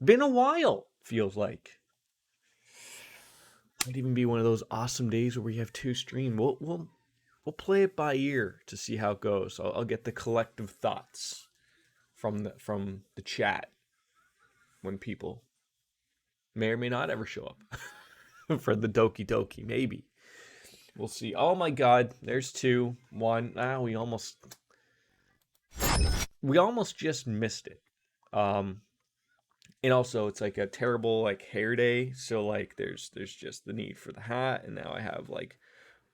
Been a while, feels like. Might even be one of those awesome days where we have two stream. We'll play it by ear to see how it goes. I'll get the collective thoughts from the chat when people may or may not ever show up for the Doki Doki. Maybe we'll see. Oh my God, there's 2, 1. We almost just missed it. And also it's like a terrible like hair day, so like there's just the need for the hat, and now I have like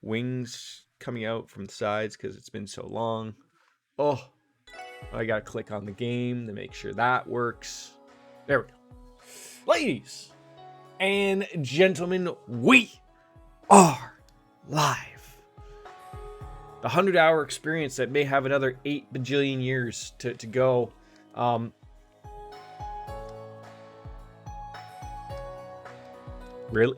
wings coming out from the sides because it's been so long. Oh, I gotta click on the game to make sure that works. There we go. Ladies and gentlemen, we are live. The 100-hour experience that may have another 8 bajillion years to go. Really?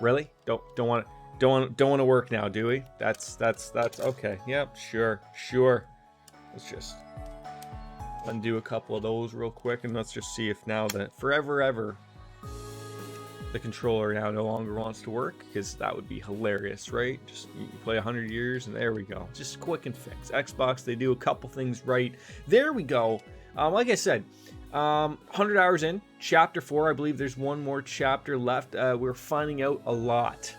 Really? Don't want to work now, do we? That's okay. Yep, sure. Let's just undo a couple of those real quick, and let's just see if now the forever ever the controller now no longer wants to work, because that would be hilarious, right? Just you play 100 years and there we go. Just quick and fix. Xbox, they do a couple things right. There we go. Like I said, 100 hours in, chapter 4. I believe there's one more chapter left. We're finding out a lot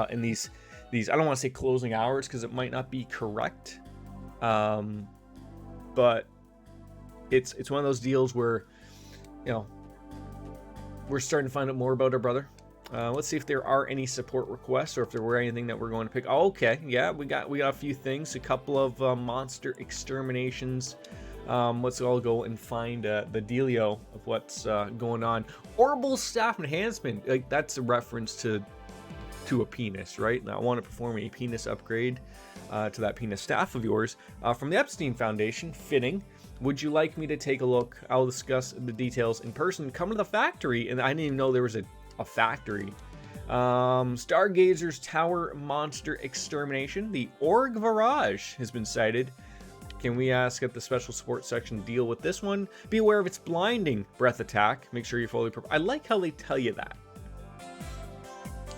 in these I don't want to say closing hours because it might not be correct, but it's one of those deals where, you know, we're starting to find out more about our brother. Let's see if there are any support requests or if there were anything that we're going to pick. Oh, okay, yeah, we got a few things, a couple of monster exterminations. Let's all go and find the dealio of what's going on. Orbital staff enhancement, like that's a reference to a penis, right? Now I want to perform a penis upgrade to that penis staff of yours from the Epstein Foundation. Fitting. Would you like me to take a look? I'll discuss the details in person. Come to the factory, and I didn't even know there was a factory. Stargazer's Tower Monster Extermination. The Org Virage has been sighted. Can we ask at the special support section to deal with this one? Be aware of its blinding breath attack. Make sure you're fully prepared. I like how they tell you that.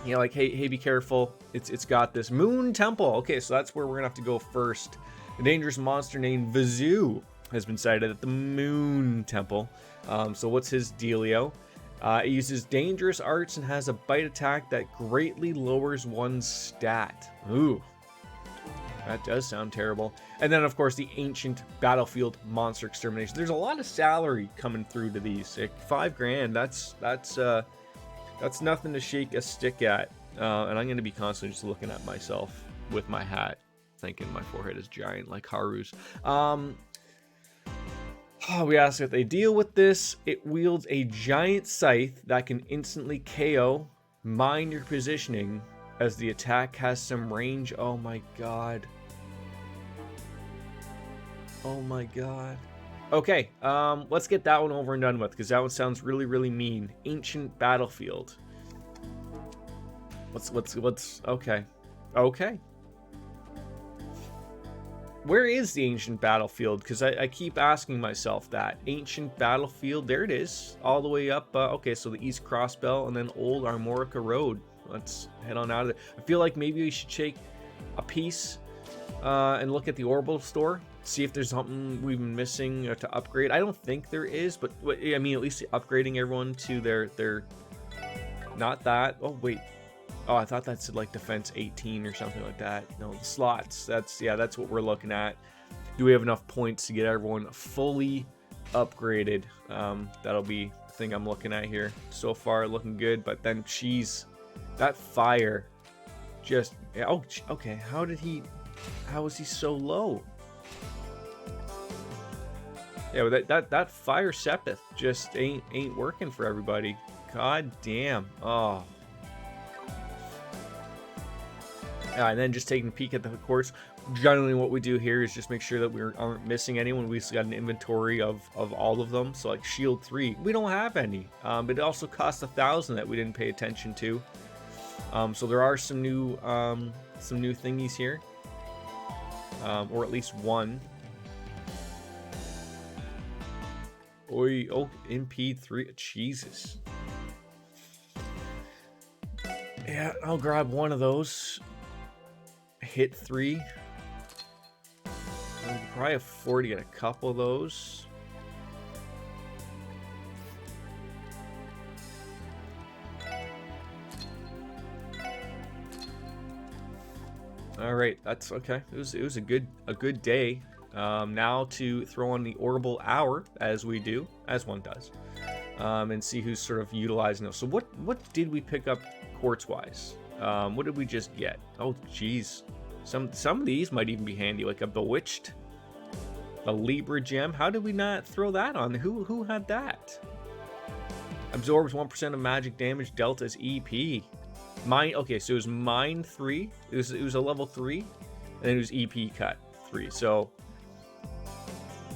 You know, like, hey, be careful. It's got this. Moon Temple. Okay, so that's where we're gonna have to go first. A dangerous monster named Vizu has been sighted at the Moon Temple. So what's his dealio? It uses dangerous arts and has a bite attack that greatly lowers one's stat. Ooh, that does sound terrible. And then, of course, the Ancient Battlefield Monster Extermination. There's a lot of salary coming through to these. Like $5,000. That's nothing to shake a stick at. And I'm going to be constantly just looking at myself with my hat, thinking my forehead is giant like Haru's. We ask if they deal with this. It wields a giant scythe that can instantly KO. Mind your positioning as the attack has some range. Oh my god. Oh my god. Okay, let's get that one over and done with, because that one sounds really, really mean. Ancient Battlefield. What's okay. Okay. Where is the Ancient Battlefield? Because I keep asking myself that. Ancient Battlefield, there it is. All the way up. Okay, so the East Crossbell and then Old Armorica Road. Let's head on out of there. I feel like maybe we should take a piece and look at the Orbital store. See if there's something we've been missing to upgrade. I don't think there is, but I mean, at least upgrading everyone to their not that. Oh, wait. Oh, I thought that said like defense 18 or something like that. No, the slots. That's what we're looking at. Do we have enough points to get everyone fully upgraded? That'll be the thing I'm looking at here. So far, looking good. But then, geez, that fire just. Oh, okay. How was he so low? Yeah, but that fire Sepith just ain't working for everybody. God damn. Oh. And then just taking a peek at the course. Generally what we do here is just make sure that we aren't missing anyone. We've got an inventory of all of them. So like Shield 3, we don't have any. But it also costs 1,000 that we didn't pay attention to. So there are some new thingies here. Or at least one. Oi, oh, MP3. Jesus. Yeah, I'll grab one of those. Hit 3. I'll probably afford to get a couple of those. All right, that's okay. It was a good day. Now to throw on the orbital hour, as we do, as one does, and see who's sort of utilizing those. So what did we pick up quartz wise? What did we just get? Oh, geez, some of these might even be handy, like a bewitched, a Libra gem. How did we not throw that on? Who had that? Absorbs 1% of magic damage. Delta's EP. Mine. Okay, so it was mine 3. It was a level 3, and then it was EP cut 3. So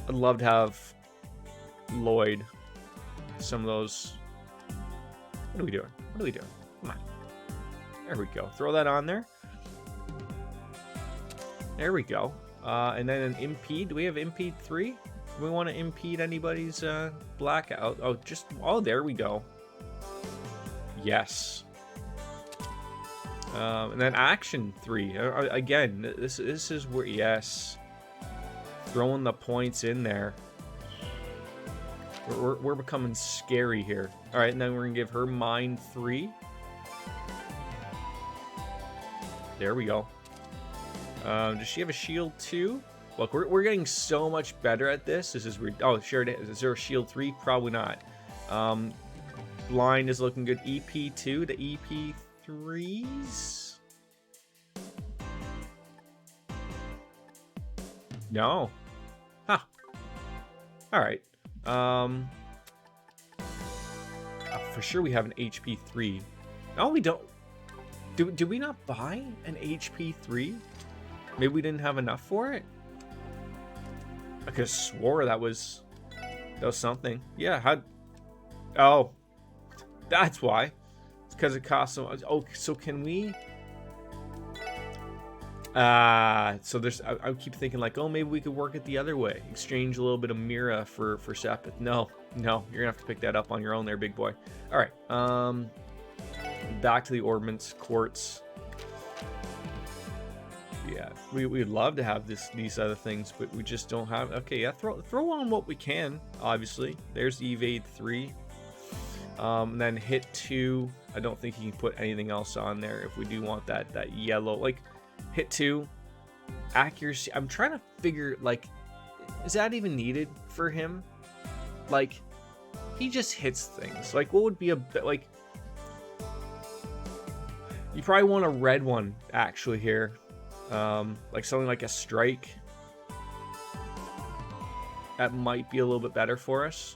I'd love to have Lloyd some of those. What are we doing? What are we doing? Come on. There we go. Throw that on there. There we go. And then an impede. Do we have impede 3? Do we want to impede anybody's blackout? Oh, just... Oh, there we go. Yes. And then action 3. Again, this is where... Yes. Throwing the points in there. We're becoming scary here. Alright, and then we're going to give her mind 3. There we go. Does she have a shield 2? Look, we're getting so much better at this. This is weird. Oh, sure it is. Is there a shield 3? Probably not. Blind is looking good. EP2 to EP3s? No. Huh. Alright. For sure we have an HP 3. No, we don't. Do we not buy an HP 3? Maybe we didn't have enough for it? I could have swore that was something. Yeah, oh, that's why. It's because it costs so much. Oh, so can we... so there's... I keep thinking like, oh, maybe we could work it the other way. Exchange a little bit of Mira for Sepith. No, you're gonna have to pick that up on your own there, big boy. All right, back to the ordnance quartz. Yeah, we'd love to have these other things, but we just don't have. Okay, yeah, throw on what we can. Obviously, there's evade 3, and then hit 2. I don't think you can put anything else on there if we do want that yellow. Like hit 2, accuracy. I'm trying to figure, like, is that even needed for him? Like, he just hits things. Like, what would be a bit like? You probably want a red one actually here. Like something like a strike. That might be a little bit better for us.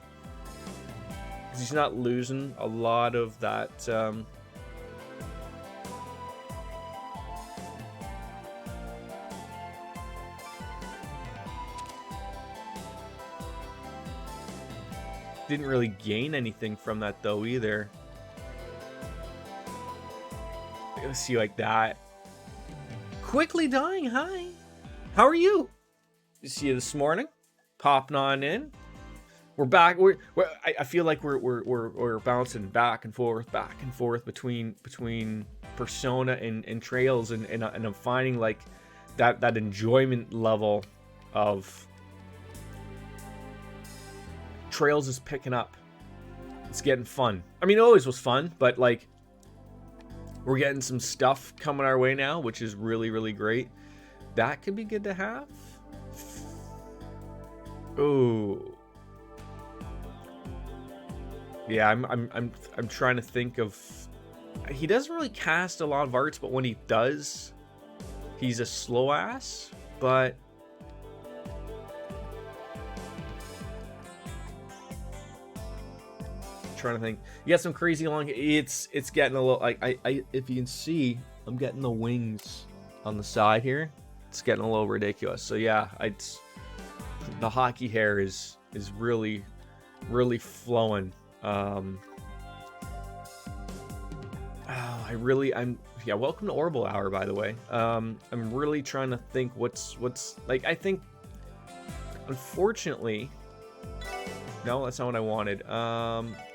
Because he's not losing a lot of that. Didn't really gain anything from that though either. Let's see, like that. Quickly dying, hi. How are you? See you this morning. Popping on in. We're back. I feel like we're bouncing back and forth between Persona and Trails, and I'm finding like that enjoyment level of Trails is picking up. It's getting fun. I mean, it always was fun, but like, we're getting some stuff coming our way now, which is really, really great. That could be good to have. Oh, yeah. I'm trying to think of. He doesn't really cast a lot of arts, but when he does, he's a slow ass. But trying to think. You got some crazy long. It's getting a little like I if you can see, I'm getting the wings on the side here. It's getting a little ridiculous. So yeah, the hockey hair is really flowing. I'm yeah. Welcome to Orbital Hour, by the way. I'm really trying to think what's like. I think unfortunately No, that's not what I wanted.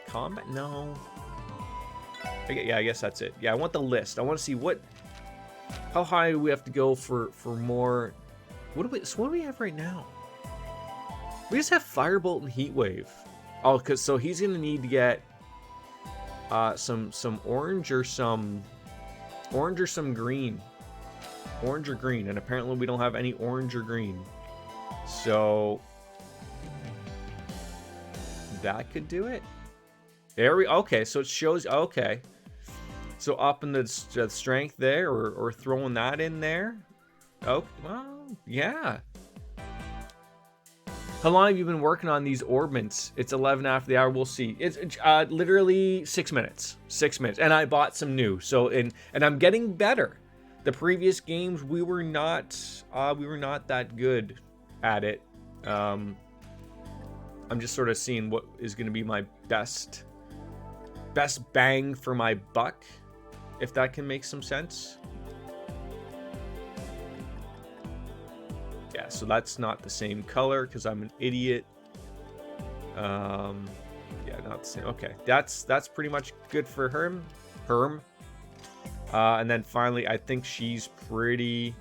Combat? No. Okay, yeah, I guess that's it. Yeah, I want the list. I want to see how high do we have to go for more. So what do we have right now? We just have Firebolt and Heat Wave. Oh, so he's gonna need to get some orange or some green. Orange or green, and apparently we don't have any orange or green. So that could do it. Okay, so it shows, okay. So up in the strength there, or throwing that in there. Oh, well, yeah. How long have you been working on these orbments? It's 11 after the hour. We'll see. It's literally 6 minutes. 6 minutes, and I bought some new. So and I'm getting better. The previous games we were not that good at it. I'm just sort of seeing what is going to be my best bang for my buck, if that can make some sense. Yeah, so that's not the same color because I'm an idiot. Yeah, not the same. Okay, that's pretty much good for Herm. And then finally, I think she's pretty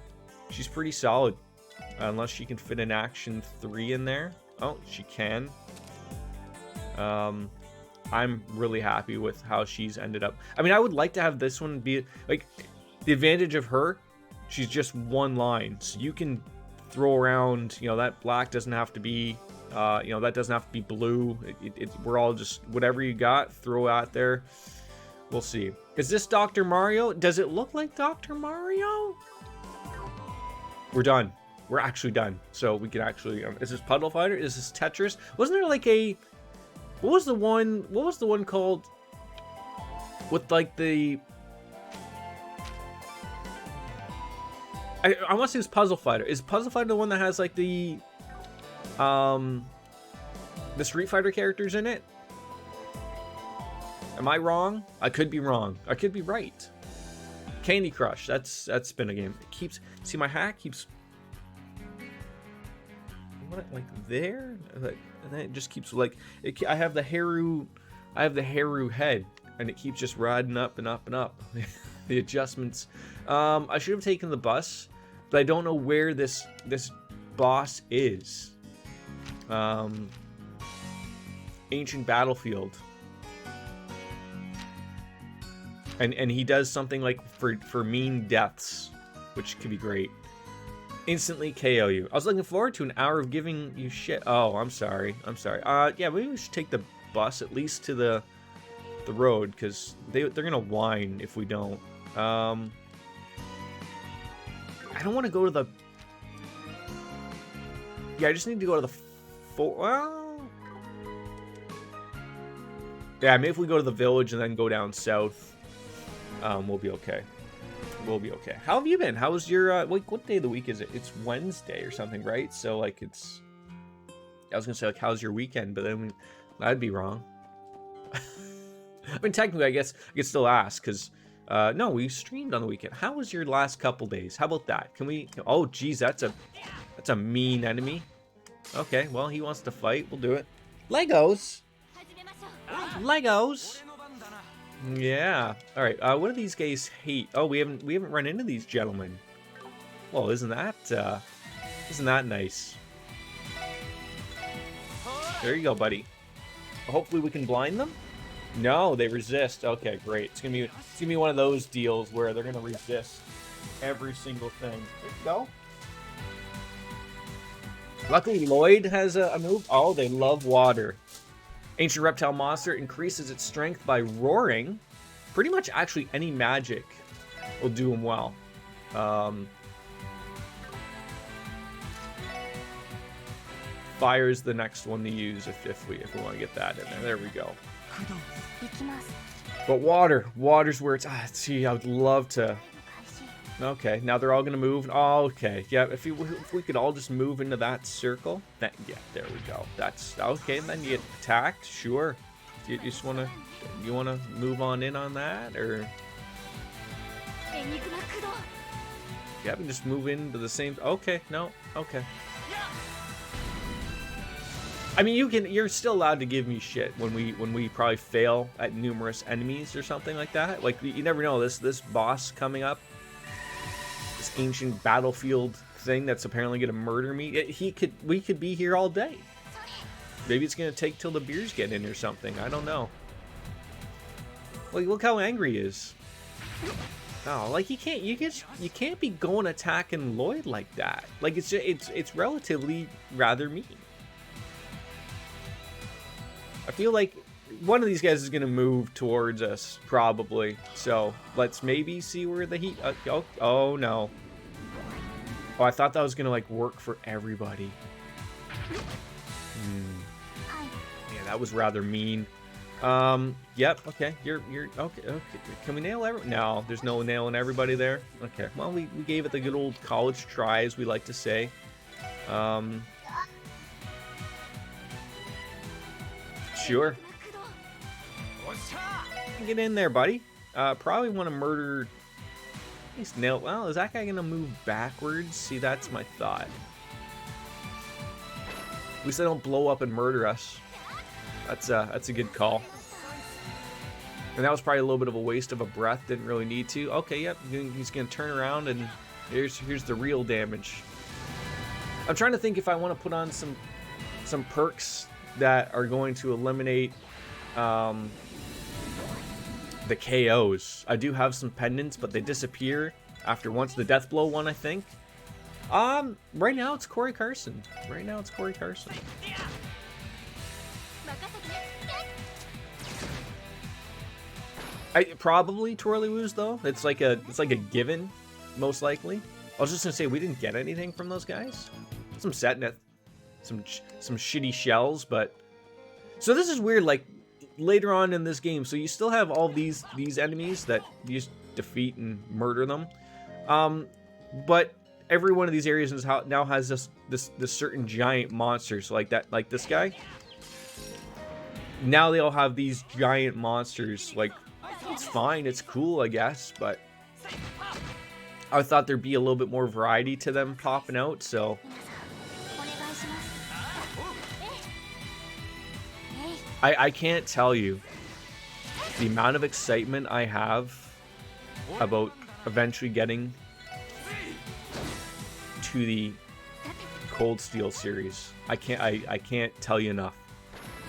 solid, unless she can fit an action 3 in there. Oh, she can. I'm really happy with how she's ended up. I mean, I would like to have this one be like, the advantage of her, she's just one line, so you can throw around, that black doesn't have to be, that doesn't have to be blue. We're all just, whatever you got, throw out there. We'll see. Is this Dr. Mario? Does it look like Dr. Mario? We're done. We're actually done. So we can actually, is this Puddle Fighter? Is this Tetris? Wasn't there like what was the one called with like the, I want to say it's Puzzle Fighter. Is Puzzle Fighter the one that has like the Street Fighter characters in it? Am I wrong? I could be wrong. I could be right. Candy Crush. That's been a game. It keeps, see, my hat keeps, what, like there, and then it just keeps like I have the Haru head, and it keeps just riding up and up and up. The adjustments. I should have taken the bus, but I don't know where this boss is. Ancient Battlefield. And he does something like for mean deaths, which could be great. Instantly KO you. I was looking forward to an hour of giving you shit. Oh, I'm sorry. Yeah, maybe we should take the bus at least to the road, because they're gonna whine if we don't. I don't want to go to the. Yeah, I just need to go to the. Well, yeah, maybe if we go to the village and then go down south, we'll be okay. We'll be okay. How have you been? How was your what day of the week is it? It's Wednesday or something, right? So like it's. I was gonna say like, how's your weekend? But then that'd be wrong. I mean, technically, I guess I could still ask, because no, we streamed on the weekend. How was your last couple days? How about that? Can we? Oh, geez, that's a mean enemy. Okay, well, he wants to fight. We'll do it. Legos. Legos. Yeah. All right. What do these guys hate? Oh, we haven't run into these gentlemen. Well, isn't that nice? There you go, buddy. Hopefully, we can blind them. No, they resist. Okay, great. It's gonna be one of those deals where they're gonna resist every single thing. There you go. Luckily, Lloyd has a move. Oh, they love water. Ancient reptile monster increases its strength by roaring. Pretty much, actually, any magic will do him well. Fire's the next one to use if we want to get that in there. There we go. But water's where it's. See, I would love to. Okay, now they're all gonna move. Oh, okay, yeah. If we could all just move into that circle, that, yeah, there we go. That's okay. And then you get attacked. Sure. You just wanna move on in on that, or yeah, we just move into the same. Okay, no, okay. I mean, you're still allowed to give me shit when we probably fail at numerous enemies or something like that. Like, you never know, this boss coming up, this ancient battlefield thing that's apparently gonna murder me. We could be here all day. Maybe it's gonna take till the beers get in or something. I don't know. Like, look how angry he is. Oh, like, you can't be going attacking Lloyd like that. Like, it's relatively rather mean. I feel like one of these guys is gonna move towards us, probably. So let's maybe see where the heat. Oh no. Oh, I thought that was gonna like work for everybody. Yeah, that was rather mean. Yep. Okay. You're okay. Okay. Can we nail every? No, there's no nailing everybody there. Okay. Well, we gave it the good old college try, as we like to say. Sure. Get in there, buddy. Probably want to murder. He's nailed. Well, is that guy gonna move backwards? See, that's my thought. At least they don't blow up and murder us. That's a good call. And that was probably a little bit of a waste of a breath. Didn't really need to. Okay, yep. He's gonna turn around, and here's the real damage. I'm trying to think if I want to put on some perks that are going to eliminate the KOs. I do have some pendants, but they disappear after once the death blow one, I think. Right now it's Corey Carson. Right now it's Corey Carson. I probably Twirly Woos though. It's like a given, most likely. I was just gonna say we didn't get anything from those guys. Some Setneth, some shitty shells, but so this is weird. Like later on in this game, so you still have all these enemies that you just defeat and murder them, but every one of these areas now has this certain giant monster. So like that, like this guy. Now they all have these giant monsters. Like, it's fine, it's cool, I guess, but I thought there'd be a little bit more variety to them popping out, so I can't tell you the amount of excitement I have about eventually getting to the Cold Steel series. I can't tell you enough.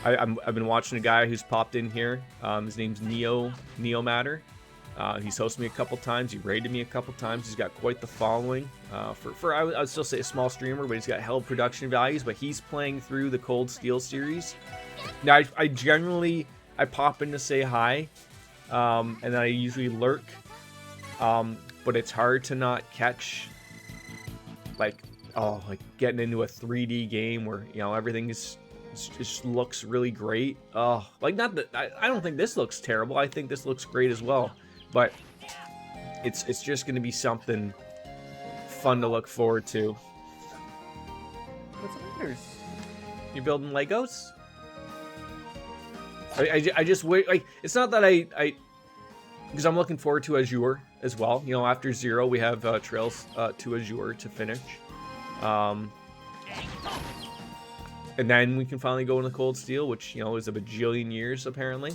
I've been watching a guy who's popped in here. His name's Neo Matter. He's hosted me a couple times. He raided me a couple times. He's got quite the following. I would still say a small streamer, but he's got held production values. But he's playing through the Cold Steel series. Now I generally pop in to say hi, and then I usually lurk. But it's hard to not catch like getting into a 3D game where everything just looks really great. Like not that I don't think this looks terrible. I think this looks great as well. But it's just going to be something fun to look forward to. What's the matter? You building Legos? I just wait. Like it's not that I because I'm looking forward to Azure as well. After Zero we have Trails to Azure to finish. And then we can finally go into Cold Steel, which, is a bajillion years, apparently.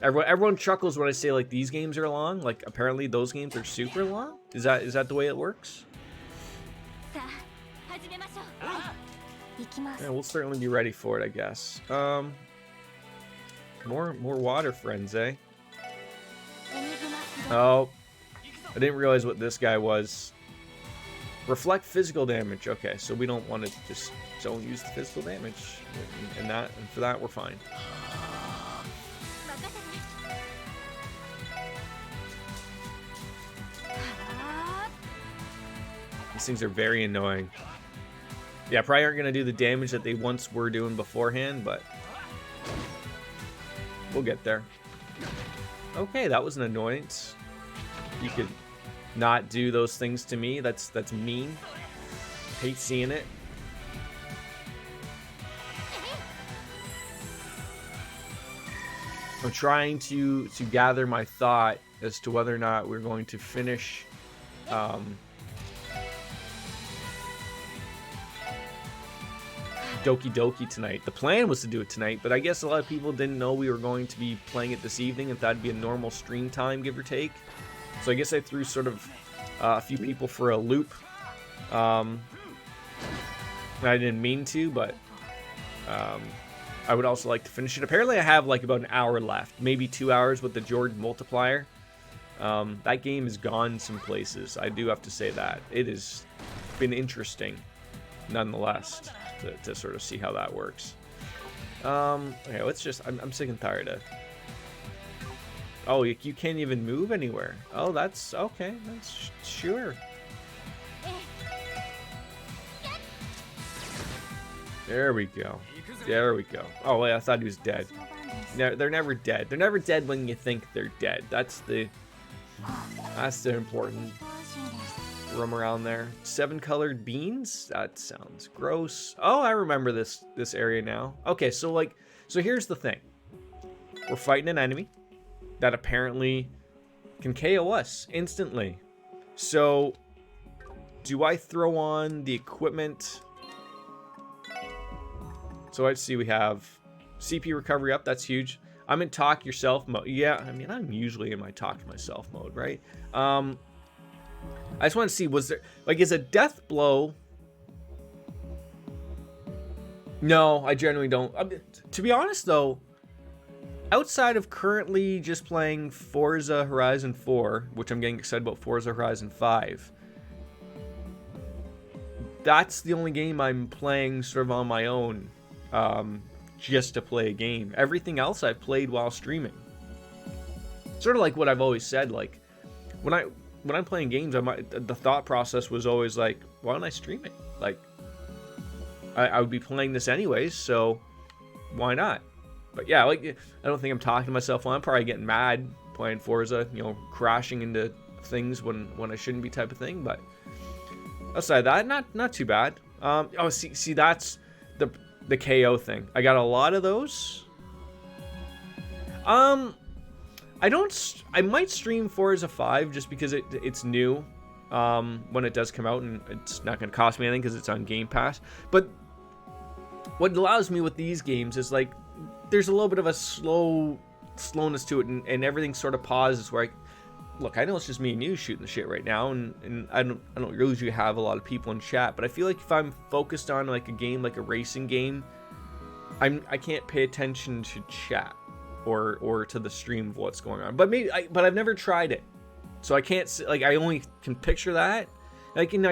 Everyone chuckles when I say, like, these games are long. Like, apparently those games are super long? Is that the way it works? Yeah, we'll certainly be ready for it, I guess. More water friends, eh? Oh, I didn't realize what this guy was. Reflect physical damage. Okay, so we don't want to just don't use the physical damage, and for that we're fine. These things are very annoying. Yeah, probably aren't gonna do the damage that they once were doing beforehand, but we'll get there. Okay, that was an annoyance. You could not do those things to me. That's mean. Hate seeing it. I'm trying to gather my thought as to whether or not we're going to finish Doki Doki tonight. The plan was to do it tonight, but I guess a lot of people didn't know we were going to be playing it this evening, if that'd be a normal stream time, give or take. So I guess I threw sort of a few people for a loop. I didn't mean to, but I would also like to finish it. Apparently I have like about an hour left, maybe 2 hours with the Jordan multiplier. That game has gone some places. I do have to say that. It has been interesting, nonetheless, to sort of see how that works. Okay, let's just... I'm sick and tired of... Oh, you can't even move anywhere. Oh, that's... Okay, that's... Sure. There we go. There we go. Oh, wait, I thought he was dead. No, they're never dead. They're never dead when you think they're dead. That's the important room around there. 7 colored beans? That sounds gross. Oh, I remember this area now. Okay, so here's the thing. We're fighting an enemy that apparently can KO us instantly. So, do I throw on the equipment? So let's see, we have CP recovery up, that's huge. I'm in talk yourself mode. Yeah, I mean, I'm usually in my talk to myself mode, right? I just want to see, was there, like, is a death blow? No, I generally don't. To be honest, though, outside of currently just playing Forza Horizon 4, which I'm getting excited about Forza Horizon 5, that's the only game I'm playing sort of on my own. Just to play a game. Everything else I've played while streaming. Sort of like what I've always said, like when I'm playing games, the thought process was always like, why don't I stream it? Like I would be playing this anyways, so why not? But yeah, like I don't think I'm talking to myself. Well, I'm probably getting mad playing Forza, you know, crashing into things when I shouldn't be, type of thing. But outside that, not too bad. Oh, see that's the KO thing. I got a lot of those. I might stream Forza 5 just because it's new when it does come out, and it's not going to cost me anything because it's on Game Pass. But what allows me with these games is like there's a little bit of a slowness to it, and everything sort of pauses where look, I know it's just me and you shooting the shit right now, and I don't usually have a lot of people in chat, but I feel like if I'm focused on like a game, like a racing game, I can't pay attention to chat or to the stream of what's going on. But but I've never tried it, so I can't, like, I only can picture that. And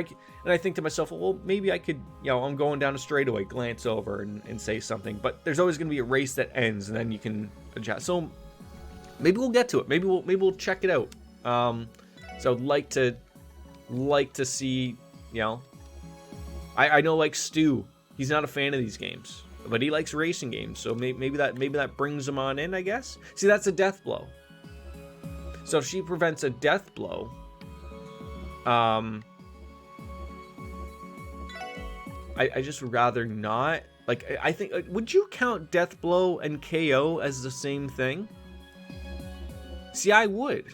I think to myself, well, maybe I could, you know, I'm going down a straightaway, glance over and say something. But there's always going to be a race that ends, and then you can adjust. So maybe we'll get to it. Maybe we'll check it out. So I'd like to see, you know, I know, like, Stu, he's not a fan of these games, but he likes racing games, so maybe that brings him on in, I guess. See, that's a death blow. So if she prevents a death blow, I just would rather not. Like, I think, would you count death blow and KO as the same thing? See, I would.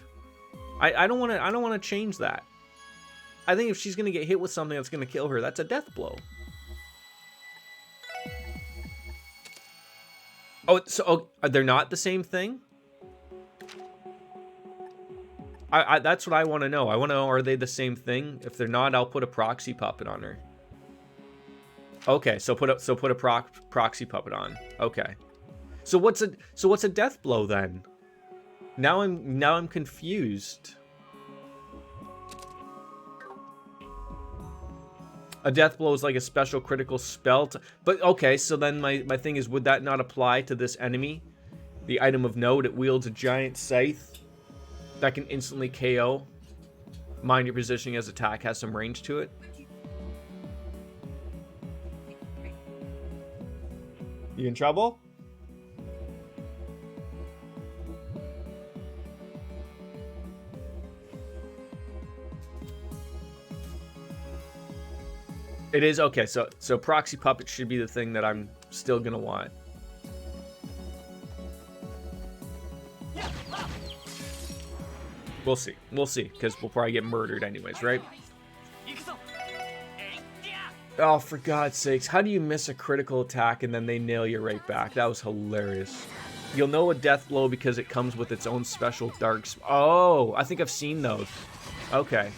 I don't want to change that. I think if she's going to get hit with something that's going to kill her, that's a death blow. Oh, so they're not the same thing? That's what I want to know. I want to know, are they the same thing? If they're not, I'll put a proxy puppet on her. Okay, so put a proxy puppet on. Okay. So what's a death blow then? Now I'm confused. A death blow is like a special critical spell. But okay, so then my thing is, would that not apply to this enemy? The item of note, it wields a giant scythe that can instantly KO. Mind your positioning as attack has some range to it. You in trouble? It is? Okay, so proxy puppet should be the thing that I'm still gonna want. We'll see, because we'll probably get murdered anyways, right? Oh, for God's sakes. How do you miss a critical attack and then they nail you right back? That was hilarious. You'll know a death blow because it comes with its own special dark... Oh, I think I've seen those. Okay.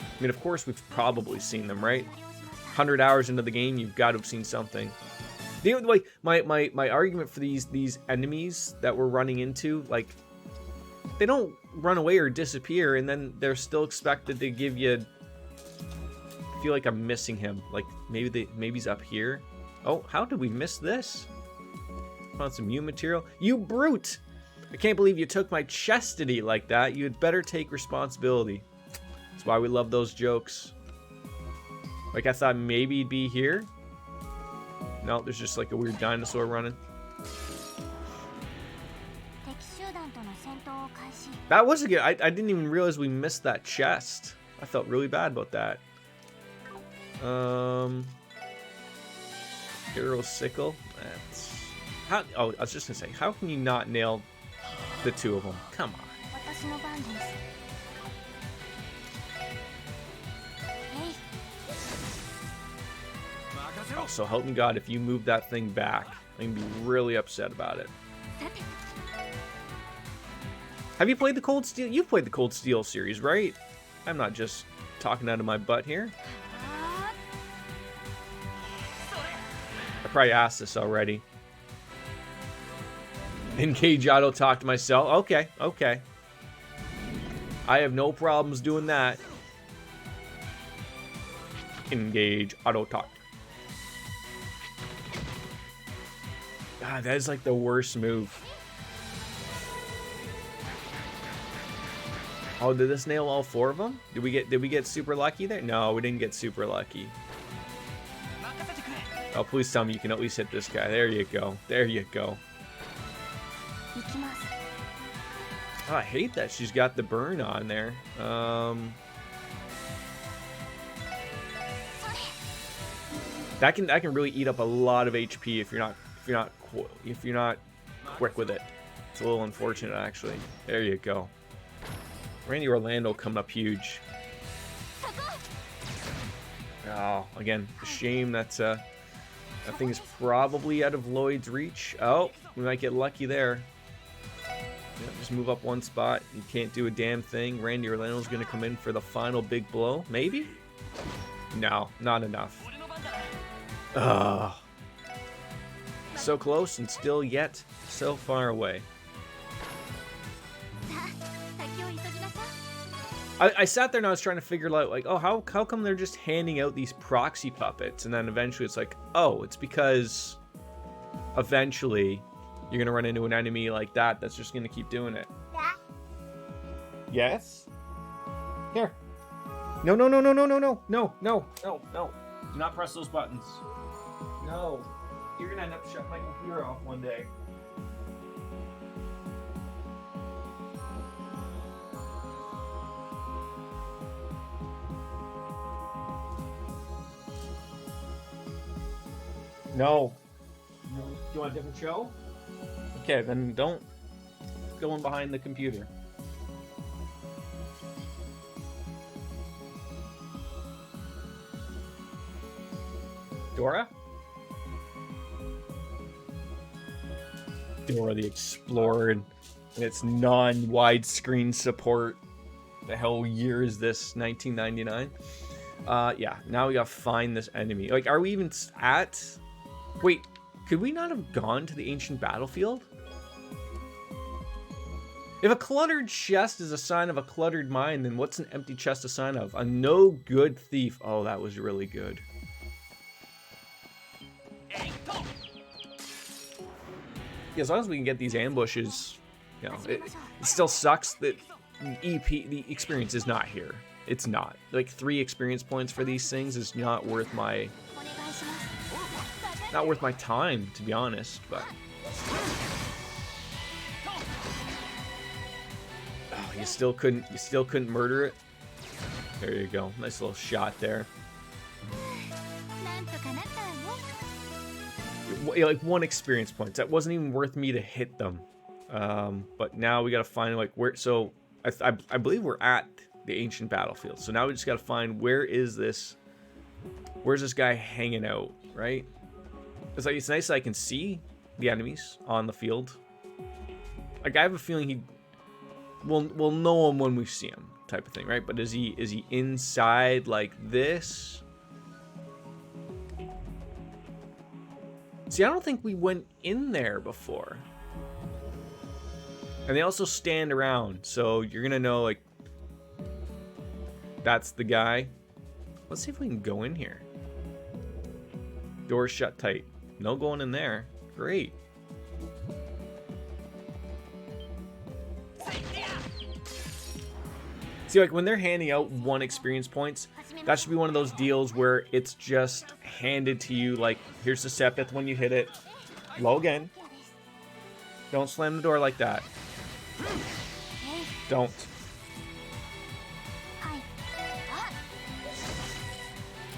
I mean, of course, we've probably seen them, right? 100 hours into the game, you've got to have seen something. Like, my argument for these enemies that we're running into, like, they don't run away or disappear, and then they're still expected to give you... I feel like I'm missing him. Like, maybe he's up here. Oh, how did we miss this? Found some new material. You brute! I can't believe you took my chastity like that. You had better take responsibility. That's why we love those jokes. Like, I thought maybe he'd be here. No, there's just like a weird dinosaur running. That was a good... I didn't even realize we missed that chest. I felt really bad about that. Hero sickle. That's... How... Oh, I was just gonna say, how can you not nail the two of them? Come on. Oh, so help me God, if you move that thing back, I'm gonna be really upset about it. Have you played the Cold Steel? You've played the Cold Steel series, right? I'm not just talking out of my butt here. I probably asked this already. Engage auto talk to myself. Okay, okay. I have no problems doing that. Engage auto talk. God, that is like the worst move. Oh, did this nail all four of them? Did we get super lucky there? No, we didn't get super lucky. Oh, please tell me you can at least hit this guy. There you go. There you go. Oh, I hate that she's got the burn on there. That can really eat up a lot of HP if you're not quick with it. It's a little unfortunate, actually. There you go. Randy Orlando coming up huge. Oh, again, a shame that that thing is probably out of Lloyd's reach. Oh, we might get lucky there. Yeah, just move up one spot. You can't do a damn thing. Randy Orlando's going to come in for the final big blow. Maybe? No, not enough. Ugh. So close and still yet so far away. I sat there and I was trying to figure out, like, oh, how come they're just handing out these proxy puppets? And then eventually it's like, oh, it's because eventually you're going to run into an enemy like that that's just going to keep doing it. Yes? Here. No, no, no, no, no, no, no, no, no, no, no. Do not press those buttons. No. You're going to end up shutting my computer off one day. No. Do you want a different show? Okay, then don't go in behind the computer. Dora? Dora the Explorer and its non-widescreen support. The hell year is this? 1999? Yeah, now we gotta find this enemy. Like, are we even at... Wait, could we not have gone to the ancient battlefield? If a cluttered chest is a sign of a cluttered mind, then what's an empty chest a sign of? A no good thief. Oh, that was really good. Yeah, as long as we can get these ambushes, you know, it still sucks that the experience is not here. It's not. Like, 3 experience points for these things is not worth my time, to be honest, but oh, you still couldn't murder it. There you go. Nice little shot there. Like 1 experience point. That wasn't even worth me to hit them. But now we gotta find, like, where. So I believe we're at the ancient battlefield. So now we just got to find where's this guy hanging out, right? It's like, it's nice that I can see the enemies on the field. Like, I have a feeling we'll know him when we see him, type of thing, right? But is he inside like this? See, I don't think we went in there before. And they also stand around, so you're gonna know, like, that's the guy. Let's see if we can go in here. Doors shut tight. No going in there. Great. See, like, when they're handing out 1 experience points, that should be one of those deals where it's just handed to you, like, here's the Sepith when you hit it. Low again. Don't slam the door like that. Don't.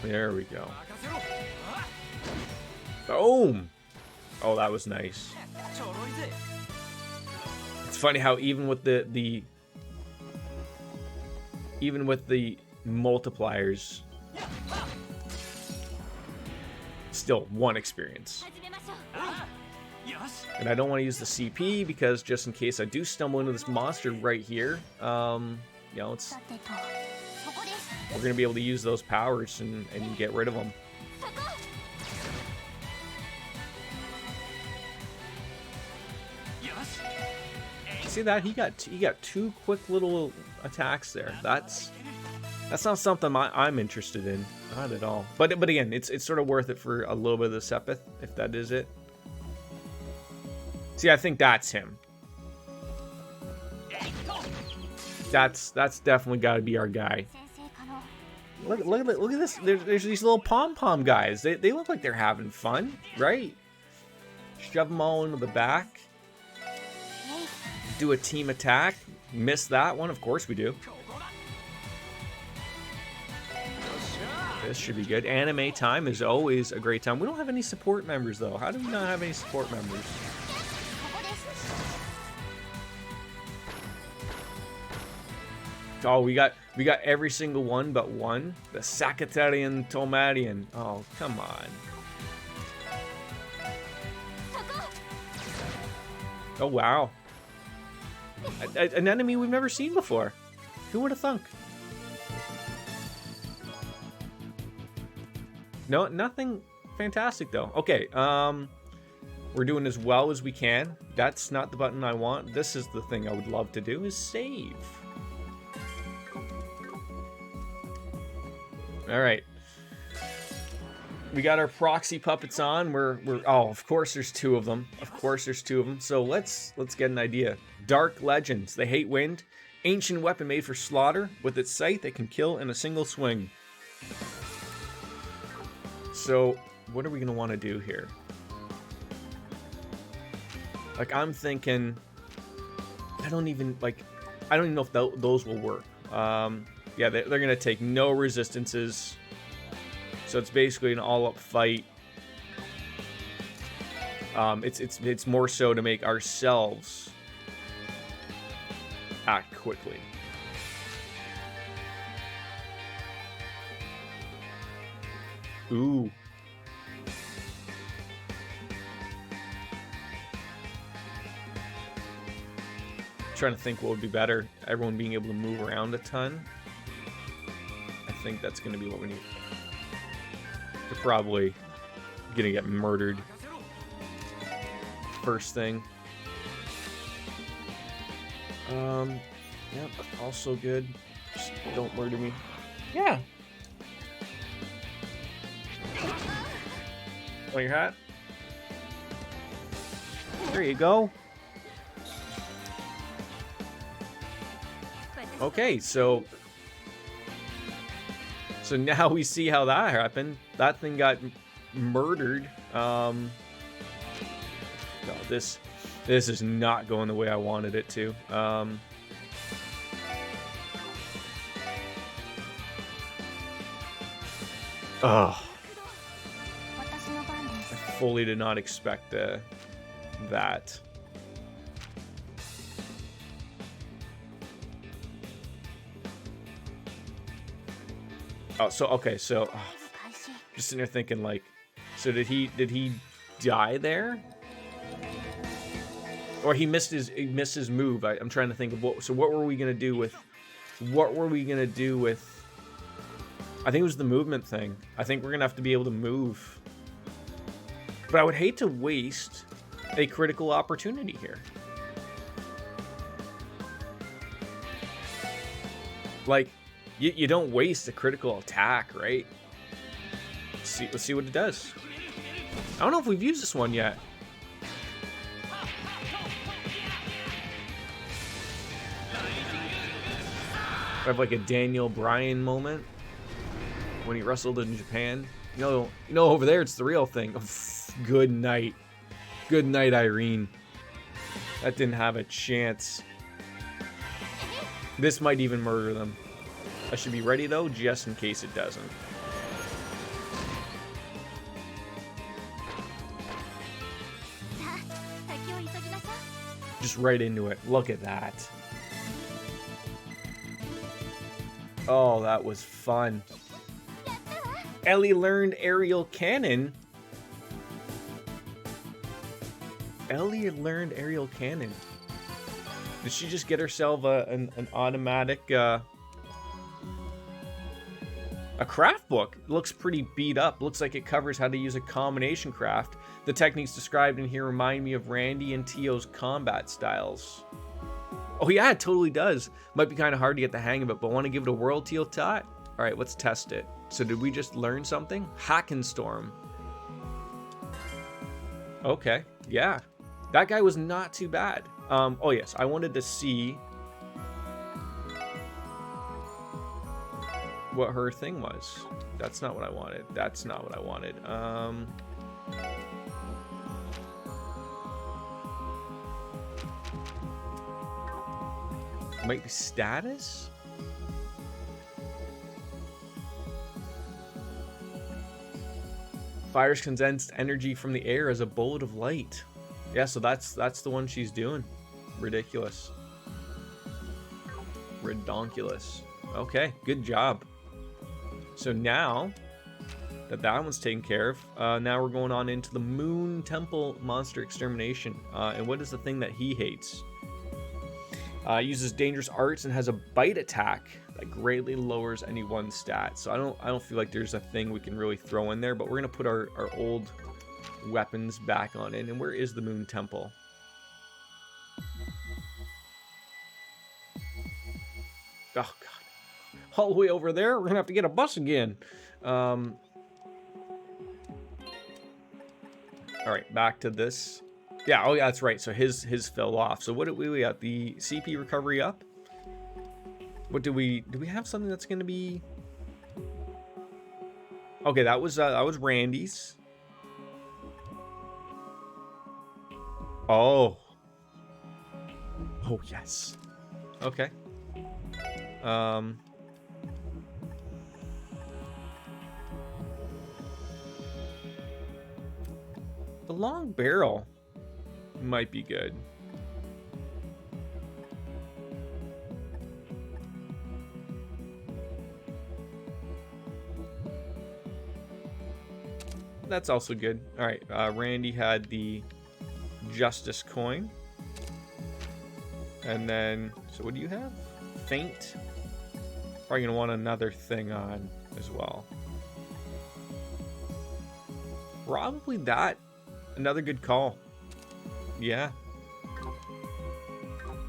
There we go. Boom! Oh, that was nice. It's funny how even with the multipliers, still 1 experience. And I don't want to use the CP because just in case I do stumble into this monster right here, you know, we're gonna be able to use those powers and get rid of them. See that? He got 2 quick little attacks there. That's not something I'm interested in, not at all. But again, it's sort of worth it for a little bit of the Sepith, if that is it. See, I think that's him. That's definitely got to be our guy. Look at this. There's these little pom-pom guys. They look like they're having fun, right? Shove them all into the back. Do a team attack. Miss that one? Of course we do. This should be good. Anime time is always a great time. We don't have any support members, though. How do we not have any support members? Oh, we got every single one but one. The Sakatarian Tomarian. Oh, come on. Oh, wow. An enemy we've never seen before. Who would have thunk? No, nothing fantastic though. Okay, we're doing as well as we can. That's not the button I want. This is the thing I would love to do, is save. All right. We got our proxy puppets on. We're oh, of course there's 2 of them. Of course there's 2 of them. So let's get an idea. Dark Legends. They hate wind. Ancient weapon made for slaughter. With its sight, they can kill in a single swing. So what are we gonna want to do here? Like, I'm thinking, I don't even know if those will work. Yeah, they're gonna take no resistances. So it's basically an all-up fight. It's more so to make ourselves act quickly. Ooh. Trying to think what would be better. Everyone being able to move around a ton. I think that's going to be what we need. They're probably going to get murdered first thing. Yep, also good. Just don't murder me. Yeah. Want your hat? There you go. Okay, so now we see how that happened. That thing got murdered. No, this is not going the way I wanted it to. I fully did not expect that. Oh, so okay, so just sitting there thinking like, so did he die there? Or he missed his move. I'm trying to think of what were we gonna do with I think it was the movement thing. I think we're gonna have to be able to move. But I would hate to waste a critical opportunity here. Like, you don't waste a critical attack, right? Let's see what it does. I don't know if we've used this one yet. I have like a Daniel Bryan moment when he wrestled in Japan. You know, over there it's the real thing. Good night, Irene. That didn't have a chance. This might even murder them. I should be ready though, just in case it doesn't. Just right into it. Look at that. Oh, that was fun. Ellie learned aerial cannon. Ellie learned aerial cannon. Did she just get herself an automatic a craft book? It looks pretty beat up. Looks like it covers how to use a combination craft. The techniques described in here remind me of Randy and Tio's combat styles. Oh yeah, it totally does. Might be kind of hard to get the hang of it, but want to give it a whirl, Tio Tot? All right, let's test it. So did we just learn something? Hackenstorm. Okay, yeah. That guy was not too bad. Oh yes, I wanted to see what her thing was. That's not what I wanted. That's not what I wanted. Might be status? Fires condensed energy from the air as a bullet of light. Yeah, so that's the one she's doing. Ridiculous. Redonkulous. Okay, good job. So now that one's taken care of, now we're going on into the Moon Temple Monster Extermination. And what is the thing that he hates? Uses dangerous arts and has a bite attack that greatly lowers any one stat. So I don't feel like there's a thing we can really throw in there, but we're gonna put our old weapons back on in. And where is the Moon Temple? Oh god, all the way over there. We're gonna have to get a bus again. All right, back to this. Yeah, oh yeah, that's right. So his fell off. So what did we got? The CP recovery up? What do we have something that's gonna be? Okay, that was Randy's. Oh. Oh yes. Okay. The long barrel might be good. That's also good. All right, Randy had the Justice coin. And then, so what do you have? Faint. Probably gonna want another thing on as well. Probably that. Another good call. Yeah.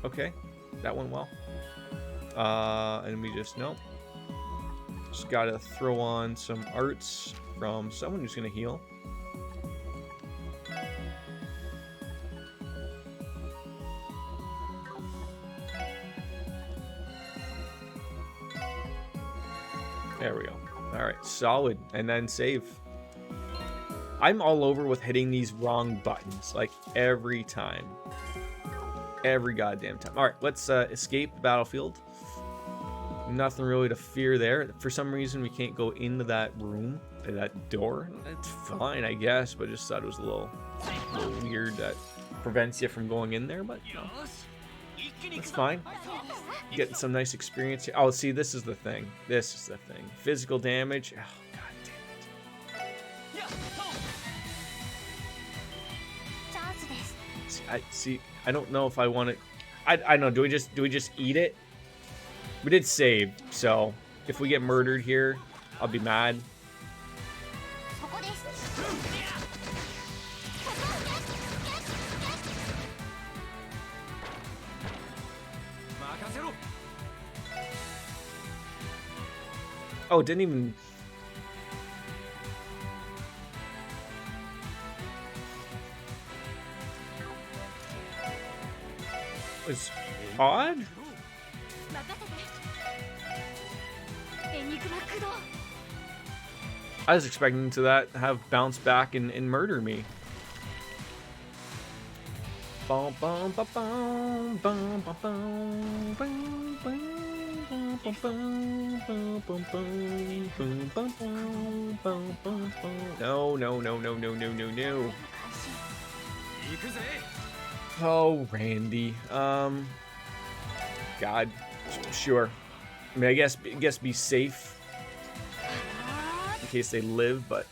Okay. That went well. And we just, nope. Just gotta throw on some arts from someone who's gonna heal. There we go. All right, solid. And then save. I'm all over with hitting these wrong buttons, like every time. Every goddamn time. All right, let's escape the battlefield. Nothing really to fear there. For some reason, we can't go into that room, that door. It's fine, I guess, but just thought it was a little weird that prevents you from going in there, but you know. That's fine. Getting some nice experience here. Oh, see, this is the thing. This is the thing. Physical damage. Oh, god damn it. See, I don't know if I want to. I don't know. Do we just eat it? We did save, so if we get murdered here, I'll be mad. Oh, it didn't even... Was odd? I was expecting to have bounce back and murder me. Bum, bum, bum, bum, bum, bum, bum, bum, bum. No, no, no, no, no, no, no, no. Oh, Randy. God, sure. I mean, I guess be safe in case they live, but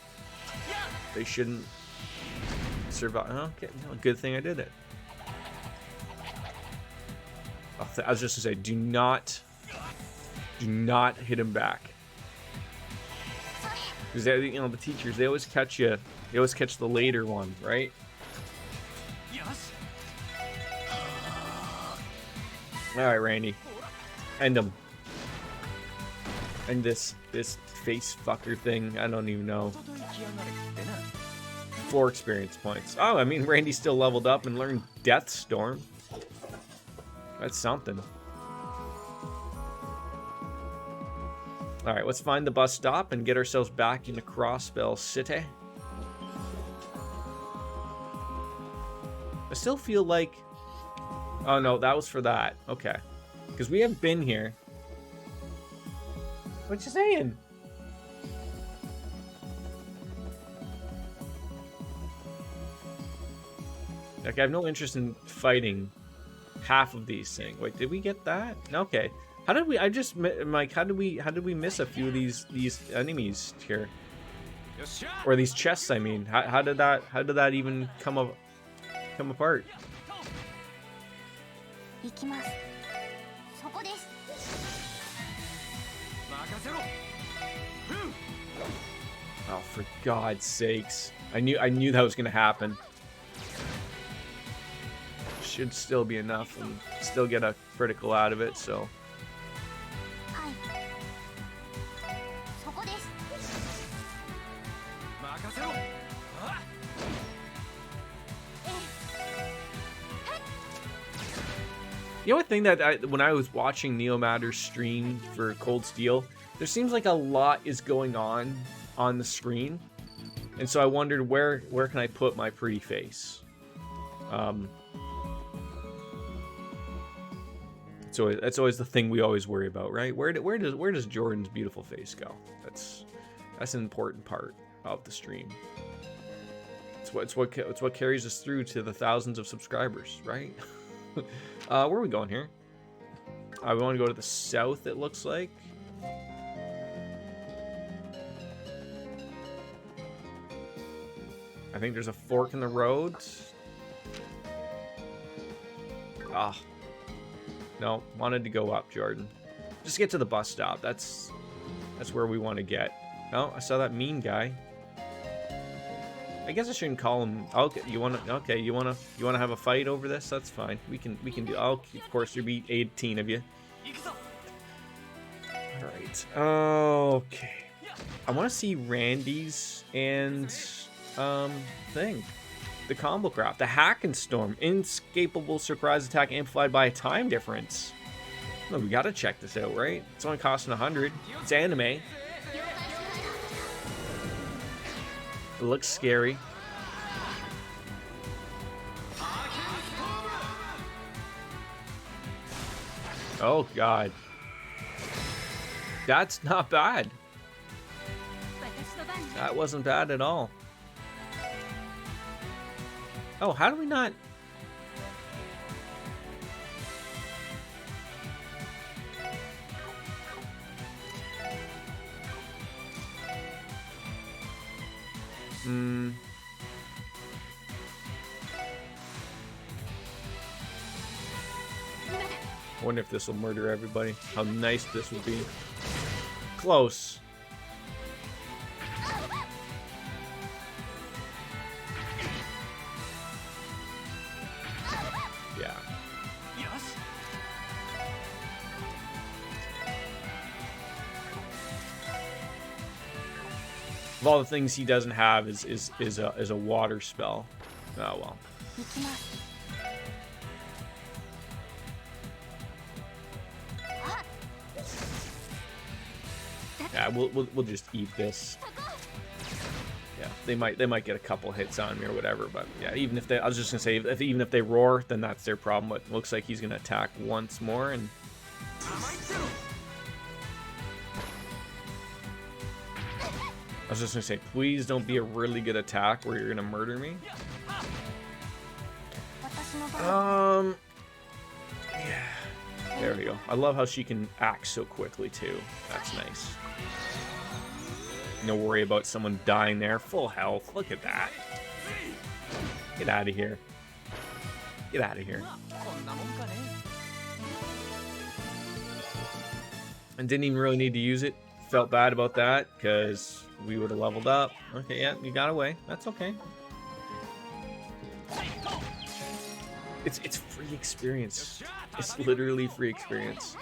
they shouldn't survive. Okay, no, good thing I did it. I was just gonna say, do not hit him back, because you know the teachers, they always catch you. They always catch the later one, right? All right, Randy, end him. And this face fucker thing, I don't even know. 4 experience points. Oh, I mean, Randy still leveled up and learned Death Storm. That's something. Alright, let's find the bus stop and get ourselves back into Crossbell City. I still feel like... Oh no, that was for that. Okay. Because we have been here. What you saying? Like, I have no interest in fighting half of these things. Wait, did we get that? Okay. How did we? I just like. How did we miss a few of these enemies here, or these chests? I mean, how did that even come apart? Oh, for God's sakes! I knew that was gonna happen. Should still be enough and still get a critical out of it. So. The only thing that when I was watching Neomatter's stream for Cold Steel, there seems like a lot is going on the screen, and so I wondered where can I put my pretty face. So that's always the thing we always worry about, right? Where does Jordan's beautiful face go? That's an important part of the stream. It's what carries us through to the thousands of subscribers, right? Where are we going here? We want to go to the south, it looks like. I think there's a fork in the road. Ah. No, wanted to go up, Jordan. Just get to the bus stop. That's where we want to get. Oh, I saw that mean guy. I guess I shouldn't call him. Okay, you want to have a fight over this? That's fine. We can do. Oh, of course, there'll be 18 of you. All right. Okay. I want to see Randy's and thing. The combo craft. The Hack and Storm. Inescapable surprise attack amplified by a time difference. Oh, we gotta check this out, right? It's only costing 100. It's anime. It looks scary. Oh, God. That's not bad. That wasn't bad at all. Oh, how do we not... I wonder if this will murder everybody. How nice this would be. Close. Yeah. Of all the things he doesn't have is a water spell. Oh well. Yeah, we'll just eat this. Yeah, they might get a couple hits on me or whatever, but yeah, even if they, I was just gonna say, even if they roar, then that's their problem. But it looks like he's gonna attack once more, and I was just gonna say, please don't be a really good attack where you're gonna murder me. Yeah, there we go. I love how she can act so quickly too. That's nice. No worry about someone dying there. Full health. Look at that. Get out of here. Get out of here. And didn't even really need to use it. Felt bad about that because we would have leveled up. Okay, yeah, you got away. That's okay. It's free experience. It's literally free experience.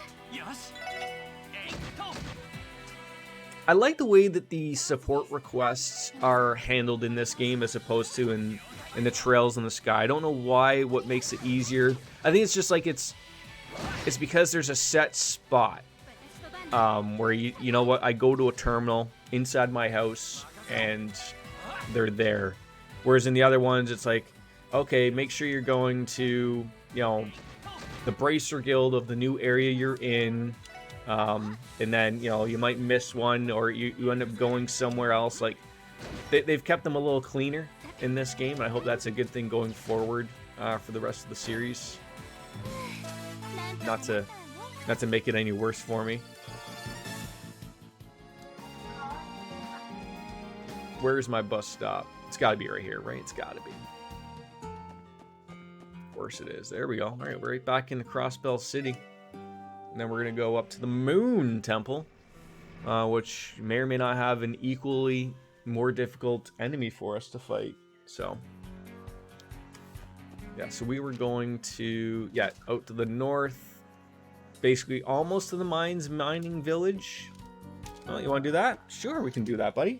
I like the way that the support requests are handled in this game as opposed to in the Trails in the Sky. I don't know why, what makes it easier. I think it's just like it's because there's a set spot where you know what, I go to a terminal inside my house and they're there. Whereas in the other ones, it's like, okay, make sure you're going to, you know, the Bracer Guild of the new area you're in. And then, you know, you might miss one or you end up going somewhere else. Like, they've kept them a little cleaner in this game, and I hope that's a good thing going forward for the rest of the series. Not to make it any worse for me. Where's my bus stop? It's got to be right here, right? It's got to be. Of course it is. There we go. All right, we're right back in Crossbell City. And then we're going to go up to the Moon Temple, which may or may not have an equally more difficult enemy for us to fight. So, yeah, so we were going to, yeah, out to the north, basically almost to the mining village. Oh, you want to do that? Sure, we can do that, buddy.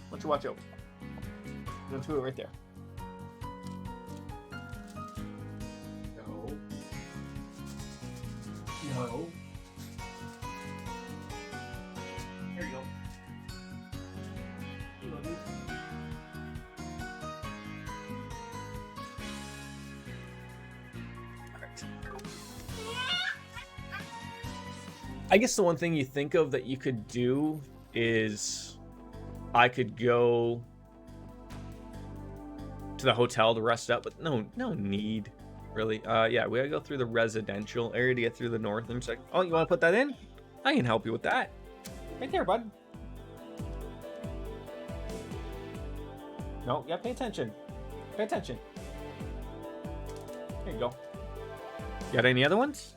Why don't you watch out? Let's do it right there. No. Here you go. You love it. Alright. I guess the one thing you think of that you could do is I could go to the hotel to rest up, but no need. Really? Yeah, we gotta go through the residential area to get through the north. I'm just like, oh, you want to put that in? I can help you with that. Right there, bud. No, yeah, pay attention. Pay attention. There you go. Got any other ones?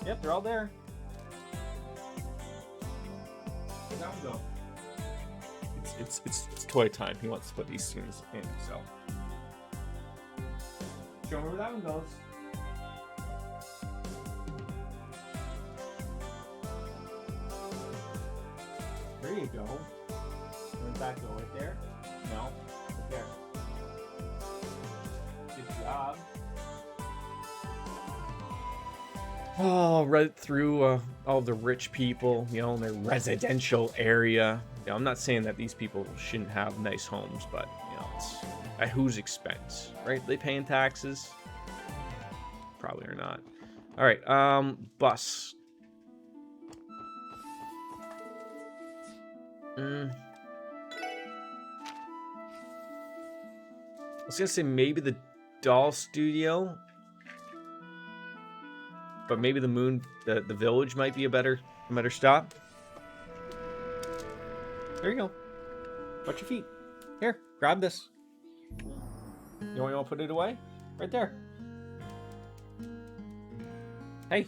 Yep, they're all there. Where'd that one go? It's toy time. He wants to put these things in, so. Show me where that one goes. There you go. Where'd that go? Right there? No. Right there. Good job. Oh, right through all the rich people, you know, in their residential area. You know, I'm not saying that these people shouldn't have nice homes, but, you know, it's at whose expense, right? They paying taxes? Probably or not. All right, bus. I was gonna say maybe the doll studio, but maybe the village might be a better stop. There you go. Watch your feet. Here, grab this. You want to put it away? Right there. Hey.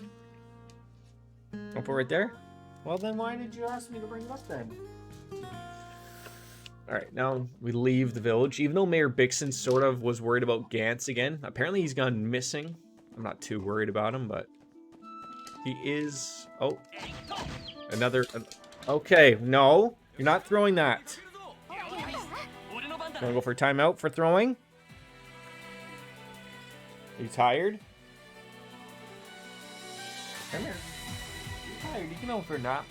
I'll put it right there? Well, then why did you ask me to bring it up then? Alright, now we leave the village. Even though Mayor Bixen sort of was worried about Gantz again. Apparently he's gone missing. I'm not too worried about him, but... he is... oh. Another... okay, no. You're not throwing that. Wanna go for a timeout for throwing? Are you tired? Come here. You're tired. You can go for a nap.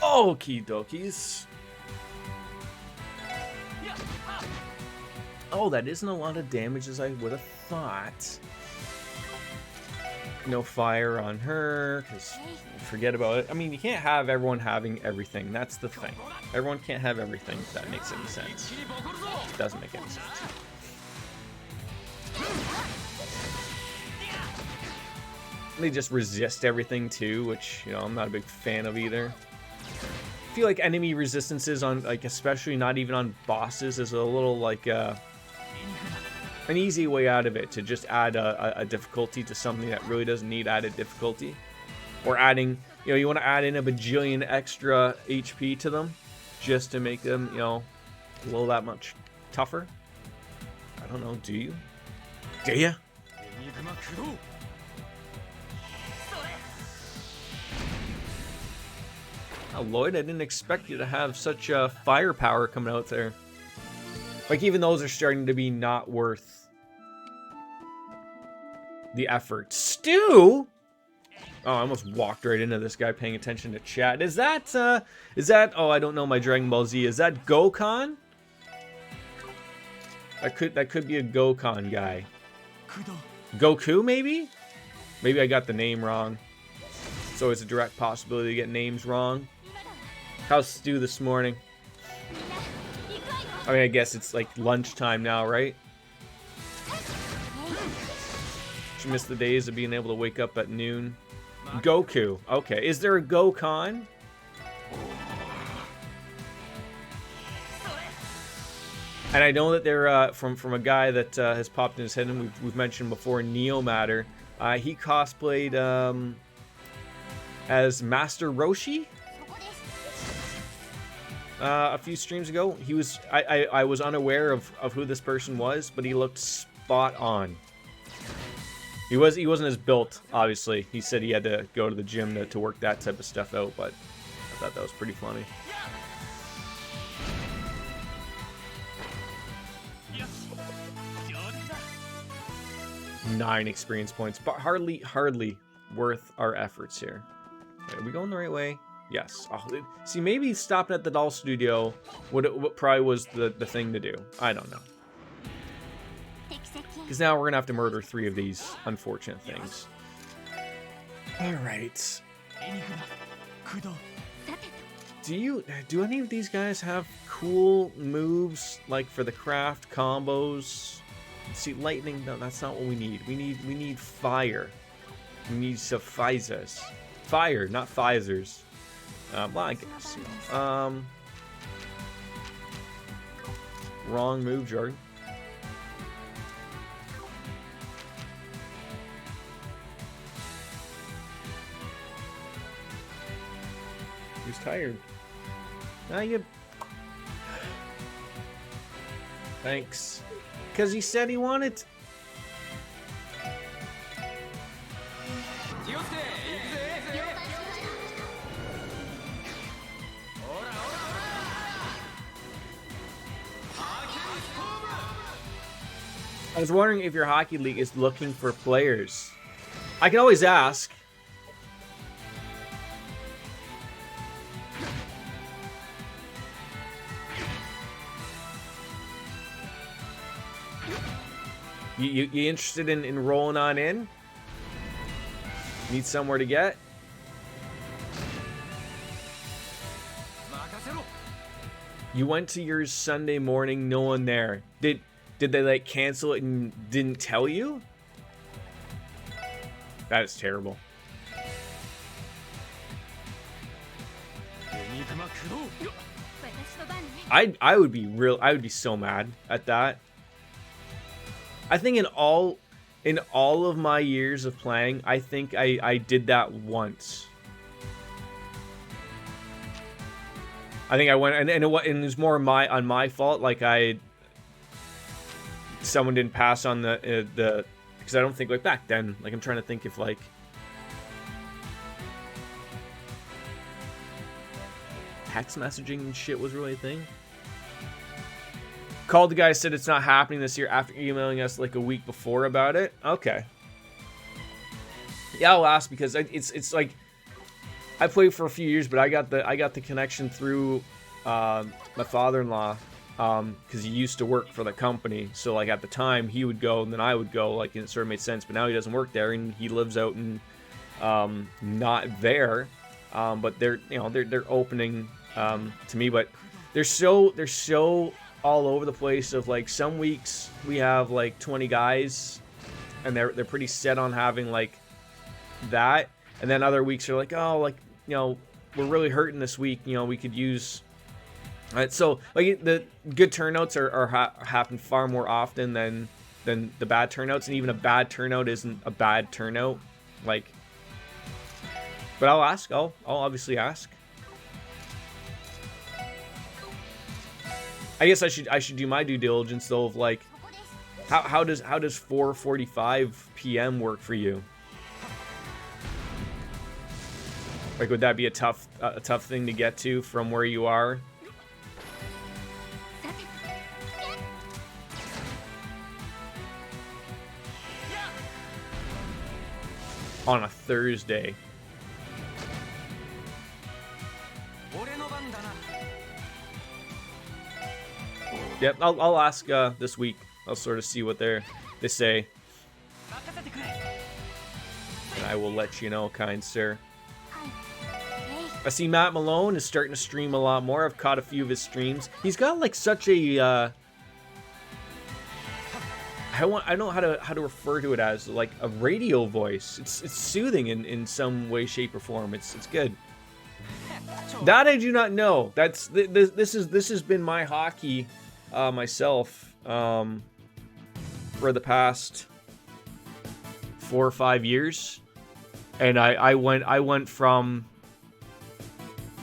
Okie dokies. Oh, that isn't a lot of damage as I would have thought. No fire on her, because forget about it. I mean, you can't have everyone having everything. That's the thing. Everyone can't have everything, if that makes any sense. It doesn't make any sense. They just resist everything too, which, you know, I'm not a big fan of either. I feel like enemy resistances on, like, especially not even on bosses is a little, like, an easy way out of it, to just add a difficulty to something that really doesn't need added difficulty. Or adding, you know, you want to add in a bajillion extra HP to them just to make them, you know, a little that much tougher. I don't know, do you? Do you? Oh, Lloyd, I didn't expect you to have such firepower coming out there. Like, even those are starting to be not worth the effort. Stu? Oh, I almost walked right into this guy paying attention to chat. Is that, oh, I don't know my Dragon Ball Z. Is that Gokhan? That could be a Gokhan guy. Goku, maybe? Maybe I got the name wrong. It's always a direct possibility to get names wrong. How's Stu this morning? I mean, I guess it's like lunchtime now, right? She missed the days of being able to wake up at noon. Goku. Okay. Is there a Gokhan? And I know that they're from a guy that has popped in his head, and we've mentioned before, Neo Matter. He cosplayed as Master Roshi a few streams ago. He was I was unaware of who this person was, but he looked spot on. He wasn't as built, obviously. He said he had to go to the gym to work that type of stuff out, but I thought that was pretty funny. Nine experience points, but hardly worth our efforts here. Wait, are we going the right way? Yes. Oh, see, maybe stopping at the doll studio what probably was the thing to do. I don't know. Because now we're going to have to murder 3 of these unfortunate things. Alright. Do any of these guys have cool moves, like for the craft combos? See, lightning, no, that's not what we need. We need fire. We need suffisers. Fire, not physers. Well, I guess. Wrong move, Jordan. He's tired. Now you... Thanks. Because he said he wanted... I was wondering if your hockey league is looking for players. I can always ask. You interested in rolling on in? Need somewhere to get? You went to yours Sunday morning, no one there. Did they like cancel it and didn't tell you? That is terrible. I would be so mad at that. I think in all of my years of playing, I think I did that once. I think I went and it was more on my fault. Like someone didn't pass on the because I don't think like back then. Like I'm trying to think if like text messaging and shit was really a thing. Called the guy, said it's not happening this year after emailing us like a week before about it. Okay. Yeah, I'll ask because it's like I played for a few years, but I got the connection through my father-in-law because he used to work for the company. So like at the time he would go and then I would go, like, and it sort of made sense. But now he doesn't work there and he lives out in not there. But they're opening to me, but they're so all over the place. Of like some weeks we have like 20 guys and they're pretty set on having like that, and then other weeks are like, oh, like, we're really hurting this week, we could use so like the good turnouts happen far more often than the bad turnouts, and even a bad turnout isn't a bad turnout, like. But I'll ask. I'll obviously ask. I guess I should do my due diligence though of like how does 4:45 p.m. work for you? Like, would that be a tough thing to get to from where you are? On a Thursday. Yep, I'll ask this week. I'll sort of see what they say, and I will let you know, kind sir. I see Matt Malone is starting to stream a lot more. I've caught a few of his streams. He's got like such a I don't know how to refer to it as, like a radio voice. It's soothing in some way, shape, or form. It's good. That I do not know. This has been my hockey myself for the past 4 or 5 years, and I went from,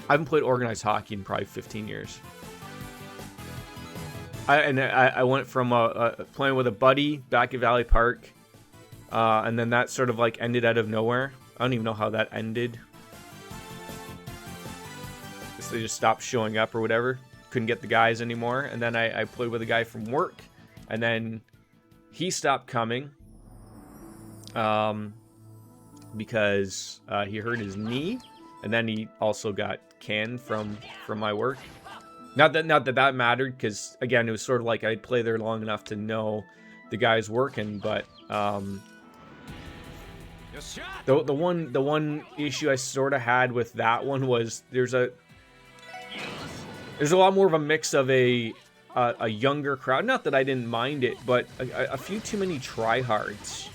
I haven't played organized hockey in probably 15 years. I went from playing with a buddy back at Valley Park, and then that sort of like ended out of nowhere. I don't even know how that ended. Guess they just stopped showing up or whatever. Couldn't get the guys anymore. And then I played with a guy from work, and then he stopped coming because he hurt his knee, and then he also got canned from my work. Not that mattered, because again, it was sort of like I'd play there long enough to know the guys working. But the one issue I sort of had with that one was there's a lot more of a mix of a younger crowd. Not that I didn't mind it, but a few too many tryhards,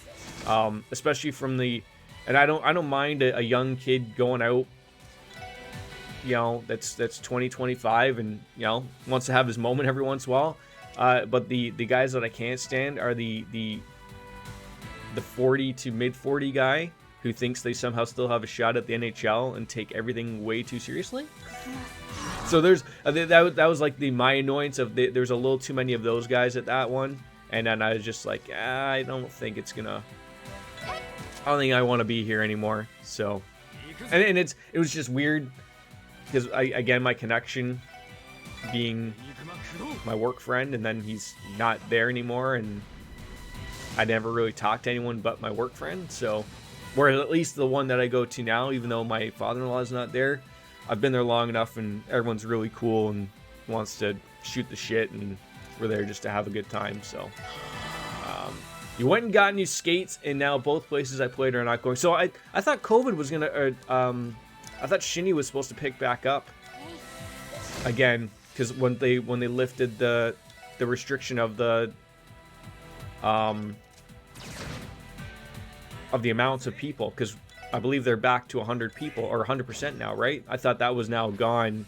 especially from the. And I don't mind a young kid going out, that's 20, 25 and, wants to have his moment every once in a while. But the guys that I can't stand are the 40 to mid 40 guy who thinks they somehow still have a shot at the NHL and take everything way too seriously. So there's that was like my annoyance of there's a little too many of those guys at that one, and then I was just like, I don't think I want to be here anymore. So, and it was just weird. Because, again, my connection being my work friend, and then he's not there anymore, and I never really talked to anyone but my work friend. So, whereas at least the one that I go to now, even though my father-in-law is not there, I've been there long enough, and everyone's really cool and wants to shoot the shit, and we're there just to have a good time. So, You went and got new skates, and now both places I played are not going. So I thought COVID was gonna, I thought Shinny was supposed to pick back up again, because when they lifted the restriction of the amounts of people, because I believe they're back to 100 people or 100% now, right? I thought that was now gone,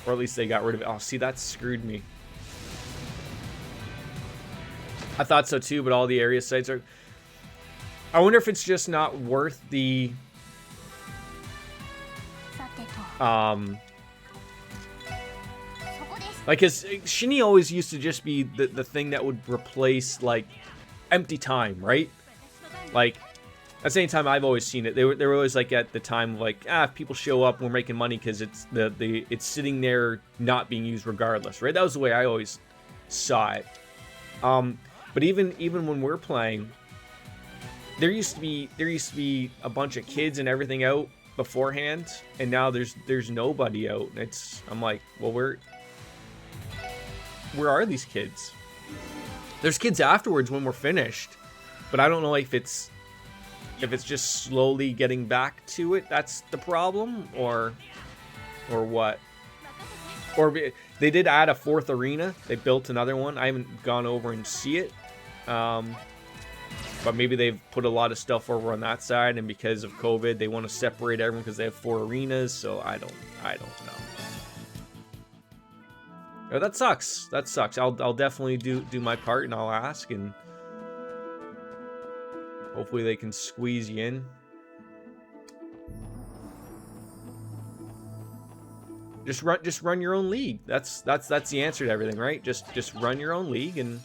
or at least they got rid of it. Oh, see, that screwed me. I thought so too, but all the area sites are... I wonder if it's just not worth the... Like, cause Shinny always used to just be the thing that would replace, like, empty time, right? Like, that's any time I've always seen it. They were always, like, at the time of, like, if people show up, we're making money because it's it's sitting there not being used regardless, right? That was the way I always saw it. But even when we're playing, there used to be a bunch of kids and everything out beforehand, and now there's nobody out. I'm like, well, where are these kids? There's kids afterwards when we're finished, but I don't know if it's just slowly getting back to it. That's the problem, or what? Or they did add a 4th arena. They built another one. I haven't gone over and see it. But maybe they've put a lot of stuff over on that side, and because of COVID, they want to separate everyone because they have 4 arenas. So I don't know. Oh, that sucks. That sucks. I'll definitely do my part, and I'll ask, and hopefully they can squeeze you in. Just run your own league. That's the answer to everything, right? Just run your own league, and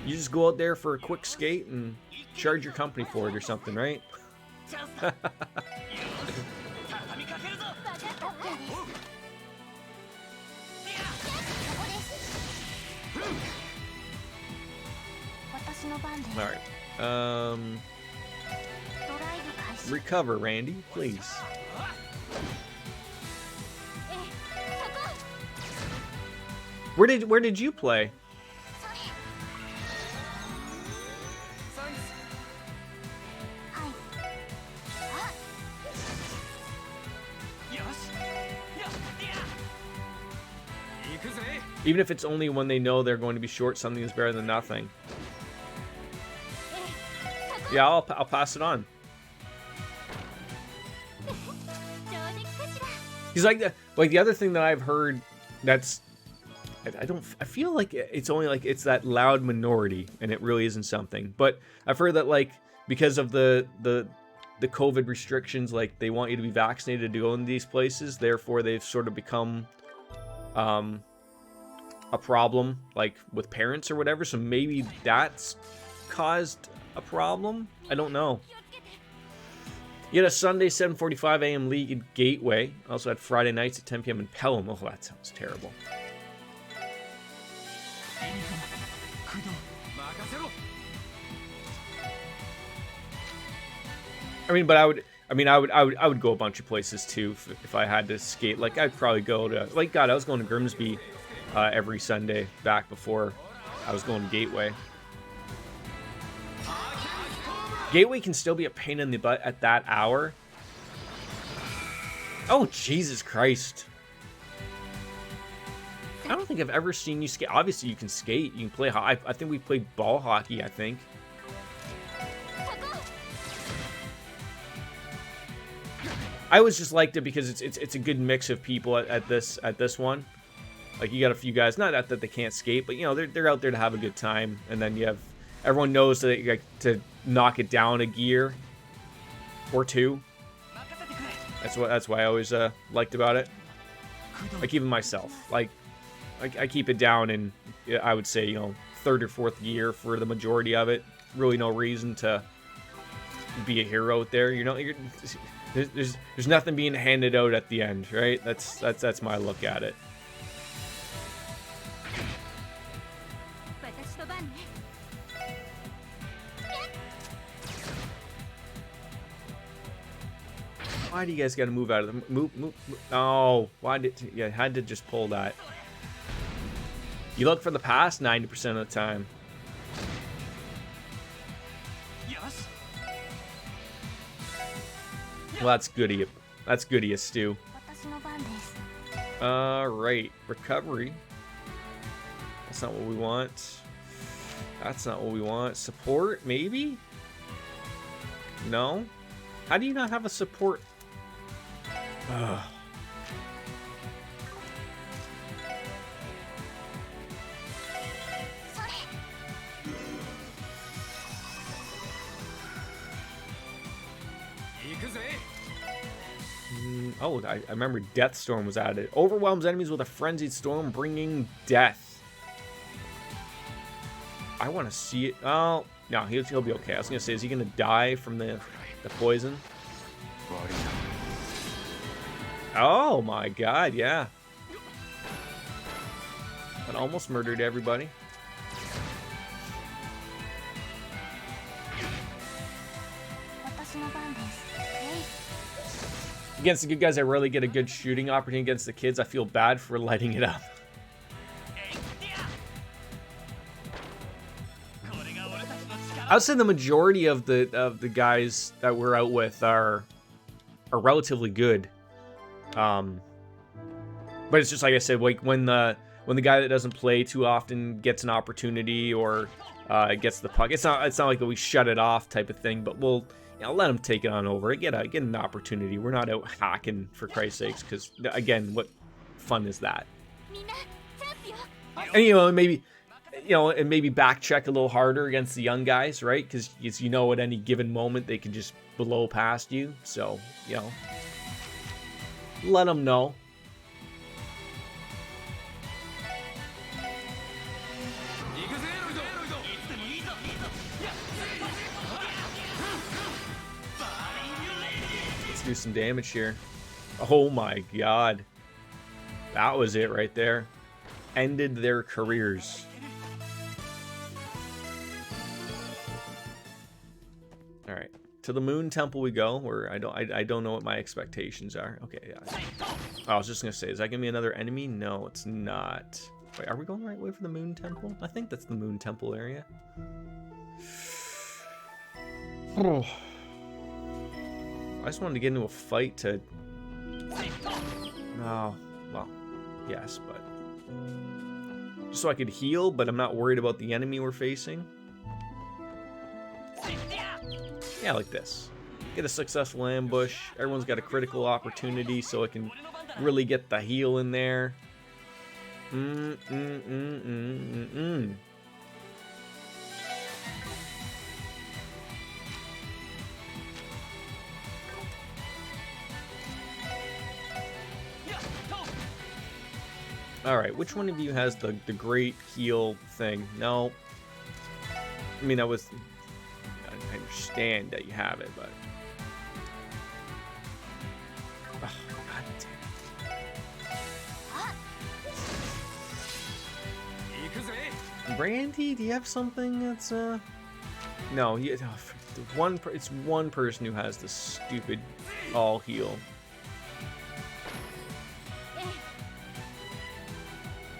you just go out there for a quick skate and charge your company for it or something, right? Alright. Recover, Randy, please. Where did you play? Even if it's only when they know they're going to be short, something is better than nothing. Yeah, I'll pass it on. He's like the other thing that I've heard that's I feel like it's only like it's that loud minority, and it really isn't something. But I've heard that, like, because of the COVID restrictions, like, they want you to be vaccinated to go in these places, therefore they've sort of become a problem, like, with parents or whatever. So maybe that's caused a problem. I don't know. You had a Sunday 7:45 a.m. league at Gateway. Also had Friday nights at 10 p.m. in Pelham. Oh, that sounds terrible. I mean, but I would go a bunch of places too if I had to skate. Like, I'd probably go to, like, God, I was going to Grimsby every Sunday back before I was going to Gateway. Gateway can still be a pain in the butt at that hour. Oh, Jesus Christ. I don't think I've ever seen you skate. Obviously, you can skate. You can play. I think we played ball hockey, I think. I always just liked it because it's a good mix of people at this one. Like, you got a few guys, not that they can't skate, but, you know, they're out there to have a good time, and then you have everyone knows that you, like, to knock it down a gear or two. That's why I always liked about it. Like, even myself, like, I keep it down in, I would say, you know, 3rd or 4th gear for the majority of it. Really no reason to be a hero out there. You know, there's nothing being handed out at the end, right? That's my look at it. Why do you guys gotta move out of the move? Oh, why did you had to just pull that? You look for the pass 90% of the time. Well, that's good of you. That's good of you, Stu. Right. Recovery. That's not what we want. That's not what we want. Support, maybe? No? How do you not have a support? Ugh. Oh, I remember Death Storm was added. Overwhelms enemies with a frenzied storm, bringing death. I want to see it. Oh, no, he'll be okay. I was going to say, is he going to die from the poison? Oh, my God, yeah. That almost murdered everybody. Against the good guys, I rarely get a good shooting opportunity. Against the kids, I feel bad for lighting it up. I would say the majority of the guys that we're out with are relatively good. But it's just like I said, like when the guy that doesn't play too often gets an opportunity or gets the puck, it's not like we shut it off type of thing, but we'll. Yeah, let them take it on over. Get an opportunity. We're not out hacking, for Christ's sakes, because again, what fun is that? And maybe back check a little harder against the young guys, right? Because at any given moment they can just blow past you. So let them know. Do some damage here. Oh my God, that was it right there. Ended their careers. All right, to the Moon Temple we go. Where I don't know what my expectations are. Okay, yeah. I was just gonna say, is that gonna be another enemy? No, it's not. Wait, are we going the right way for the Moon Temple? I think that's the Moon Temple area. Oh. I just wanted to get into a fight to... Oh, well, yes, but... Just so I could heal, but I'm not worried about the enemy we're facing. Yeah, like this. Get a successful ambush. Everyone's got a critical opportunity, so I can really get the heal in there. Alright, which one of you has the great heal thing? No. I mean, I understand that you have it, but... Oh, God damn. Brandy, do you have something that's, No, it's one person who has the stupid all heal.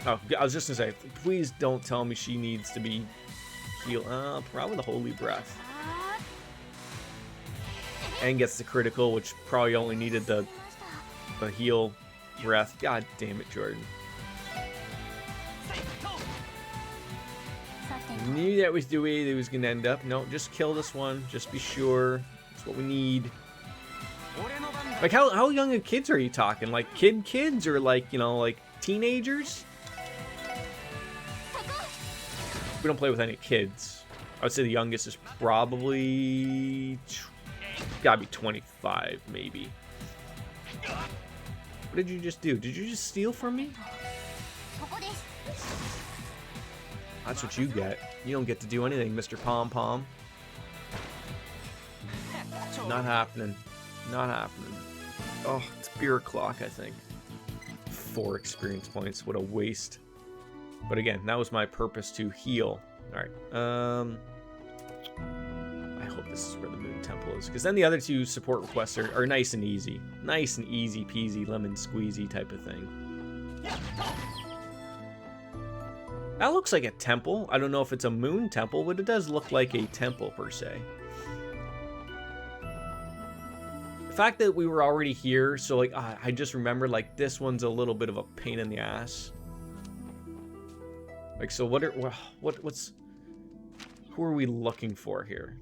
Oh, I was just gonna say, please don't tell me she needs to be healed. Probably the Holy Breath. And gets the critical, which probably only needed the heal breath. God damn it, Jordan. I knew that was the way it was gonna end up. No, just kill this one. Just be sure. That's what we need. Like, how young of kids are you talking? Like kids or like, like teenagers? We don't play with any kids. I would say the youngest is probably gotta be 25, maybe. What did you just do? Did you just steal from me? That's what you get. You don't get to do anything, Mr. Pom Pom. Not happening. Not happening. Oh, it's beer o'clock, I think. 4 experience points. What a waste. But again, that was my purpose, to heal. Alright, I hope this is where the Moon Temple is, because then the other 2 support requests are nice and easy. Nice and easy peasy, lemon squeezy type of thing. That looks like a temple. I don't know if it's a moon temple, but it does look like a temple per se. fact that we were already here, so like I just remembered like this one's a little bit of a pain in the ass. Like, so what's who are we looking for here?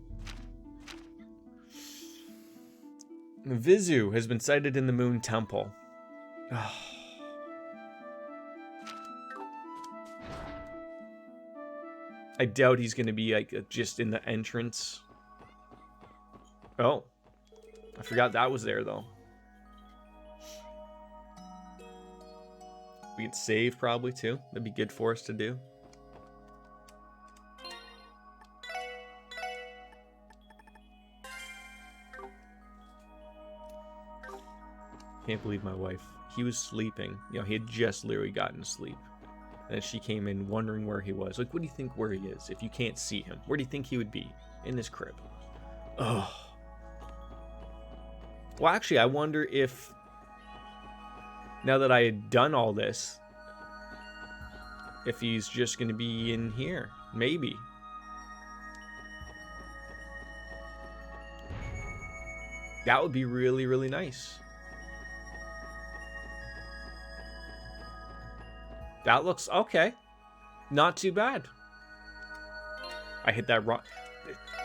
Vizu has been sighted in the Moon Temple. I doubt he's going to be like just in the entrance. Oh, I forgot that was there though. We could save probably too. That'd be good for us to do. Can't believe my wife. He was sleeping. You know, he had just literally gotten to sleep. And she came in wondering where he was. Like, what do you think where he is if you can't see him? Where do you think he would be? In his crib. Oh. Well, actually, I wonder if, now that I had done all this, if he's just going to be in here. Maybe. That would be really, really nice. That looks okay. Not too bad. I hit that wrong.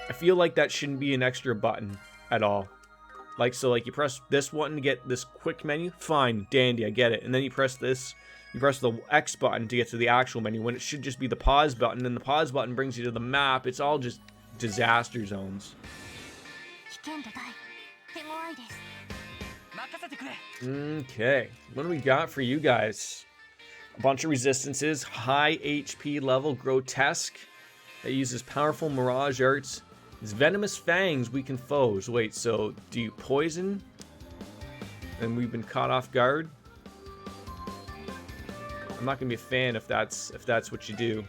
I feel like that shouldn't be an extra button at all. Like, so like you press this one to get this quick menu. Fine, dandy, I get it. And then you press this. You press the X button to get to the actual menu when it should just be the pause button. And the pause button brings you to the map. It's all just disaster zones. Okay, what do we got for you guys? A bunch of resistances, high HP level, grotesque, that uses powerful mirage arts. Its venomous fangs weaken foes. Wait, so do you poison? And we've been caught off guard? I'm not gonna be a fan if that's what you do.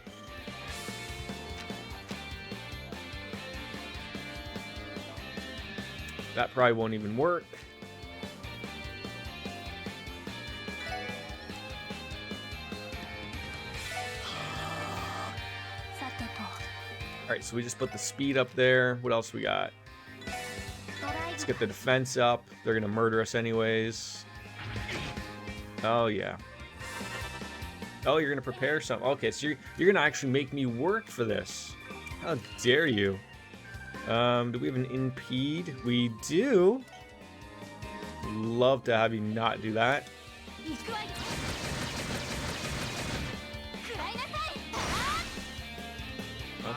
That probably won't even work. Alright, so we just put the speed up there. What else we got? Let's get the defense up. They're gonna murder us anyways. Oh, yeah. Oh, you're gonna prepare something. Okay, so you're gonna actually make me work for this. How dare you? Do we have an impede? We do. Love to have you not do that.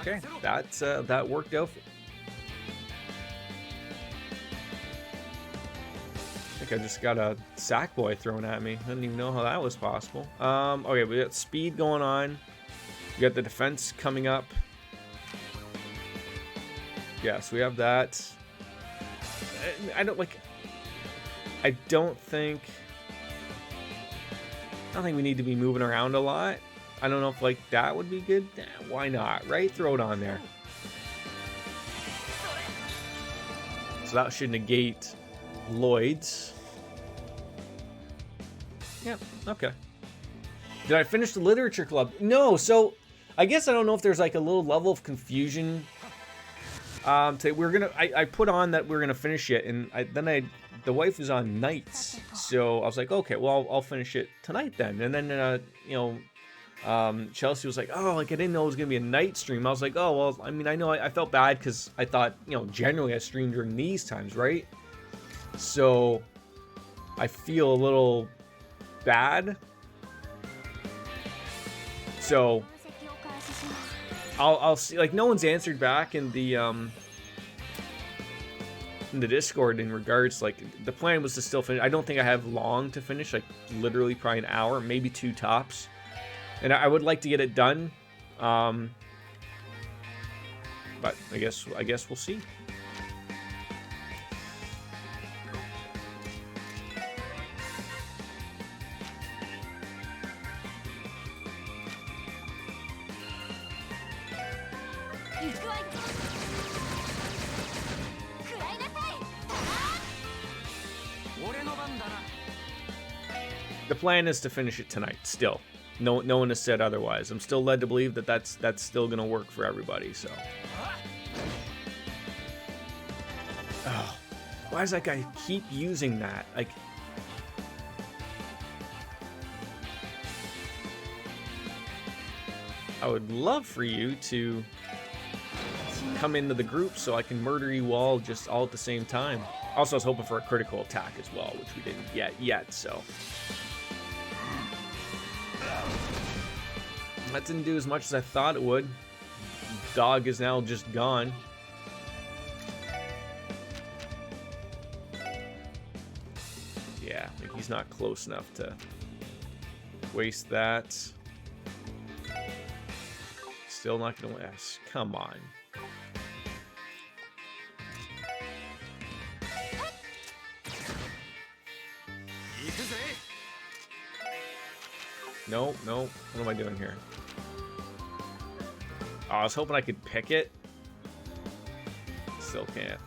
Okay, that worked out. I think I just got a sack boy thrown at me. I didn't even know how that was possible. Okay, we got speed going on. We got the defense coming up. Yeah, so we have that. I don't think we need to be moving around a lot. I don't know if like that would be good. Why not, right? Throw it on there. So that should negate Lloyd's. Yeah, okay. Did I finish the literature club? No, so I guess I don't know if there's like a little level of confusion. I put on that we're gonna finish it, and the wife is on nights, so I was like, okay, well I'll finish it tonight then. And then Chelsea was like, oh, like I didn't know it was gonna be a night stream. I was like, oh well, I mean, I know I felt bad because I thought, generally I stream during these times, right? So I feel a little bad. So I'll see. Like, no one's answered back in the Discord in regards, like, the plan was to still finish. I don't think I have long to finish, like literally probably an hour, maybe 2 tops. And I would like to get it done, but I guess we'll see. The plan is to finish it tonight still. No one has said otherwise. I'm still led to believe that that's still gonna work for everybody. So, oh, Why does that guy keep using that? Like, I would love for you to come into the group so I can murder you all just all at the same time. Also, I was hoping for a critical attack as well, which we didn't get yet, so. That didn't do as much as I thought it would. Dog is now just gone. Yeah, he's not close enough to waste that. Still not gonna last. Come on. No, no. What am I doing here? Oh, I was hoping I could pick it. Still can't.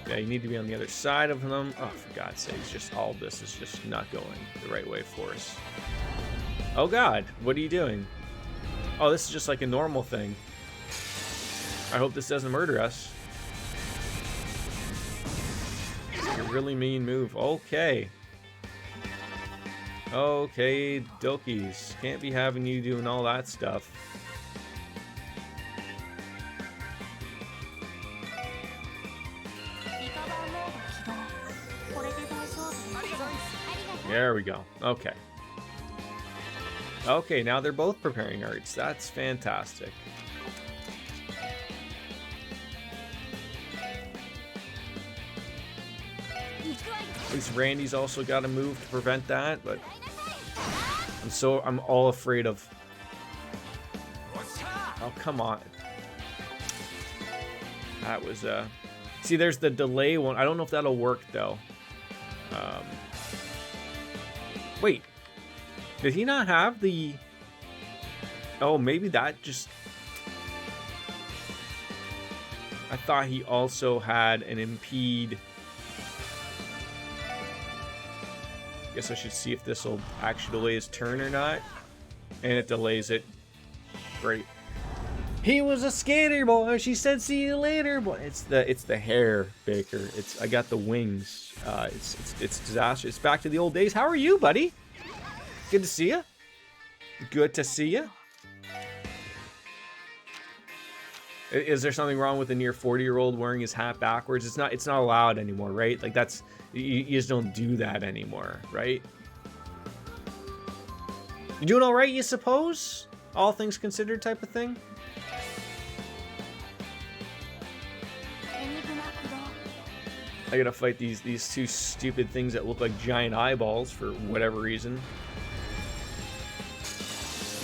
Yeah, you need to be on the other side of them. Oh, for God's sakes, just all this is just not going the right way for us. Oh God, what are you doing? Oh, this is just like a normal thing. I hope this doesn't murder us. It's a really mean move. Okay. Okay, dokies. Can't be having you doing all that stuff. There we go. Okay. Okay, now they're both preparing arts. That's fantastic. At least Randy's also got a move to prevent that, but I'm all afraid of. Oh, come on. That was see, there's the delay one. I don't know if that'll work though. Wait, did he not have the... Oh, maybe that just... I thought he also had an impede. Guess I should see if this will actually delay his turn or not. And it delays it. Great. He was a skater boy. She said, "See you later, boy." It's the hair, Baker. I got the wings. It's disaster. It's back to the old days. How are you, buddy? Good to see you. Good to see you. Is there something wrong with a near 40-year-old wearing his hat backwards? It's not allowed anymore, right? Like that's you just don't do that anymore, right? You doing all right, you suppose? All things considered, type of thing. I gotta fight these two stupid things that look like giant eyeballs for whatever reason.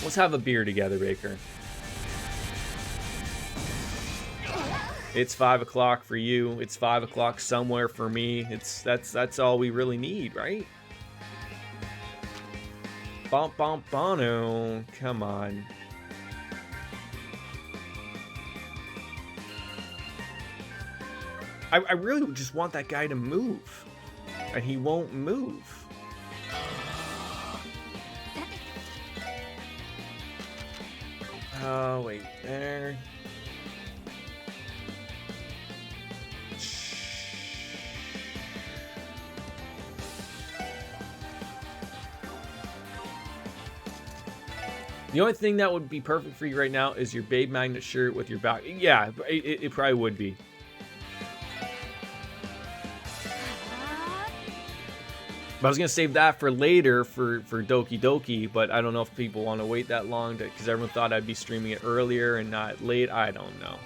Let's have a beer together, Baker. It's 5 o'clock for you. It's 5 o'clock somewhere for me. That's all we really need, right? Bump bump bono. Come on. I really just want that guy to move. And he won't move. Oh, wait. There. The only thing that would be perfect for you right now is your Babe Magnet shirt with your back. Yeah, it probably would be. But I was going to save that for later for Doki Doki, but I don't know if people want to wait that long because everyone thought I'd be streaming it earlier and not late. I don't know.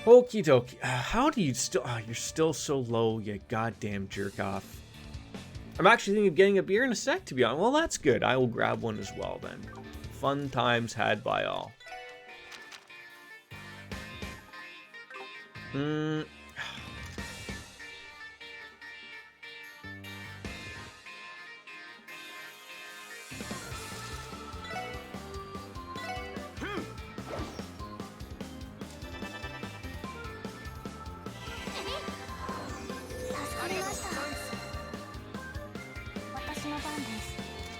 Okie dokie. How do you still... Oh, you're still so low, you goddamn jerk off. I'm actually thinking of getting a beer in a sec, to be honest. Well, that's good. I will grab one as well, then. Fun times had by all.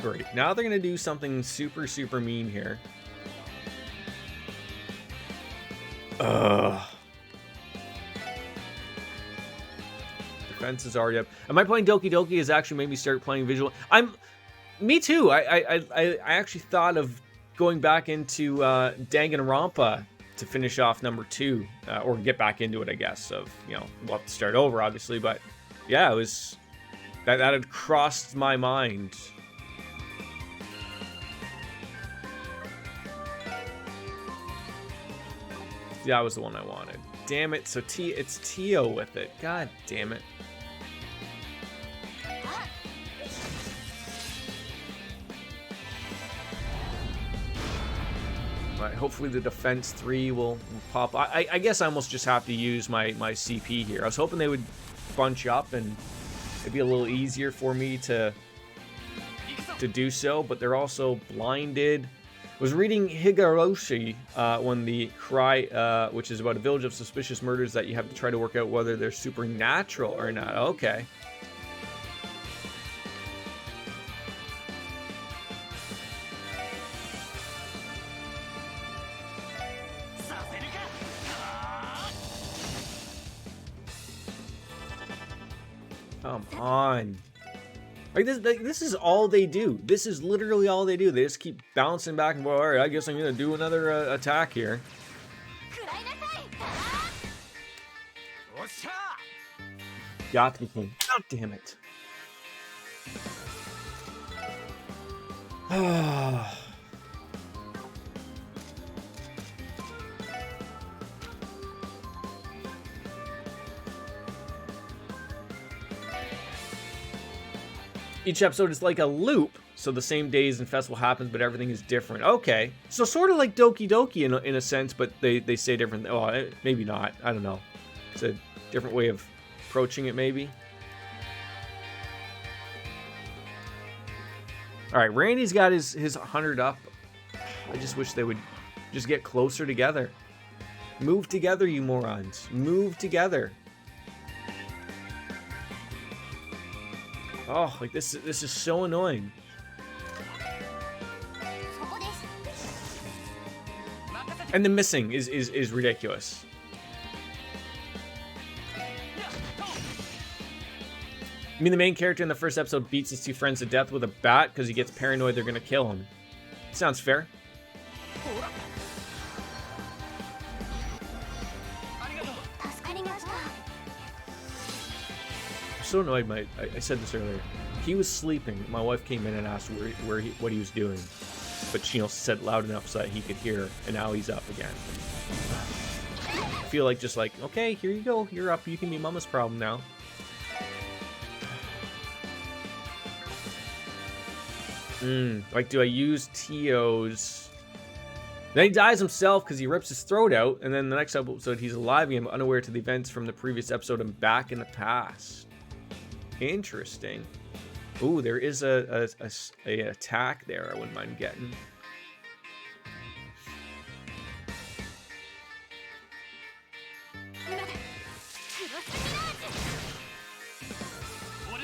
Great. Now they're going to do something super, super mean here. Ugh. Defense is already up. Am I playing Doki Doki? Has actually made me start playing visual. Me too. I actually thought of going back into Danganronpa to finish off number 2, or get back into it, I guess. Of, you know, we'll have to start over, obviously, but yeah, it was that had crossed my mind. That was the one I wanted. Damn it! So it's Tio with it. God damn it! Right, hopefully the defense 3 will pop. I guess I almost just have to use my CP here. I was hoping they would bunch up and it'd be a little easier for me to do so, but they're also blinded. I was reading Higurashi when the cry, which is about a village of suspicious murders that you have to try to work out whether they're supernatural or not. Okay. Come on. Like this is all they do. This is literally all they do. They just keep bouncing back and forth. All right, I guess I'm gonna do another attack here. Got to be king. God damn it. Each episode is like a loop, so the same days and festival happens, but everything is different. Okay, so sort of like Doki Doki in a sense, but they say different. Oh, maybe not. I don't know. It's a different way of approaching it, maybe. All right, Randy's got his 100 up. I just wish they would just get closer together. Move together, you morons. Move together. Oh, like this is so annoying. And the missing is ridiculous. I mean, the main character in the first episode beats his 2 friends to death with a bat because he gets paranoid they're gonna kill him. Sounds fair. So annoyed. I said this earlier. He was sleeping. My wife came in and asked what he was doing, but she said loud enough so that he could hear. And now he's up again. I feel like just like, okay, here you go. You're up. You can be Mama's problem now. Like, do I use Tio's? Then he dies himself because he rips his throat out, and then the next episode he's alive again, but unaware to the events from the previous episode and back in the past. Interesting. Ooh, there is a attack there I wouldn't mind getting.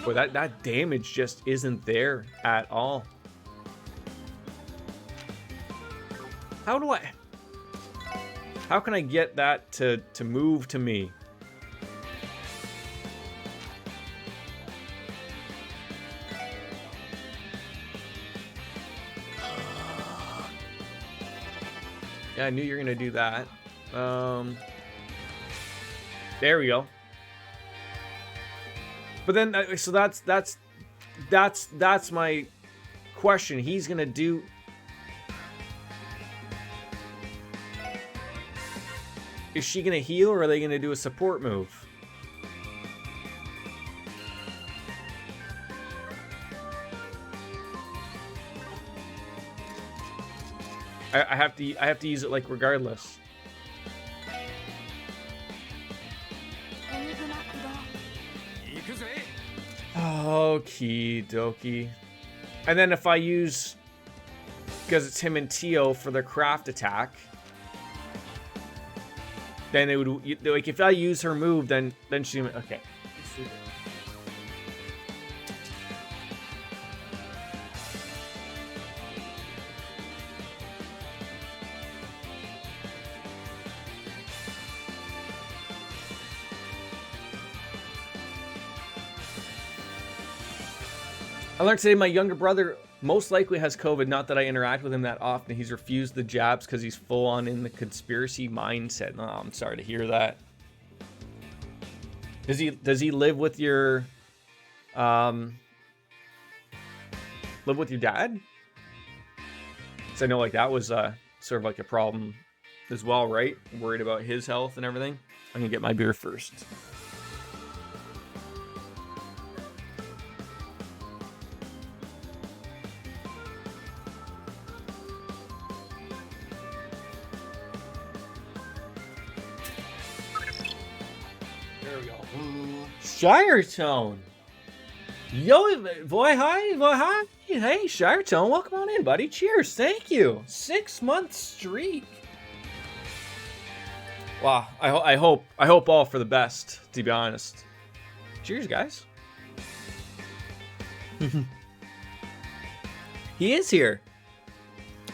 Boy, that damage just isn't there at all. How can I get that to move to me? Yeah, I knew you were gonna do that. There we go. But then, so that's my question. He's gonna do. Is she gonna heal, or are they gonna do a support move? I have to use it like regardless. Okie dokie. And then if I use, because it's him and Tio for their craft attack, then it would, like, if I use her move, then she, okay. I learned today my younger brother most likely has COVID. Not that I interact with him that often. He's refused the jabs because he's full on in the conspiracy mindset. Oh, I'm sorry to hear that. Does he live with your dad? So I know like that was sort of like a problem as well, right? Worried about his health and everything. I'm gonna get my beer first. There we go. Shire Tone. Yo, boy, hi. Hey, Shire Tone, welcome on in, buddy. Cheers, thank you. 6-month streak. Wow, I hope all for the best, to be honest. Cheers, guys. He is here.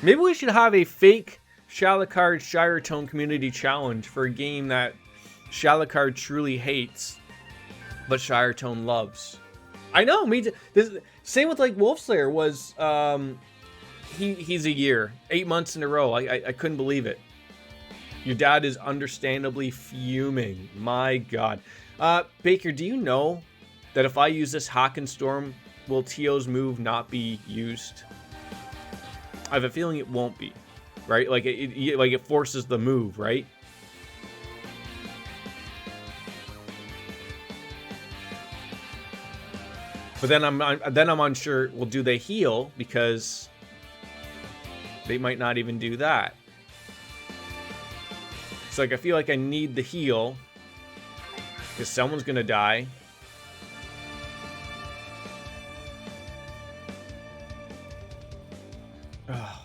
Maybe we should have a fake Shalakard Shire Tone community challenge for a game that Shalakard truly hates, but Shire Tone loves. I know, me too. Same with like Wolfslayer was, he's a year, 8 months in a row. I couldn't believe it. Your dad is understandably fuming. My God. Baker, do you know that if I use this Storm, will Tio's move not be used? I have a feeling it won't be, right? Like it forces the move, right? But then I'm unsure. Well, do they heal? Because they might not even do that. It's like I feel like I need the heal because someone's gonna die. Ugh.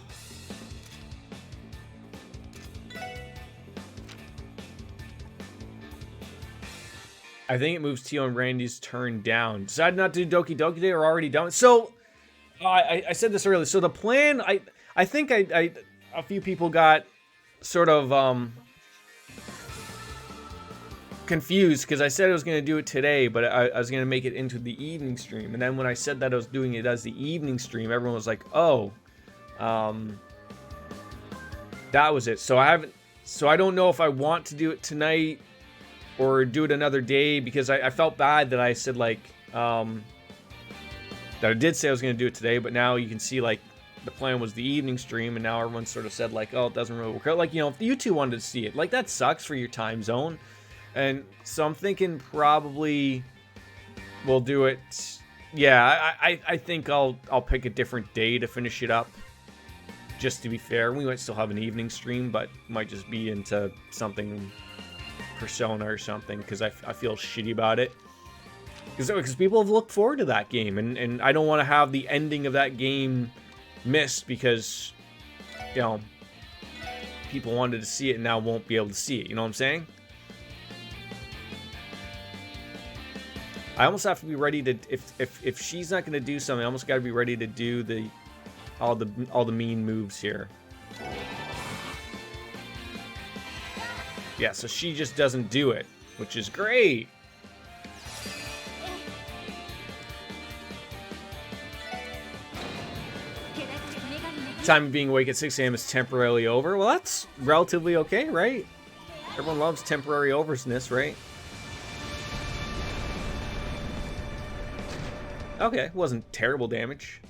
I think it moves Tio and Randy's turn down. Decided not to do Doki Doki Day or already done. So, I said this earlier. So the plan, I think a few people got sort of confused because I said I was going to do it today, but I was going to make it into the evening stream. And then when I said that I was doing it as the evening stream, everyone was like, "Oh, that was it." So I don't know if I want to do it tonight or do it another day, because I felt bad that I said like that I did say I was going to do it today, but now you can see like the plan was the evening stream, and now everyone sort of said like, oh, it doesn't really work out. Like, you know, if you two wanted to see it, like that sucks for your time zone. And so I'm thinking probably we'll do it. Yeah, I think I'll pick a different day to finish it up. Just to be fair, we might still have an evening stream, but might just be into something Persona or something, because I feel shitty about it. Because people have looked forward to that game, and I don't want to have the ending of that game missed because, you know, people wanted to see it and now won't be able to see it. You know what I'm saying? I almost have to be ready to, if she's not going to do something, I almost got to be ready to do all the mean moves here. Yeah, so she just doesn't do it, which is great. Time of being awake at 6 a.m. is temporarily over. Well, that's relatively okay, right? Everyone loves temporary oversness, right? Okay, wasn't terrible damage.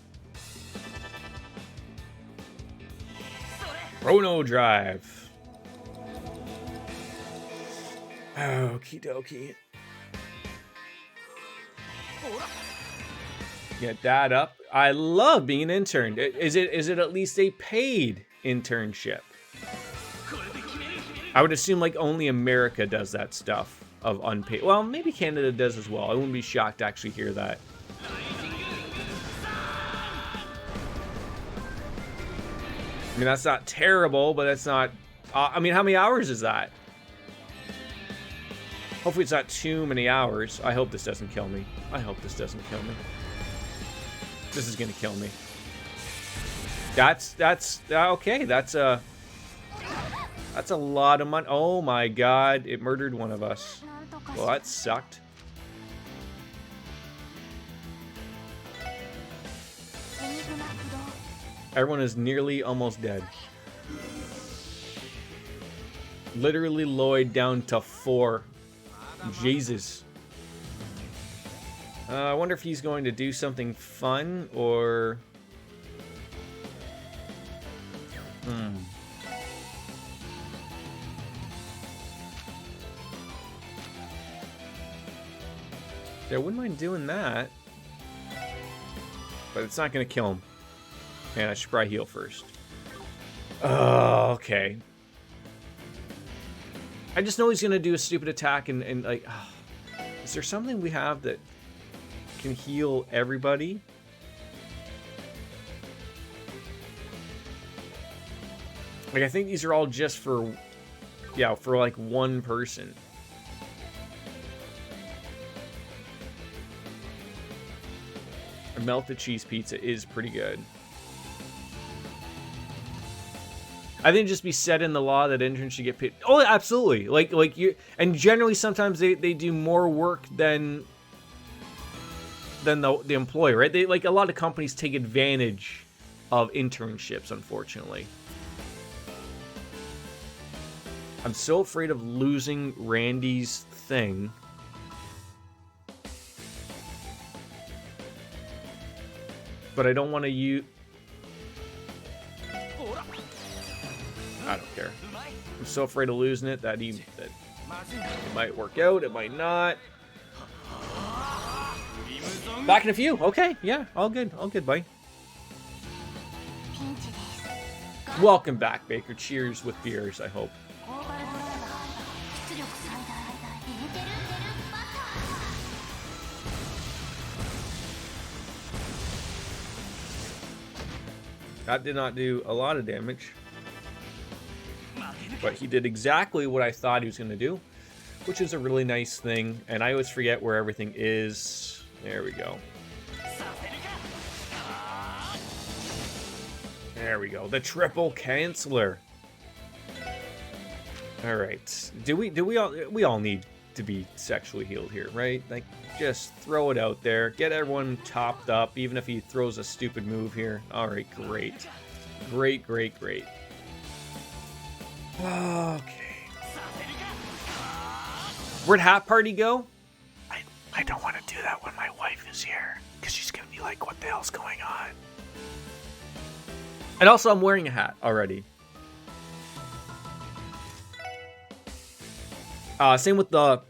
Chrono Drive. Okie dokie. Get that up. I love being an intern. Is it at least a paid internship? I would assume like only America does that stuff of unpaid. Well, maybe Canada does as well. I wouldn't be shocked to actually hear that. I mean, that's not terrible, but that's not... I mean, how many hours is that? Hopefully it's not too many hours. I hope this doesn't kill me. I hope this doesn't kill me. This is gonna kill me. That's okay. That's a lot of money. Oh my god, it murdered one of us. Well, that sucked. Everyone is nearly almost dead. Literally Lloyd down to 4. Jesus. I wonder if he's going to do something fun or... Yeah, I wouldn't mind doing that. But it's not going to kill him. Man, I should probably heal first. Oh, okay. I just know he's going to do a stupid attack and like... is there something we have that can heal everybody? Like, I think these are all just for... yeah, for like one person. A melted cheese pizza is pretty good. I think just be set in the law that interns should get paid. Oh, absolutely. Like you, and generally sometimes they do more work than the employer, right? They, like, a lot of companies take advantage of internships, unfortunately. I'm so afraid of losing Randy's thing. But I don't want to use... I don't care. I'm so afraid of losing it that it might work out, it might not. Back in a few. Okay, yeah, all good, buddy. Welcome back, Baker. Cheers with beers, I hope. That did not do a lot of damage. But he did exactly what I thought he was going to do, which is a really nice thing. And I always forget where everything is. There we go. There we go. The triple canceller. All right. We all need to be sexually healed here, right? Like, just throw it out there. Get everyone topped up, even if he throws a stupid move here. All right, great. Great. Okay. Where'd Hat Party go? I don't want to do that when my wife is here, because she's going to be like, what the hell's going on? And also, I'm wearing a hat already. Same with the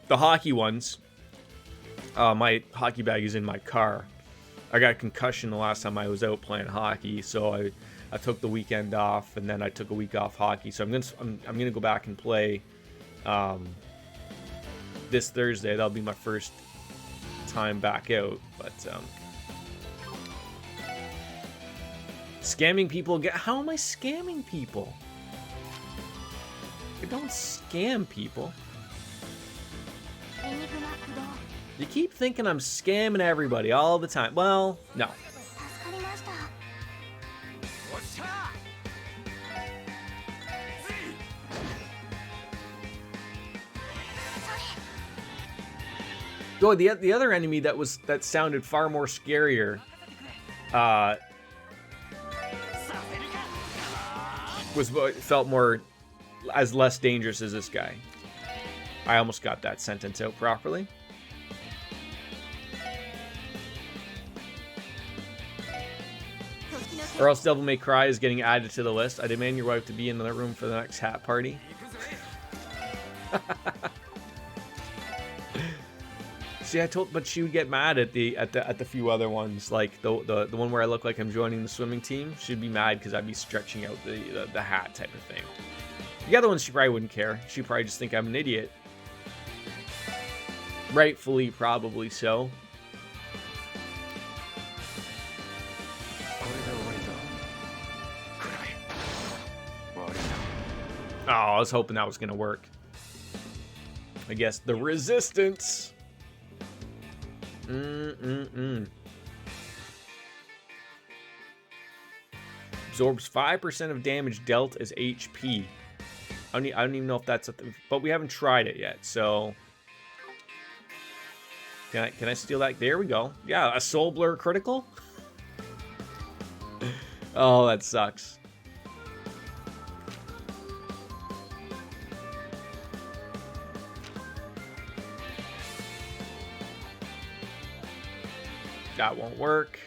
hockey ones. My hockey bag is in my car. I got a concussion the last time I was out playing hockey, so I took the weekend off, and then I took a week off hockey. So I'm gonna go back and play this Thursday. That'll be my first time back out. But scamming people. How am I scamming people? I don't scam people. You keep thinking I'm scamming everybody all the time. Well, no. Oh, the other enemy that sounded far more scarier felt more as less dangerous as this guy. I almost got that sentence out properly. Or else Devil May Cry is getting added to the list. I demand your wife to be in the room for the next hat party. See, but she would get mad at the few other ones, like the one where I look like I'm joining the swimming team. She'd be mad because I'd be stretching out the hat type of thing. The other ones, she probably wouldn't care. She'd probably just think I'm an idiot. Rightfully, probably so. Oh, I was hoping that was going to work. I guess the resistance. Absorbs 5% of damage dealt as HP. I don't even know if that's but we haven't tried it yet, so can I steal that? There we go. Yeah, a Soul Blur critical. Oh, that sucks. That won't work.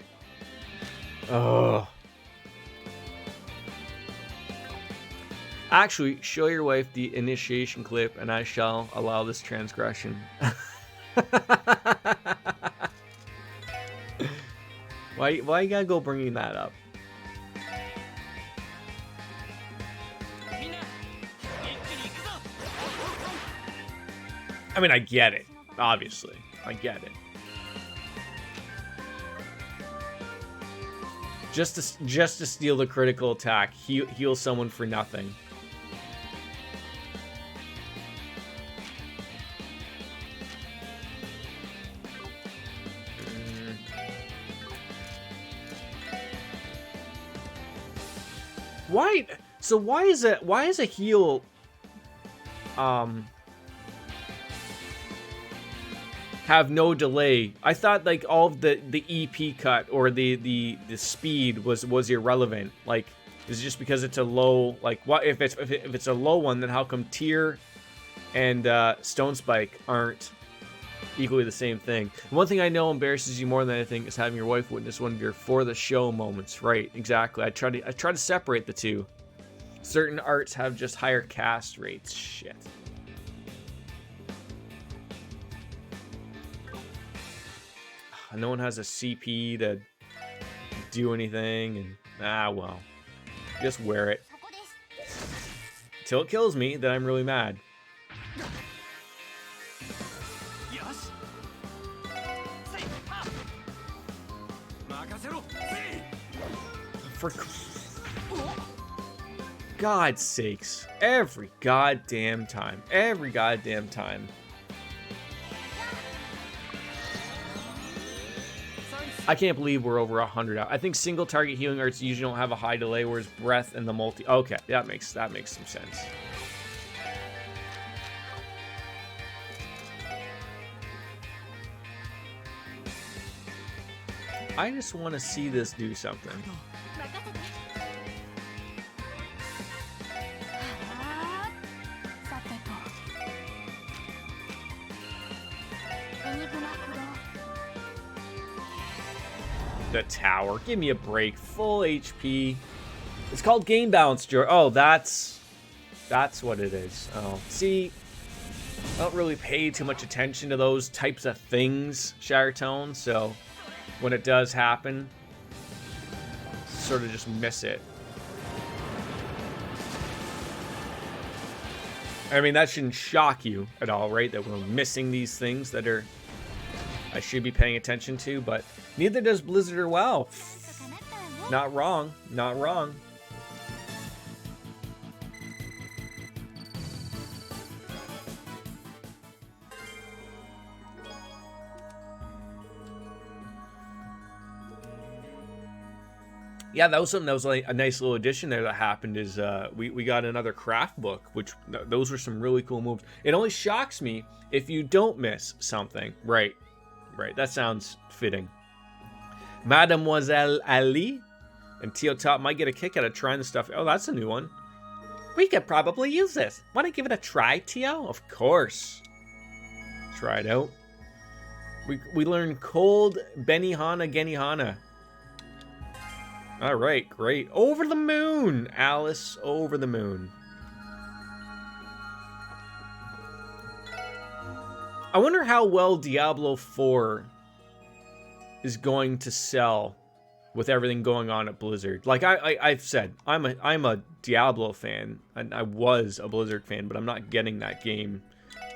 Oh. Actually, show your wife the initiation clip and I shall allow this transgression. Why you gotta go bringing that up? I mean, I get it. Obviously. I get it. Just to steal the critical attack, heal someone for nothing. Why? So why is a heal have no delay? I thought like all of the EP cut or the speed was irrelevant. Like, is it just because it's a low, like, what if it's a low one, then how come Tier and Stone Spike aren't equally the same thing? One thing I know embarrasses you more than anything is having your wife witness one of your for the show moments. Right, exactly. I try to separate the two. Certain arts have just higher cast rates. Shit. No one has a CP to do anything, and well, just wear it till it kills me. Then I'm really mad. For God's sakes, every goddamn time. I can't believe we're over 100 out. I think single target healing arts usually don't have a high delay, whereas breath and the multi. Okay, that makes some sense. I just want to see this do something. The tower. Give me a break. Full HP. It's called game balance, George. Oh, that's what it is. Oh, see, I don't really pay too much attention to those types of things, Shattertone, so when it does happen, sort of just miss it. I mean, that shouldn't shock you at all, right? That we're missing these things that I should be paying attention to, but neither does Blizzard or WoW. Not wrong. Not wrong. Yeah, that was something that was like a nice little addition there that happened is we got another craft book, which those were some really cool moves. It only shocks me if you don't miss something. Right. That sounds fitting. Mademoiselle Ali and Tio Top might get a kick out of trying the stuff. Oh, that's a new one. We could probably use this. Want to give it a try, Tio? Of course. Try it out. We learned Cold Benihana Genihana. All right, great. Over the moon, Alice. Over the moon. I wonder how well Diablo 4 is going to sell with everything going on at Blizzard. Like I've said, I'm a Diablo fan, and I was a Blizzard fan, but I'm not getting that game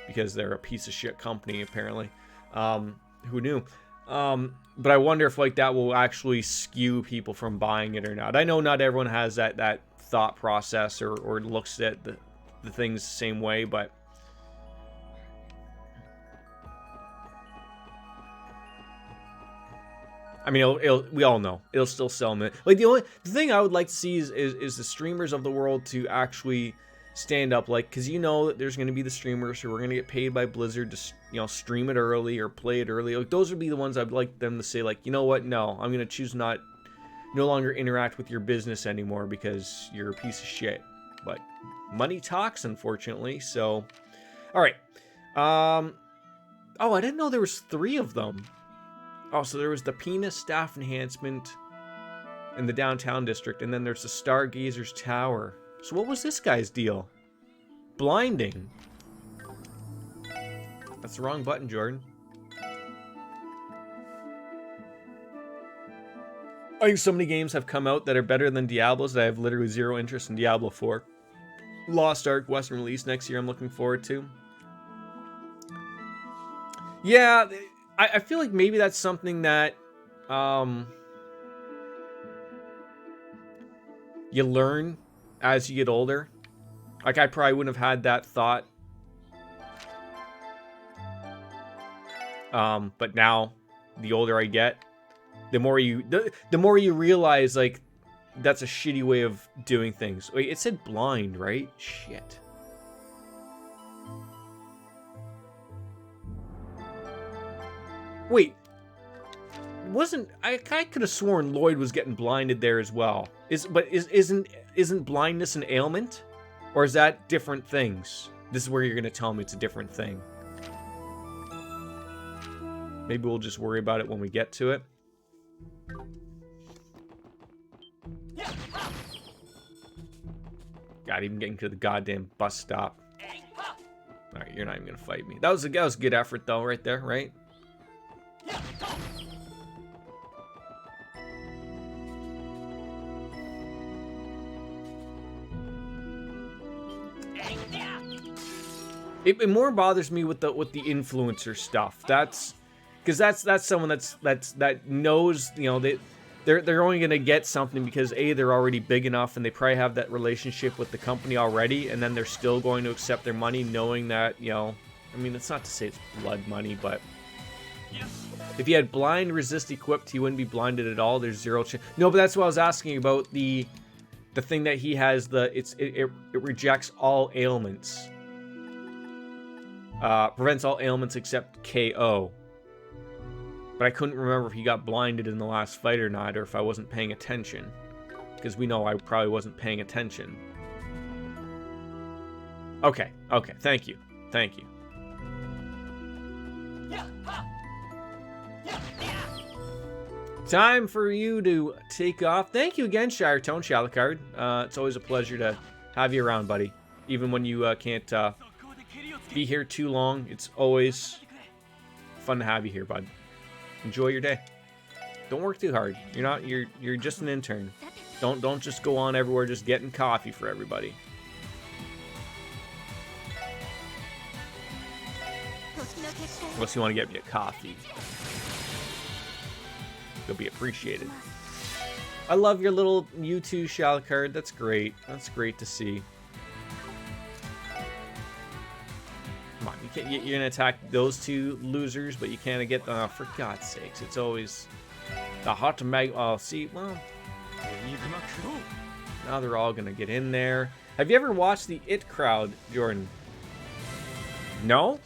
because they're a piece of shit company apparently. Who knew? But I wonder if like that will actually skew people from buying it or not. I know not everyone has that thought process or looks at the things the same way, but I mean, we all know it'll still sell. Like the thing I would like to see is the streamers of the world to actually stand up, like, because you know that there's going to be the streamers who are going to get paid by Blizzard to stream it early or play it early. Like those would be the ones I'd like them to say, like, you know what, no, I'm going to choose not no longer interact with your business anymore because you're a piece of shit. But money talks, unfortunately. So, all right. Oh, I didn't know there was 3 of them. Oh, so there was the penis staff enhancement in the downtown district, and then there's the Stargazer's Tower. So what was this guy's deal? Blinding. That's the wrong button, Jordan. I think so many games have come out that are better than Diablo's that I have literally zero interest in. Diablo 4. Lost Ark Western release next year I'm looking forward to. Yeah, I feel like maybe that's something that you learn as you get older. Like, I probably wouldn't have had that thought. But now, the older I get, the more you realize, like, that's a shitty way of doing things. Wait, it said blind, right? Shit. Wait. I could have sworn Lloyd was getting blinded there as well. Isn't blindness an ailment? Or is that different things? This is where you're going to tell me it's a different thing. Maybe we'll just worry about it when we get to it. God, even getting to the goddamn bus stop. Alright, you're not even going to fight me. That was a good effort, though, right there, right? It more bothers me with the influencer stuff. That's because that's someone that knows, you know, they're only gonna get something because A, they're already big enough and they probably have that relationship with the company already, and then they're still going to accept their money knowing that, you know, I mean, it's not to say it's blood money, but if you had blind resist equipped, he wouldn't be blinded at all. There's zero chance. No, but that's what I was asking about, the thing that he has, it rejects all ailments. Prevents all ailments except KO. But I couldn't remember if he got blinded in the last fight or not, or if I wasn't paying attention. Because we know I probably wasn't paying attention. Okay, thank you. Time for you to take off. Thank you again, Shire Tone Shalakard. It's always a pleasure to have you around, buddy. Even when you can't be here too long, it's always fun to have you here, bud. Enjoy your day. Don't work too hard. You're just an intern. Don't just go on everywhere just getting coffee for everybody. Unless you want to get me a coffee. You'll be appreciated. I love your little U2 Shalakard. That's great. That's great to see. Come on, you're gonna attack those 2 losers, but you can't get them. Oh, for God's sakes, it's always the hot mag. Oh, see, well, now they're all gonna get in there. Have you ever watched the It Crowd, Jordan? No?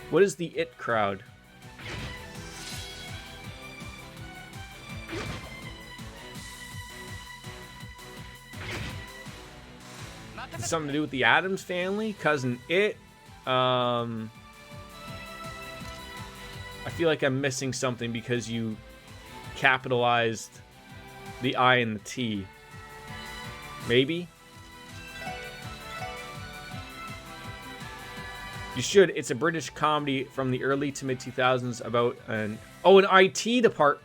What is the It Crowd? It's something to do with the Addams Family, Cousin It. I feel like I'm missing something because you capitalized the I and the T. Maybe? You should. It's a British comedy from the early to mid 2000s about an IT department.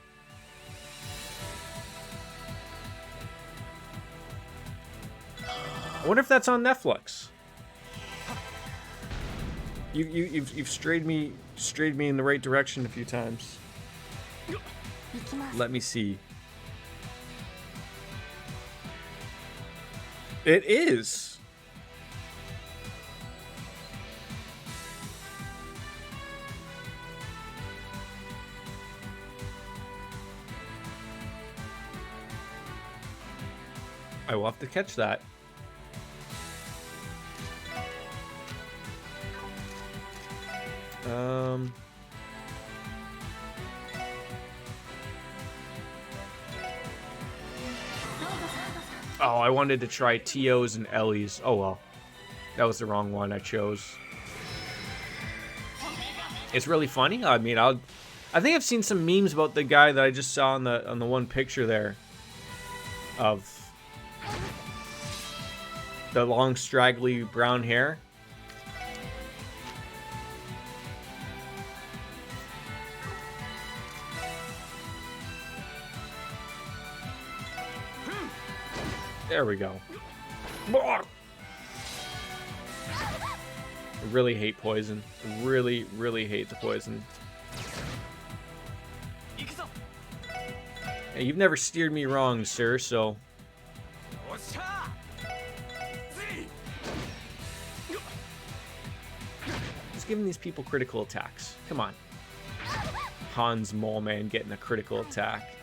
I wonder if that's on Netflix. You've strayed me in the right direction a few times. Let me see. It is. I will have to catch that. I wanted to try T.O.'s and Ellie's. Oh well. That was the wrong one I chose. It's really funny. I mean, I think I've seen some memes about the guy that I just saw on the one picture there. Of the long, straggly brown hair. There we go. I really hate poison. Really, really hate the poison. Hey, you've never steered me wrong, sir, so... Just giving these people critical attacks. Come on. Hans Mole Man getting a critical attack.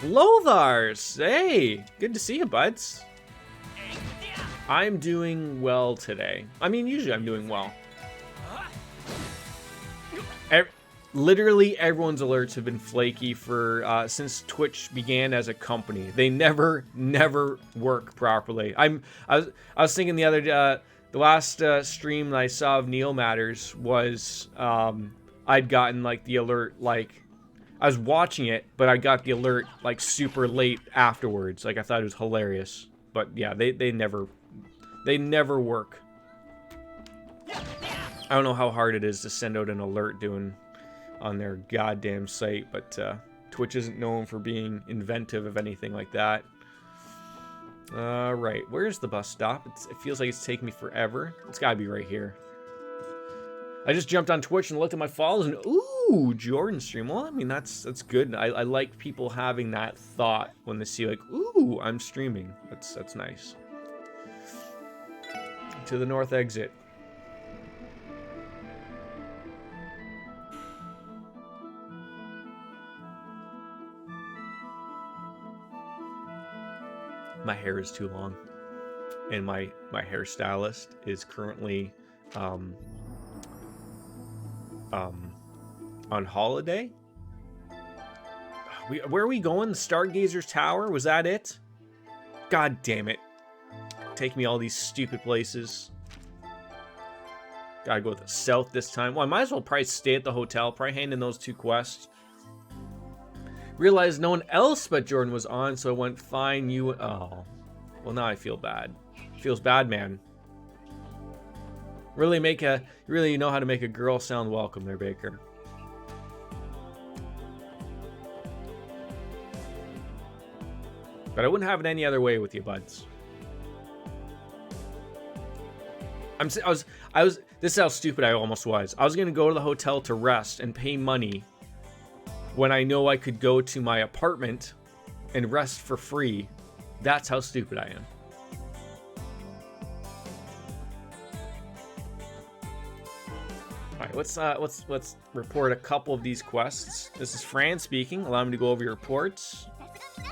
Lothars! Hey! Good to see you, buds. I'm doing well today. I mean, usually I'm doing well. Literally everyone's alerts have been flaky for since Twitch began as a company. They never work properly. I was thinking the other the last stream that I saw of Neo Matters was I'd gotten like the alert like I was watching it, but I got the alert like super late afterwards. Like I thought it was hilarious, but yeah, they never work. I don't know how hard it is to send out an alert doing on their goddamn site, but Twitch isn't known for being inventive of anything like that. Right, where's the bus stop? It feels like it's taking me forever. It's gotta be right here. I just jumped on Twitch and looked at my follows and ooh, Jordan stream. Well, I mean that's good. I like people having that thought when they see like, ooh, I'm streaming. That's nice. To the north exit. My hair is too long, and my hairstylist is currently on holiday. Where are we going? The Stargazer's Tower? Was that it? God damn it! Take me all these stupid places. Gotta go to the south this time. Well, I might as well probably stay at the hotel. Probably hand in those 2 quests. Realized no one else but Jordan was on, so I went, fine, you... Oh. Well, now I feel bad. Feels bad, man. Really know how to make a girl sound welcome there, Baker. But I wouldn't have it any other way with you, buds. This is how stupid I almost was. I was gonna go to the hotel to rest and pay money when I know I could go to my apartment and rest for free. That's how stupid I am. Alright, let's report a couple of these quests. This is Fran speaking. Allow me to go over your reports.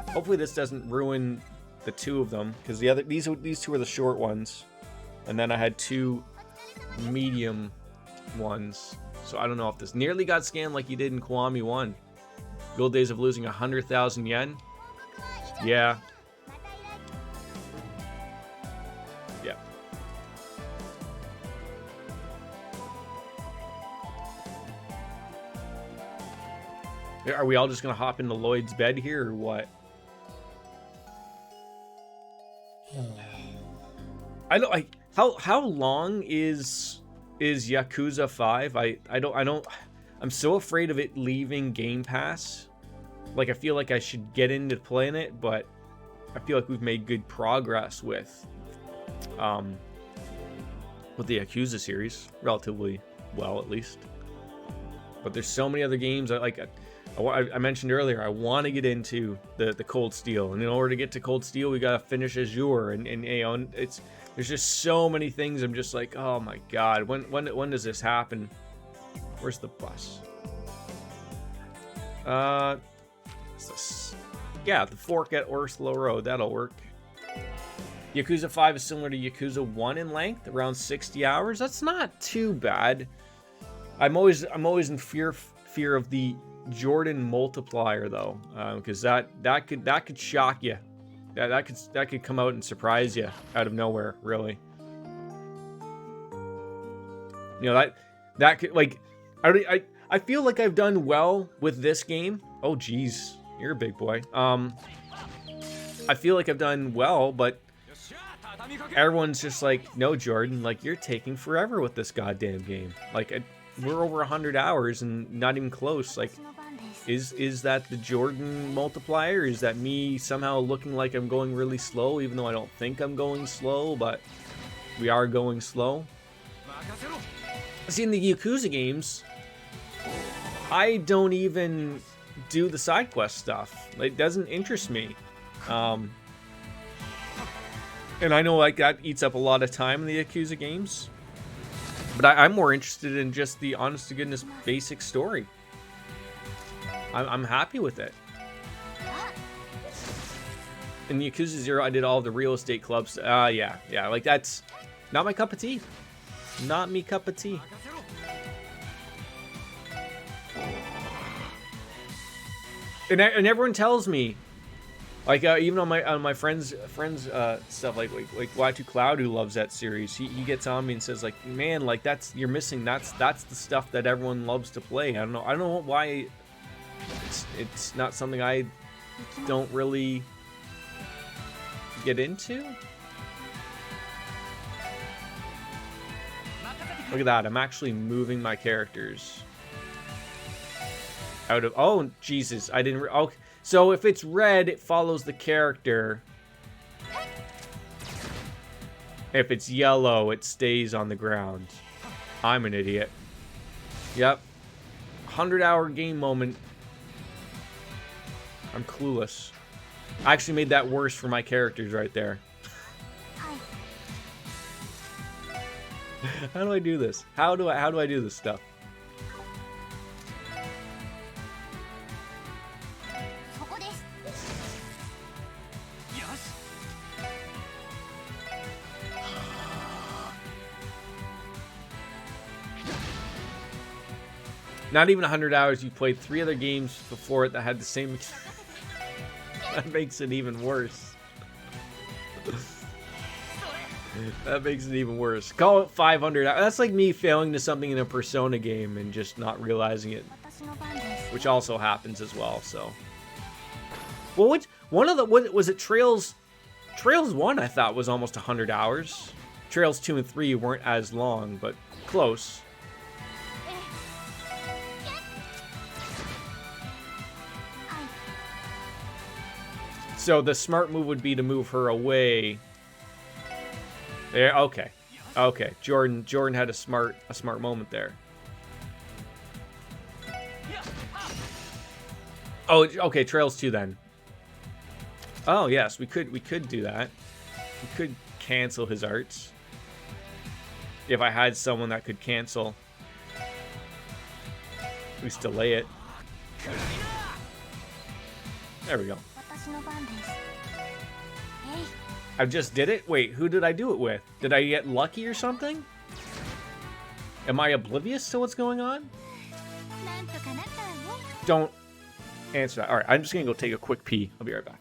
Hopefully this doesn't ruin the 2 of them, because these 2 are the short ones. And then I had 2 medium ones. So I don't know if this nearly got scammed like you did in Kiwami 1. Good old days of losing 100,000 yen. Yeah. Yeah. Are we all just gonna hop into Lloyd's bed here or what? I don't. How long is Yakuza 5? I'm so afraid of it leaving Game Pass. Like, I feel like I should get into playing it, but I feel like we've made good progress with the Yakuza series, relatively well at least. But there's so many other games I mentioned earlier. I want to get into the Cold Steel, and in order to get to Cold Steel, we gotta finish Azure, and you know, there's just so many things. I'm just like, oh my god, when does this happen? Where's the bus? Yeah, the fork at Orslow Road. That'll work. Yakuza 5 is similar to Yakuza 1 in length, around 60 hours. That's not too bad. I'm always in fear of the Jordan multiplier though, because that could shock you. That could come out and surprise you out of nowhere, really. You know, that could, like, I feel like I've done well with this game. Oh geez, you're a big boy. I feel like I've done well, but everyone's just like, no, Jordan, like, you're taking forever with this goddamn game. Like, we're over 100 hours and not even close. Like, is that the Jordan multiplier? Is that me somehow looking like I'm going really slow, even though I don't think I'm going slow, but we are going slow? See, in the Yakuza games, I don't even do the side quest stuff. It doesn't interest me. And I know, like, that eats up a lot of time in the Yakuza games. But I'm more interested in just the honest-to-goodness basic story. I'm happy with it. In Yakuza 0, I did all the real estate clubs. Yeah, like, that's not my cup of tea. Not me cup of tea. And everyone tells me, like, even on my friends stuff, like Y2 Cloud, who loves that series, he gets on me and says, like, man, like, you're missing that's the stuff that everyone loves to play. I don't know why it's not something I don't really get into. Look at that, I'm actually moving my characters out of, oh Jesus, I didn't okay. So if it's red, it follows the character. If it's yellow, it stays on the ground. I'm an idiot. Yep. 100-hour game moment. I'm clueless. I actually made that worse for my characters right there. How do I do this? How do I do this stuff? Not even 100 hours. You played 3 other games before it that had the same. That makes it even worse. That makes it even worse. Call it 500. That's like me failing to something in a Persona game and just not realizing it, which also happens as well. So, well, what was it? Trails 1 I thought was almost 100 hours. Trails 2 and 3 weren't as long, but close. So the smart move would be to move her away. There, okay. Okay. Jordan had a smart moment there. Oh, okay, Trails 2 then. Oh, yes, we could do that. We could cancel his arts. If I had someone that could cancel. At least delay it. There we go. I just did it? Wait, who did I do it with? Did I get lucky or something? Am I oblivious to what's going on? Don't answer that. Alright, I'm just gonna go take a quick pee. I'll be right back.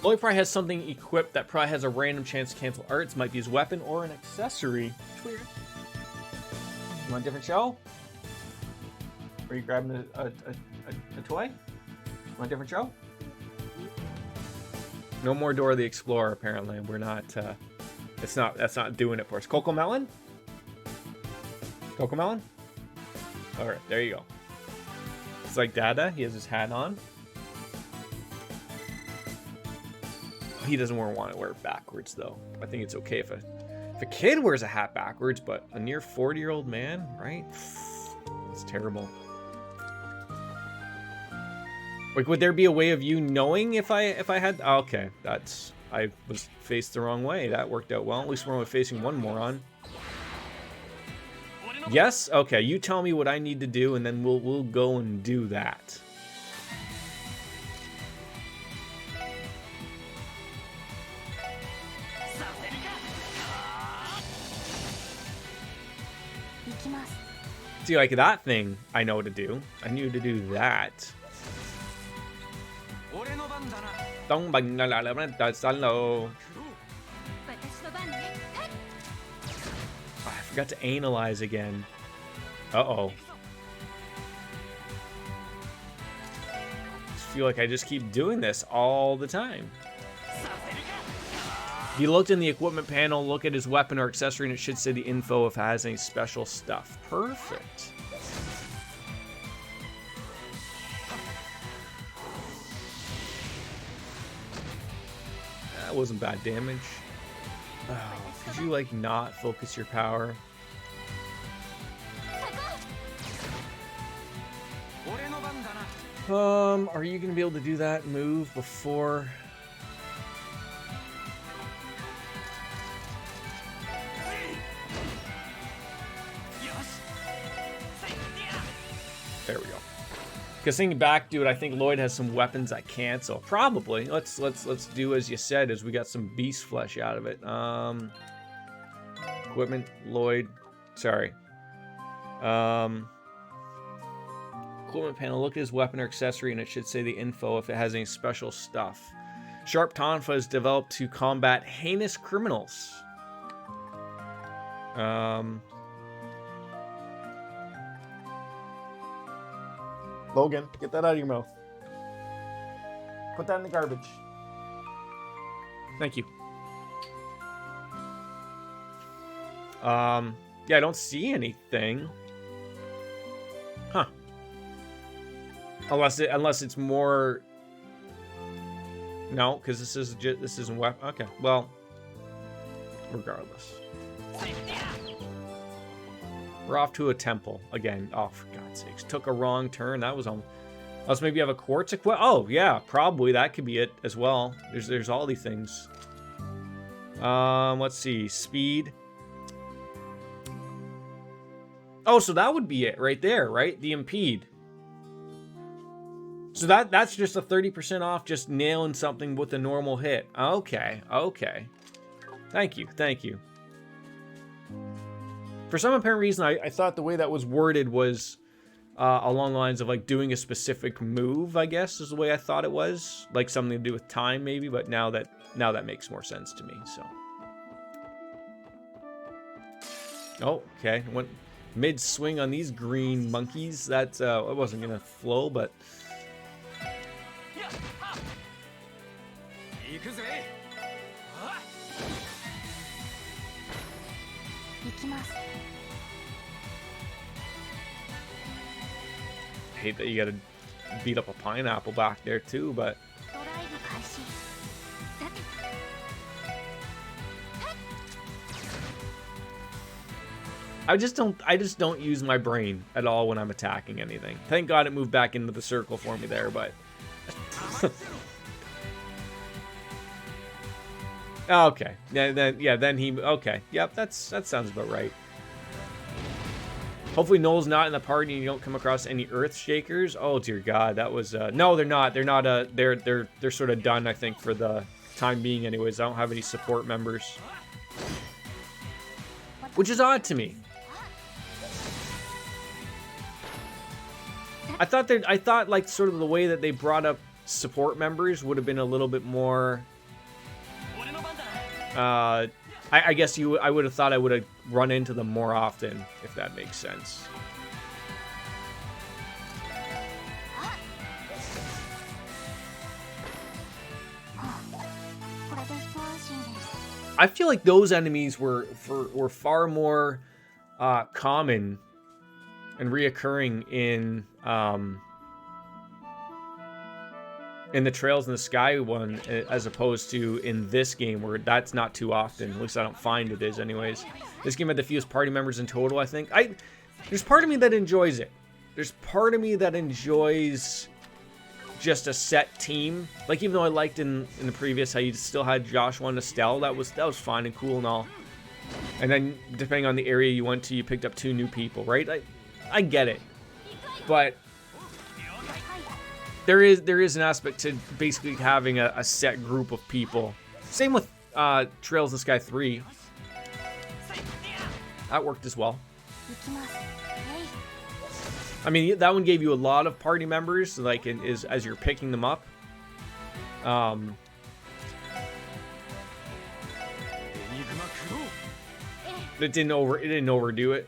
Lloyd probably has something equipped that probably has a random chance to cancel arts. Might be his weapon or an accessory. It's weird. You want a different show? Are you grabbing a toy? You want a different show? No more Dora the Explorer, apparently. We're not, that's not doing it for us. Coco Melon? Coco Melon? Alright, there you go. It's like Dada, he has his hat on. He doesn't want to wear it backwards, though. I think it's okay if a kid wears a hat backwards, but a near 40-year-old man, right? It's terrible. Like, would there be a way of you knowing if I had? Oh, okay, I was faced the wrong way. That worked out well. At least we're only facing one moron. Yes. Okay. You tell me what I need to do, and then we'll go and do that. See, like that thing, I know to do. I knew to do that. I forgot to analyze again. Uh-oh. I feel like I just keep doing this all the time. If you looked in the equipment panel, look at his weapon or accessory, and it should say the info if it has any special stuff. Perfect. That wasn't bad damage. Oh, could you, like, not focus your power? Are you gonna be able to do that move before? There we go. Because thinking back, dude, I think Lloyd has some weapons I can't, so probably. Let's do as you said, as we got some beast flesh out of it. Equipment, Lloyd. Sorry. Equipment panel, look at his weapon or accessory, and it should say the info if it has any special stuff. Sharp Tonfa is developed to combat heinous criminals. Logan, get that out of your mouth. Put that in the garbage. Thank you. Yeah, I don't see anything. Huh. Unless it's more. No, because this isn't weapon. Okay, well, regardless. We're off to a temple again. Oh, for God's sakes! Took a wrong turn. That was on. Unless maybe you have a quartz equip. Oh yeah, probably that could be it as well. There's all these things. Let's see. Speed. Oh, so that would be it right there, right? The impede. So that's just a 30% off, just nailing something with a normal hit. Okay, okay. Thank you. For some apparent reason, I thought the way that was worded was along the lines of like doing a specific move, I guess, is the way I thought it was. Like something to do with time, maybe, but now that makes more sense to me, so. Oh, okay. Went mid-swing on these green monkeys. That it wasn't going to flow, but... I hate that you gotta beat up a pineapple back there too, but... I just don't use my brain at all when I'm attacking anything. Thank God it moved back into the circle for me there, but... Okay. Then he... Okay. Yep, that sounds about right. Hopefully Noel's not in the party and you don't come across any Earth Shakers. Oh dear God, that was... No, they're not. They're not... They're sort of done, I think, for the time being anyways. I don't have any support members. Which is odd to me. I thought like sort of the way that they brought up support members would have been a little bit more. I guess I would have thought I would have run into them more often, if that makes sense. I feel like those enemies were far more common and reoccurring in the Trails in the Sky one, as opposed to in this game, where that's not too often. At least I don't find it is anyways. This game had the fewest party members in total, I think. There's part of me that enjoys it. There's part of me that enjoys just a set team. Like, even though I liked in the previous how you still had Joshua and Estelle, that was fine and cool and all. And then depending on the area you went to, you picked up 2 new people, right? I get it. But there is an aspect to basically having a set group of people. Same with Trails in the Sky 3. That worked as well. I mean, that one gave you a lot of party members, like as you're picking them up. It didn't overdo it.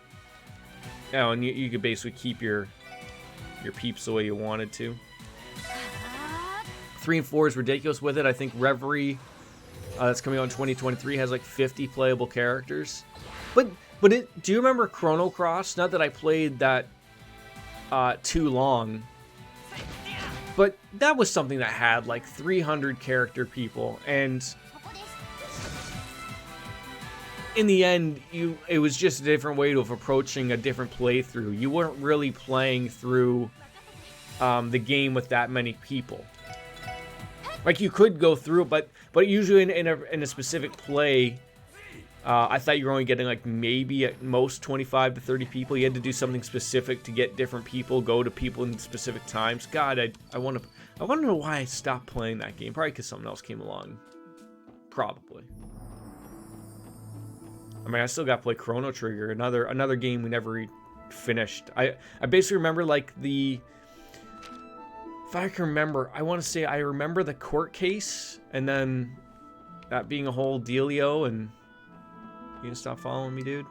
Oh, and you could basically keep your peeps the way you wanted to. 3 and 4 is ridiculous with it. I think Reverie, that's coming out in 2023, has like 50 playable characters. But do you remember Chrono Cross? Not that I played that too long, but that was something that had like 300 character people, and in the end, it was just a different way of approaching a different playthrough. You weren't really playing through the game with that many people. Like, you could go through, but usually in a specific play, I thought you were only getting like maybe at most 25 to 30 people. You had to do something specific to get different people, go to people in specific times. God, I want to know why I stopped playing that game. Probably because something else came along. Probably. I mean, I still got to play Chrono Trigger, another game we never finished. I basically remember like if I can remember, I want to say I remember the court case, and then that being a whole dealio, and you can stop following me, dude,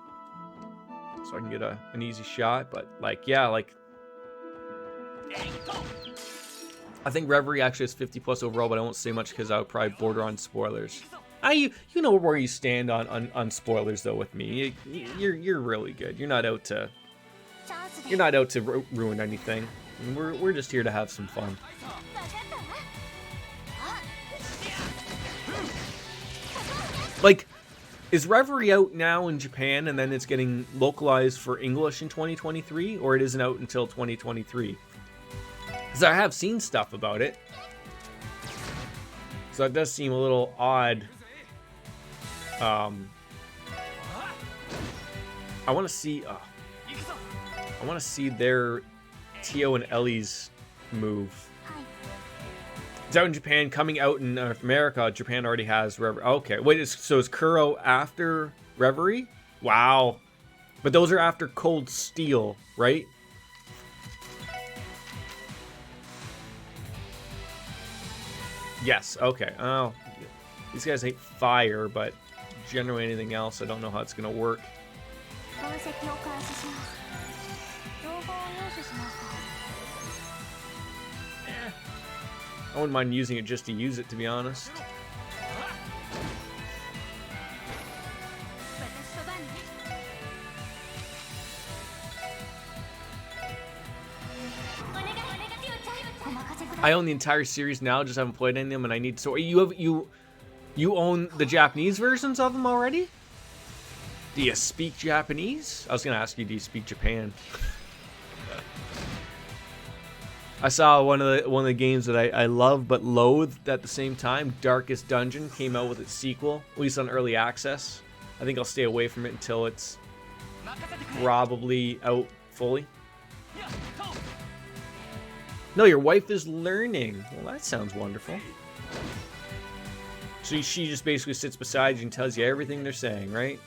so I can get an easy shot. But like, yeah, like, I think Reverie actually has 50 plus overall, but I won't say much because I would probably border on spoilers. You know where you stand on spoilers though with me. You're really good. You're not out to ruin anything. We're just here to have some fun. Like, is Reverie out now in Japan and then it's getting localized for English in 2023, or it isn't out until 2023? Because I have seen stuff about it. So that does seem a little odd. I want to see their Tio and Ellie's move. It's out in Japan, coming out in North America. Japan already has Reverie. Okay, wait, so is Kuro after Reverie? Wow. But those are after Cold Steel, right? Yes, okay. Oh, these guys hate fire, but generally anything else, I don't know how it's going to work. I wouldn't mind using it just to use it, to be honest. I own the entire series now, just haven't played any of them, and I need to. So you own the Japanese versions of them already? Do you speak Japanese? I was gonna ask you, do you speak Japan? I saw one of the games that I love but loathed at the same time. Darkest Dungeon came out with its sequel, at least on early access. I think I'll stay away from it until it's probably out fully. No, your wife is learning. Well, that sounds wonderful. So she just basically sits beside you and tells you everything they're saying, right?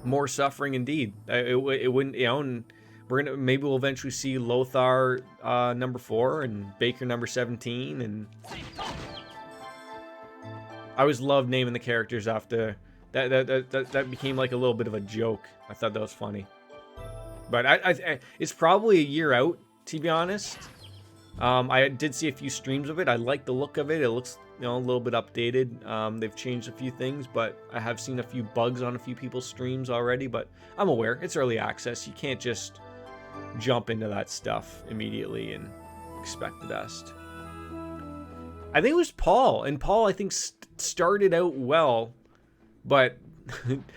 More suffering indeed. It wouldn't, you know, and maybe we'll eventually see Lothar number 4 and Baker number 17. And I always loved naming the characters after that became like a little bit of a joke. I thought that was funny. But it's probably a year out, to be honest. I did see a few streams of it. I like the look of it. It looks, you know, a little bit updated. They've changed a few things, but I have seen a few bugs on a few people's streams already. But I'm aware it's early access. You can't just jump into that stuff immediately and expect the best. I think it was Paul, and Paul I think started out well, but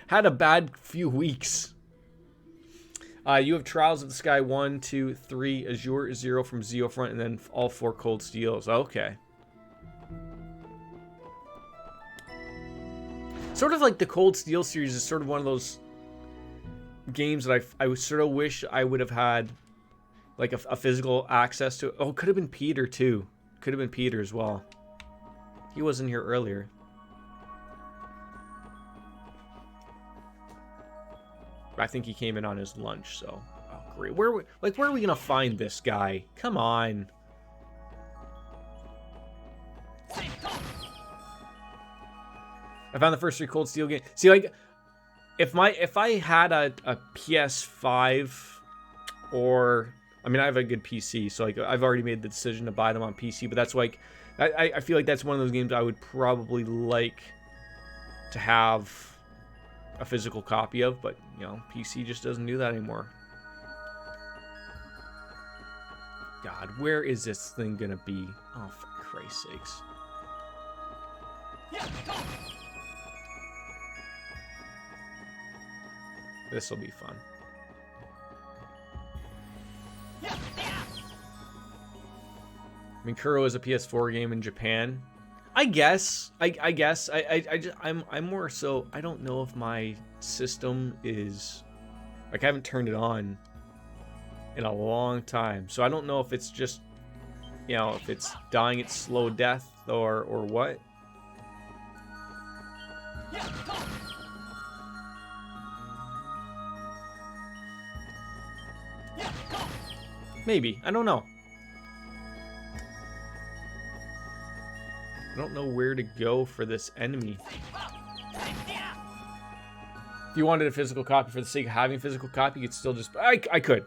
had a bad few weeks. You have Trials of the Sky 1, 2, 3, Azure 0 from Zeofront, and then all 4 Cold Steels. Okay. Sort of like the Cold Steel series is sort of one of those games that I sort of wish I would have had like a physical access to. Oh, could have been Peter too. Could have been Peter as well. He wasn't here earlier. I think he came in on his lunch, so... Oh, great. Where are we gonna find this guy? Come on. I found the first 3 Cold Steel games. See, like, if I had a PS5 or... I mean, I have a good PC, so like I've already made the decision to buy them on PC, but that's like... I feel like that's one of those games I would probably like to have a physical copy of, but you know, PC just doesn't do that anymore. God, where is this thing gonna be? Oh, for Christ's sakes. This will be fun. I mean, Kuro is a PS4 game in Japan. I guess. I'm more so. I don't know if my system is like I haven't turned it on in a long time, so I don't know if it's just, you know, if it's dying its slow death or what. Maybe. I don't know. I don't know where to go for this enemy. If you wanted a physical copy for the sake of having a physical copy, you could still just... I could.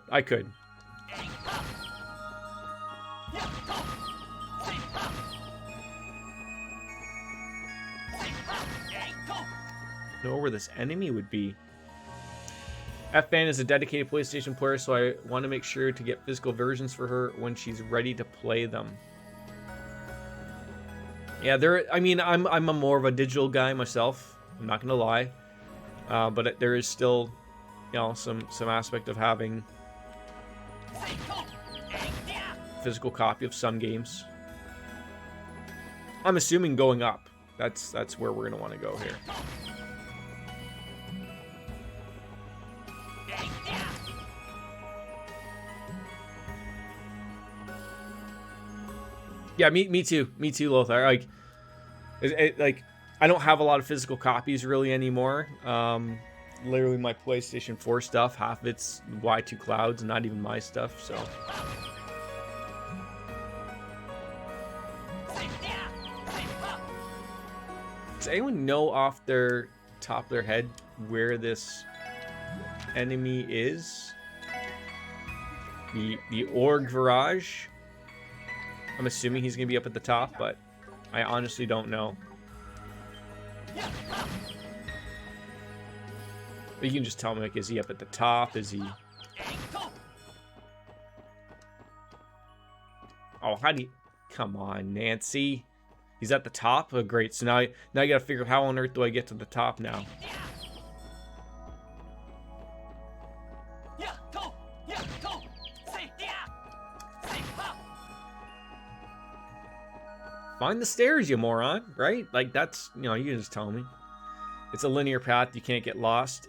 Know where this enemy would be. F-Fan is a dedicated PlayStation player, so I want to make sure to get physical versions for her when she's ready to play them. Yeah, I mean, I'm a more of a digital guy myself. I'm not gonna lie, but there is still, you know, some aspect of having physical copy of some games. I'm assuming going up. That's where we're gonna want to go here. Yeah, me too, Lothar. Like, like I don't have a lot of physical copies really anymore. Literally, my PlayStation 4 stuff, half of it's Y2 Clouds, not even my stuff. So, does anyone know off their top of their head where this enemy is? The Org Virage. I'm assuming he's going to be up at the top, but I honestly don't know. But you can just tell me, like, is he up at the top? Is he... Oh, how do you... Come on, Nancy. He's at the top? Oh, great. So now you got to figure out how on earth do I get to the top now? Find the stairs, you moron, right? Like, that's, you know, you can just tell me. It's a linear path, you can't get lost.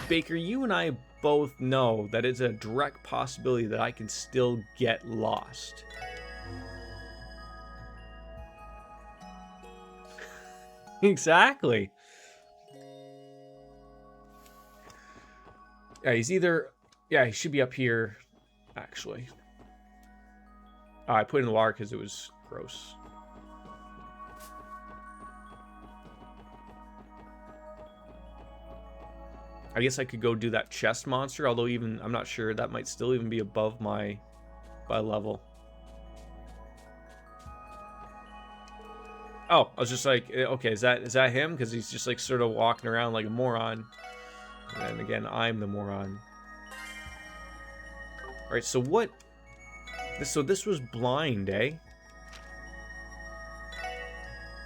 Baker, you and I both know that it's a direct possibility that I can still get lost. Exactly. Yeah, he's either Yeah, he should be up here, actually. Oh, I put it in the water because it was gross. I guess I could go do that chest monster, although even I'm not sure that might still even be above my level. Oh, I was just like, okay, is that him? Because he's just like sort of walking around like a moron. And then again, I'm the moron. All right, so what? So this was blind, eh?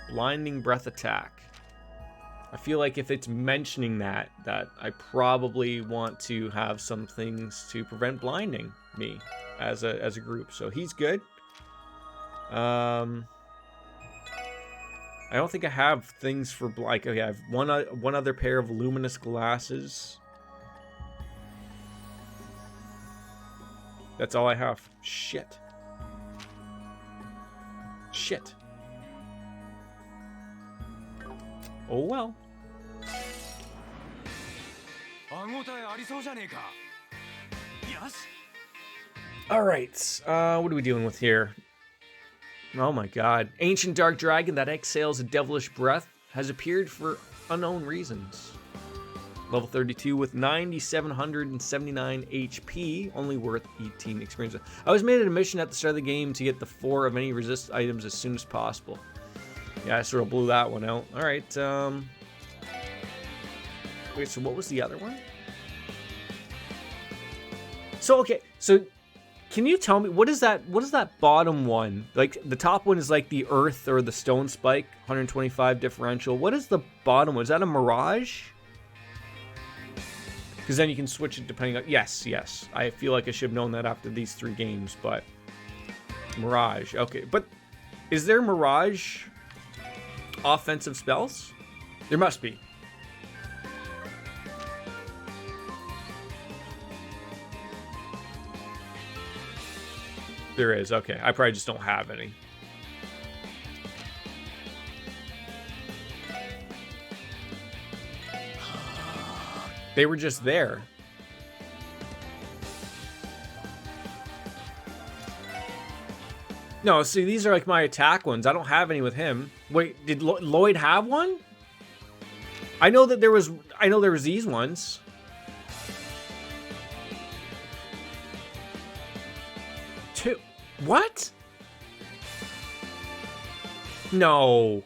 Blinding breath attack. I feel like if it's mentioning that I probably want to have some things to prevent blinding me as a group. So he's good. I don't think I have things for like. Okay, I have one other pair of luminous glasses. That's all I have. Shit. Shit. Oh well. All right. What are we dealing with here? Oh my god. Ancient dark dragon that exhales a devilish breath has appeared for unknown reasons. Level 32 with 9,779 HP, only worth 18 experience. I always made it a mission at the start of the game to get the 4 of any resist items as soon as possible. Yeah, I sort of blew that one out. Alright, wait, so what was the other one? So, okay, so can you tell me, what is that bottom one? Like, the top one is like the earth or the stone spike, 125 differential. What is the bottom one? Is that a mirage? Because then you can switch it depending on... Yes. I feel like I should have known that after these 3 games, but... Mirage, okay. But is there Mirage offensive spells? There must be. There is, okay. I probably just don't have any. They were just there. No, see, these are like my attack ones. I don't have any with him. Wait, did Lloyd have one? I know there was these ones. Two. What? No.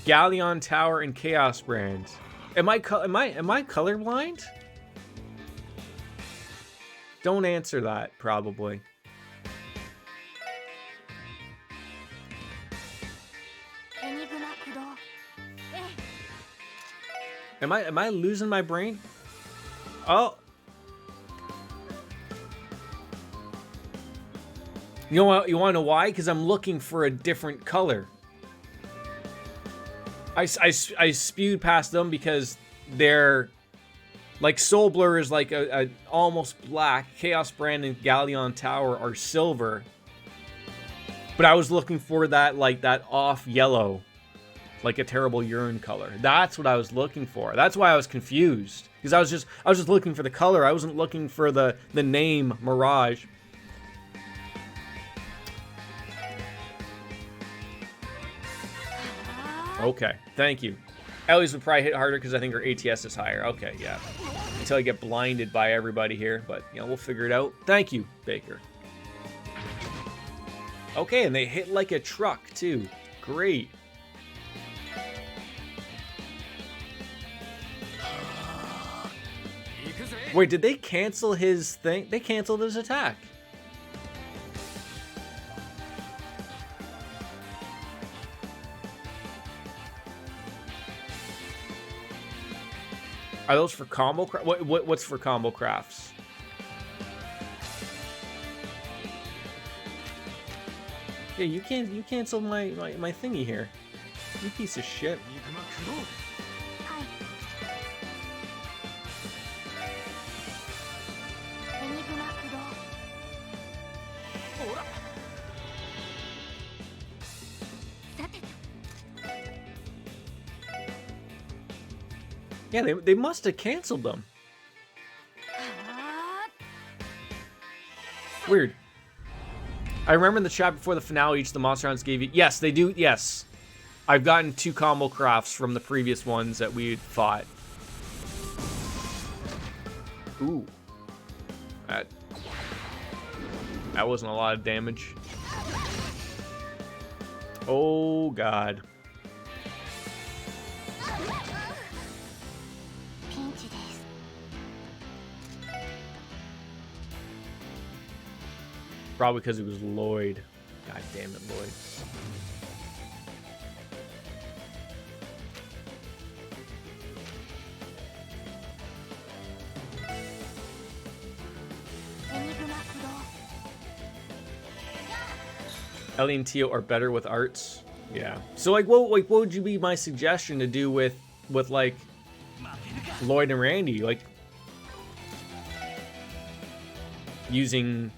Galleon Tower and Chaos Brand. Am I colorblind? Don't answer that, probably. Am I losing my brain? Oh. You want to know why? Because I'm looking for a different color. I spewed past them because they're like Soul Blur is like a almost black. Chaos Brand and Galleon Tower are silver. But I was looking for that like that off yellow, like a terrible urine color. That's what I was looking for. That's why I was confused, because I was just looking for the color. I wasn't looking for the name Mirage. Okay, thank you. Ellie's would probably hit harder because I think her ATS is higher. Okay, yeah. Until I get blinded by everybody here, but you know, we'll figure it out. Thank you, Baker. Okay, and they hit like a truck too. Great. Wait, did they cancel his thing? They canceled his attack. Are those for combo craft? What's for combo crafts? Yeah, you canceled my thingy here. You piece of shit. Yeah, they must have canceled them. Weird. I remember in the chat before the finale, each of the monster hunts gave you... Yes, they do. Yes. I've gotten 2 combo crafts from the previous ones that we fought. Ooh. That wasn't a lot of damage. Oh, God. Probably because it was Lloyd. God damn it, Lloyd. Ellie and Tio are better with arts. Yeah. So what would you be my suggestion to do with like Lloyd and Randy? Like using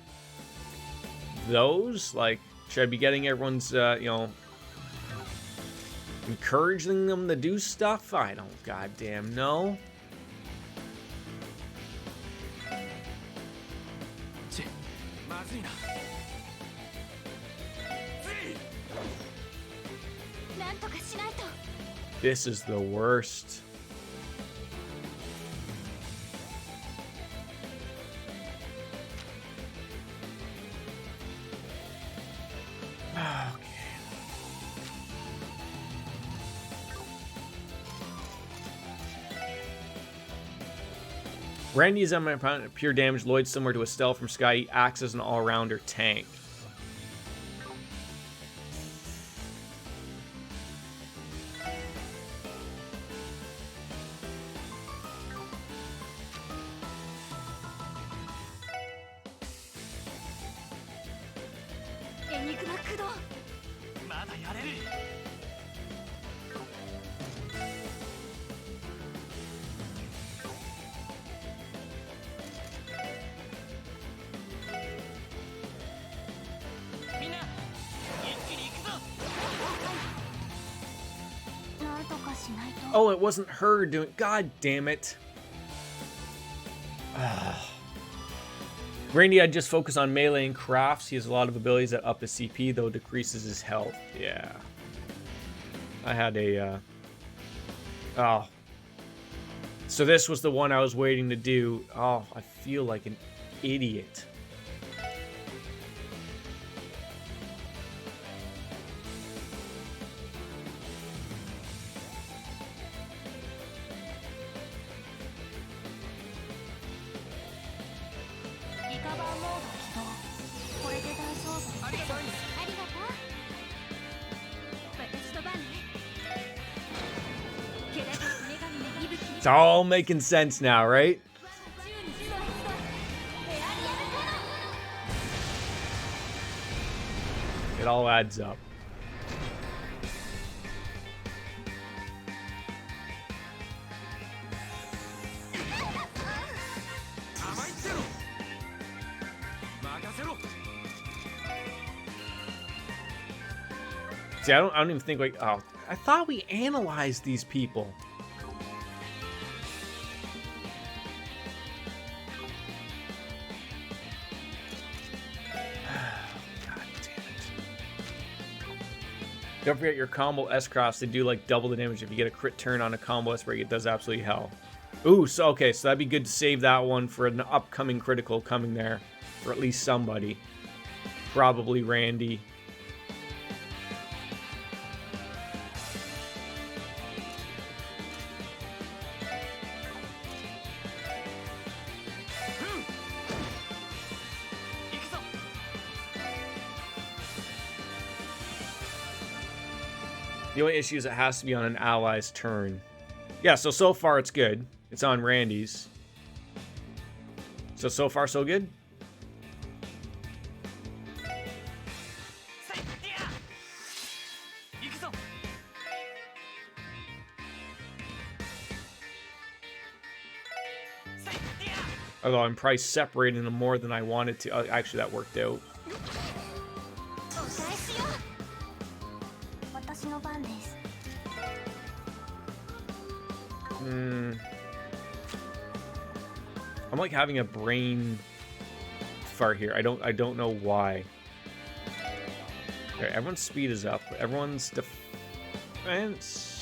those? Like, should I be getting everyone's you know, encouraging them to do stuff? I don't goddamn know. This is the worst. Randy is on my opponent, pure damage. Lloyd similar to Estelle from Sky. He acts as an all-rounder tank. Oh, it wasn't her doing... God damn it. Randy, I'd just focus on melee and crafts. He has a lot of abilities that up his CP, though decreases his health. Yeah. I had a... Oh. So this was the one I was waiting to do. Oh, I feel like an idiot. It's all making sense now, right? It all adds up. See, I don't even think like, oh, I thought we analyzed these people. Don't forget your combo S-Cross. They do like double the damage if you get a crit turn on a combo S-Break. It does absolutely hell. Ooh, so okay, so that'd be good to save that one for an upcoming critical coming there. For at least somebody. Probably Randy. The only issue is it has to be on an ally's turn. Yeah, so far it's good. It's on Randy's. So far so good? Although I'm probably separating them more than I wanted to. Actually, that worked out. I'm like having a brain fart here. I don't know why. Okay, everyone's speed is up. Everyone's defense.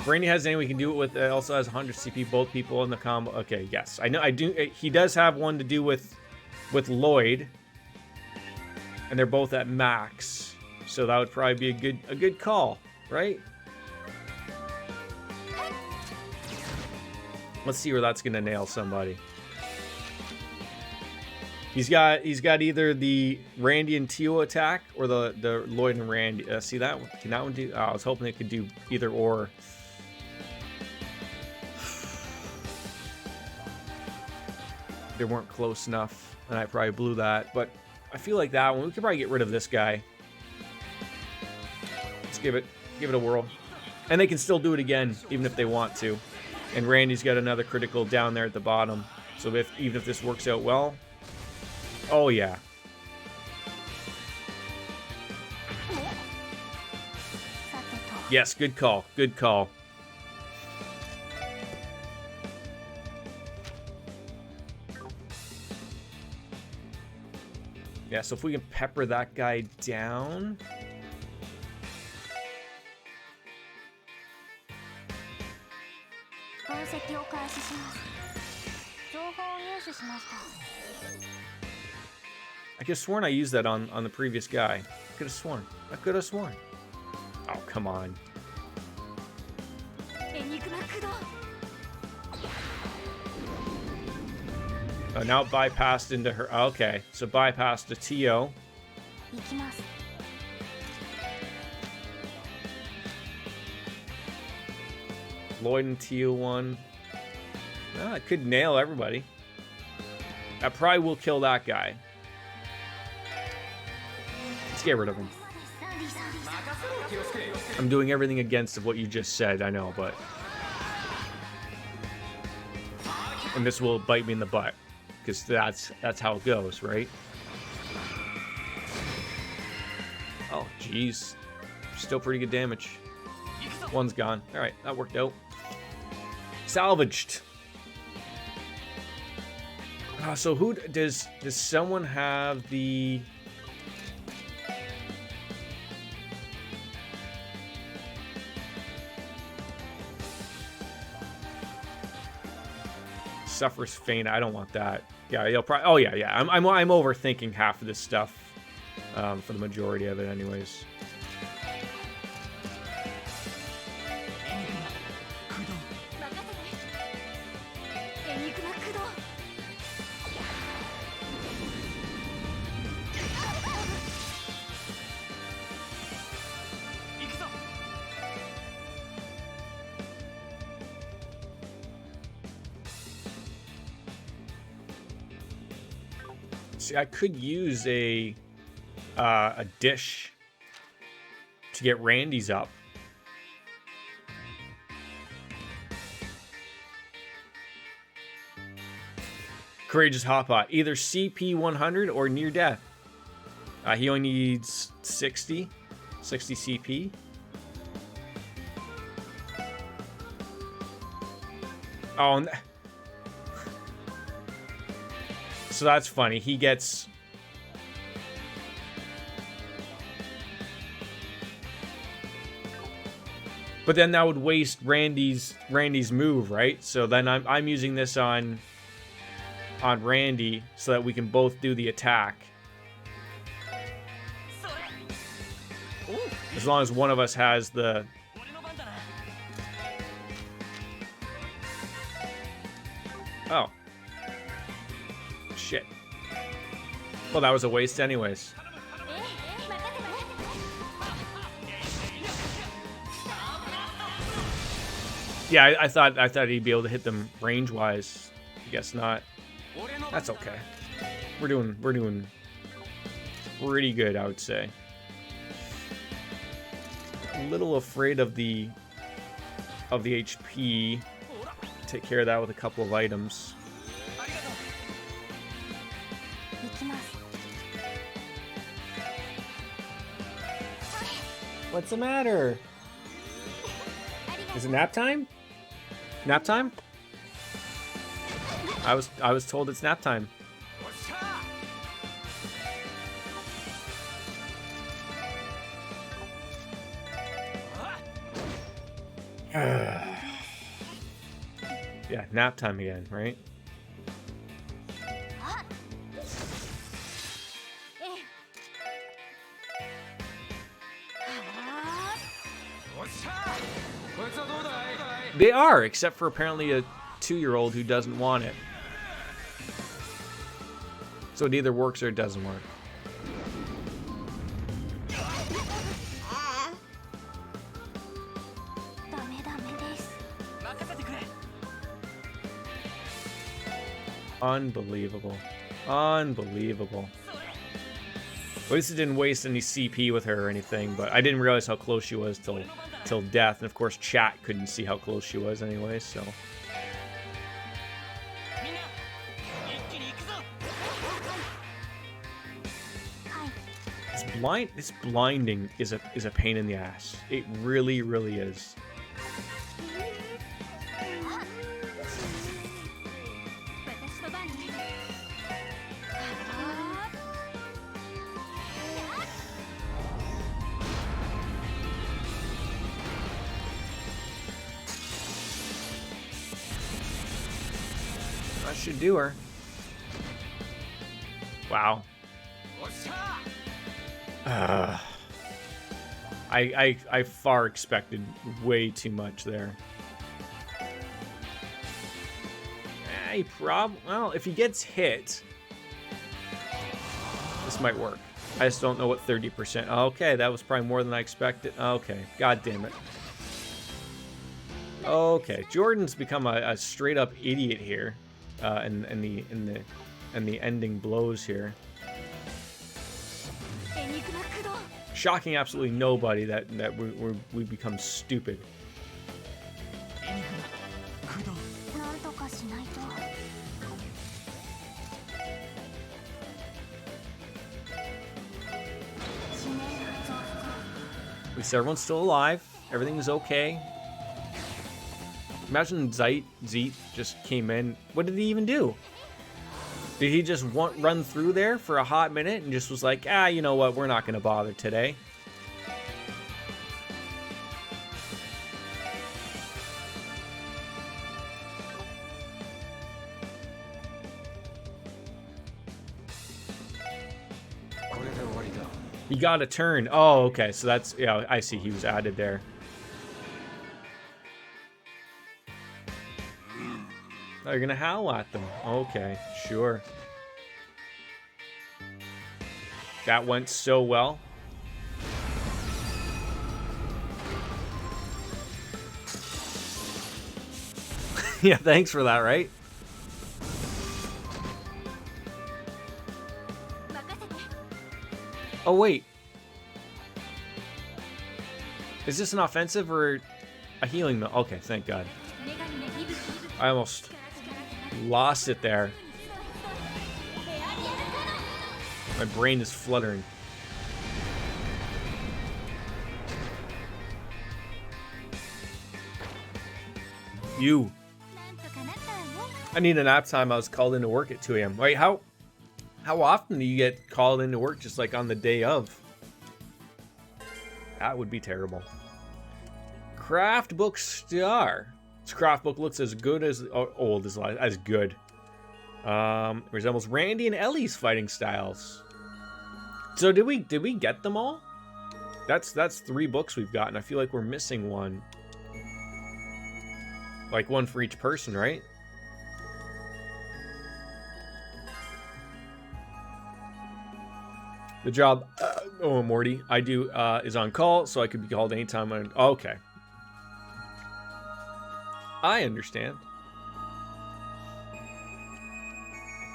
Brainy has any we can do it with. It also has 100 CP. Both people in the combo. Okay, yes, I know. I do. He does have one to do with Lloyd, and they're both at max. So that would probably be a good call, right? Let's see where that's gonna nail somebody. He's got either the Randy and Tio attack or the Lloyd and Randy. See that one? Can that one do? Oh, I was hoping it could do either or. They weren't close enough, and I probably blew that. But I feel like that one we could probably get rid of this guy. Let's give it a whirl, and they can still do it again even if they want to. And Randy's got another critical down there at the bottom. So even if this works out well. Oh, yeah. Yes, good call. Good call. Yeah, so if we can pepper that guy down. I could have sworn I used that on the previous guy. I could have sworn. Oh, come on. Oh, now it bypassed into her. Okay, so bypassed to Tio. Lloyd and Tio one. Oh, it could nail everybody. I probably will kill that guy. Let's get rid of him. I'm doing everything against of what you just said, I know, but... And this will bite me in the butt. Because that's how it goes, right? Oh, jeez. Still pretty good damage. One's gone. Alright, that worked out. Salvaged. So who does someone have the... Suffers faint. I don't want that. Yeah, you'll probably. Oh yeah. I'm overthinking half of this stuff, for the majority of it, anyways. I could use a dish to get Randy's up. Courageous Hotpot. Either CP 100 or near death. He only needs 60 CP. Oh, so that's funny. He gets... But then that would waste Randy's move, right? So then I'm using this on Randy so that we can both do the attack. As long as one of us has the... Oh. Shit. Well, that was a waste anyways. Yeah, I thought he'd be able to hit them range-wise. I guess not. That's okay. We're doing pretty good, I would say. A little afraid of the HP. Take care of that with a couple of items. What's the matter? Is it nap time? Nap time? I was told it's nap time. Yeah, nap time again, right? They are, except for apparently a 2-year-old who doesn't want it. So it either works or it doesn't work. Unbelievable. Unbelievable. At least it didn't waste any CP with her or anything, but I didn't realize how close she was till death. And of course, chat couldn't see how close she was anyway, so. This blinding is a pain in the ass. It really, really is. That should do her. Wow. I far expected way too much there. Well, if he gets hit, this might work. I just don't know what 30%. Okay, that was probably more than I expected. Okay, god damn it. Okay, Jordan's become a straight up idiot here, in the ending blows here. Shocking absolutely nobody that we become stupid. At least everyone's still alive. Everything is okay. Imagine Zete just came in. What did he even do? Did he just run through there for a hot minute and just was like, you know what, we're not going to bother today? He got a turn. Oh, okay, so that's, yeah, I see he was added there. Oh, you're gonna howl at them. Okay, sure. That went so well. Yeah, thanks for that, right? Oh, wait. Is this an offensive or a healing? Okay, thank God. I almost lost it there. My brain is fluttering. You. I need a nap time. I was called into work at 2 a.m. Wait, how often do you get called into work just like on the day of? That would be terrible. Craft book star. This craft book looks as good as old as good. Resembles Randy and Ellie's fighting styles. So did we get them all? That's 3 books we've gotten. I feel like we're missing one. Like one for each person, right? The job, Morty, I do is on call, so I could be called anytime. Okay. I understand.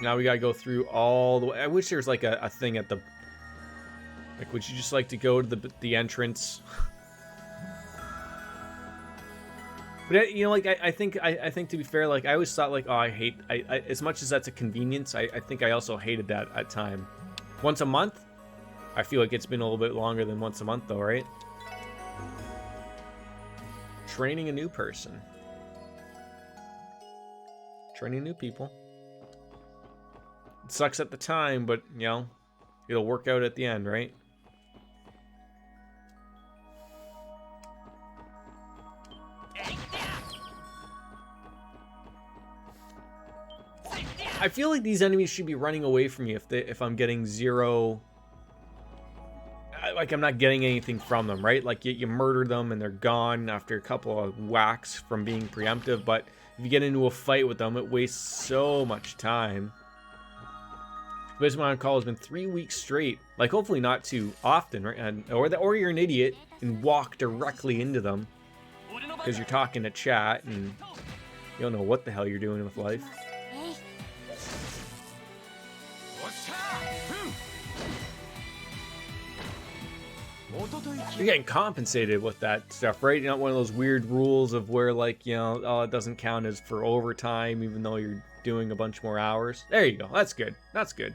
Now we gotta go through all the way. I wish there was like a thing at the... Like, would you just like to go to the entrance? But you know, like I think to be fair, like I always thought like, oh, I as much as that's a convenience, I think I also hated that at time. Once a month, I feel like it's been a little bit longer than once a month though, right? Training a new person. Training new people. It sucks at the time, but you know, it'll work out at the end, right? I feel like these enemies should be running away from me if I'm getting zero. Like I'm not getting anything from them, right? Like you murder them and they're gone after a couple of whacks from being preemptive. But if you get into a fight with them, it wastes so much time. This one on call has been 3 weeks straight. Like hopefully not too often, right? Or you're an idiot and walk directly into them because you're talking to chat and you don't know what the hell you're doing with life. You're getting compensated with that stuff, right? You're not one of those weird rules of where, like, you know, oh, it doesn't count as for overtime, even though you're doing a bunch more hours. There you go. That's good. That's good.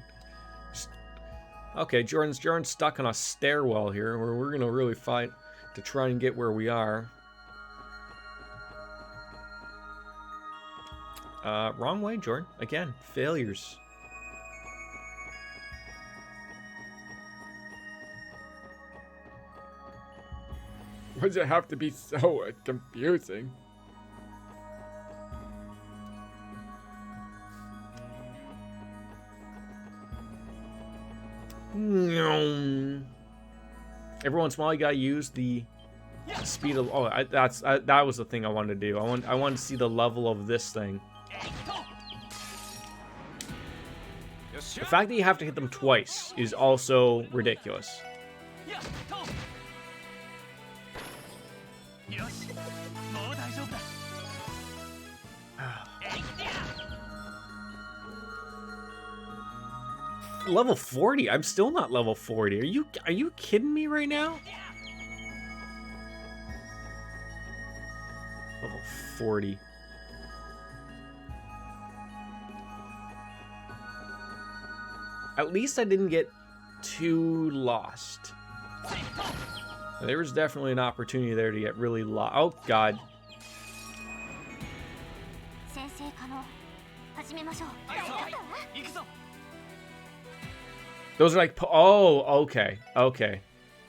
Okay, Jordan's stuck on a stairwell here, where we're gonna really fight to try and get where we are. Wrong way, Jordan. Again, failures. Why does it have to be so confusing? Every once in a while, you gotta use the speed of. Oh, that was the thing I wanted to do. I wanted to see the level of this thing. The fact that you have to hit them twice is also ridiculous. Level 40? I'm still not level 40. Are you kidding me right now? Level 40. At least I didn't get too lost. There was definitely an opportunity there to get really lost. Oh, God. Those are like, oh, okay, okay.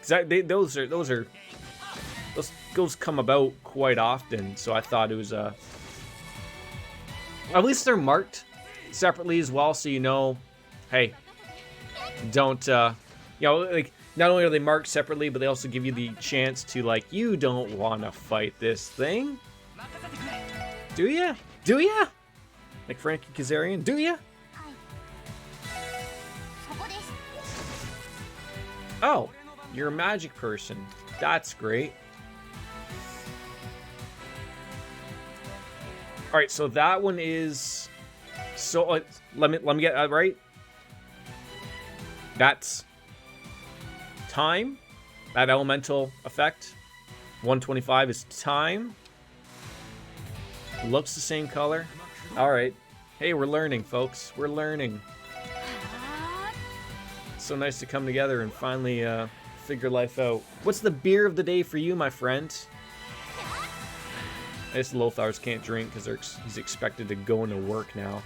Those come about quite often, so I thought it was at least they're marked separately as well, so you know, hey, don't you know, like not only are they marked separately, but they also give you the chance to like, you don't want to fight this thing, do ya? Do ya? Like Frankie Kazarian, do ya? Oh, you're a magic person. That's great. All right, so that one is. So let me get that right. That's time. That elemental effect. 125 is time. Looks the same color. All right. Hey, we're learning, folks. We're learning. So nice to come together and finally figure life out. What's the beer of the day for you, my friend? I guess Lothars can't drink because he's expected to go into work now.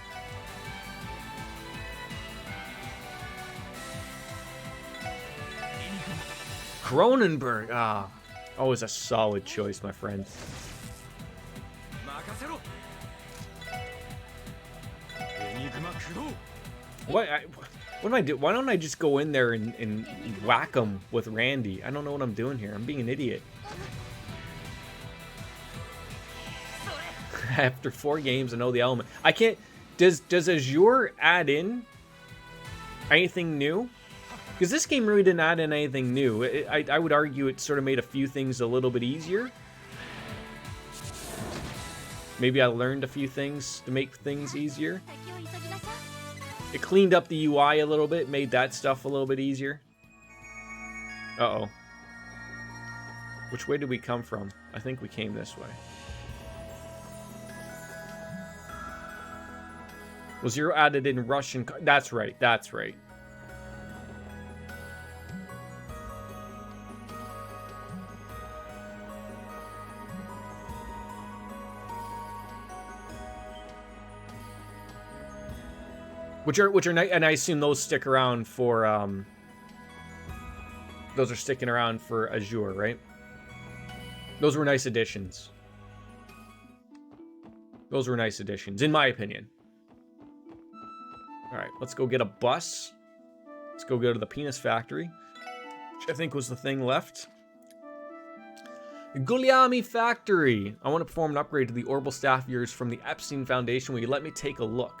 Cronenberg. Ah, always a solid choice, my friend. What am I doing? Why don't I just go in there and whack him with Randy? I don't know what I'm doing here. I'm being an idiot. After 4 games, I know the element. I can't. Does Azure add in anything new? Because this game really didn't add in anything new. I would argue it sort of made a few things a little bit easier. Maybe I learned a few things to make things easier. It cleaned up the UI a little bit, made that stuff a little bit easier. Uh-oh. Which way did we come from? I think we came this way. Was 0 added in Russian? That's right. That's right. Which are nice, and I assume those stick around for those are sticking around for Azure, right? Those were nice additions. Those were nice additions, in my opinion. All right, let's go get a bus. Let's go to the penis factory, which I think was the thing left. Guliami Factory. I want to perform an upgrade to the orbital staff of yours from the Epstein Foundation. Will you let me take a look?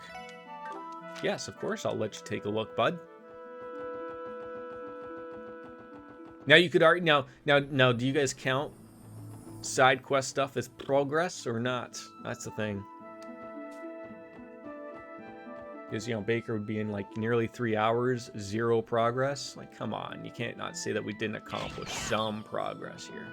Yes, of course, I'll let you take a look, bud. Now you could argue. Now, do you guys count side quest stuff as progress or not? That's the thing. Because, you know, Baker would be in like nearly 3 hours, 0 progress. Like, come on, you can't not say that we didn't accomplish some progress here.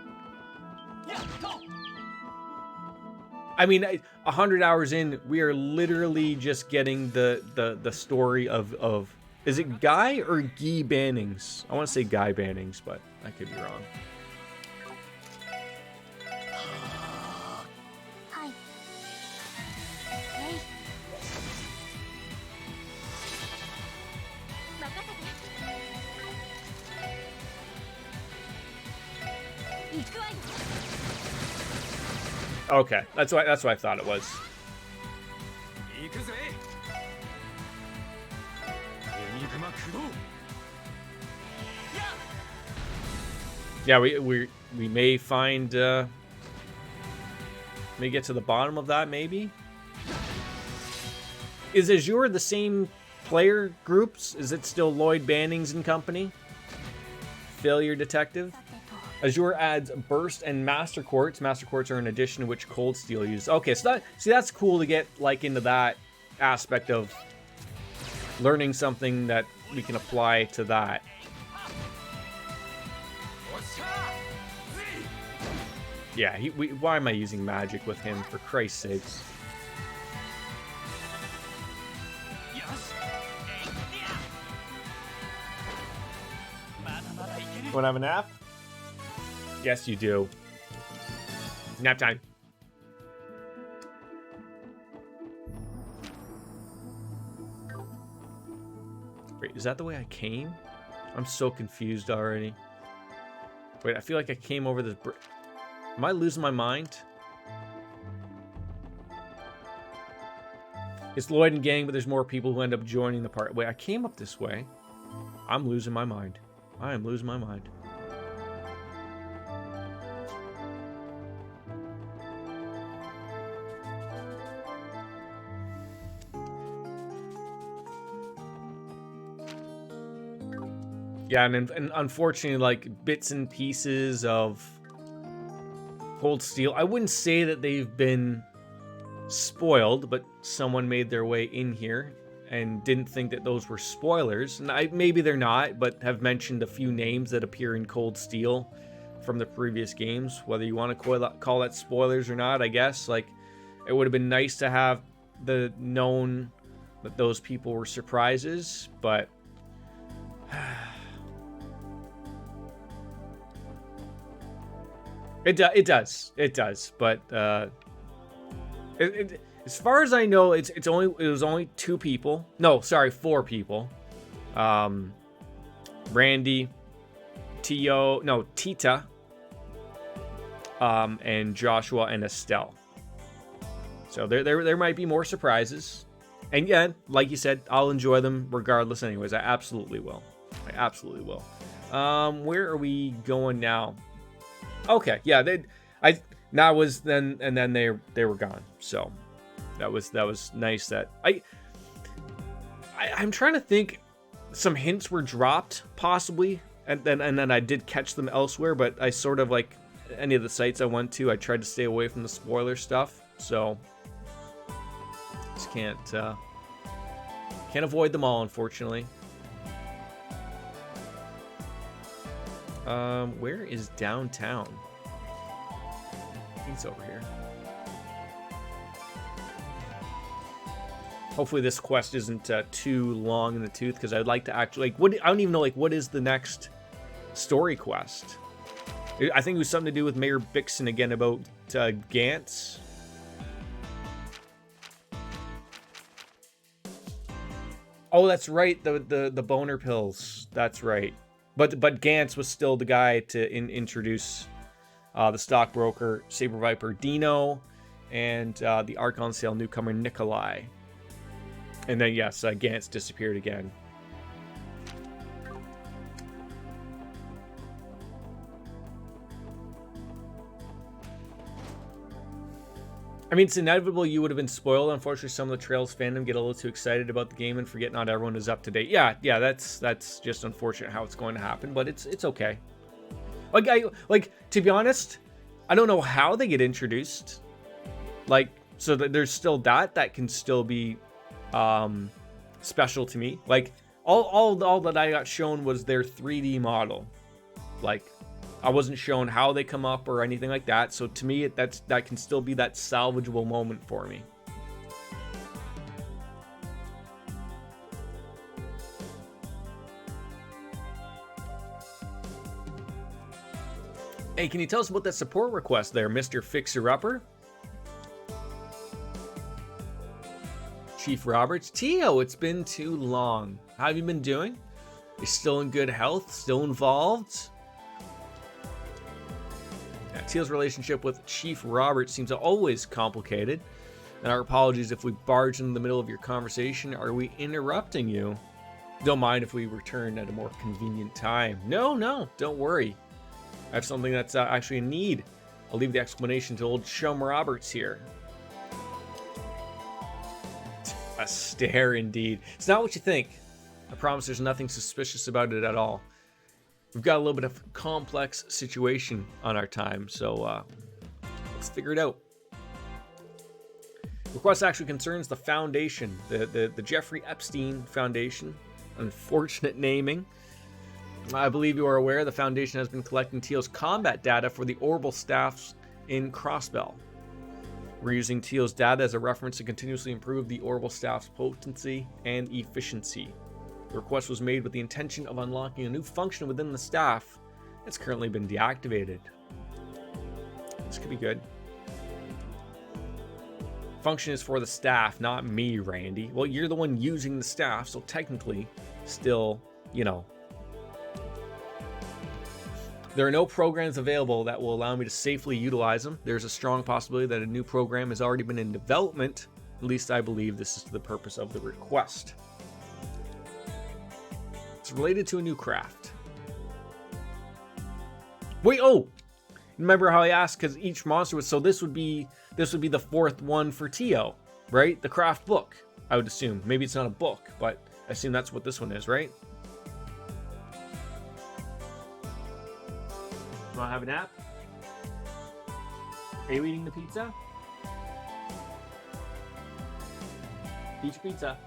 I mean, 100 hours in, we are literally just getting the story of is it Guy or Guy Bannings? I want to say Guy Bannings, but I could be wrong. Okay, that's what I thought it was. Yeah, we may find may get to the bottom of that, maybe. Is Azure the same player groups? Is it still Lloyd Bannings and company? Failure Detective? Azure adds Burst and Master Quartz. Master Quartz are an addition to which Cold Steel uses. Okay, so that's cool to get like into that aspect of learning something that we can apply to that. Yeah, why am I using magic with him, for Christ's sakes? Want to have a nap? Yes, you do. Nap time. Wait, is that the way I came? I'm so confused already. Wait, I feel like I came over this bridge. Am I losing my mind? It's Lloyd and gang, but there's more people who end up joining the party. Wait, I came up this way. I'm losing my mind. I am losing my mind. Yeah, and unfortunately, like, bits and pieces of Cold Steel. I wouldn't say that they've been spoiled, but someone made their way in here and didn't think that those were spoilers. And maybe they're not, but have mentioned a few names that appear in Cold Steel from the previous games. Whether you want to call that spoilers or not, I guess. Like, it would have been nice to have the known that those people were surprises, but... It does, but as far as I know, it was only 2 people. No, sorry, 4 people. Randy, Tita, and Joshua and Estelle. So there might be more surprises, and yeah, like you said, I'll enjoy them regardless. Anyways, I absolutely will. Where are we going now? Okay, yeah, they were gone. So that was nice. That I'm trying to think. Some hints were dropped possibly, and then I did catch them elsewhere. But I sort of, like any of the sites I went to, I tried to stay away from the spoiler stuff. So just can't avoid them all, unfortunately. Where is downtown? I think it's over here. Hopefully this quest isn't too long in the tooth, because I'd like to actually, like, what, I don't even know, like, what is the next story quest? I think it was something to do with Mayor Bixen again about Gantz. Oh, that's right, the boner pills. That's right. But Gantz was still the guy to introduce the stockbroker Saber Viper Dino and the Archon Sale newcomer Nikolai. And then yes, Gantz disappeared again. I mean, it's inevitable you would have been spoiled. Unfortunately, some of the Trails fandom get a little too excited about the game and forget not everyone is up to date. Yeah, that's just unfortunate how it's going to happen, but it's okay. Like to be honest, I don't know how they get introduced. Like, so that there's still that can still be special to me. Like all that I got shown was their 3D model. Like, I wasn't shown how they come up or anything like that. So to me, that can still be that salvageable moment for me. Hey, can you tell us about that support request there, Mr. Fixer-Upper? Chief Roberts. Tio, it's been too long. How have you been doing? You're still in good health? Still involved? Teal's relationship with Chief Roberts seems always complicated, and our apologies if we barge in the middle of your conversation. Are we interrupting you? Don't mind if we return at a more convenient time. No, don't worry. I have something that's actually in need. I'll leave the explanation to old Chum Roberts here. A stare indeed. It's not what you think. I promise there's nothing suspicious about it at all. We've got a little bit of a complex situation on our time, so let's figure it out. Request actually concerns the Foundation, the Jeffrey Epstein Foundation. Unfortunate naming. I believe you are aware the Foundation has been collecting Teal's combat data for the orbital staffs in Crossbell. We're using Teal's data as a reference to continuously improve the orbital staff's potency and efficiency. The request was made with the intention of unlocking a new function within the staff that's currently been deactivated. This could be good. Function is for the staff, not me, Randy. Well, you're the one using the staff, so technically, still, you know. There are no programs available that will allow me to safely utilize them. There's a strong possibility that a new program has already been in development. At least I believe this is the purpose of the request. It's related to a new craft. Wait, oh! Remember how I asked, because each monster was, so this would be the fourth one for Tio, right? The craft book, I would assume. Maybe it's not a book, but I assume that's what this one is, right? You want to have a nap? Are you eating the pizza? Eat your pizza.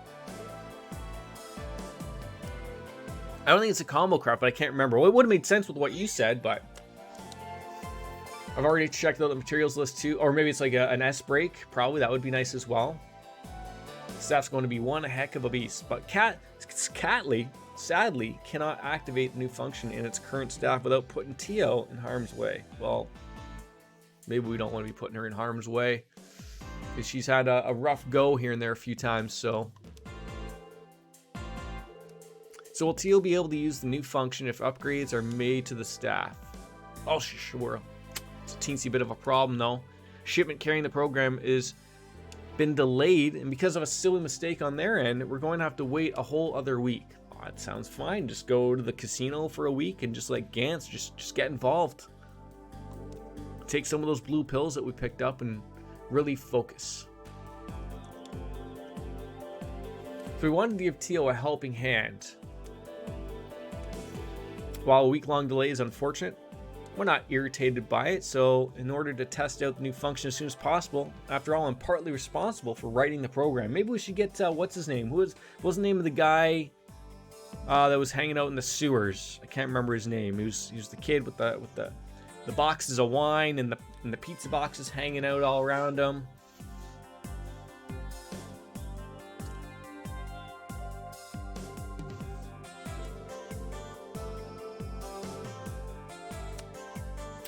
I don't think it's a combo craft, but I can't remember. Well, it would have made sense with what you said, but I've already checked out the materials list too. Or maybe it's like an S break. Probably that would be nice as well. Staff's going to be one heck of a beast. But Catley, sadly, cannot activate the new function in its current staff without putting Tio in harm's way. Well, maybe we don't want to be putting her in harm's way. She's had a rough go here and there a few times, so... So will Teal be able to use the new function if upgrades are made to the staff? Oh, sure. It's a teensy bit of a problem, though. Shipment carrying the program is been delayed, and because of a silly mistake on their end, we're going to have to wait a whole other week. Oh, that sounds fine. Just go to the casino for a week and just like Gantz, just get involved. Take some of those blue pills that we picked up and really focus. If we wanted to give Teal a helping hand, while a week-long delay is unfortunate, we're not irritated by it, so in order to test out the new function as soon as possible, after all, I'm partly responsible for writing the program. Maybe we should get, what's his name? What was the name of the guy that was hanging out in the sewers? I can't remember his name. He was the kid with the boxes of wine and the pizza boxes hanging out all around him.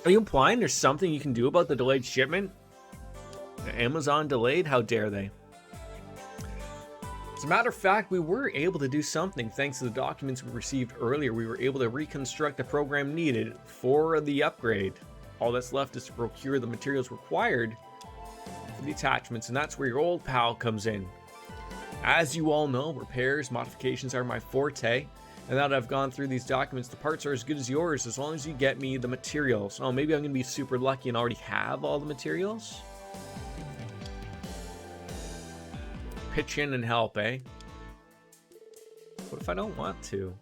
Are you implying there's something you can do about the delayed shipment? Amazon delayed? How dare they? As a matter of fact, we were able to do something thanks to the documents we received earlier. We were able to reconstruct the program needed for the upgrade. All that's left is to procure the materials required for the attachments, and that's where your old pal comes in. As you all know, repairs, modifications are my forte, and now that I've gone through these documents, the parts are as good as yours as long as you get me the materials. Oh, maybe I'm going to be super lucky and already have all the materials? Pitch in and help, eh? What if I don't want to?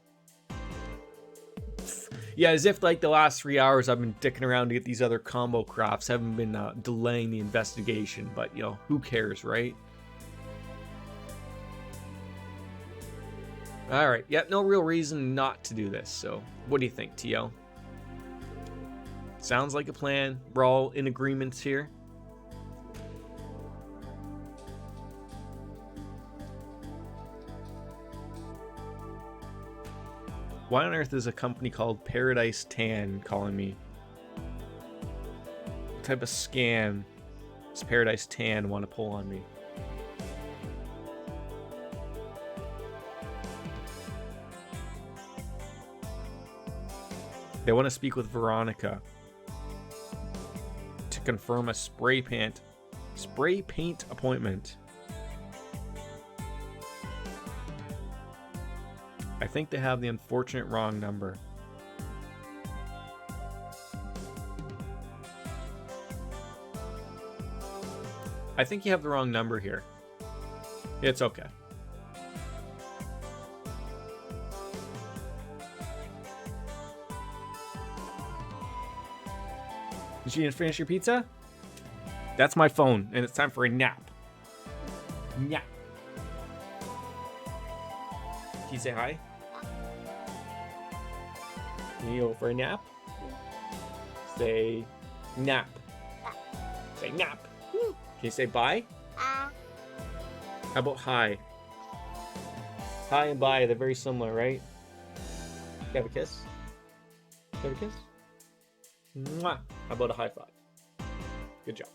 Yeah, as if like the last 3 hours I've been dicking around to get these other combo crafts, haven't been delaying the investigation, but you know, who cares, right? Alright, yep, no real reason not to do this, so what do you think, Tio? Sounds like a plan. We're all in agreement here. Why on earth is a company called Paradise Tan calling me? What type of scam does Paradise Tan want to pull on me? They want to speak with Veronica to confirm a spray paint appointment. I think they have the unfortunate wrong number. I think you have the wrong number here. It's okay. Did you finish your pizza? That's my phone, and it's time for a nap. Nap. Can you say hi? Can you go for a nap? Say nap. Say nap. Can you say bye? How about hi? Hi and bye, they're very similar, right? Can you have a kiss? Can you have a kiss? Mwah. How about a high five? Good job.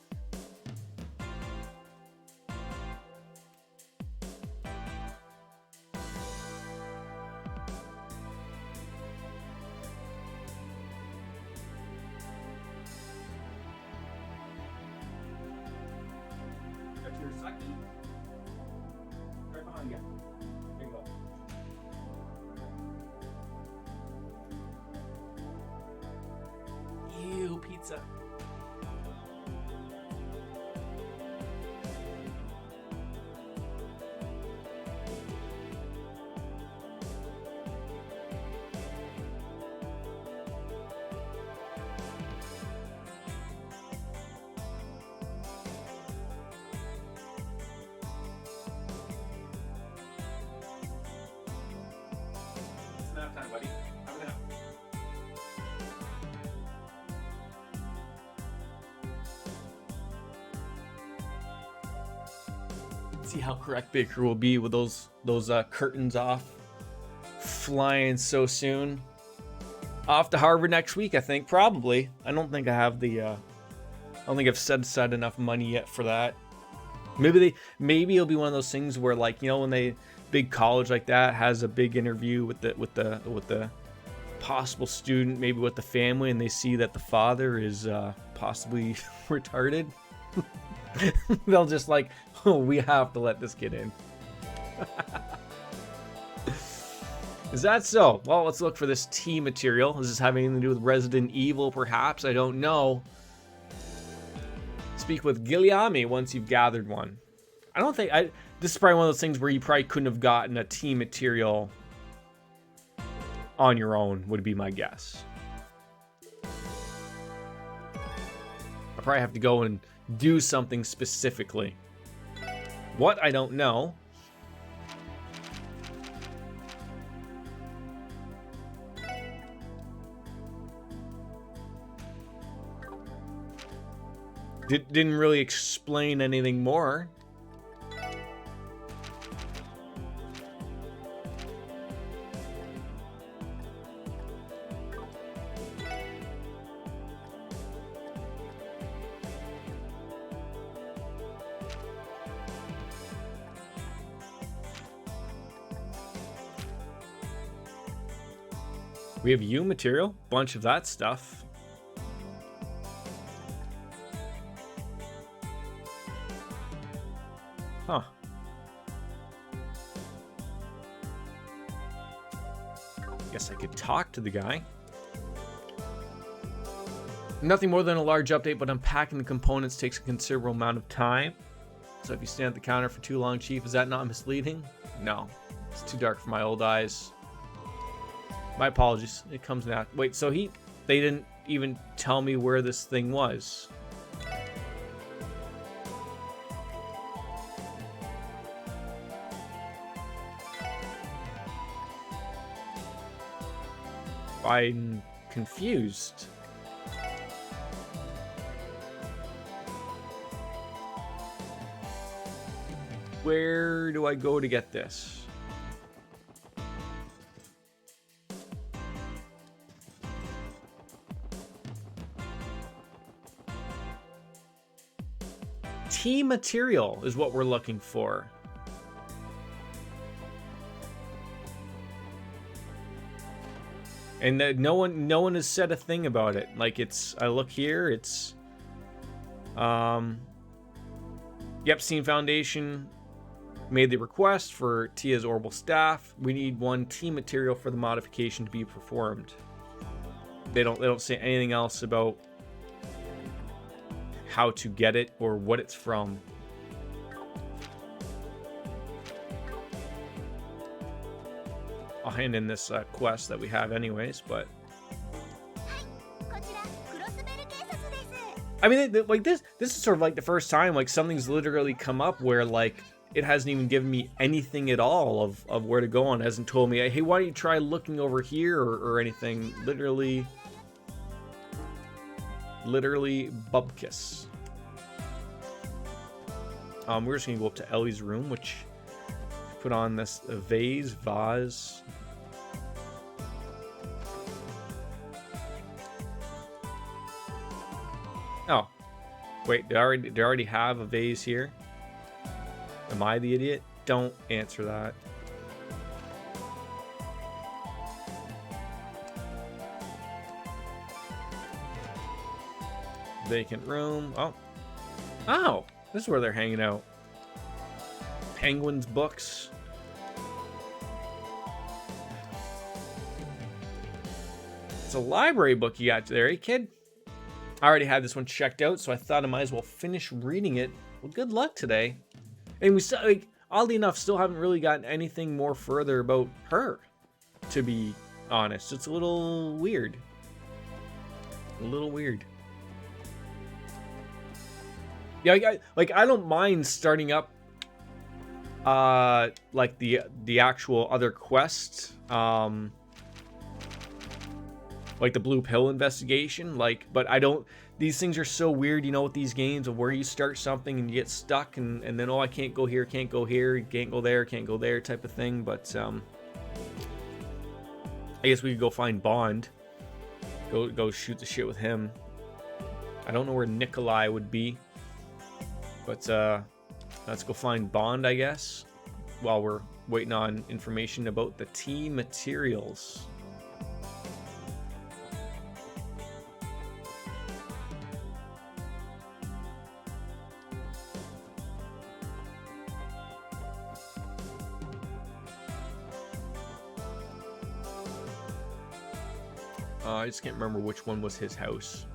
Right behind you. There you go. Ew, pizza. It's nap time, buddy. Have a nap. See how correct Baker will be with those curtains off, flying so soon. Off to Harvard next week, I think. Probably. I don't think I have the. I don't think I've set aside enough money yet for that. Maybe it'll be one of those things where, like, you know, when they big college like that has a big interview with the possible student, maybe with the family, and they see that the father is possibly retarded. They'll just like, oh, we have to let this kid in. Is that so? Well, let's look for this T material. Does this have anything to do with Resident Evil, perhaps? I don't know. Speak with Guilliami once you've gathered one. I don't think... This is probably one of those things where you probably couldn't have gotten a T material on your own, would be my guess. I probably have to go and do something specifically. What? I don't know. Didn't really explain anything more. We have U material, bunch of that stuff. Huh. Guess I could talk to the guy. Nothing more than a large update, but unpacking the components takes a considerable amount of time. So if you stand at the counter for too long, Chief, is that not misleading? No, it's too dark for my old eyes. My apologies. It comes now. Wait, so they didn't even tell me where this thing was. I'm confused. Where do I go to get this? Tea material is what we're looking for. And no one has said a thing about it. Like, it's, I look here, it's yep, Steam Foundation made the request for Tia's orbital staff. We need one tea material for the modification to be performed. They don't say anything else about how to get it or what it's from. I'll hand in this quest that we have anyways, but I mean, like this is sort of like the first time like something's literally come up where like it hasn't even given me anything at all of where to go on. It hasn't told me, hey, why don't you try looking over here or anything. Literally bubkiss. We're just gonna go up to Ellie's room, which put on this vase. Oh, wait, they already have a vase here? Am I the idiot? Don't answer that. Vacant room. Oh, this is where they're hanging out. Penguin's books. It's a library book you got there, eh, kid? I already had this one checked out, so I thought I might as well finish reading it. Well, good luck today. And we still, like, oddly enough, still haven't really gotten anything more further about her, to be honest. It's a little weird. A little weird. Yeah, I don't mind starting up like the actual other quest, like the blue pill investigation, like, but I don't, these things are so weird, you know, with these games of where you start something and you get stuck and then, oh, I can't go here, can't go here, can't go there type of thing. But I guess we could go find Bond, go shoot the shit with him. I don't know where Nikolai would be, but let's go find Bond, I guess, while we're waiting on information about the tea materials. I just can't remember which one was his house.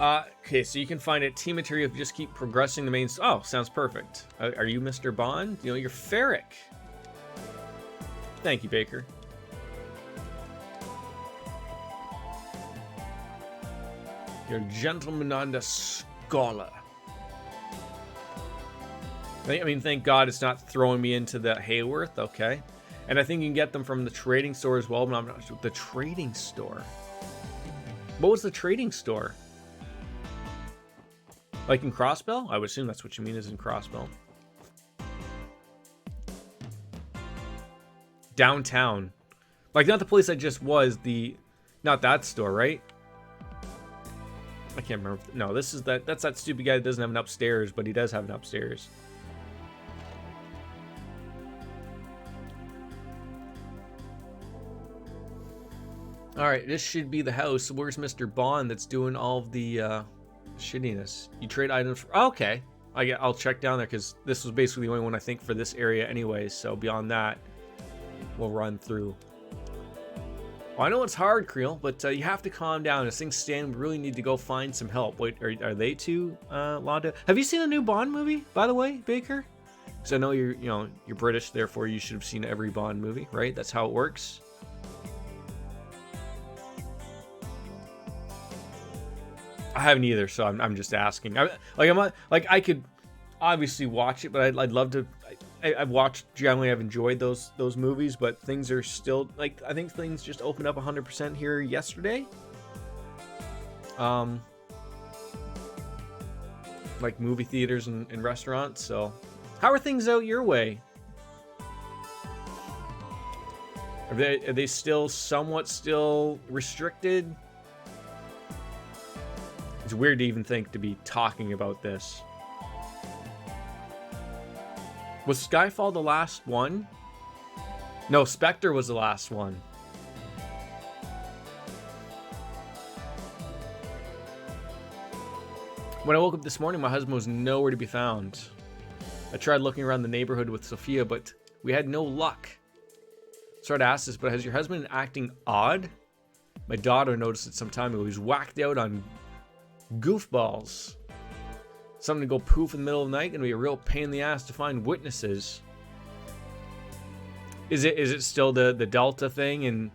Okay, so you can find it tea material if you just keep progressing the main. Oh, sounds perfect. Are you Mr. Bond? You know, you're Ferric. Thank you, Baker. You're a gentleman and a scholar. I mean, thank God it's not throwing me into the Hayworth. Okay. And I think you can get them from the trading store as well, but I'm not sure. The trading store? What was the trading store? Like in Crossbell? I would assume that's what you mean is in Crossbell. Downtown. Like, not the place I just was, not that store, right? I can't remember. No, this is that's that stupid guy that doesn't have an upstairs, but he does have an upstairs. All right, this should be the house. Where's Mr. Bond that's doing all of the shittiness? You trade items for... Okay. I'll check down there because this was basically the only one I think for this area anyways. So beyond that, we'll run through. Well, I know it's hard, Creel, but you have to calm down. As things stand, we really need to go find some help. Wait, are they too, Londa? Have you seen the new Bond movie, by the way, Baker? Because I know you're British, therefore you should have seen every Bond movie, right? That's how it works. I haven't either, so I'm just asking. I could obviously watch it, but I'd love to. I've watched, generally I've enjoyed those movies, but things are still, like, I think things just opened up 100% here yesterday. Like movie theaters and restaurants. So how are things out your way? Are they still somewhat restricted? It's weird to even think to be talking about this. Was Skyfall the last one? No, Spectre was the last one. When I woke up this morning, my husband was nowhere to be found. I tried looking around the neighborhood with Sophia, but we had no luck. Sorry to ask this, but has your husband been acting odd? My daughter noticed it some time ago. He was whacked out on goofballs. Something to go poof in the middle of the night, gonna be a real pain in the ass to find witnesses. Is it still the Delta thing and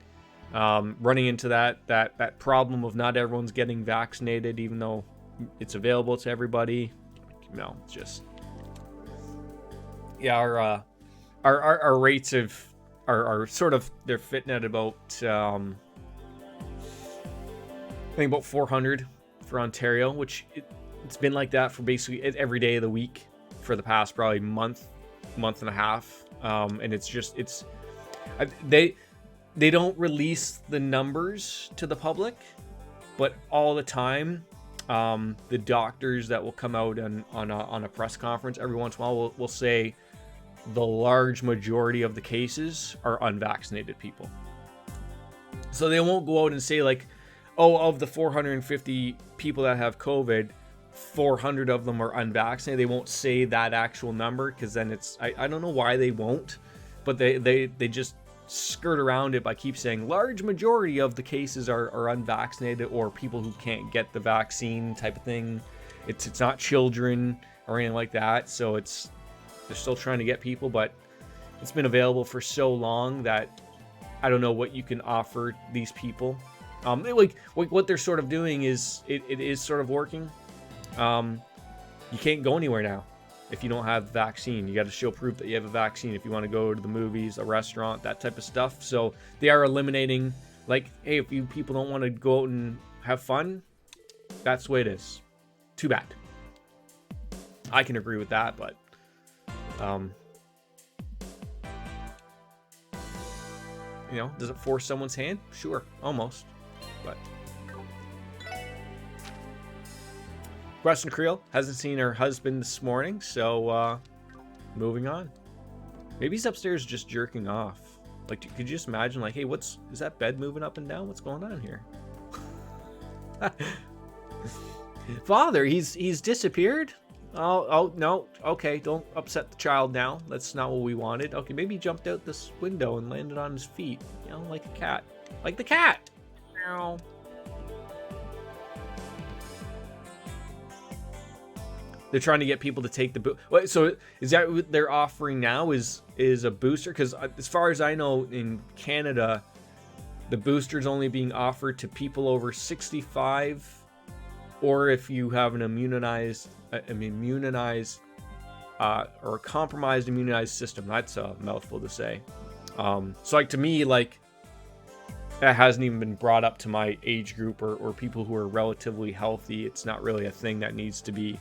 running into that problem of not everyone's getting vaccinated even though it's available to everybody? No, it's just, yeah, our rates are sort of, they're fitting at about I think about 400 for Ontario, which it's been like that for basically every day of the week for the past probably month and a half. And they don't release the numbers to the public, but all the time, the doctors that will come out on a press conference every once in a while will say the large majority of the cases are unvaccinated people. So they won't go out and say like, oh, of the 450 people that have COVID, 400 of them are unvaccinated. They won't say that actual number because then it's, I don't know why they won't, but they just skirt around it by keep saying large majority of the cases are unvaccinated or people who can't get the vaccine type of thing. It's not children or anything like that. So they're still trying to get people, but it's been available for so long that I don't know what you can offer these people. Like what they're sort of doing is it is sort of working. You can't go anywhere now if you don't have the vaccine. You got to show proof that you have a vaccine if you want to go to the movies, a restaurant, that type of stuff. So they are eliminating, like, hey, if you people don't want to go out and have fun, that's the way it is. Too bad. I can agree with that, but does it force someone's hand? Sure, almost, but. Western Creel hasn't seen her husband this morning, so moving on. Maybe he's upstairs just jerking off. Like, could you just imagine, like, hey, is that bed moving up and down? What's going on here? Father, he's disappeared? Oh no, okay, don't upset the child now. That's not what we wanted. Okay, maybe he jumped out this window and landed on his feet, like a cat. Like the cat! Meow. They're trying to get people to take the booster. So is that what they're offering now? Is a booster? Because as far as I know, in Canada, the booster is only being offered to people over 65, or if you have an immunized or a compromised immunized system. That's a mouthful to say. So like to me, like that hasn't even been brought up to my age group or people who are relatively healthy. It's not really a thing that needs to be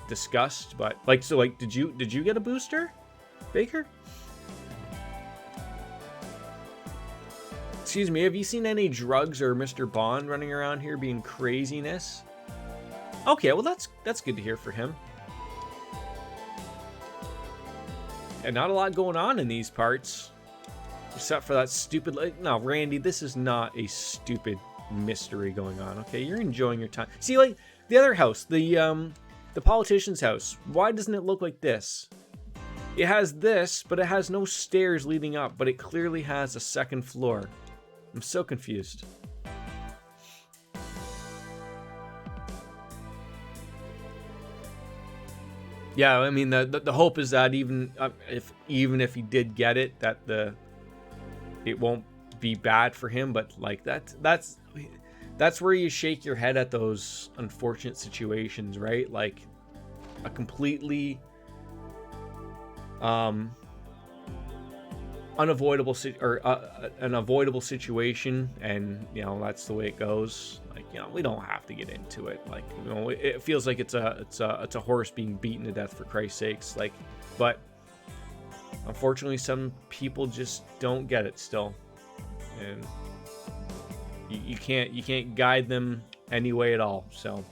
discussed, but did you get a booster, Baker? Excuse me, have you seen any drugs or Mr. Bond running around here being craziness? Okay, well that's good to hear for him. And not a lot going on in these parts. Except for that stupid... No, Randy, this is not a stupid mystery going on, okay? You're enjoying your time. See, like, the other house, the politician's house, why doesn't it look like this? It has this, but it has no stairs leading up, but it clearly has a second floor. I'm so confused. Yeah, I mean, the hope is that even if he did get it, that it won't be bad for him. But like that's where you shake your head at those unfortunate situations, right? Like a completely unavoidable an avoidable situation, and you know that's the way it goes. Like, you know, we don't have to get into it. Like, you know, it feels like it's a horse being beaten to death, for Christ's sakes. Like, but unfortunately, some people just don't get it still, and you can't guide them any way at all. So,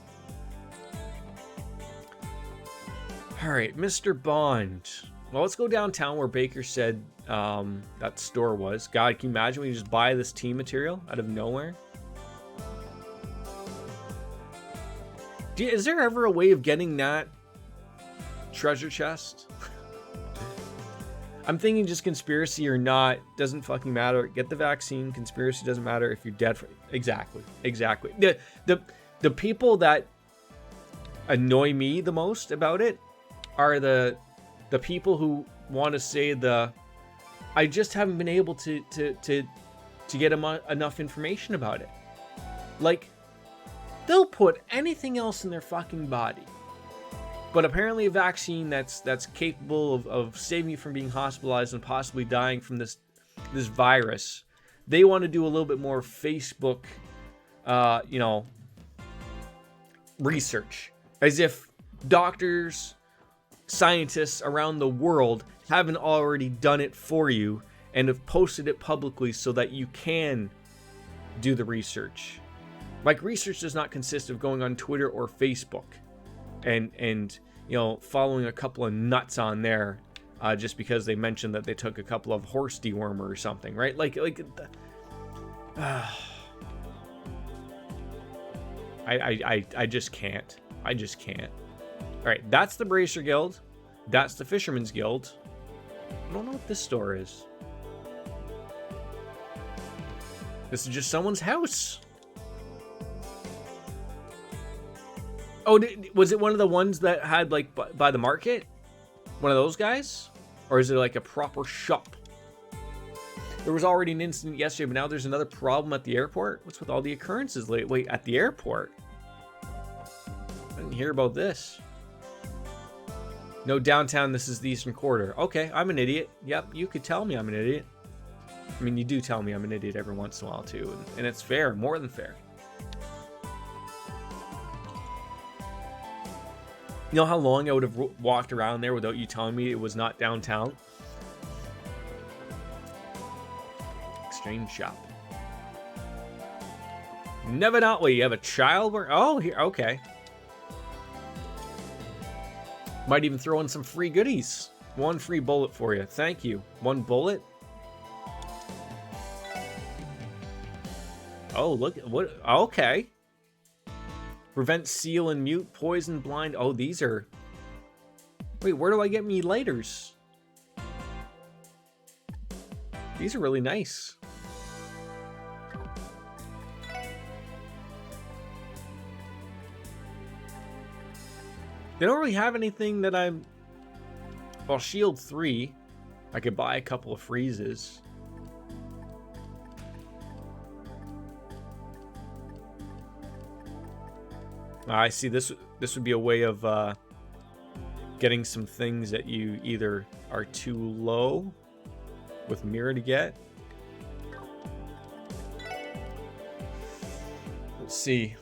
all right, Mr. Bond. Well, let's go downtown where Baker said that store was. God, can you imagine when you just buy this tea material out of nowhere? Is there ever a way of getting that treasure chest? I'm thinking just conspiracy or not, doesn't fucking matter. Get the vaccine. Conspiracy doesn't matter if you're dead. Exactly. The people that annoy me the most about it are the people who want to say I just haven't been able to get enough information about it. Like, they'll put anything else in their fucking body, but apparently a vaccine that's capable of saving you from being hospitalized and possibly dying from this virus, they want to do a little bit more Facebook, research, as if doctors, scientists around the world haven't already done it for you and have posted it publicly so that you can do the research. Like, research does not consist of going on Twitter or Facebook and you know, following a couple of nuts on there just because they mentioned that they took a couple of horse dewormer or something, right? I just can't. I just can't. All right, that's the Bracer Guild. That's the Fisherman's Guild. I don't know what this store is. This is just someone's house. Oh, was it one of the ones that had, like, by the market? One of those guys? Or is it like a proper shop? There was already an incident yesterday, but now there's another problem at the airport? What's with all the occurrences lately? Wait, at the airport? I didn't hear about this. No, downtown, this is the Eastern Quarter. Okay, I'm an idiot. Yep, you could tell me I'm an idiot. I mean, you do tell me I'm an idiot every once in a while, too. And it's fair, more than fair. You know how long I would have walked around there without you telling me it was not downtown? Exchange shop. Never not. Wait, you have a child? Oh, here. Okay. Might even throw in some free goodies. One free bullet for you. Thank you. One bullet. Oh, look. What? Okay. Prevent, seal, and mute, poison, blind. Oh, these are... Wait, where do I get me lighters? These are really nice. They don't really have anything that I'm... Well, Shield 3. I could buy a couple of freezes. I see. This would be a way of getting some things that you either are too low with mirror to get. Let's see.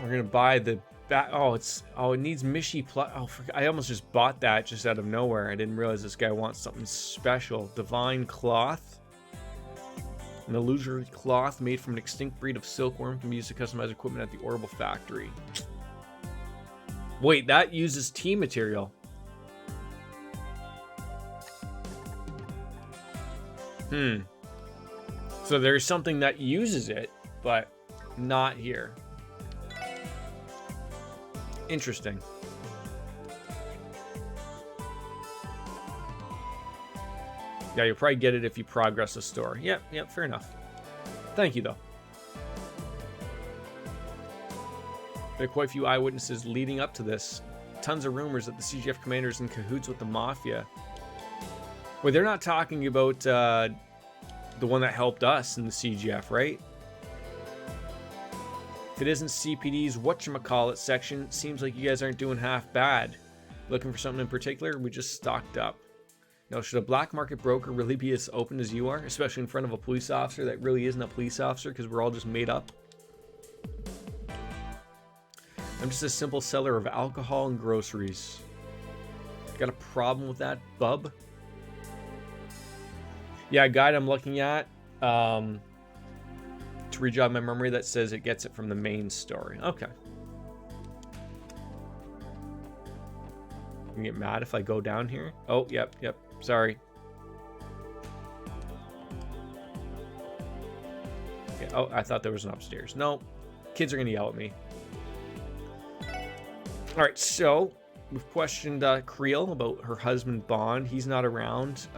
We're gonna buy the back. Oh, it needs Mishi plus. Oh, I almost just bought that just out of nowhere. I didn't realize this guy wants something special. Divine cloth. An illusory cloth made from an extinct breed of silkworm can be used to customize equipment at the Orbital factory. Wait, that uses tea material. So there's something that uses it, but not here. Interesting. Yeah, you'll probably get it if you progress the story. Yep, fair enough. Thank you, though. There are quite a few eyewitnesses leading up to this. Tons of rumors that the CGF commander is in cahoots with the Mafia. Wait, they're not talking about the one that helped us in the CGF, right? If it isn't CPD's whatchamacallit section, seems like you guys aren't doing half bad. Looking for something in particular? We just stocked up. Now, should a black market broker really be as open as you are? Especially in front of a police officer that really isn't a police officer because we're all just made up? I'm just a simple seller of alcohol and groceries. Got a problem with that, bub? Yeah, a guide I'm looking at to rejog my memory that says it gets it from the main story. Okay. You can get mad if I go down here? Oh, yep. Sorry. Okay. Oh, I thought there was an upstairs. No, kids are gonna yell at me. All right, so we've questioned Creel about her husband Bond. He's not around.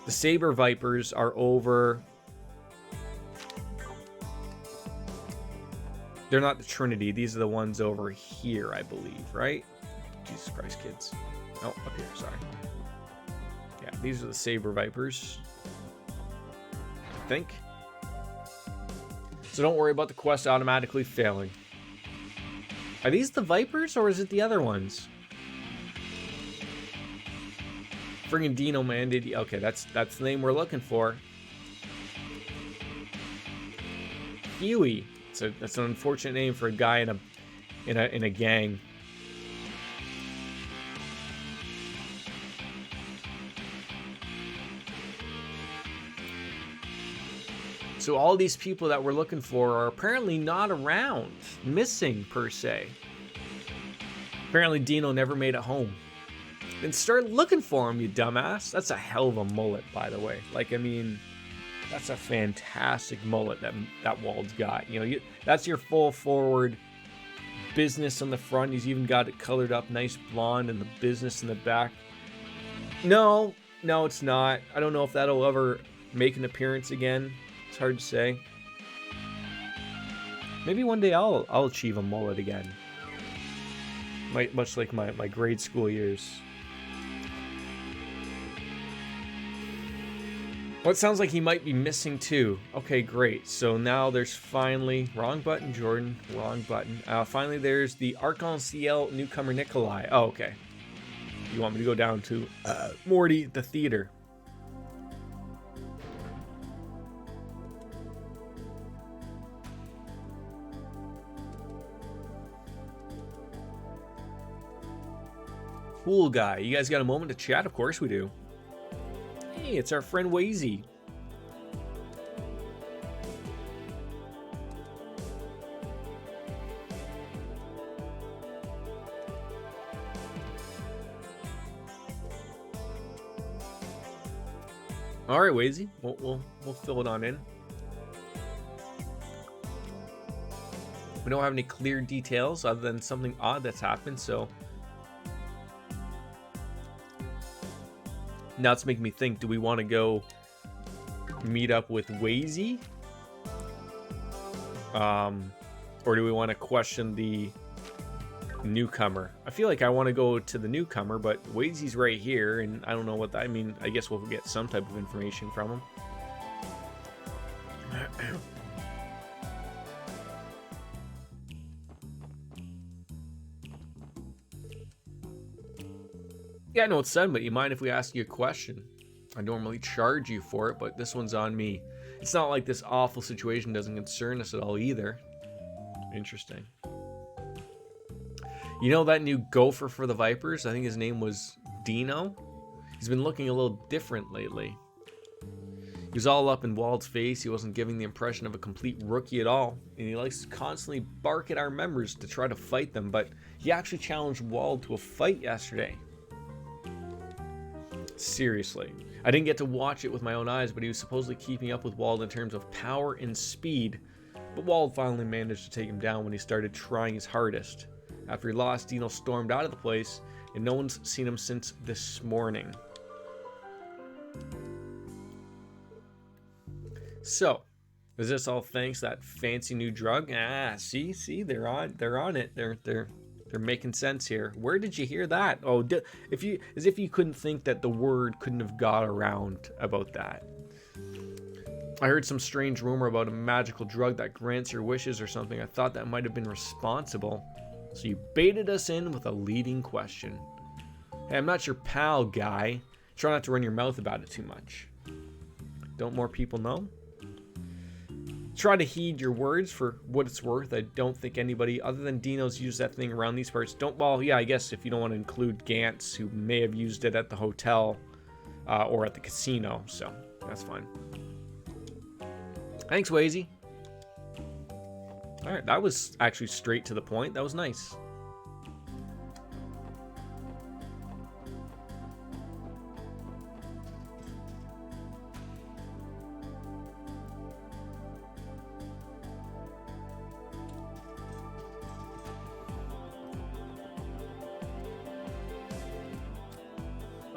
The Saber Vipers are over. They're not the Trinity. These are the ones over here, I believe, right? Jesus Christ, kids. Oh, up here, sorry. Yeah, these are the Saber Vipers, I think. So don't worry about the quest automatically failing. Are these the Vipers, or is it the other ones? Friggin' Dino, man. Okay, that's the name we're looking for. Huey. So that's an unfortunate name for a guy in a gang. So all these people that we're looking for are apparently not around, missing per se. Apparently Dino never made it home. Then start looking for him, you dumbass. That's a hell of a mullet, by the way. Like, I mean, that's a fantastic mullet that Wald's got. You know, that's your full forward business on the front. He's even got it colored up nice blonde and the business in the back. No, it's not. I don't know if that'll ever make an appearance again. It's hard to say. Maybe one day I'll achieve a mullet again. Much like my grade school years. Well, it sounds like he might be missing too. Okay, great. So now there's finally... Wrong button, Jordan. Wrong button. Finally, there's the Arc-en-Ciel newcomer Nikolai. Oh, okay. You want me to go down to Morty, the theater. Cool guy. You guys got a moment to chat? Of course we do. Hey, it's our friend Wazy. All right, Wazy. We'll fill it on in. We don't have any clear details other than something odd that's happened, so... Now it's making me think, do we want to go meet up with Wazy? Or do we want to question the newcomer? I feel like I want to go to the newcomer, but Wazy's right here, and I don't know what that... I mean, I guess we'll get some type of information from him. Yeah, I know it's said, but you mind if we ask you a question? I normally charge you for it, but this one's on me. It's not like this awful situation doesn't concern us at all either. Interesting. You know that new gopher for the Vipers? I think his name was Dino. He's been looking a little different lately. He was all up in Wald's face. He wasn't giving the impression of a complete rookie at all. And he likes to constantly bark at our members to try to fight them, but he actually challenged Wald to a fight yesterday. Seriously. I didn't get to watch it with my own eyes, but he was supposedly keeping up with Wald in terms of power and speed. But Wald finally managed to take him down when he started trying his hardest. After he lost, Dino stormed out of the place, and no one's seen him since this morning. So, is this all thanks to that fancy new drug? See, they're on it. They're making sense here. Where did you hear that? Oh, as if you couldn't think that the word couldn't have got around about that. I heard some strange rumor about a magical drug that grants your wishes or something. I thought that might have been responsible. So you baited us in with a leading question. Hey, I'm not your pal, guy. Try not to run your mouth about it too much. Don't more people know? Try to heed your words for what it's worth. I don't think anybody other than Dino's used that thing around these parts. Well, yeah, I guess if you don't want to include Gantz, who may have used it at the hotel or at the casino. So that's fine. Thanks, Wazy. Alright, that was actually straight to the point. That was nice.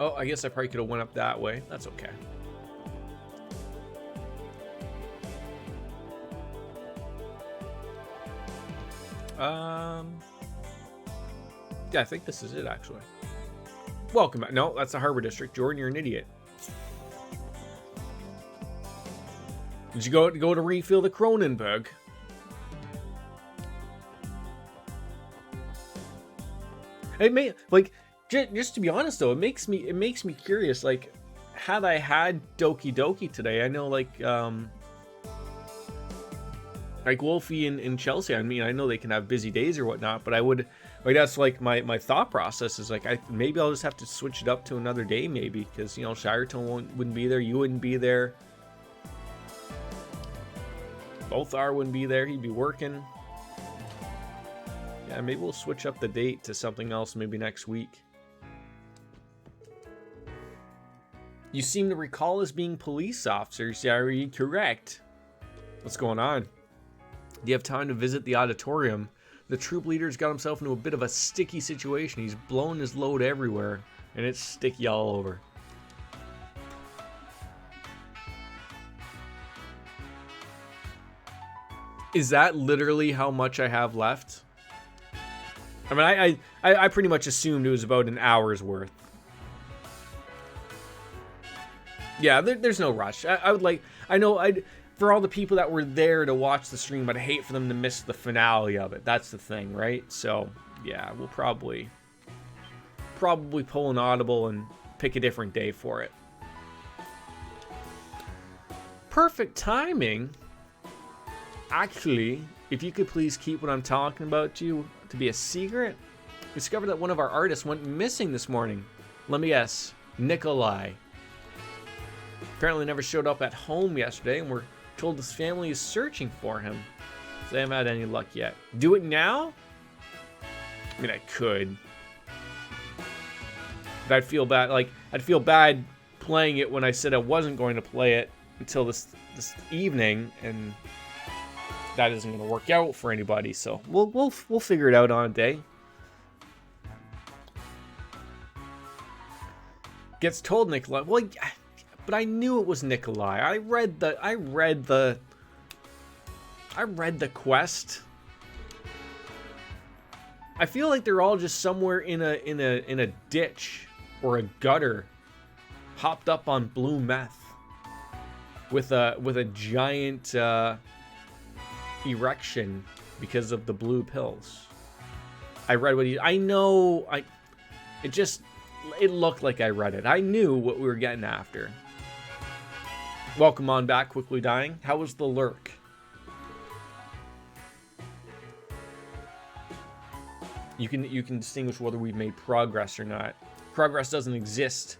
Oh, I guess I probably could have went up that way. That's okay. Yeah, I think this is it, actually. Welcome back. No, that's the Harbor District. Jordan, you're an idiot. Did you go to refill the Cronenberg? It may, like, just to be honest though, it makes me curious. Like, had I had Doki Doki today, I know like Wolfie and Chelsea, I mean, I know they can have busy days or whatnot, but I would, like, that's like my thought process is like, maybe I'll just have to switch it up to another day, maybe, because, you know, Shireton wouldn't be there, you wouldn't be there, Lothar wouldn't be there, he'd be working. Yeah, maybe we'll switch up the date to something else maybe next week. You seem to recall us being police officers. Are you correct? What's going on? Do you have time to visit the auditorium? The troop leader's got himself into a bit of a sticky situation. He's blown his load everywhere, and it's sticky all over. Is that literally how much I have left? I mean, I pretty much assumed it was about an hour's worth. Yeah, there's no rush. I would like, I know for all the people that were there to watch the stream, I'd hate for them to miss the finale of it. That's the thing, right? So, yeah, we'll probably pull an audible and pick a different day for it. Perfect timing. Actually, if you could please keep what I'm talking about to be a secret. We discovered that one of our artists went missing this morning. Let me guess, Nikolai. Apparently never showed up at home yesterday, and we're told his family is searching for him. So they haven't had any luck yet. Do it now? I mean, I could. But I'd feel bad. Like, I'd feel bad playing it when I said I wasn't going to play it until this evening, and that isn't going to work out for anybody. So we'll figure it out on a day. Gets told Nikolai. Well, but I knew it was Nikolai. I read the quest. I feel like they're all just somewhere in a ditch or a gutter, hopped up on blue meth, with a giant erection because of the blue pills. I read what he. I know. It looked like I read it. I knew what we were getting after. Welcome on back, quickly dying. How was the lurk? You can distinguish whether we've made progress or not. Progress doesn't exist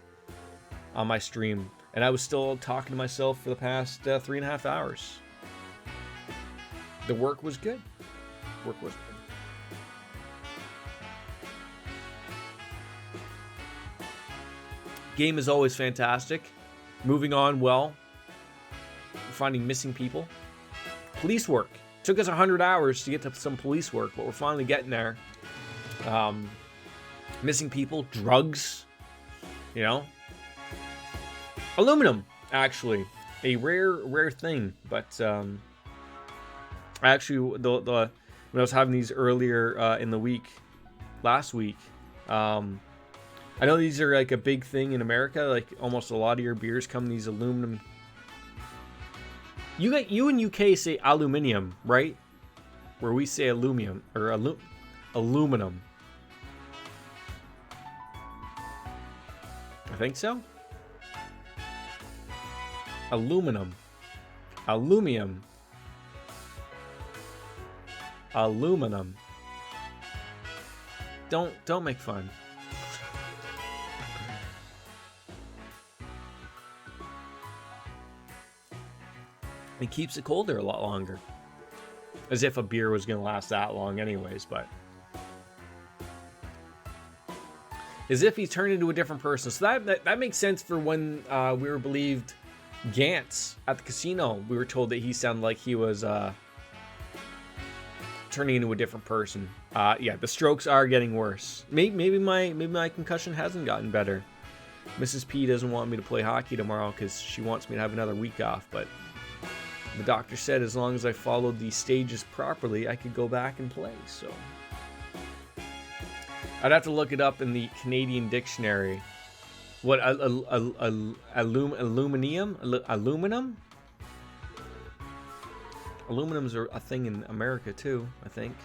on my stream, and I was still talking to myself for the past 3.5 hours. The work was good. Work was good. Game is always fantastic. moving on well. Finding missing people. Police work. Took us 100 hours to get to some police work, but we're finally getting there. Missing people, drugs, you know. Aluminum, actually, a rare thing. But actually, when I was having these earlier in the week, last week, I know these are like a big thing in America. Like almost a lot of your beers come in these aluminum. You in UK say aluminium, right? Where we say aluminum or aluminum. I think so. Aluminum. Aluminum. Aluminum. Don't make fun. It keeps it colder a lot longer. As if a beer was going to last that long anyways, but... As if he turned into a different person. So that makes sense for when we were believed Gantz at the casino. We were told that he sounded like he was turning into a different person. Yeah, the strokes are getting worse. Maybe my concussion hasn't gotten better. Mrs. P doesn't want me to play hockey tomorrow because she wants me to have another week off, but... The doctor said as long as I followed the stages properly, I could go back and play, so... I'd have to look it up in the Canadian dictionary. What, aluminum? Aluminum? Aluminums are a thing in America, too, I think.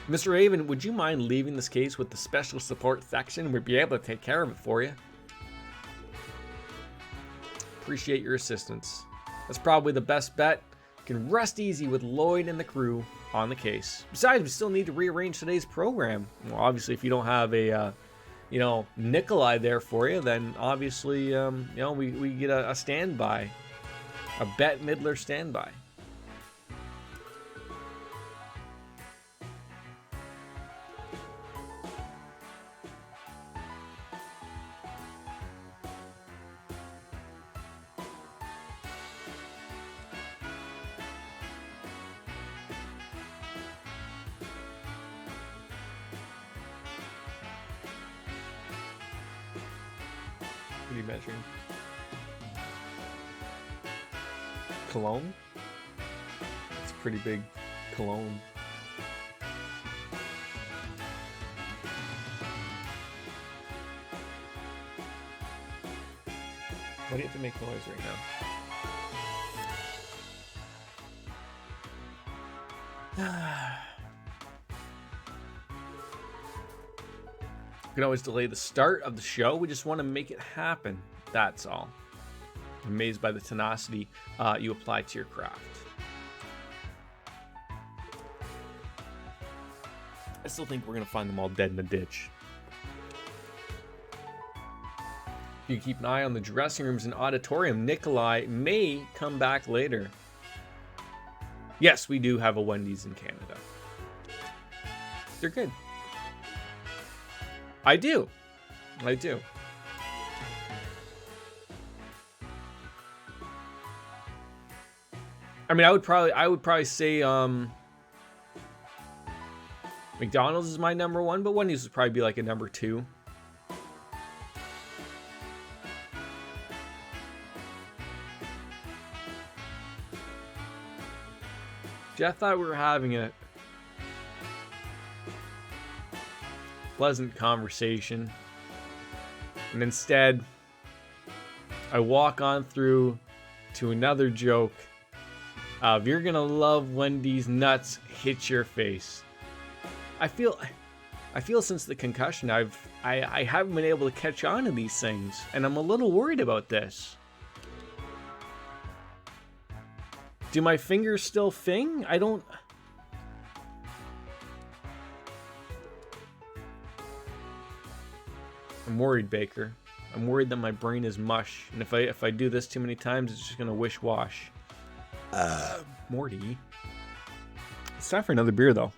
Mr. Raven, would you mind leaving this case with the special support section? We'd be able to take care of it for you. Appreciate your assistance. That's probably the best bet. You can rest easy with Lloyd and the crew on the case. Besides, we still need to rearrange today's program. Well, obviously, if you don't have a, Nikolai there for you, then obviously, we get a standby. A Bette Midler standby. What are you measuring? Cologne? It's a pretty big cologne. Why do you have to make noise right now? We can always delay the start of the show. We just want to make it happen. That's all. I'm amazed by the tenacity you apply to your craft. I still think we're going to find them all dead in the ditch. You can keep an eye on the dressing rooms and auditorium. Nikolai may come back later. Yes, we do have a Wendy's in Canada. They're good. I do. I mean, I would probably say McDonald's is my number one, but Wendy's would probably be like a number two. Gee, I thought we were having a pleasant conversation, and instead I walk on through to another joke of "You're gonna love Wendy's nuts hit your face." I feel since the concussion I haven't been able to catch on to these things, and I'm a little worried about this. Do my fingers still fing? I don't... I'm worried, Baker. I'm worried that my brain is mush, and if I do this too many times, it's just gonna wish-wash. Morty. It's time for another beer, though.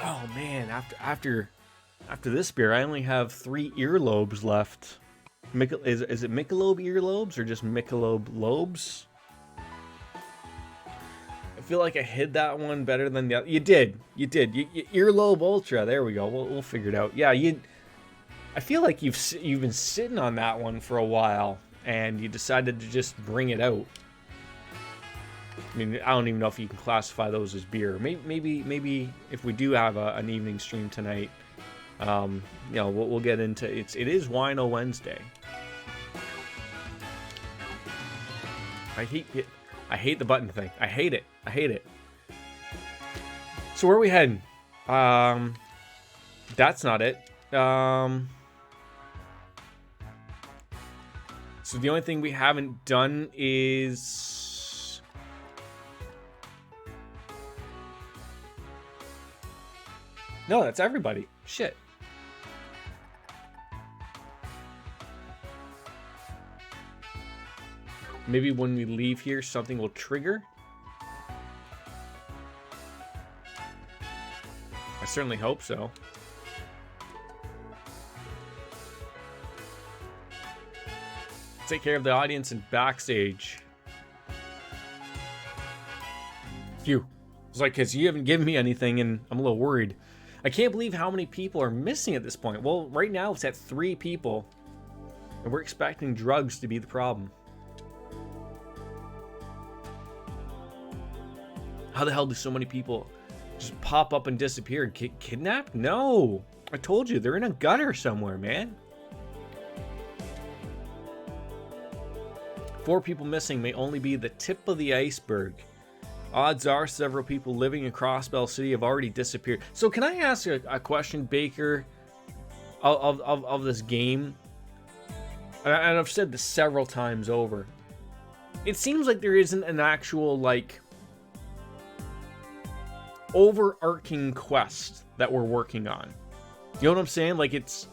Oh man, after this beer, I only have 3 earlobes left. Is it Michelob earlobes or just Michelob lobes? I feel like I hid that one better than the other. You did. You earlobe ultra. There we go. We'll figure it out. Yeah, I feel like you've been sitting on that one for a while, and you decided to just bring it out. I mean, I don't even know if you can classify those as beer. Maybe if we do have an evening stream tonight, you know, we'll get into it. It is Wino Wednesday. I hate the button thing. I hate it. So where are we heading? That's not it. So the only thing we haven't done is... No, that's everybody. Shit. Maybe when we leave here, something will trigger. I certainly hope so. Take care of the audience and backstage. Phew. It's like, because you haven't given me anything and I'm a little worried. I can't believe how many people are missing at this point. Well, right now it's at 3 people. And we're expecting drugs to be the problem. How the hell do so many people just pop up and disappear? Kidnapped? No. I told you, they're in a gutter somewhere, man. 4 people missing may only be the tip of the iceberg. Odds are several people living in Crossbell City have already disappeared. So can I ask a question, Baker, of this game? And I've said this several times over. It seems like there isn't an actual, like, overarching quest that we're working on. You know what I'm saying? Like, it's...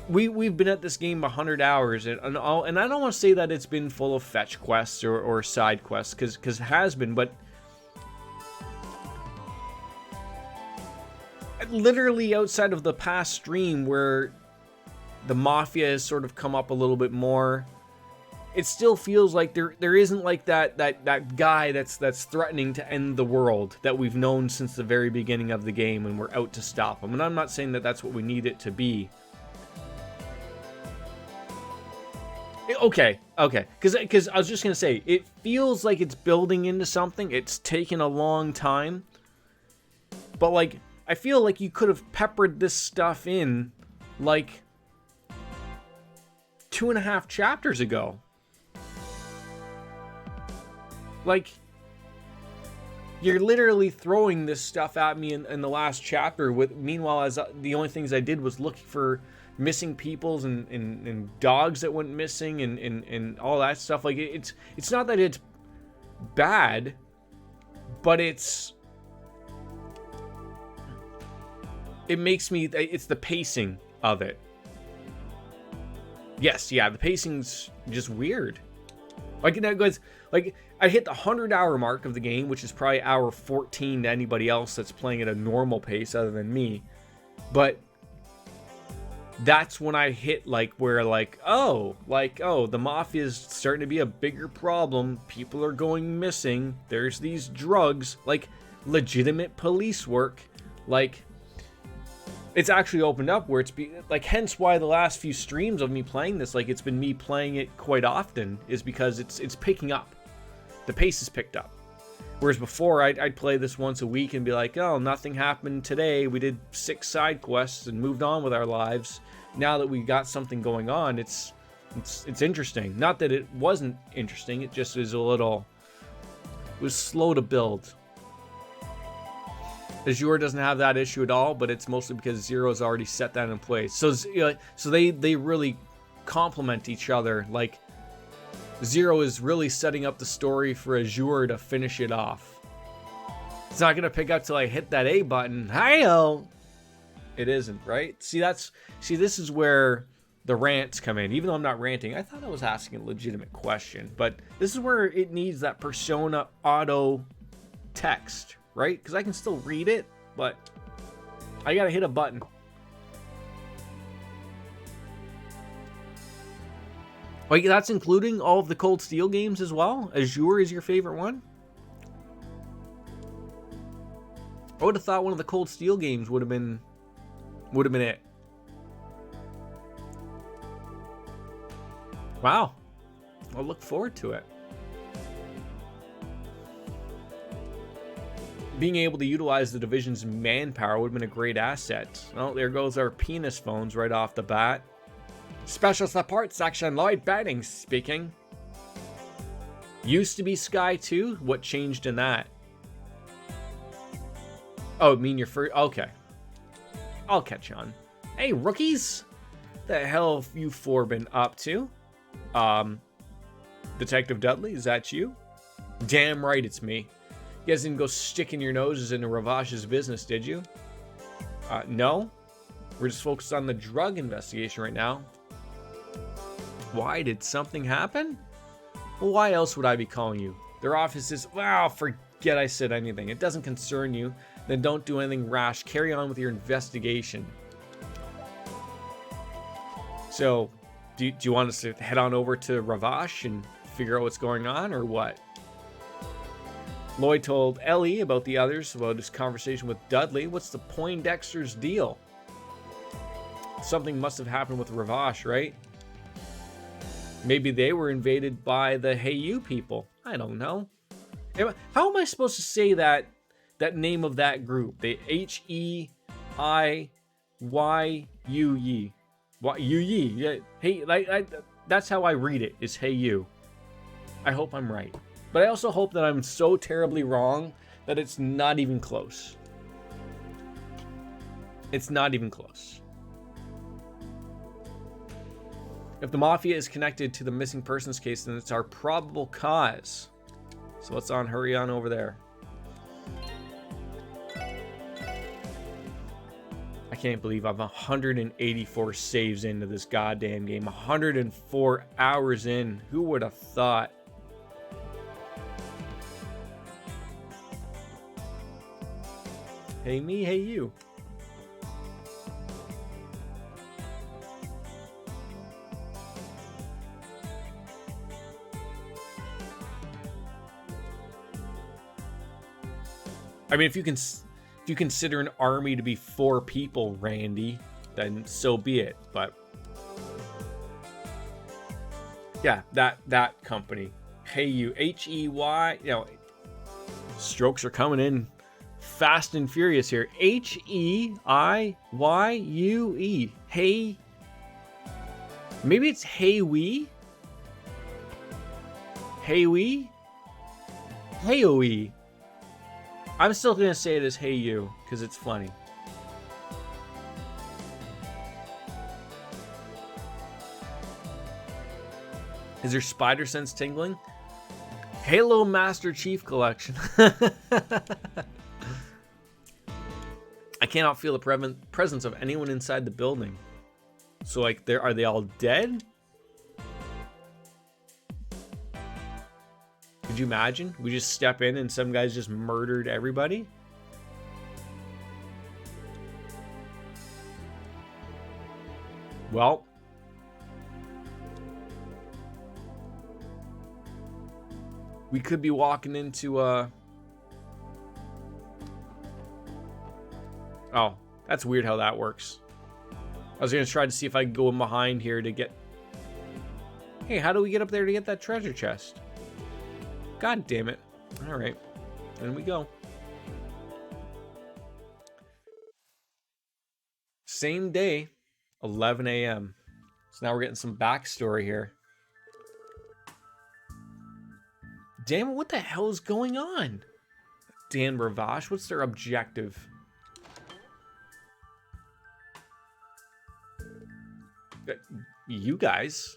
We've been at this game 100 hours, and I don't want to say that it's been full of fetch quests or side quests, because it has been, but literally outside of the past stream where the Mafia has sort of come up a little bit more, it still feels like there isn't like that guy that's threatening to end the world that we've known since the very beginning of the game, and we're out to stop him. And I'm not saying that that's what we need it to be. Okay, because I was just gonna say, it feels like it's building into something. It's taken a long time, but like, I feel like you could have peppered this stuff in like 2.5 chapters ago. Like, you're literally throwing this stuff at me in the last chapter. Meanwhile, as the only things I did was looking for missing peoples and dogs that went missing and all that stuff. Like, it's not that it's bad, but it makes me, it's the pacing of it. Yes, yeah, the pacing's just weird. Like, that goes, like, I hit the 100-hour mark of the game, which is probably hour 14 to anybody else that's playing at a normal pace other than me. But that's when I hit, like, where, like, oh, the Mafia's starting to be a bigger problem. People are going missing. There's these drugs, like, legitimate police work. Like, it's actually opened up where like, hence why the last few streams of me playing this, like, it's been me playing it quite often, is because it's picking up. The pace is picked up. Whereas before, I'd play this once a week and be like, oh, nothing happened today. We did 6 side quests and moved on with our lives. Now that we got something going on, it's interesting. Not that it wasn't interesting. It just is it was slow to build. Azure doesn't have that issue at all, but it's mostly because Zero's already set that in place. So they really complement each other. Like, Zero is really setting up the story for Azure to finish it off. It's not gonna pick up till I hit that A button. Hi-yo! It isn't, right? See, this is where the rants come in. Even though I'm not ranting, I thought I was asking a legitimate question, but this is where it needs that persona auto text, right? Because I can still read it, but I gotta hit a button. Like, that's including all of the Cold Steel games as well? Azure is your favorite one? I would have thought one of the Cold Steel games would have been it. Wow. I'll look forward to it. Being able to utilize the division's manpower would have been a great asset. Oh, there goes our penis phones right off the bat. Special support section, Lloyd Betting speaking. Used to be Sky 2? What changed in that? Oh, mean your first... Okay. I'll catch on. Hey, rookies! The hell have you four been up to? Detective Dudley, is that you? Damn right it's me. You guys didn't go sticking your noses into Ravash's business, did you? No. We're just focused on the drug investigation right now. Why? Did something happen? Well, why else would I be calling you? Their office is... Wow, forget I said anything. It doesn't concern you. Then don't do anything rash. Carry on with your investigation. So, do you want us to head on over to Ravash and figure out what's going on, or what? Lloyd told Ellie about the others, about his conversation with Dudley. What's the Poindexter's deal? Something must have happened with Ravash, right? Maybe they were invaded by the Hey You people. I don't know. How am I supposed to say that name of that group? The Heiyu. What Yu-Yi? Yeah, hey, that's how I read it. Is Hey You. I hope I'm right. But I also hope that I'm so terribly wrong that it's not even close. It's not even close. If the Mafia is connected to the missing persons case, then it's our probable cause. So let's hurry on over there. I can't believe I'm 184 saves into this goddamn game. 104 hours in. Who would have thought? Hey me, hey you. I mean, if you consider an army to be 4 people, Randy, then so be it. But yeah, that company, Hey You, H-E-Y, you know, strokes are coming in fast and furious here. Heiyu-E. Hey, maybe it's Hey We. Hey We. Hey-O-E. I'm still gonna say it as Hey You because it's funny. Is your spider sense tingling? Halo Master Chief Collection. I cannot feel the presence of anyone inside the building. So, like, are they all dead? Could you imagine? We just step in and some guys just murdered everybody? Well, we could be walking into Oh, that's weird how that works. I was gonna try to see if I can go in behind here to get... Hey, how do we get up there to get that treasure chest? God damn it. Alright. In we go. Same day, 11 a.m. So now we're getting some backstory here. Damn it, what the hell is going on? Dan Ravash, what's their objective? You guys.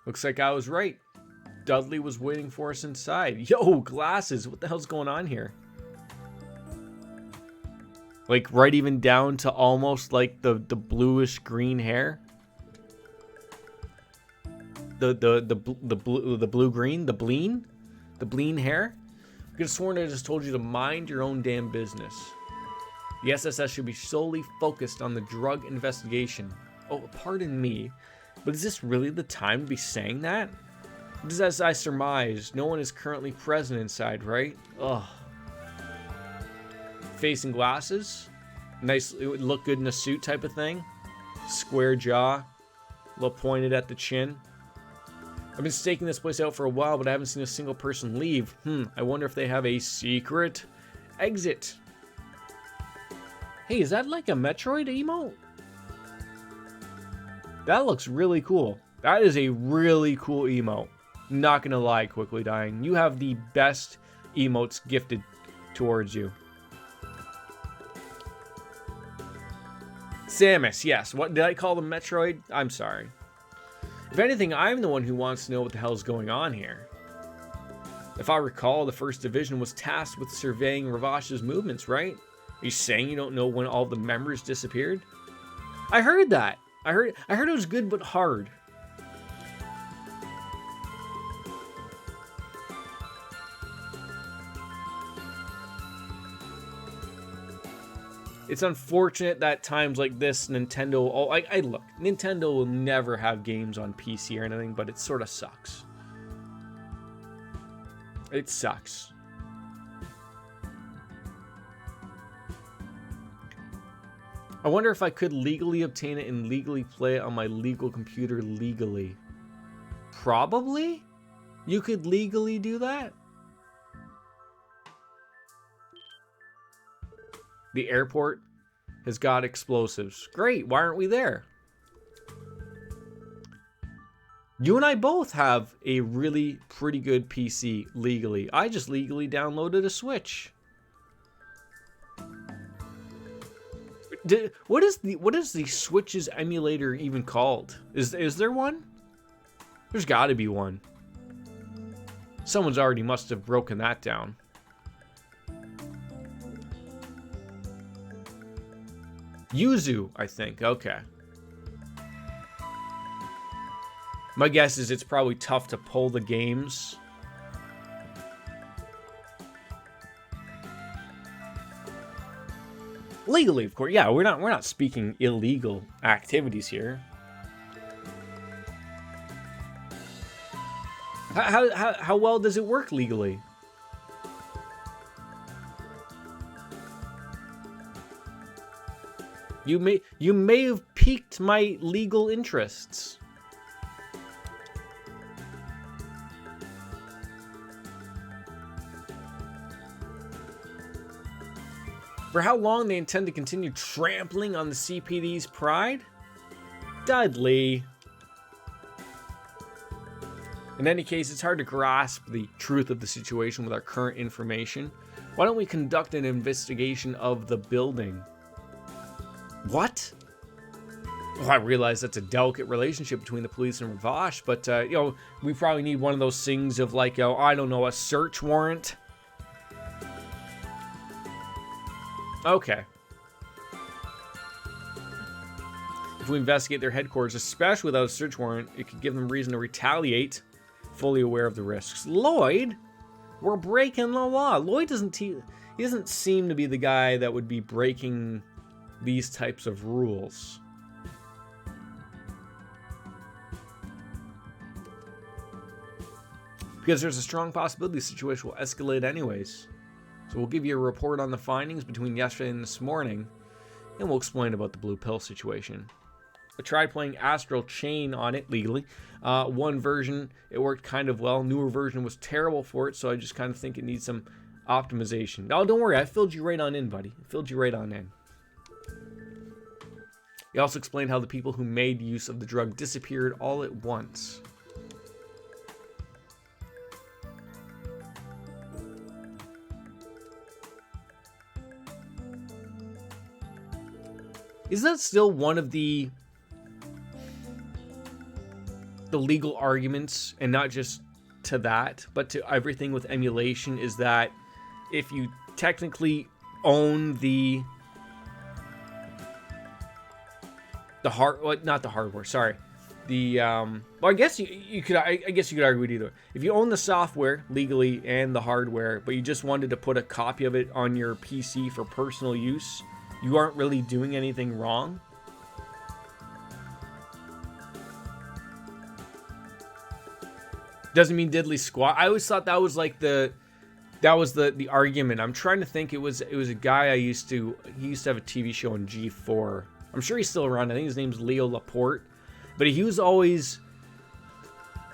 Looks like I was right. Dudley was waiting for us inside. Yo, glasses. What the hell's going on here? Like, right even down to almost like the bluish green hair. The blue green, the bleen hair. I could have sworn I just told you to mind your own damn business. The SSS should be solely focused on the drug investigation. Oh, pardon me, but is this really the time to be saying that? Because as I surmise, no one is currently present inside, right? Ugh. Facing glasses? Nice, it would look good in a suit type of thing. Square jaw. A little pointed at the chin. I've been staking this place out for a while, but I haven't seen a single person leave. I wonder if they have a secret exit. Hey, is that like a Metroid emote? That looks really cool. That is a really cool emote. Not gonna lie, Quickly Dying. You have the best emotes gifted towards you. Samus, yes. What did I call them, Metroid? I'm sorry. If anything, I'm the one who wants to know what the hell's going on here. If I recall, the First Division was tasked with surveying Ravash's movements, right? Are you saying you don't know when all the members disappeared? I heard that. I heard it was good but hard. It's unfortunate that times like this, Nintendo... Oh, I look, Nintendo will never have games on PC or anything, but it sort of sucks. It sucks. I wonder if I could legally obtain it and legally play it on my legal computer legally. Probably? You could legally do that? The airport has got explosives. Great, why aren't we there? You and I both have a really pretty good PC legally. I just legally downloaded a Switch. What is the Switch's emulator even called? Is there one? There's got to be one. Someone's already must have broken that down. Yuzu, I think. Okay. My guess is it's probably tough to pull the games. Legally, of course. Yeah, we're not speaking illegal activities here. How well does it work legally? You may have piqued my legal interests. For how long they intend to continue trampling on the CPD's pride? Dudley. In any case, it's hard to grasp the truth of the situation with our current information. Why don't we conduct an investigation of the building? What? Well, I realize that's a delicate relationship between the police and Ravash, but, you know, we probably need one of those things of, like, oh, I don't know, a search warrant. Okay. If we investigate their headquarters, especially without a search warrant, it could give them reason to retaliate, fully aware of the risks. Lloyd? We're breaking the law. Lloyd he doesn't seem to be the guy that would be breaking these types of rules. Because there's a strong possibility the situation will escalate anyways. So we'll give you a report on the findings between yesterday and this morning, and we'll explain about the blue pill situation. I tried playing Astral Chain on it legally. One version, it worked kind of well. Newer version was terrible for it, so I just kind of think it needs some optimization. Oh, don't worry, I filled you right on in, buddy. I filled you right on in. He also explained how the people who made use of the drug disappeared all at once. Is that still one of the legal arguments, and not just to that, but to everything with emulation, is that if you technically own the not the hardware, sorry. Well, I guess you could argue it either way. If you own the software legally and the hardware, but you just wanted to put a copy of it on your PC for personal use, you aren't really doing anything wrong. Doesn't mean diddly squat. I always thought that was like the argument. I'm trying to think. It was a guy he used to have a TV show on G4. I'm sure he's still around. I think his name's Leo Laporte, but he was always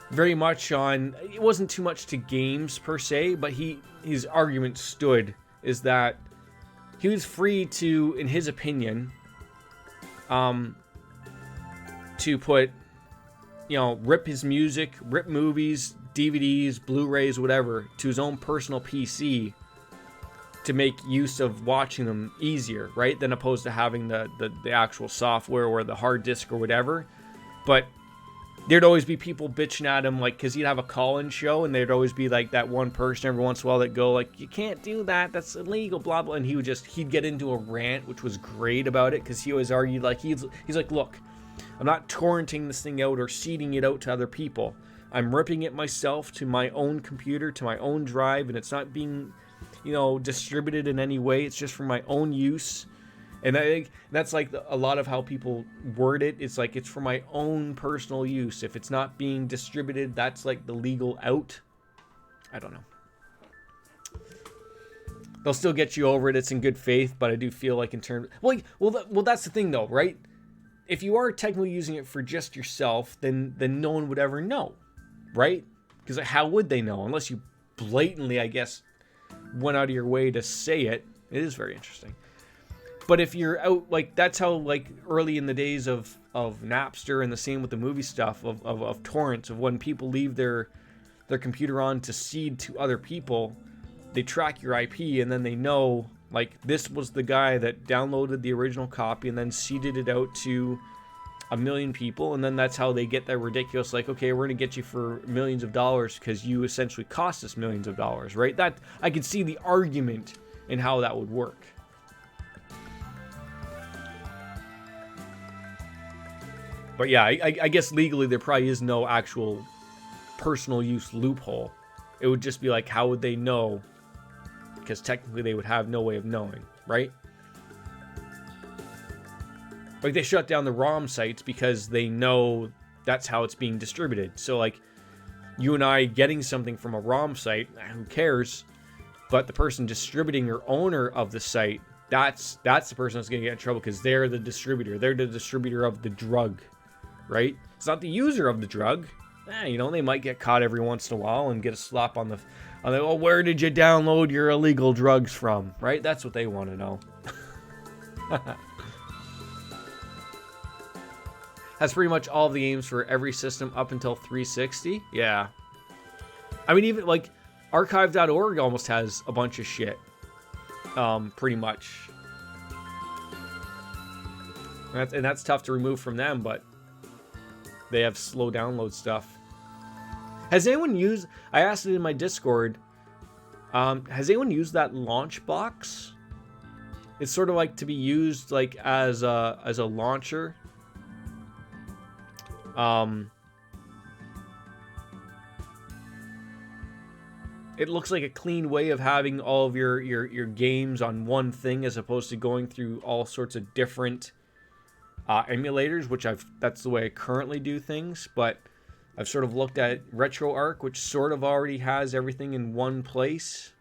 very much on. It wasn't too much to games per se, but his argument stood is that he was free to, in his opinion, to put, rip his music, rip movies, DVDs, Blu-rays, whatever, to his own personal PC to make use of watching them easier, right? Than opposed to having the actual software or the hard disk or whatever. But there'd always be people bitching at him, like, because he'd have a call-in show, and there'd always be, like, that one person every once in a while that go, like, you can't do that, that's illegal, blah, blah, and he'd get into a rant, which was great about it, because he always argued, like, he's like, look, I'm not torrenting this thing out or seeding it out to other people. I'm ripping it myself to my own computer, to my own drive, and it's not being, distributed in any way, it's just for my own use. And I think that's like a lot of how people word it. It's like, it's for my own personal use. If it's not being distributed, that's like the legal out. I don't know. They'll still get you over it. It's in good faith, but I do feel like in terms... Well, that's the thing though, right? If you are technically using it for just yourself, then no one would ever know, right? Because how would they know? Unless you blatantly, I guess, went out of your way to say it. It is very interesting. But if you're out, like, that's how, like, early in the days of Napster, and the same with the movie stuff, of torrents, of when people leave their computer on to seed to other people, they track your IP, and then they know, like, this was the guy that downloaded the original copy and then seeded it out to 1 million people, and then that's how they get that ridiculous, like, okay, we're going to get you for millions of dollars because you essentially cost us millions of dollars, right? That, I could see the argument in how that would work. But yeah, I guess legally there probably is no actual personal use loophole. It would just be like, how would they know? Because technically they would have no way of knowing, right? Like, they shut down the ROM sites because they know that's how it's being distributed. So, like, you and I getting something from a ROM site, who cares? But the person distributing or owner of the site, that's the person that's going to get in trouble because they're the distributor. They're the distributor of the drug, right? It's not the user of the drug. They might get caught every once in a while and get a slap on the... Oh, where did you download your illegal drugs from, right? That's what they want to know. That's pretty much all the games for every system up until 360. Yeah. I mean, even, like, archive.org almost has a bunch of shit. Pretty much. And that's tough to remove from them, but they have slow download stuff. Has anyone used... I asked it in my Discord. Has anyone used that launch box? It's sort of like to be used like as a launcher. It looks like a clean way of having all of your games on one thing as opposed to going through all sorts of different emulators, which that's the way I currently do things. But I've sort of looked at RetroArch, which sort of already has everything in one place.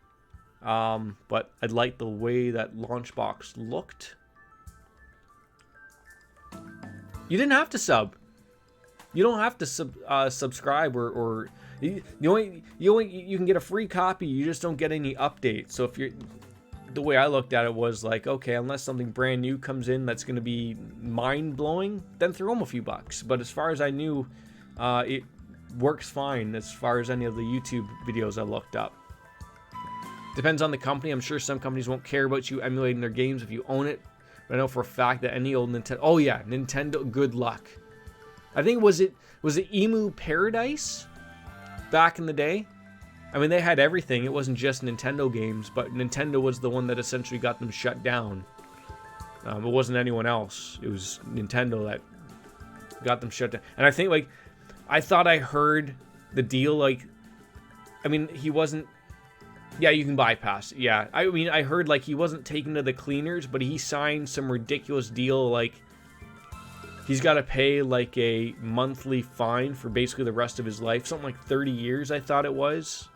But I like the way that Launchbox looked. You didn't have to sub. You don't have to subscribe or you can get a free copy. You just don't get any updates. So if you're... The way I looked at it was like, okay, unless something brand new comes in that's going to be mind-blowing, then throw them a few bucks. But as far as I knew, it works fine as far as any of the YouTube videos I looked up. Depends on the company. I'm sure some companies won't care about you emulating their games if you own it. But I know for a fact that any old Nintendo... Oh yeah, Nintendo, good luck. I think, was it Emu Paradise back in the day? I mean, they had everything. It wasn't just Nintendo games, but Nintendo was the one that essentially got them shut down. It wasn't anyone else. It was Nintendo that got them shut down. And I think, like, I thought I heard the deal, like, I mean, he wasn't Yeah, you can bypass it. Yeah, I mean, I heard like he wasn't taken to the cleaners, but he signed some ridiculous deal. Like he's got to pay like a monthly fine for basically the rest of his life, something like 30 years, I thought it was.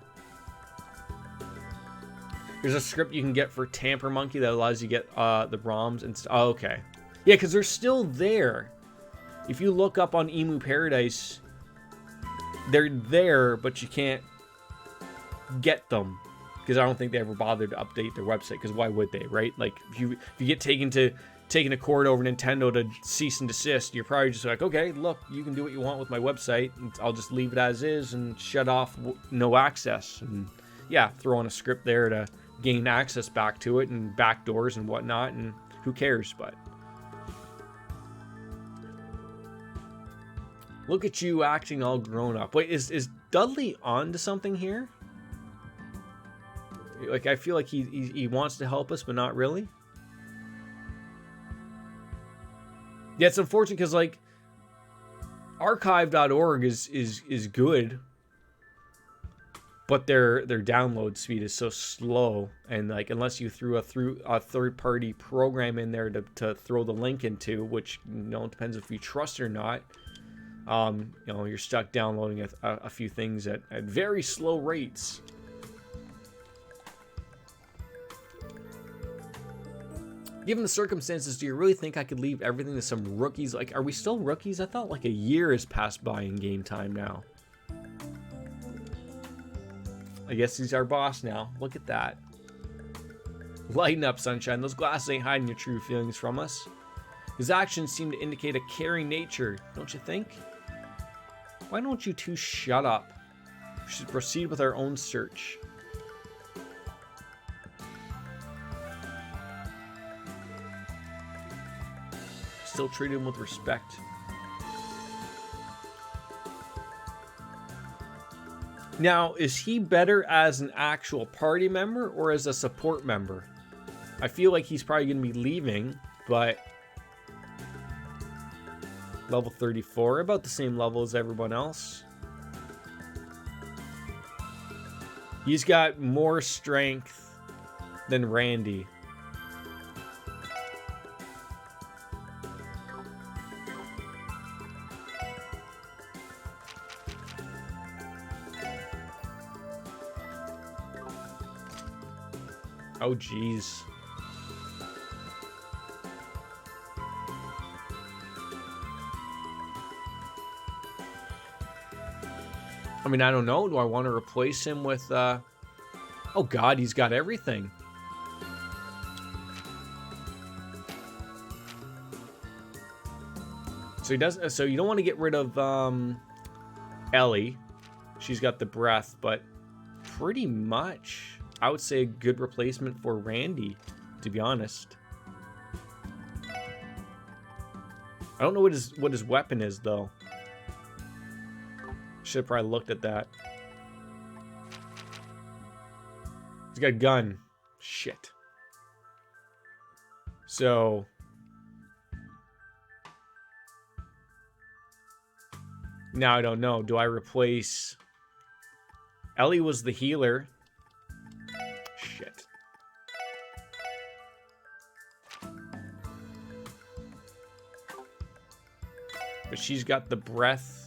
There's a script you can get for Tamper Monkey that allows you to get the ROMs and oh, okay. Yeah, because they're still there. If you look up on Emu Paradise, they're there, but you can't get them. Because I don't think they ever bothered to update their website. Because why would they, right? Like, if you get taken to court over Nintendo to cease and desist, you're probably just like, okay, look, you can do what you want with my website. And I'll just leave it as is and shut off no access. And yeah, throw on a script there to gain access back to it and backdoors and whatnot. And who cares, but... Look at you acting all grown up. Wait, is Dudley on to something here? Like, I feel like he wants to help us, but not really. Yeah, it's unfortunate because, like, archive.org is good, but their download speed is so slow, and like unless you threw a third-party program in there to throw the link into, which it depends if you trust it or not. You're stuck downloading a few things at very slow rates. Given the circumstances, do you really think I could leave everything to some rookies? Like, are we still rookies? I thought like a year has passed by in game time now. I guess he's our boss now. Look at that. Lighten up, sunshine. Those glasses ain't hiding your true feelings from us. His actions seem to indicate a caring nature, don't you think? Why don't you two shut up? We should proceed with our own search. Still treat him with respect. Now, is he better as an actual party member or as a support member? I feel like he's probably going to be leaving, but... Level 34, about the same level as everyone else. He's got more strength than Randy. Oh, jeez. I mean, I don't know. Do I want to replace him with, Oh, God, he's got everything. So he doesn't... So you don't want to get rid of, Ellie. She's got the breath, but pretty much... I would say a good replacement for Randy, to be honest. I don't know what his weapon is, though. Should have probably looked at that. He's got a gun. Shit. So... Now I don't know. Do I replace... Ellie was the healer. Shit. But she's got the breath.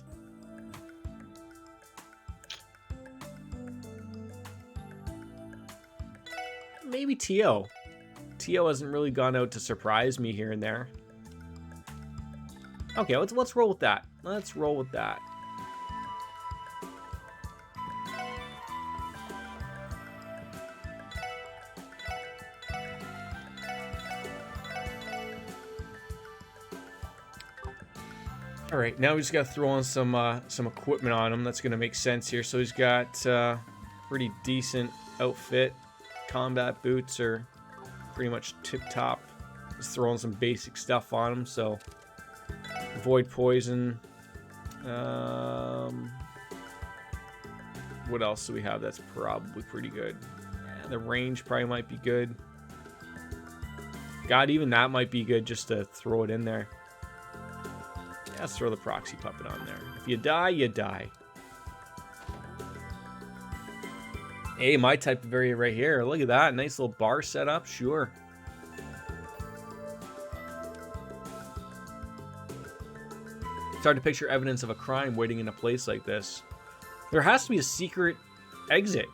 Maybe T.O. T.O. hasn't really gone out to surprise me here and there. Okay, let's roll with that. Let's roll with that. All right, now we just got to throw on some equipment on him. That's going to make sense here. So he's got pretty decent outfit. Combat boots are pretty much tip-top. Just throwing some basic stuff on him. So avoid poison. What else do we have that's probably pretty good? Yeah, the range probably might be good. God, even that might be good just to throw it in there. Let's throw the proxy puppet on there. If you die, you die. Hey, my type of area right here. Look at that. Nice little bar setup. Sure. It's hard to picture evidence of a crime waiting in a place like this. There has to be a secret exit.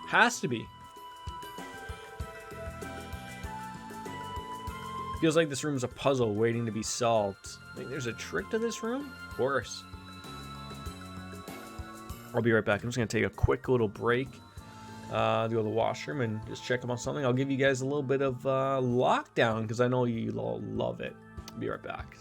Has to be. Feels like this room is a puzzle waiting to be solved. Think there's a trick to this room? Of course. I'll be right back. I'm just going to take a quick little break. Go to the washroom and just check up on something. I'll give you guys a little bit of lockdown because I know you all love it. Be right back.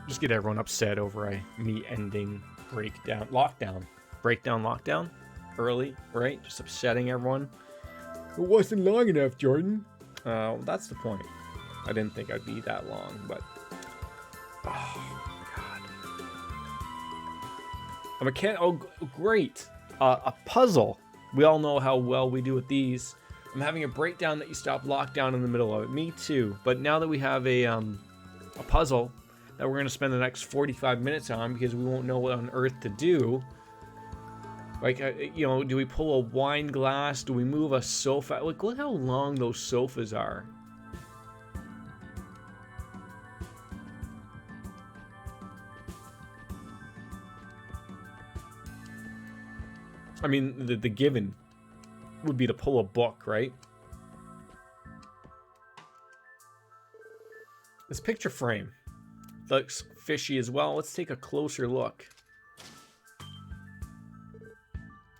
Just get everyone upset over me ending lockdown early, right? Just upsetting everyone. It wasn't long enough, Jordan. That's the point. I didn't think I'd be that long, but oh my god. Oh, great. A puzzle. We all know how well we do with these. I'm having a breakdown that you stop lockdown in the middle of it. Me too. But now that we have a puzzle that we're going to spend the next 45 minutes on because we won't know what on earth to do. Like, you know, do we pull a wine glass? Do we move a sofa? Like, look how long those sofas are. I mean, the given would be to pull a book, right? This picture frame looks fishy as well. Let's take a closer look.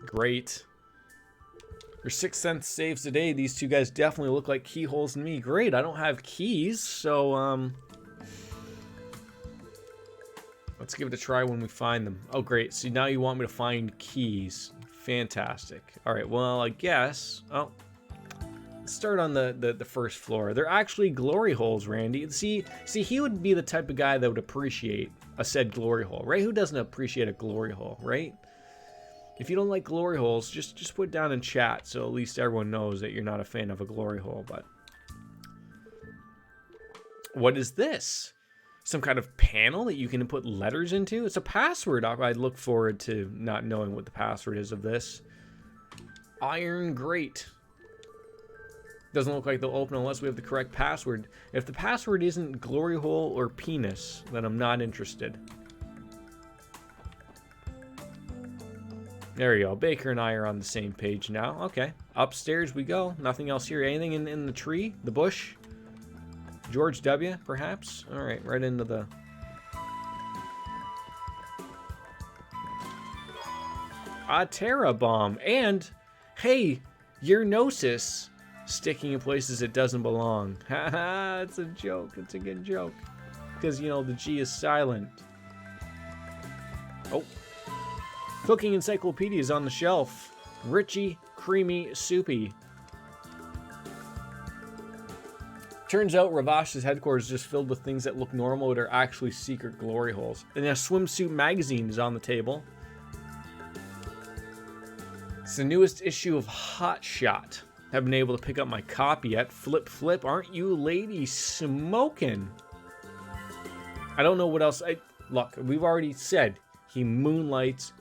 Great. For 6 cents saves a day, these two guys definitely look like keyholes to me. Great, I don't have keys, so let's give it a try when we find them. Oh, great. So now you want me to find keys. Fantastic. All right, well, I guess... Oh, let's start on the first floor. They're actually glory holes, Randy. See, he would be the type of guy that would appreciate a said glory hole, right? Who doesn't appreciate a glory hole, right? If you don't like glory holes, just put it down in chat so at least everyone knows that you're not a fan of a glory hole. But what is this? Some kind of panel that you can put letters into? It's a password. I'd look forward to not knowing what the password is of this. Iron grate. Doesn't look like they'll open unless we have the correct password. If the password isn't glory hole or penis, then I'm not interested. There you go. Baker and I are on the same page now. Okay. Upstairs we go. Nothing else here. Anything in the tree? The bush? George W., perhaps? Alright, right into the... A Terra bomb. And, hey, your gnosis sticking in places it doesn't belong. Haha, it's a joke. It's a good joke. Because, you know, the G is silent. Oh. Cooking encyclopedia is on the shelf. Richy, creamy, soupy. Turns out Ravash's headquarters is just filled with things that look normal but are actually secret glory holes. And a swimsuit magazine is on the table. It's the newest issue of Hot Shot. Haven't been able to pick up my copy yet. Flip, flip, aren't you ladies smoking? I don't know what else. Look, we've already said he moonlights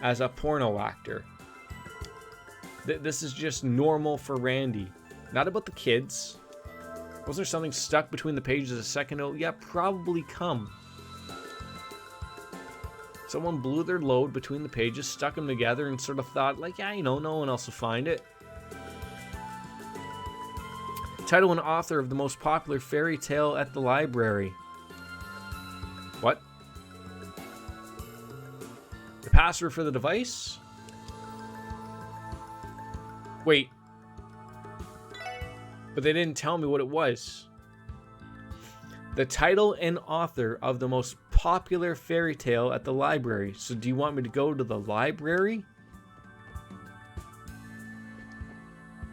as a porno actor. This is just normal for Randy. Not about the kids. Was there something stuck between the pages a second ago? Yeah, probably come. Someone blew their load between the pages, stuck them together, and sort of thought, like, yeah, you know, no one else will find it. Title and author of the most popular fairy tale at the library. What? The password for the device? Wait. But they didn't tell me what it was. The title and author of the most popular fairy tale at the library. So do you want me to go to the library?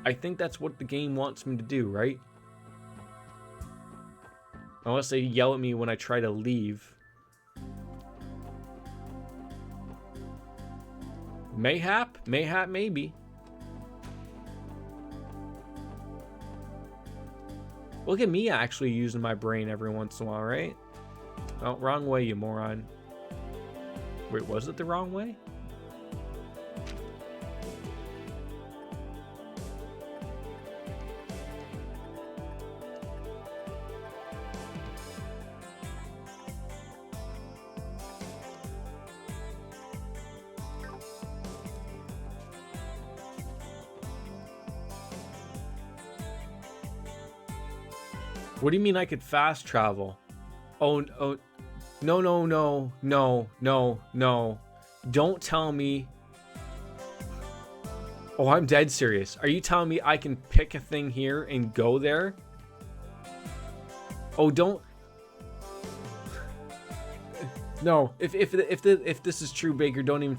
I think that's what the game wants me to do, right? Unless they yell at me when I try to leave. Mayhap? Mayhap, maybe. Look at me actually using my brain every once in a while, right? Oh, wrong way, you moron. Wait, was it the wrong way? What do you mean I could fast travel? Oh, no. Don't tell me. Oh, I'm dead serious. Are you telling me I can pick a thing here and go there? Oh, don't. No, if this is true, Baker, don't even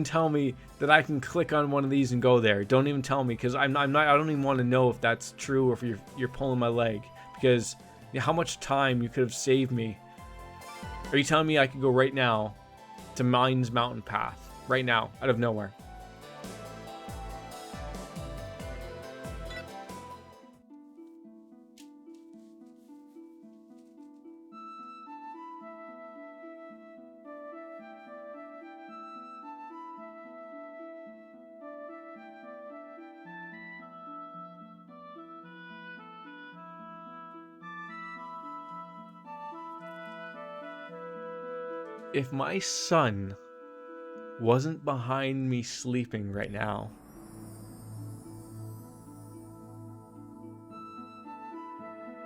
tell me that I can click on one of these and go there. Don't even tell me, because I don't even want to know if that's true or if you're pulling my leg, because how much time you could have saved me. Are you telling me I could go right now to Mines Mountain Path? right now, out of nowhere. If my son wasn't behind me sleeping right now,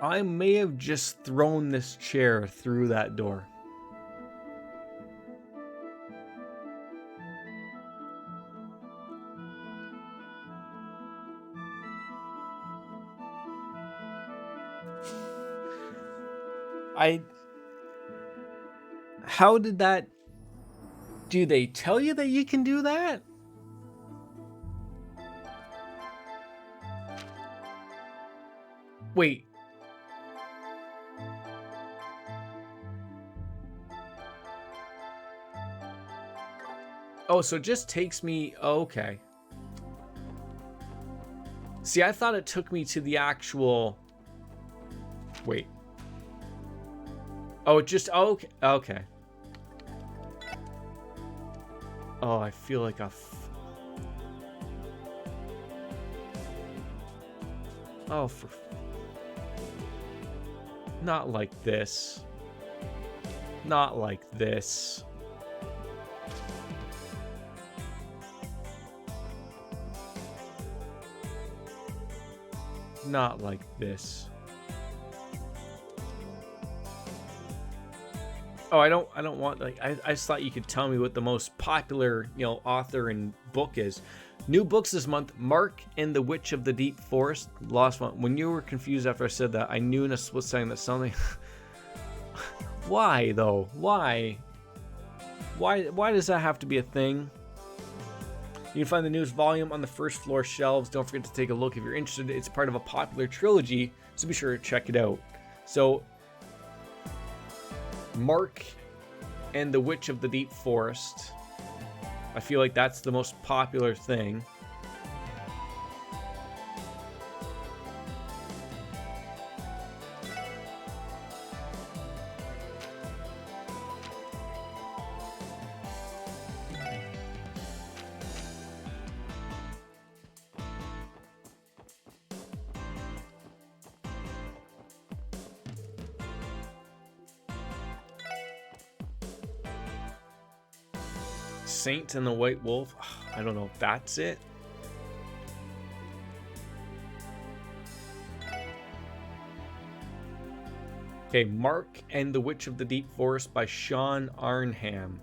I may have just thrown this chair through that door. How did that... Do they tell you that you can do that? Wait. Oh, so it just takes me... Okay. See, I thought it took me to the actual... Wait. Oh, it just... Okay. Okay. Oh, I feel like a... Oh, for... Not like this. Not like this. Not like this. Oh, I don't want, like, I just thought you could tell me what the most popular, you know, author and book is. New books this month: Mark and the Witch of the Deep Forest. Lost one. When you were confused after I said that, I knew in a split second that something... Why, though? Why? Why does that have to be a thing? You can find the newest volume on the first floor shelves. Don't forget to take a look if you're interested. It's part of a popular trilogy, so be sure to check it out. So, Mark and the Witch of the Deep Forest. I feel like that's the most popular thing. Saint and the White Wolf. I don't know if that's it. Okay, Mark and the Witch of the Deep Forest by Sean Arnham.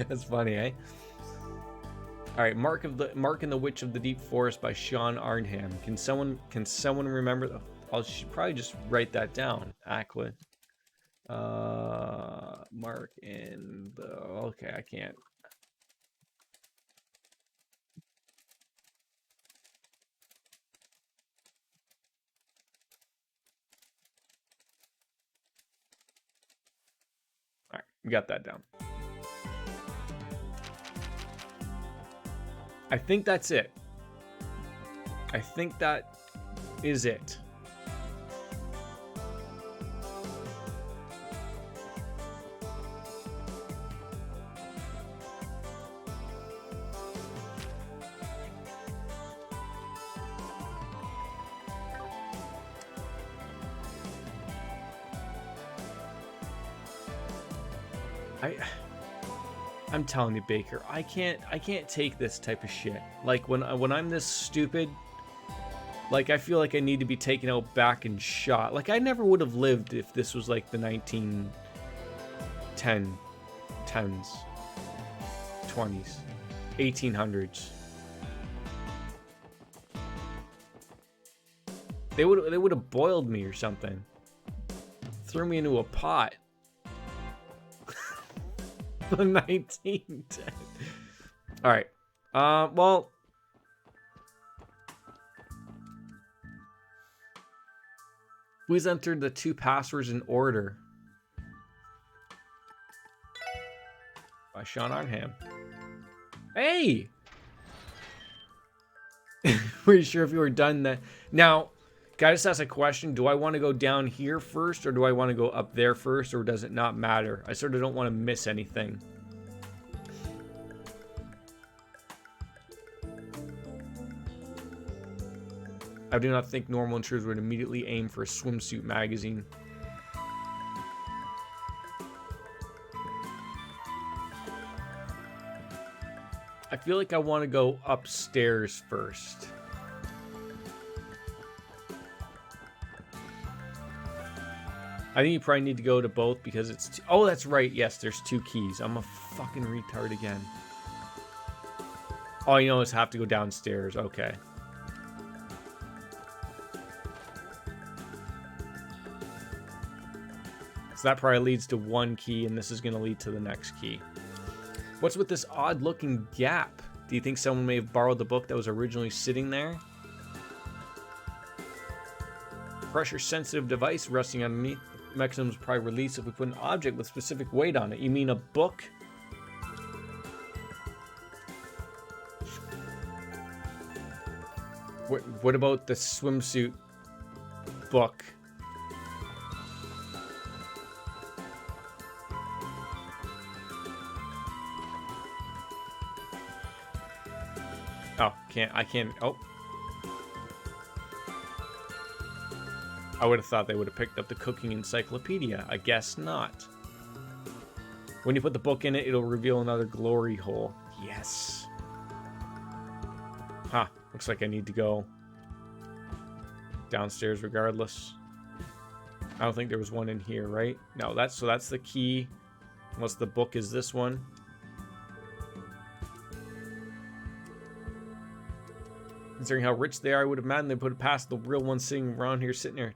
That's funny, eh? All right, Mark and the Witch of the Deep Forest by Sean Arnham. Can someone remember? I should probably just write that down. Aqua. Mark and the... Okay, I can't. All right, we got that down. I think that's it. I think that is it. I'm telling you, Baker, I can't take this type of shit. Like when I'm this stupid, like I feel like I need to be taken out back and shot. Like I never would have lived if this was like the 1910s, 20s, 1800s. They would have boiled me or something. Threw me into a pot. The 1910. All right. Well, please enter the 2 passwords in order. by Sean Arnham. Hey! Were you sure if you were done that? Now, can I just ask a question? Do I want to go down here first, or do I want to go up there first, or does it not matter? I sort of don't want to miss anything. I do not think normal intruders would immediately aim for a swimsuit magazine. I feel like I want to go upstairs first. I think you probably need to go to both because it's... Oh, that's right. Yes, there's 2 keys. I'm a fucking retard again. All you know is have to go downstairs. Okay. So that probably leads to 1 key, and this is going to lead to the next key. What's with this odd-looking gap? Do you think someone may have borrowed the book that was originally sitting there? Pressure-sensitive device resting underneath. The mechanism was probably released if we put an object with specific weight on it. You mean a book? What about the swimsuit book? Oh, I can't. Oh. I would have thought they would have picked up the cooking encyclopedia. I guess not. When you put the book in it, it'll reveal another glory hole. Yes. Huh. Looks like I need to go downstairs regardless. I don't think there was one in here, right? No, that's the key. Unless the book is this one. Considering how rich they are, I would imagine they put it past the real one sitting around here, sitting here.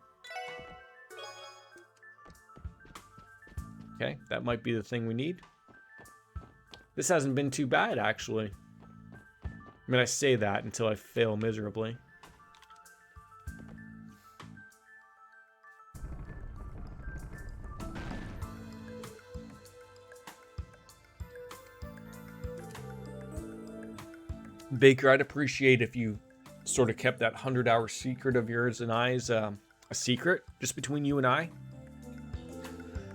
Okay, that might be the thing we need. This hasn't been too bad, actually. I mean, I say that until I fail miserably. Baker, I'd appreciate if you sort of kept that 100-hour secret of yours and I's a secret, just between you and I.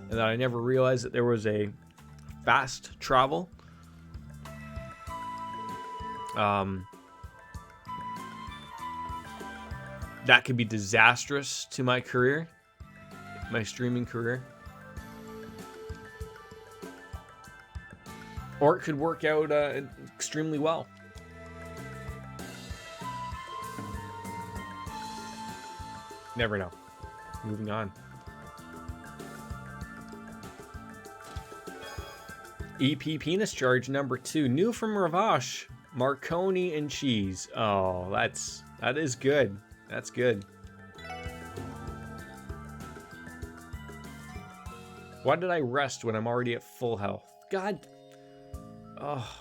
And that I never realized that there was a fast travel. That could be disastrous to my career, my streaming career. Or it could work out extremely well. Never know. Moving on. EP penis charge number 2. New from Ravash. Marconi and cheese. Oh, that is good. That's good. Why did I rest when I'm already at full health? God. Oh.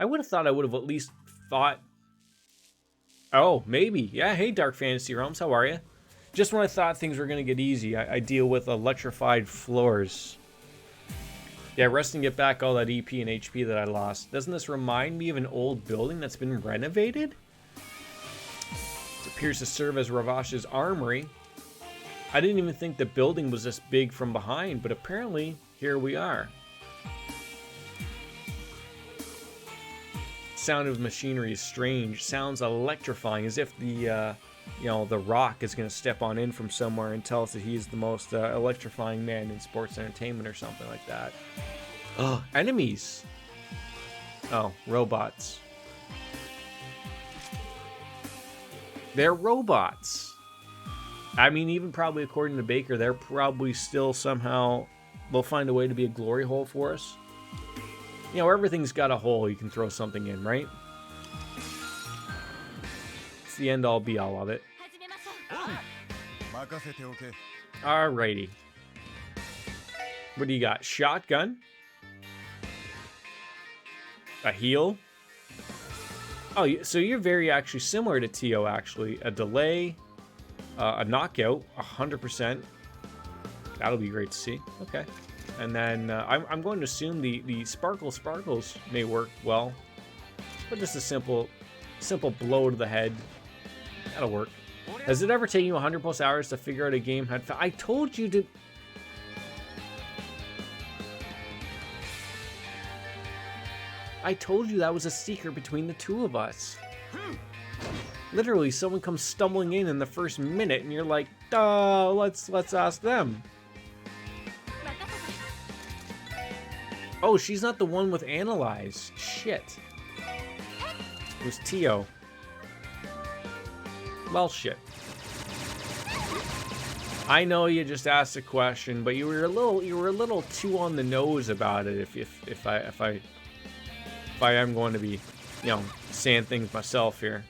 I would have thought I would have at least thought... Oh, maybe. Yeah, hey, Dark Fantasy Realms, how are you? Just when I thought things were going to get easy, I deal with electrified floors. Yeah, rest and get back all that EP and HP that I lost. Doesn't this remind me of an old building that's been renovated? It appears to serve as Ravash's armory. I didn't even think the building was this big from behind, but apparently, here we are. Sound of machinery is strange. Sounds electrifying, as if the the Rock is going to step on in from somewhere and tell us that he's the most electrifying man in sports entertainment or something like that. Oh, enemies. Oh, robots. They're robots. I mean, even probably according to Baker, they're probably still somehow... They'll find a way to be a glory hole for us. You know, everything's got a hole you can throw something in, right? It's the end all be all of it. Alrighty. What do you got? Shotgun? A heal? Oh, so you're very actually similar to Tio, actually. A delay, a knockout, 100%. That'll be great to see. Okay. And then I'm going to assume the sparkles may work well. But just a simple blow to the head. That'll work. Has it ever taken you 100 plus hours to figure out a game had... I told you to... I told you that was a secret between the two of us. Literally, someone comes stumbling in the first minute, and you're like, "Duh, let's ask them." Oh, she's not the one with Analyze. Shit. It was Tio. Well, shit. I know you just asked a question, but you were a little too on the nose about it. If I am going to be, you know, saying things myself here.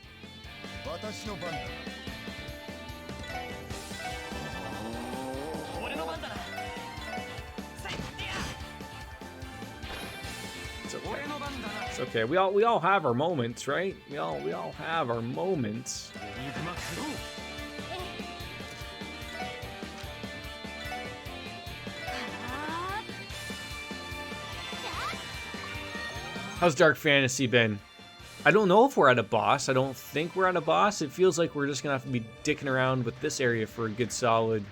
It's okay. It's okay. We all have our moments, right? We all have our moments. How's Dark Fantasy been? I don't know if we're at a boss. I don't think we're at a boss. It feels like we're just gonna have to be dicking around with this area for a good solid...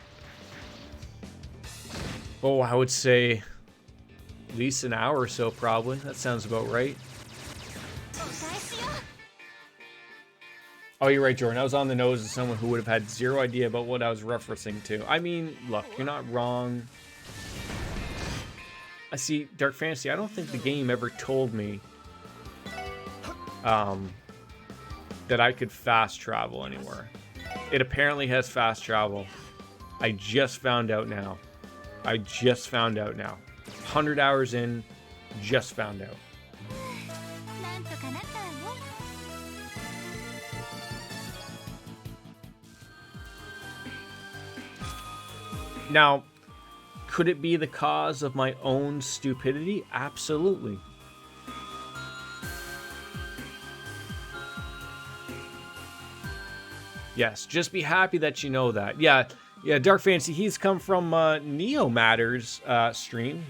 Oh, I would say at least an hour or so, probably. That sounds about right. Oh, you're right, Jordan. I was on the nose of someone who would have had zero idea about what I was referencing to. I mean, look, you're not wrong. I see, Dark Fantasy, I don't think the game ever told me that I could fast travel anywhere. It apparently has fast travel. I just found out now. 100 hours in, just found out. Now, could it be the cause of my own stupidity? Absolutely. Yes, just be happy that you know that. Yeah, Dark Fantasy, he's come from Neo Matters stream.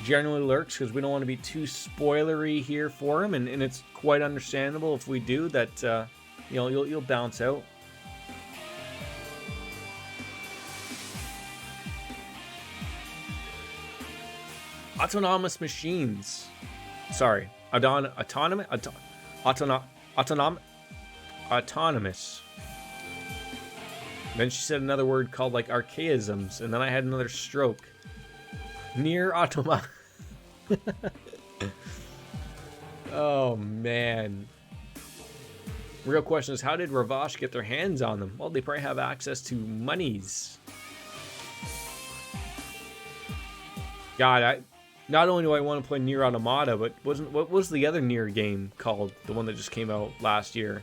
Generally lurks because we don't want to be too spoilery here for him, and it's quite understandable if we do that, you know, you'll bounce out. Autonomous machines. Sorry. Autonomous. Then she said another word called like archaisms, and then I had another stroke. Near automa. Oh man. Real question is, how did Ravash get their hands on them? Well, they probably have access to monies. God, not only do I want to play Nier Automata, but what was the other Nier game called? The one that just came out last year.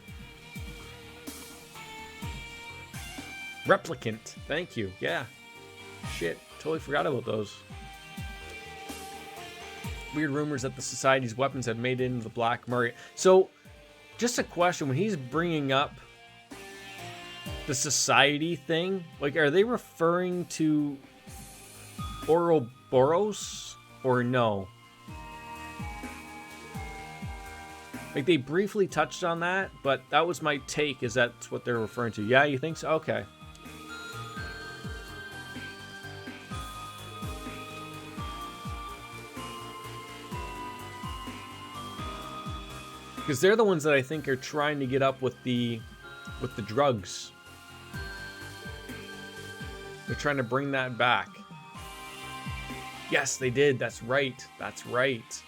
Replicant. Thank you. Yeah. Shit. Totally forgot about those. Weird rumors that the Society's weapons had made it into the black market. So, just a question. When he's bringing up the Society thing, like, are they referring to Ouroboros or no? Like, they briefly touched on that, but that was my take, is that's what they're referring to. Yeah, you think so? Okay. Because they're the ones that I think are trying to get up with the drugs. They're trying to bring that back. Yes, they did. That's right. That's right.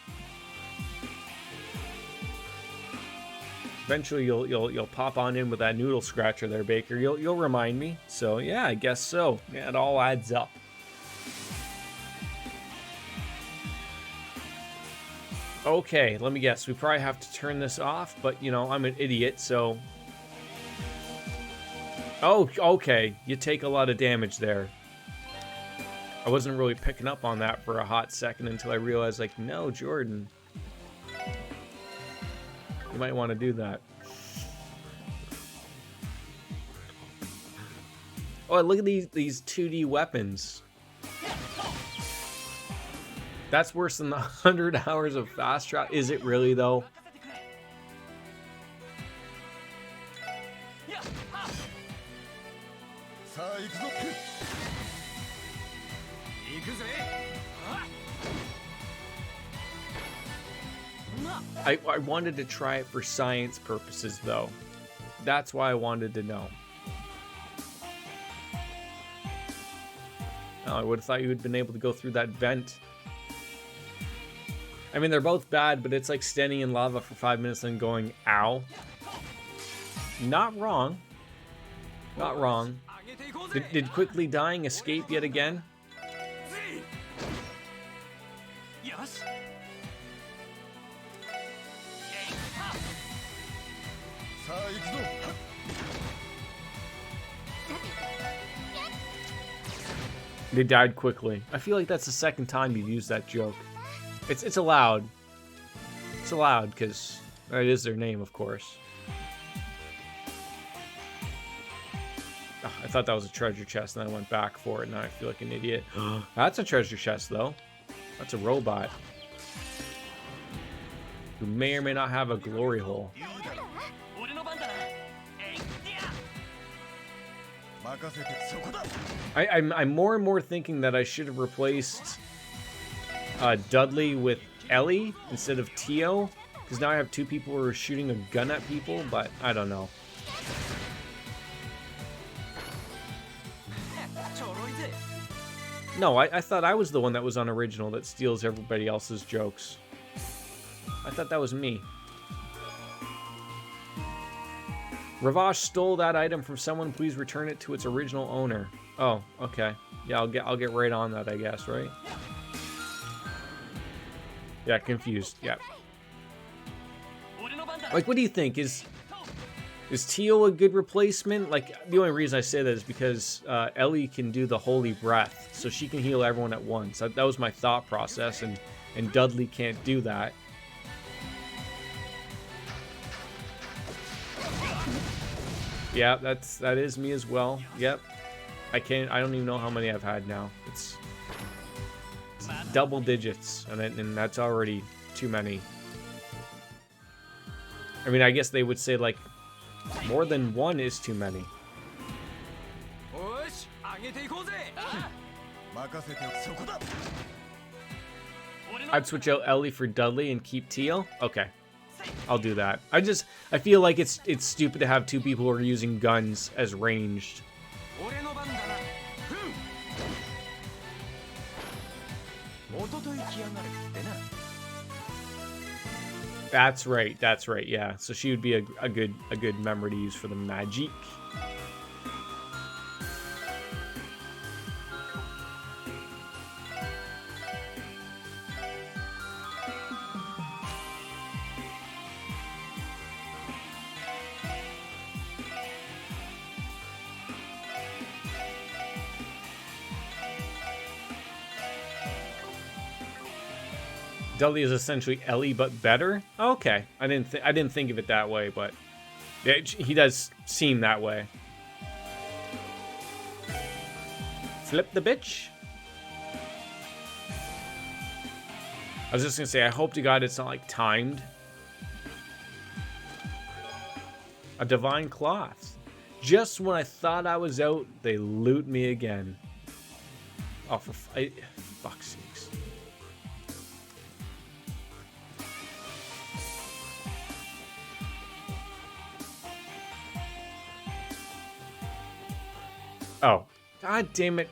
Eventually, you'll pop on in with that noodle scratcher there, Baker. You'll remind me. So yeah, I guess so. Yeah, it all adds up. Okay, let me guess. We probably have to turn this off, but you know I'm an idiot, so. Oh, okay. You take a lot of damage there. I wasn't really picking up on that for a hot second until I realized, like, no, Jordan. You might want to do that. Oh, look at these 2D weapons. That's worse than the 100 hours of fast travel. Is it really, though? I wanted to try it for science purposes, though. That's why I wanted to know. Oh, I would have thought you would have been able to go through that vent. I mean, they're both bad, but it's like standing in lava for 5 minutes and going, ow. Not wrong. Not wrong. Did quickly dying escape yet again? They died quickly. I feel like that's the second time you've used that joke. It's allowed. It's allowed because it is their name, of course. Oh, I thought that was a treasure chest, and then I went back for it. Now I feel like an idiot. That's a treasure chest, though. That's a robot who may or may not have a glory hole. I'm more and more thinking that I should have replaced Dudley with Ellie instead of Tio, because now I have two people who are shooting a gun at people, but I don't know. No, I thought I was the one that was unoriginal that steals everybody else's jokes. I thought that was me. Ravash stole that item from someone. Please return it to its original owner. Oh, okay. Yeah, I'll get right on that, I guess, right? Yeah, confused. Yeah. Like, what do you think? Is Teal a good replacement? Like, the only reason I say that is because Ellie can do the holy breath, so she can heal everyone at once. That was my thought process, and Dudley can't do that. Yeah, that is me as well. Yep. I don't even know how many I've had now. It's double digits, and that's already too many. I mean, I guess they would say, like, more than one is too many. I'd switch out Ellie for Dudley and keep Teal? Okay. I'll do that. I feel like it's stupid to have two people who are using guns as ranged. That's right, yeah. So she would be a good member to use for the magic. Dudley is essentially Ellie, but better. Okay, I didn't think of it that way, but he does seem that way. Flip the bitch. I was just gonna say, I hope to God it's not like timed. A divine cloth. Just when I thought I was out, they loot me again. Oh, for fuck's sakes. Oh, god damn it.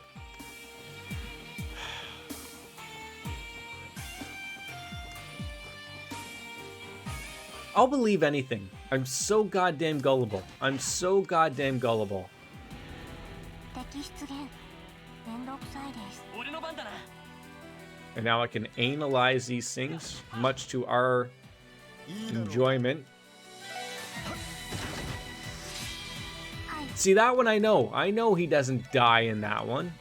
I'll believe anything. I'm so goddamn gullible. I'm so goddamn gullible. And now I can analyze these things, much to our enjoyment. See, that one I know. I know he doesn't die in that one.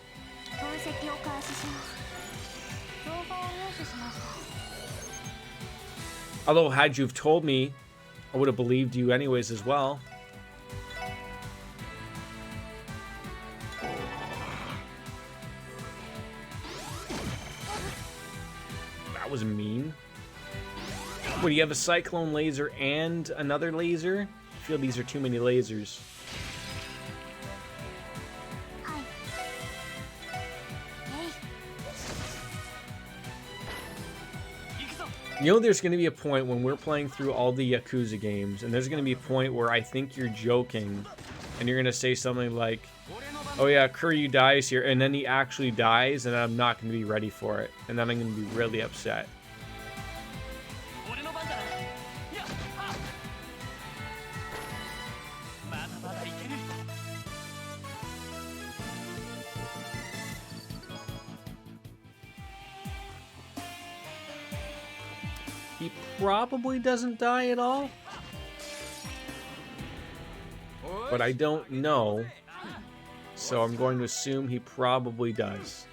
Although, had you have told me, I would have believed you anyways as well. That was mean. What, do you have a cyclone laser and another laser? I feel these are too many lasers. You know, there's going to be a point when we're playing through all the Yakuza games, and there's going to be a point where I think you're joking, and you're going to say something like, oh yeah, Kuryu dies here, and then he actually dies, and I'm not going to be ready for it, and then I'm going to be really upset. He probably doesn't die at all, but I don't know, so I'm going to assume he probably does.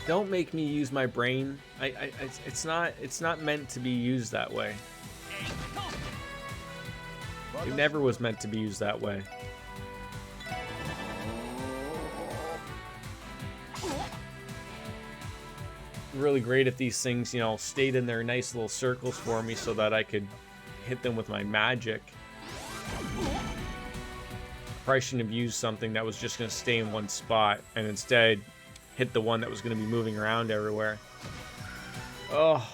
Don't make me use my brain. It's not meant to be used that way. It never was meant to be used that way. Really great if these things, you know, stayed in their nice little circles for me so that I could hit them with my magic. Probably shouldn't have used something that was just going to stay in one spot and instead hit the one that was going to be moving around everywhere. Oh,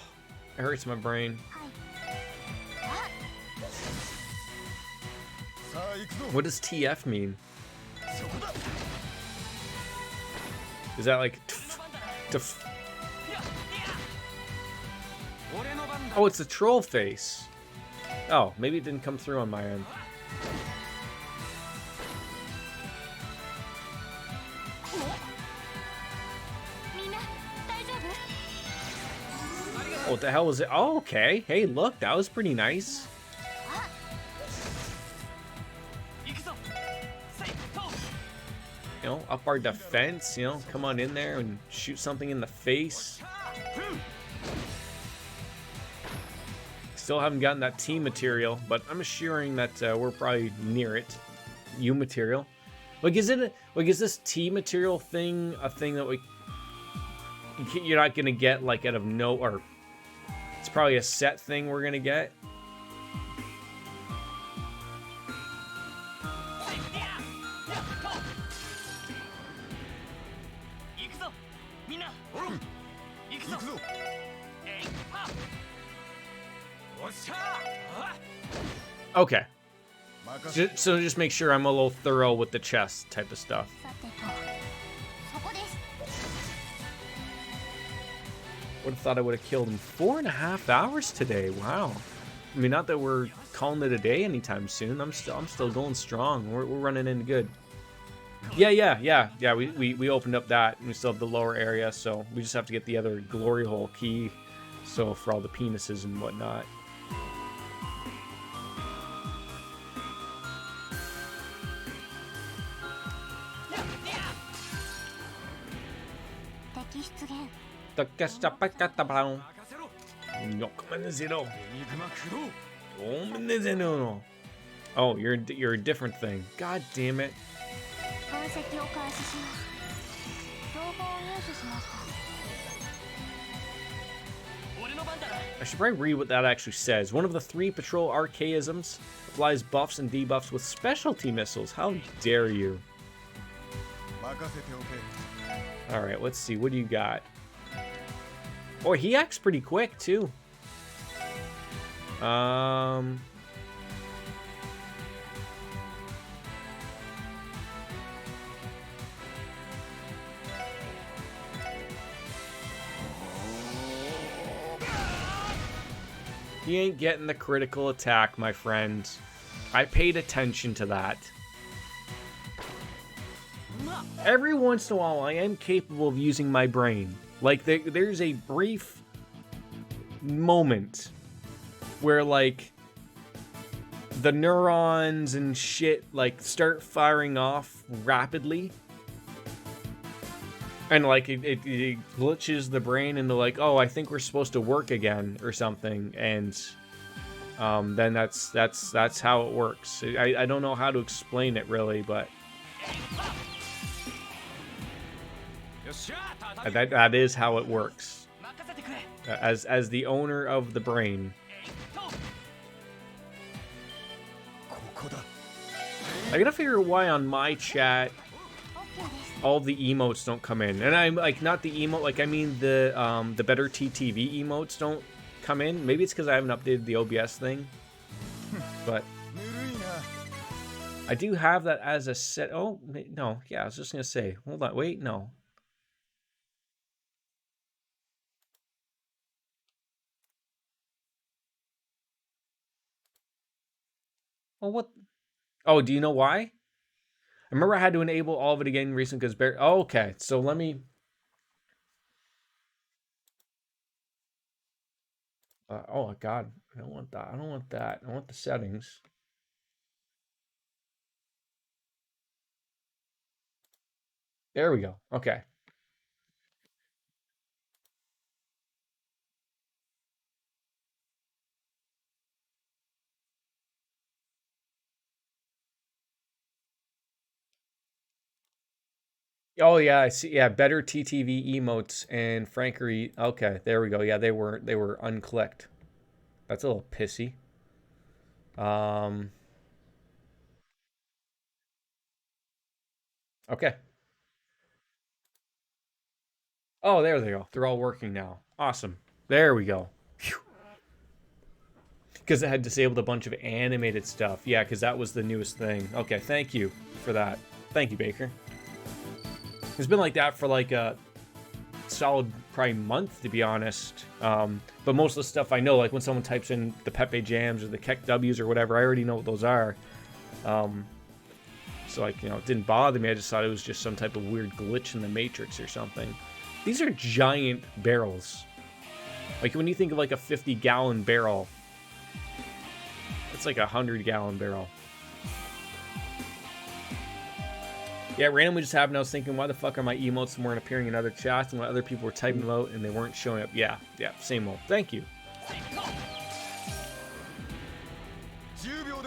it hurts my brain. What does TF mean? Is that like oh, it's a troll face. Oh, maybe it didn't come through on my end. Oh, what the hell was it? Oh, okay. Hey, look, that was pretty nice. You know, up our defense, you know, come on in there and shoot something in the face. Still haven't gotten that T material, but I'm assuring that we're probably near it. U material. Like, is this T material thing a thing that you're not gonna get like out of no, or it's probably a set thing we're gonna get? Okay. So just make sure I'm a little thorough with the chest type of stuff. Would have thought I would have killed him 4.5 hours today. Wow. I mean, not that we're calling it a day anytime soon. I'm still going strong. We're running in good. Yeah. We opened up that, and we still have the lower area, so we just have to get the other glory hole key. So for all the penises and whatnot. Oh, you're a different thing. God damn it. I should probably read what that actually says. One of the 3 patrol archaisms applies buffs and debuffs with specialty missiles. How dare you? Alright, let's see. What do you got? Oh, he acts pretty quick, too. He ain't getting the critical attack, my friend. I paid attention to that. Every once in a while, I am capable of using my brain. Like, there's a brief moment where, like, the neurons and shit, like, start firing off rapidly. And, like, it glitches the brain into, like, oh, I think we're supposed to work again or something. And then that's how it works. I don't know how to explain it really, but that is how it works. As the owner of the brain. I gotta figure out why on my chat all the emotes don't come in. And I'm like, not the emote, like I mean the better TTV emotes don't come in. Maybe it's because I haven't updated the OBS thing. But I do have that as a set. Oh, no. Yeah, I was just gonna say. Hold on. Wait, no. Oh, what? Oh, do you know why? I remember I had to enable all of it again recently because Bear. Oh, okay, so let me. Oh God, I don't want that. I don't want that. I want the settings. There we go. Okay. Oh yeah, I see. Yeah, better TTV emotes and Frankery. Okay, there we go. Yeah, they were unclicked. That's a little pissy. Okay. Oh, there they go. They're all working now. Awesome. There we go. Because it had disabled a bunch of animated stuff. Yeah, because that was the newest thing. Okay, thank you for that. Thank you, Baker. It's been like that for like a solid probably month, to be honest. But most of the stuff I know, like when someone types in the Pepe Jams or the Keck W's or whatever, I already know what those are. So like, you know, it didn't bother me. I just thought it was just some type of weird glitch in the Matrix or something. These are giant barrels. Like when you think of like a 50-gallon barrel, it's like a 100-gallon barrel. Yeah, randomly just happened. I was thinking, why the fuck are my emotes weren't appearing in other chats and when other people were typing them out and they weren't showing up? Yeah, same old. Thank you.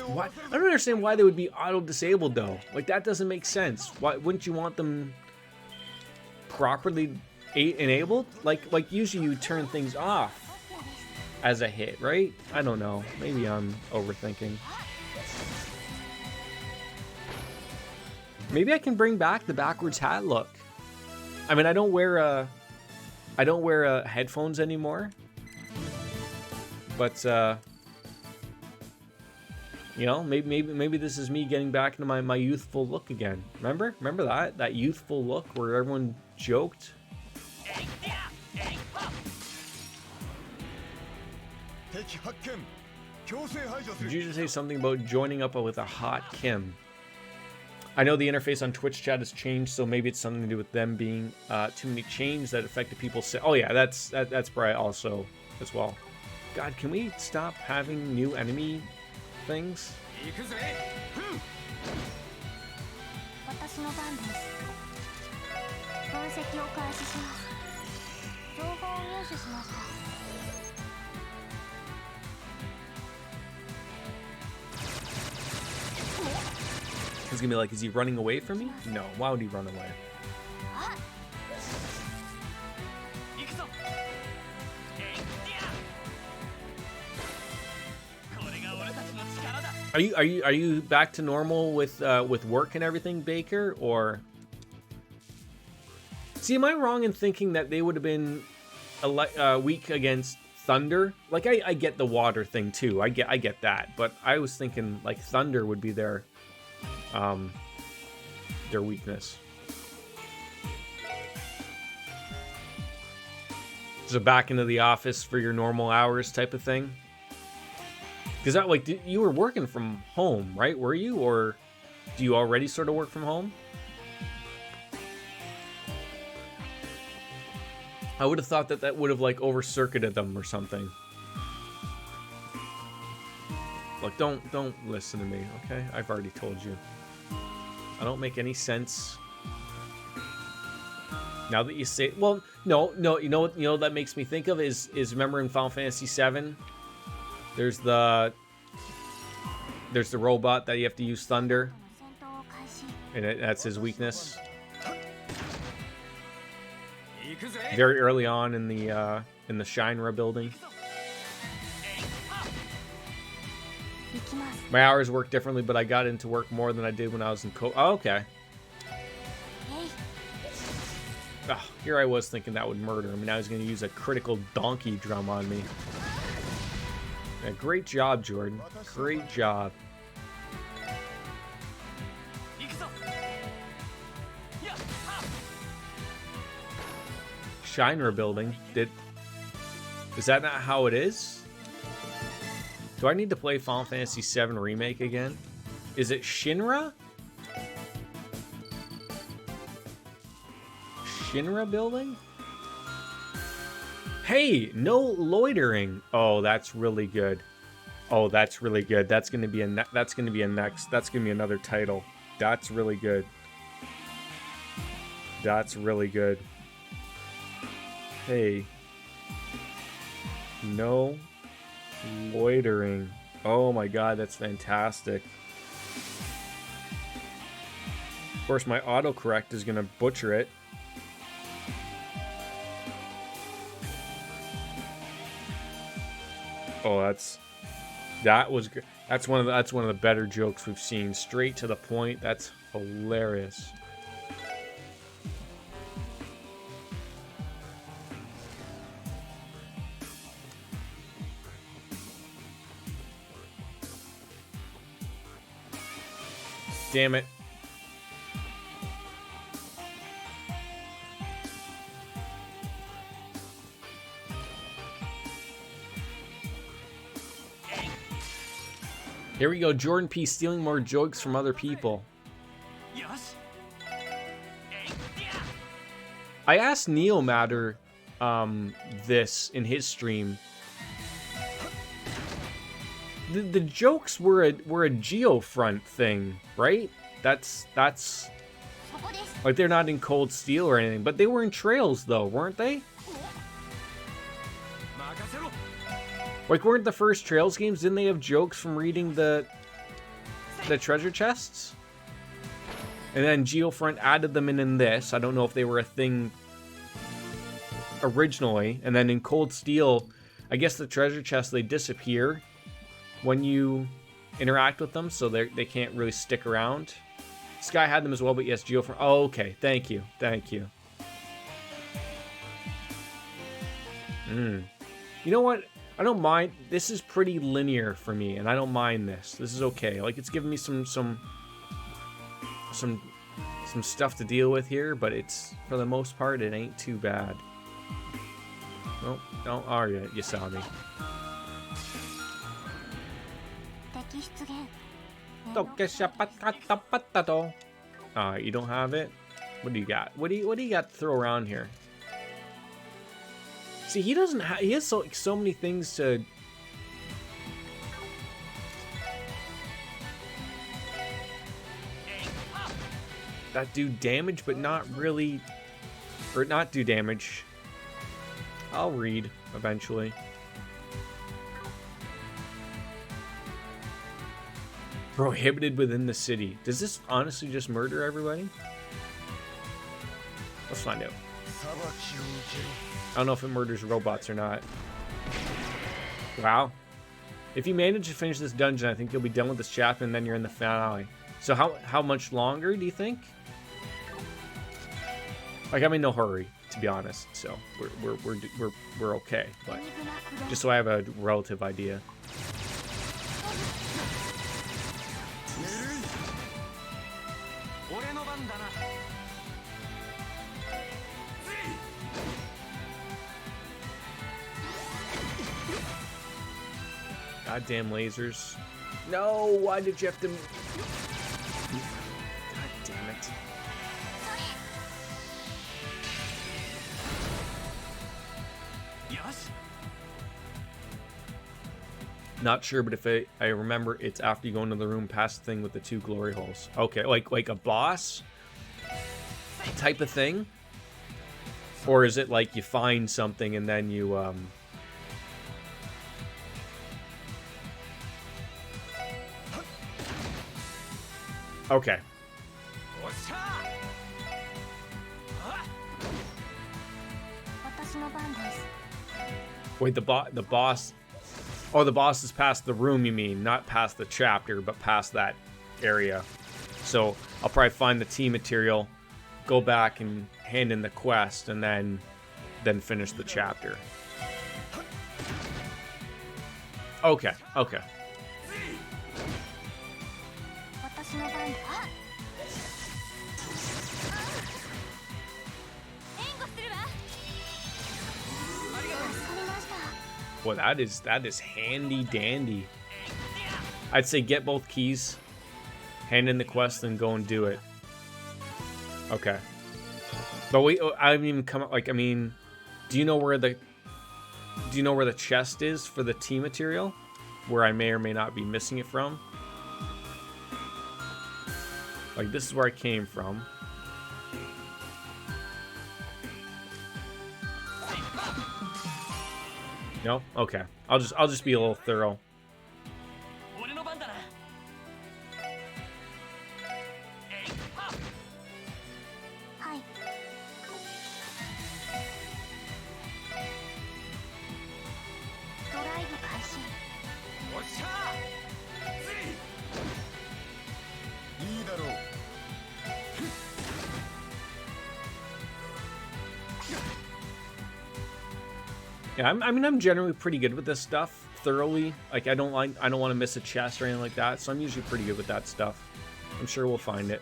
Why? I don't understand why they would be auto-disabled though. Like that doesn't make sense. Why wouldn't you want them properly enabled? Like usually you turn things off as a hit, right? I don't know. Maybe I'm overthinking. Maybe I can bring back the backwards hat look. I mean, I don't wear headphones anymore. But you know, maybe this is me getting back into my youthful look again. Remember that youthful look where everyone joked. Did you just say something about joining up with a hot Kim? I know the interface on Twitch chat has changed, so maybe it's something to do with them being too many changes that affected people. Oh yeah, that's probably also as well. God, can we stop having new enemy things? He's gonna be like, is he running away from me? No, why would he run away? Are you back to normal with work and everything, Baker? Or see, am I wrong in thinking that they would have been weak against Thunder? Like I get the water thing too. I get that, but I was thinking like Thunder would be their weakness. So back into the office for your normal hours type of thing. Because that, like, you were working from home, right? Were you? Or do you already sort of work from home? I would have thought that would have, like, over-circuited them or something. Look, don't listen to me, okay? I've already told you. I don't make any sense. Now that you say... Well, no, you know what that makes me think of is remember in Final Fantasy VII... There's the robot that you have to use thunder, and that's his weakness. Very early on in the Shinra building. My hours work differently, but I got into work more than I did when I was in Oh, okay. Oh, here I was thinking that would murder him, and I was going to use a critical donkey drum on me. Yeah, great job, Jordan. Great job. Shinra building. Is that not how it is? Do I need to play Final Fantasy VII Remake again? Is it Shinra? Shinra building? Hey, no loitering. Oh, that's really good. Oh, that's really good. That's gonna be that's gonna be another title. That's really good. That's really good. Hey. No loitering. Oh my god, that's fantastic. Of course, my autocorrect is gonna butcher it. Oh, that was good. That's one of the better jokes we've seen. Straight to the point. That's hilarious. Damn it. Here we go, Jordan P. stealing more jokes from other people. I asked Neo Matter this in his stream. The jokes were a Geofront thing, right? That's like they're not in Cold Steel or anything, but they were in Trails though, weren't they? Like, weren't the first Trails games, didn't they have jokes from reading the treasure chests? And then Geofront added them in this. I don't know if they were a thing originally. And then in Cold Steel, I guess the treasure chests, they disappear when you interact with them, so they can't really stick around. Sky had them as well, but yes, Geofront. Oh, okay. Thank you. Thank you. You know what? I don't mind. This is pretty linear for me, and I don't mind this. This is okay. Like, it's giving me some stuff to deal with here, but it's, for the most part, it ain't too bad. Nope. Oh, alright, you saw me. You don't have it? What do you got? What do you got to throw around here? See, he doesn't have. He has so many things to. That do damage, but not really. Or not do damage. I'll read eventually. Prohibited within the city. Does this honestly just murder everybody? Let's find out. I don't know if it murders robots or not. Wow. If you manage to finish this dungeon, I think you'll be done with this chapter, and then you're in the finale. So how much longer do you think? Like, I'm in no hurry, to be honest. So we're okay. But just so I have a relative idea. Goddamn lasers. No, why did you have to... God damn it. Yes? Not sure, but if I remember, it's after you go into the room past the thing with the 2 glory holes. Okay, like a boss type of thing? Or is it like you find something and then you, Okay. Wait, the boss. Oh, the boss is past the room, you mean? Not past the chapter, but past that area. So I'll probably find the tea material, go back and hand in the quest, and then finish the chapter. Okay, okay. Well, that is handy dandy. I'd say get both keys, hand in the quest, and go and do it. Okay. But wait, I haven't even come up. Like, I mean, do you know where the chest is for the tea material, where I may or may not be missing it from? Like, this is where I came from. No? Okay. I'll just be a little thorough. Yeah, I mean, I'm generally pretty good with this stuff, thoroughly. Like, I don't want to miss a chest or anything like that, so I'm usually pretty good with that stuff. I'm sure we'll find it.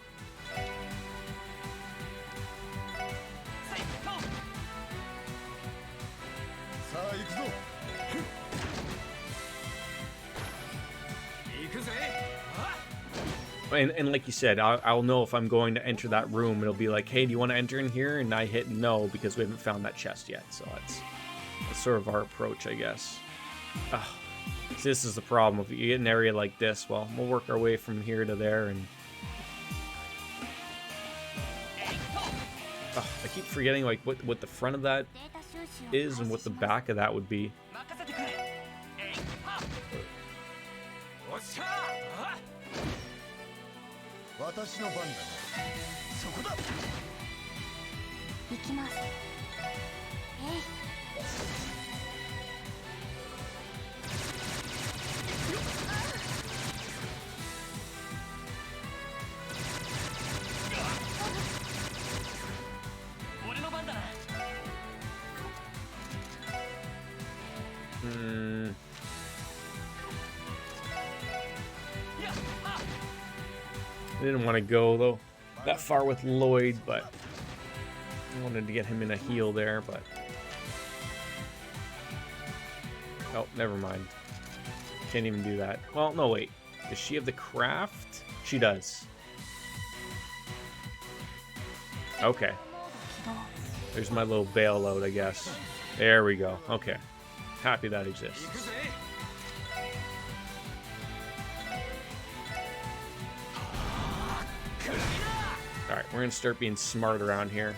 And like you said, I'll know if I'm going to enter that room. It'll be like, hey, do you want to enter in here? And I hit no because we haven't found that chest yet. So that's sort of our approach, I guess. So this is the problem. If you get an area like this, well, we'll work our way from here to there. And I keep forgetting like what the front of that is and what the back of that would be. I didn't want to go though that far with Lloyd, but I wanted to get him in a heal there, but oh, never mind. Can't even do that. Well, no, wait. Does she have the craft? She does. Okay. There's my little bailout, I guess. There we go. Okay. Happy that exists. Alright, we're gonna start being smart around here.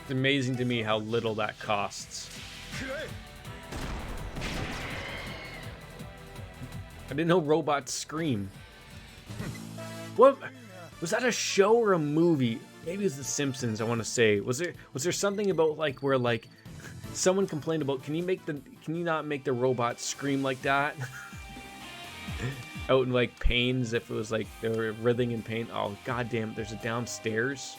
It's amazing to me how little that costs. I didn't know robots scream. What? Was that a show or a movie? Maybe it's The Simpsons, I want to say. Was there something about like where like someone complained about can you not make the robot scream like that? Out in like pains, if it was like they were writhing in pain. Oh goddamn! There's a downstairs.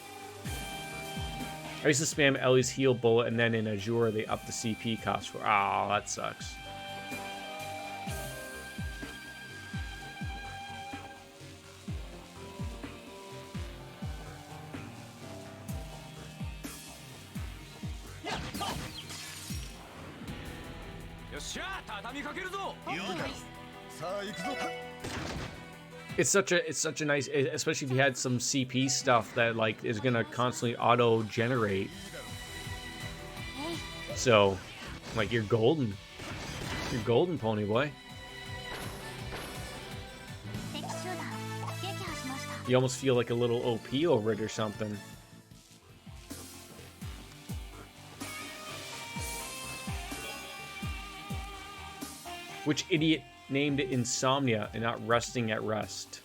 I used to spam Ellie's heal bullet, and then in Azure they up the CP cost for. Oh, that sucks. It's such a nice, especially if you had some CP stuff that like is gonna constantly auto generate. So, like you're golden, pony boy. You almost feel like a little OP over it or something. Which idiot named it insomnia and not resting at rest?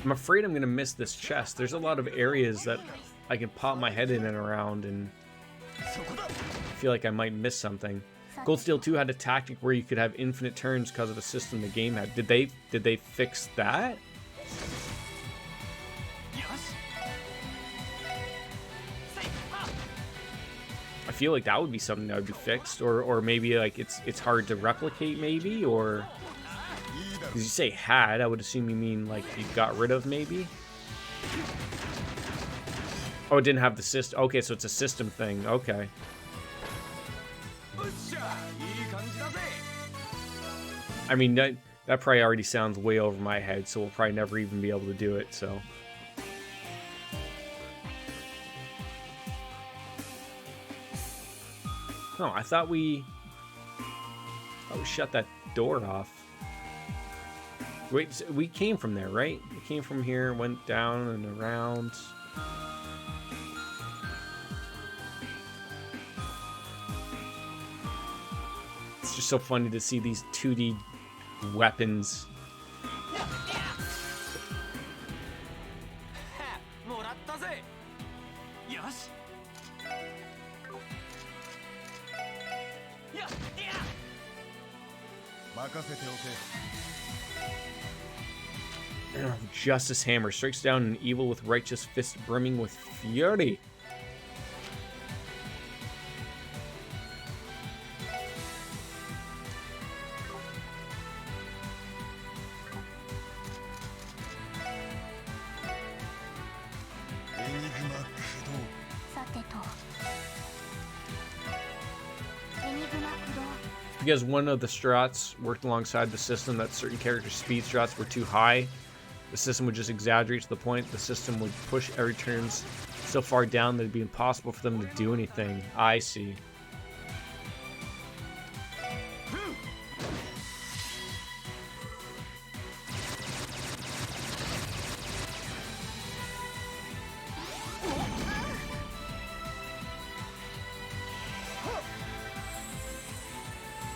I'm afraid I'm gonna miss this chest. There's a lot of areas that I can pop my head in and around, and I feel like I might miss something. Gold Steel 2 had a tactic where you could have infinite turns because of a system the game had. Did they fix that? I feel like that would be something that would be fixed, or maybe like it's hard to replicate, maybe, or because you say had, I would assume you mean like you got rid of, maybe. Oh, it didn't have the system. Okay, so it's a system thing. Okay. I mean, that probably already sounds way over my head, so we'll probably never even be able to do it, so. Oh, I thought we shut that door off. Wait, so we came from there, right? We came from here, went down and around. It's just so funny to see these 2D weapons. Justice Hammer strikes down an evil with righteous fist brimming with fury. Because one of the strats worked alongside the system that certain characters' speed strats were too high, the system would just exaggerate to the point the system would push every turns so far down that it'd be impossible for them to do anything. I see.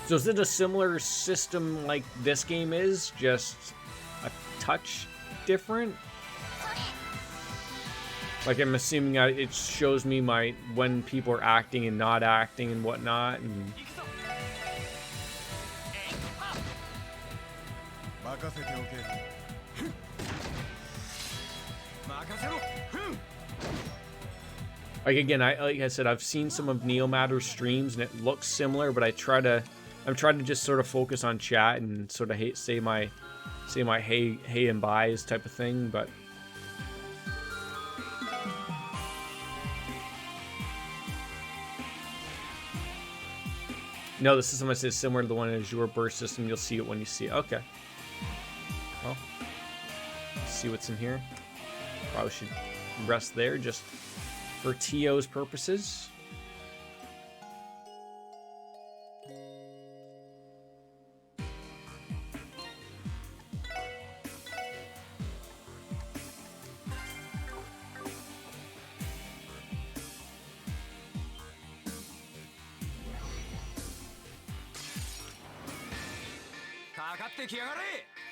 So is it a similar system like this game is, just a touch different? Like, I'm assuming it shows me when people are acting and not acting and whatnot. And like, again, like I said, I've seen some of Neomatter's streams and it looks similar, but I'm trying to just sort of focus on chat and sort of say my hey and byes type of thing, but no, the system I say is similar to the one in Azure Burst system. You'll see it when you see it. Okay. Well, let's see what's in here. Probably should rest there just for TO's purposes.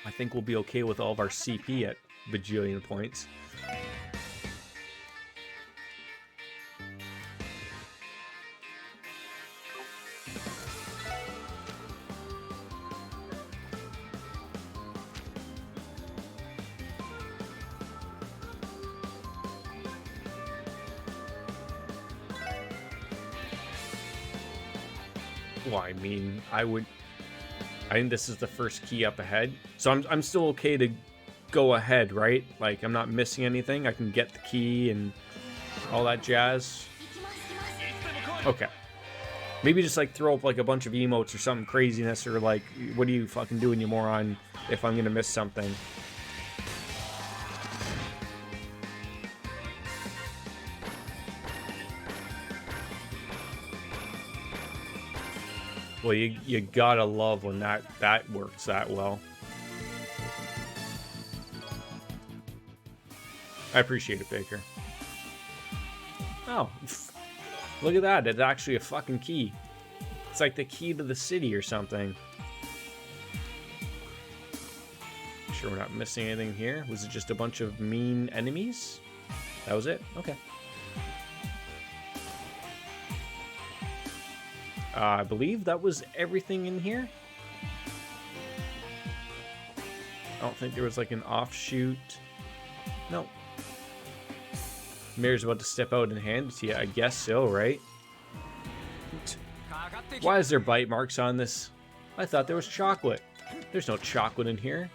I think we'll be okay with all of our CP at bajillion points. Well, I mean, I think this is the first key up ahead, so I'm still okay to go ahead, right? Like, I'm not missing anything. I can get the key and all that jazz. Okay. Maybe just like throw up like a bunch of emotes or something craziness, or like, what are you fucking doing, you moron, if I'm gonna miss something. Well, you gotta love when that works that well. I appreciate it, Baker. Oh, look at that. It's actually a fucking key. It's like the key to the city or something. Sure we're not missing anything here. Was it just a bunch of mean enemies? That was it? Okay. I believe that was everything in here. I don't think there was like an offshoot. No. Mirror's about to step out and hand it to you. I guess so, right? Why is there bite marks on this? I thought there was chocolate. There's no chocolate in here.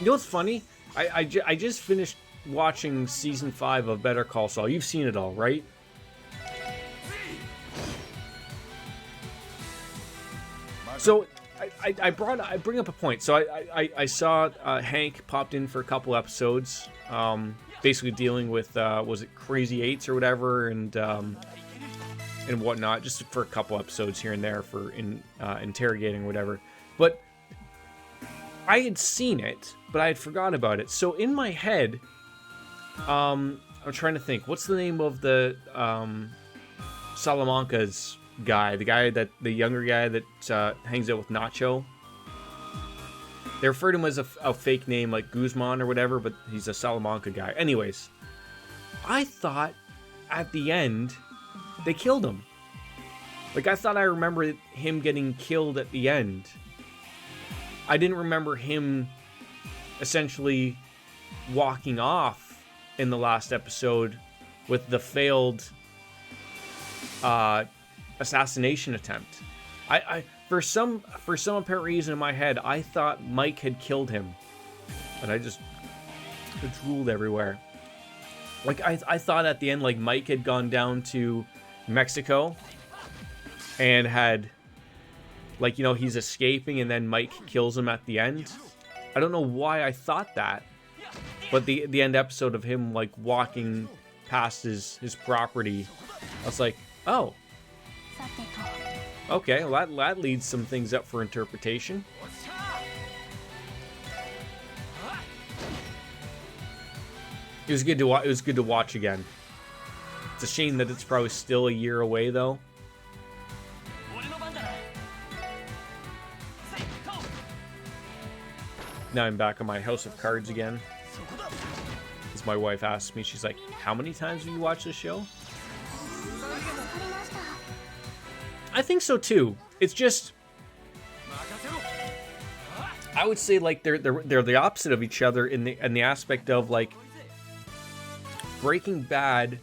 You know what's funny? I just finished watching season 5 of Better Call Saul. You've seen it all, right? So I bring up a point. So I saw Hank popped in for a couple episodes, basically dealing with was it Crazy Eights or whatever, and whatnot, just for a couple episodes here and there for interrogating or whatever. But I had seen it, but I had forgot about it. So in my head, I'm trying to think, what's the name of the Salamanca's guy, the younger guy that hangs out with Nacho? They refer to him as a fake name like Guzman or whatever, but he's a Salamanca guy. Anyways, I thought at the end they killed him. Like, I thought I remembered him getting killed at the end. I didn't remember him essentially walking off in the last episode with the failed assassination attempt. I for some apparent reason in my head, I thought Mike had killed him, and I just drooled everywhere. Like, I thought at the end, like, Mike had gone down to Mexico and had, like, you know, he's escaping and then Mike kills him at the end. I don't know why I thought that, but the end episode of him, like, walking past his property, I was like, oh, okay, well, that leads some things up for interpretation. It was good to watch again. It's a shame that it's probably still a year away, though. Now I'm back on my House of Cards again. As my wife asks me, she's like, how many times have you watched this show? I think so too. It's just, I would say, like, they're the opposite of each other in the aspect of, like, Breaking Bad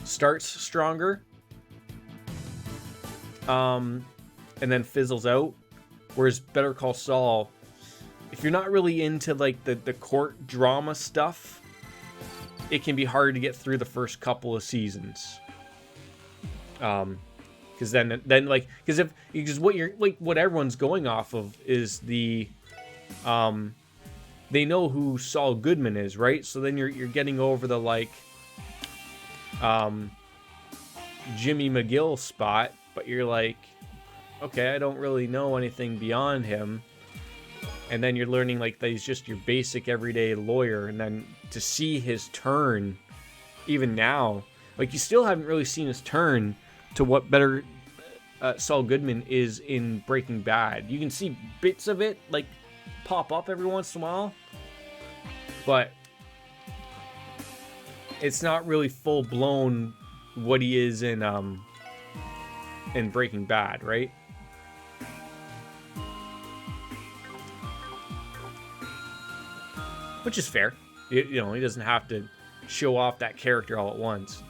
starts stronger, and then fizzles out, whereas Better Call Saul, if you're not really into, like, the court drama stuff, it can be hard to get through the first couple of seasons. Because then like, because what everyone's going off of is the, they know who Saul Goodman is, right? So then you're getting over the, like, Jimmy McGill spot, but you're like, okay, I don't really know anything beyond him. And then you're learning, like, that he's just your basic everyday lawyer, and then to see his turn, even now, like, you still haven't really seen his turn to what better Saul Goodman is in Breaking Bad. You can see bits of it, like, pop up every once in a while, but it's not really full blown what he is in Breaking Bad, right? Which is fair. You know, he doesn't have to show off that character all at once.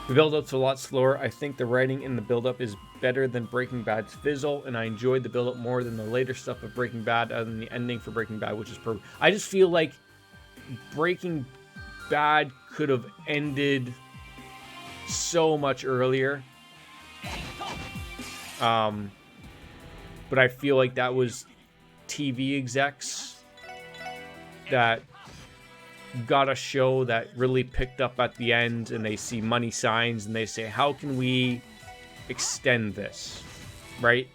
The build-up's a lot slower. I think the writing in the build-up is better than Breaking Bad's fizzle, and I enjoyed the build-up more than the later stuff of Breaking Bad, other than the ending for Breaking Bad, which is perfect. I just feel like Breaking Bad could have ended so much earlier. But I feel like that was TV execs that got a show that really picked up at the end, and they see money signs, and they say, how can we extend this, right?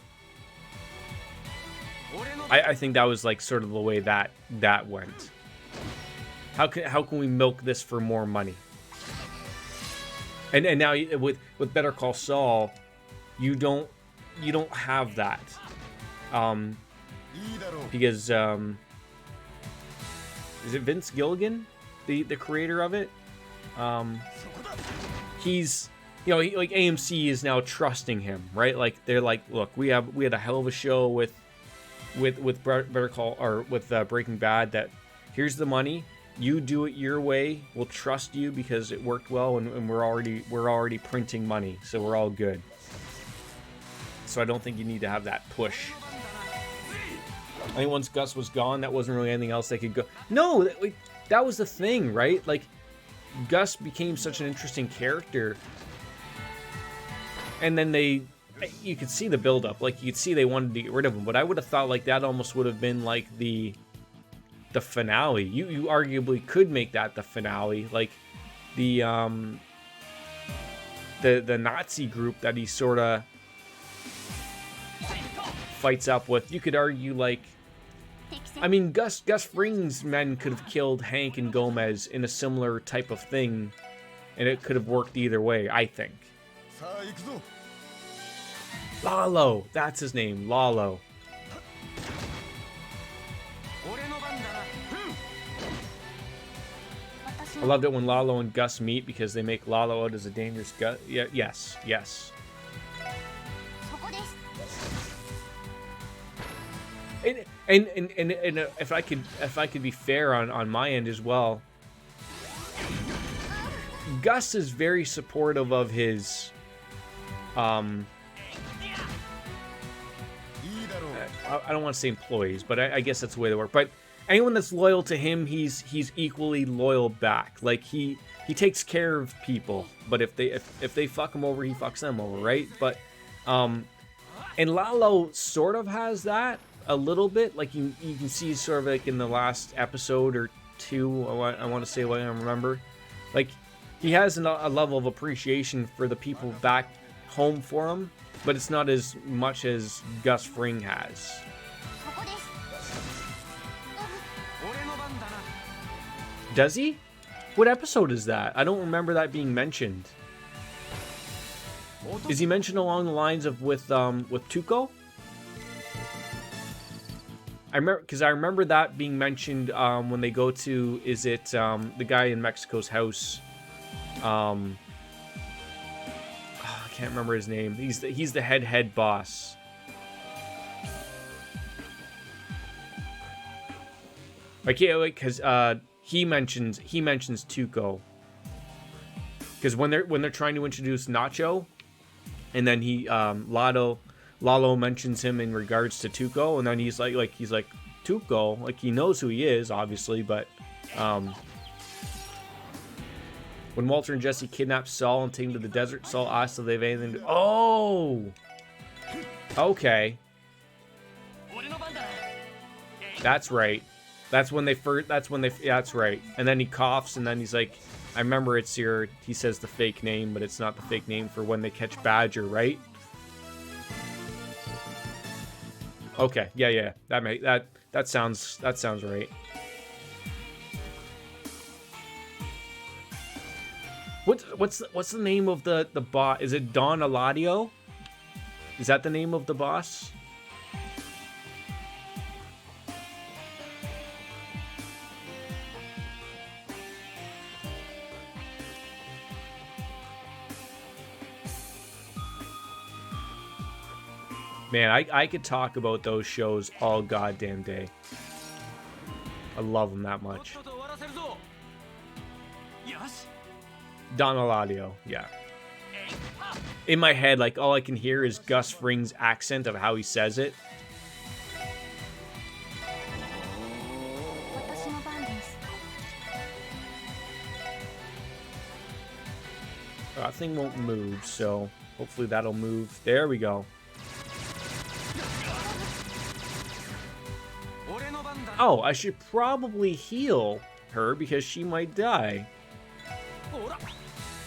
I think that was like sort of the way that went. How can we milk this for more money? And now with Better Call Saul, you don't have that, because is it Vince Gilligan, the creator of it? He's, you know, like AMC is now trusting him, right? Like they're like, look, we had a hell of a show with Better Call, or with Breaking Bad. That here's the money, you do it your way. We'll trust you because it worked well, and we're already printing money, so we're all good. So I don't think you need to have that push. I think once Gus was gone, that wasn't really anything else they could go. No, that was the thing, right? Like, Gus became such an interesting character, and then you could see the build-up. Like, you could see they wanted to get rid of him, but I would have thought like that almost would have been like the finale. You arguably could make that the finale, like the Nazi group that he sort of fights up with. You could argue, like, I mean, Gus Fring's men could have killed Hank and Gomez in a similar type of thing, and it could have worked either way, I think. Lalo, that's his name, Lalo. I loved it when Lalo and Gus meet because they make Lalo out as a dangerous Gus. Yeah, yes. And if I could be fair on my end as well, Gus is very supportive of his I don't want to say employees, but I guess that's the way they work. But anyone that's loyal to him, he's equally loyal back. Like he takes care of people, but if they fuck him over, he fucks them over, right? But and Lalo sort of has that a little bit. Like you can see sort of like in the last episode or two, I want to say what I remember, like he has a level of appreciation for the people back home for him, but it's not as much as Gus Fring has. Does he? What episode is that? I don't remember that being mentioned. Is he mentioned along the lines of with Tuco? I remember that being mentioned when they go to, is it the guy in Mexico's house? I can't remember his name. He's the head boss. Because he mentions Tuco. Because when they're trying to introduce Nacho, and then Lalo mentions him in regards to Tuco, and then he's like Tuco, like he knows who he is, obviously, but when Walter and Jesse kidnap Saul and take him to the desert, Saul asks if they have anything to... Oh! Okay. That's right. That's right. And then he coughs, and then he's like, I remember he says the fake name, but it's not the fake name for when they catch Badger, right? Okay, yeah. That sounds right. What's the name of the boss? Is it Don Eladio? Is that the name of the boss? Man, I could talk about those shows all goddamn day. I love them that much. Don Eladio, yeah. In my head, like, all I can hear is Gus Fring's accent of how he says it. That thing won't move, so hopefully that'll move. There we go. Oh, I should probably heal her because she might die.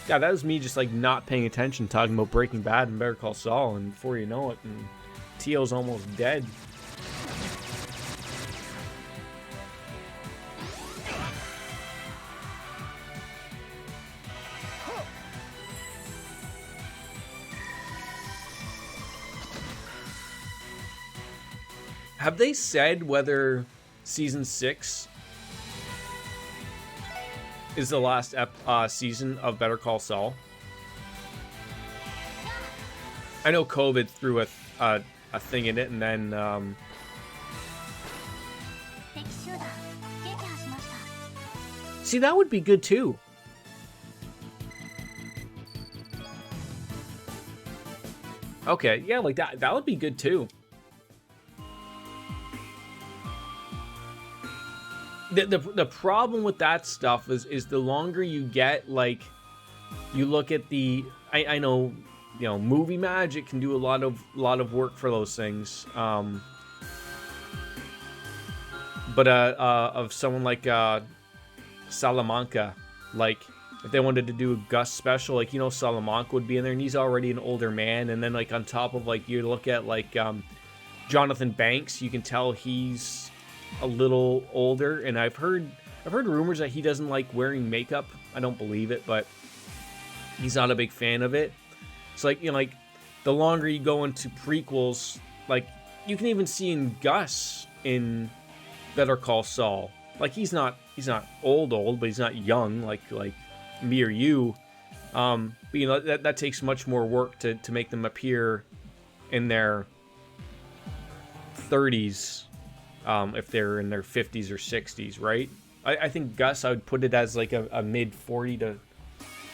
Yeah, that was me just like not paying attention, talking about Breaking Bad and Better Call Saul, and before you know it, and Tio's almost dead. Have they said whether season 6 is the last season of Better Call Saul? I know COVID threw a thing in it, and then see, that would be good too. Okay, yeah, like that would be good too. The problem with that stuff is the longer you get, like, you look at the I know, you know, Movie Magic can do a lot of work for those things, but of someone like Salamanca, like if they wanted to do a Gus special, like, you know, Salamanca would be in there, and he's already an older man, and then like on top of, like, you look at like Jonathan Banks, you can tell he's a little older, and I've heard rumors that he doesn't like wearing makeup. I don't believe it, but he's not a big fan of it. It's like, you know, like the longer you go into prequels, like you can even see in Gus in Better Call Saul, like he's not old, but he's not young like me or you. But you know, that takes much more work to make them appear in their 30s. If they're in their 50s or 60s, right? I think Gus, I would put it as like a mid 40 to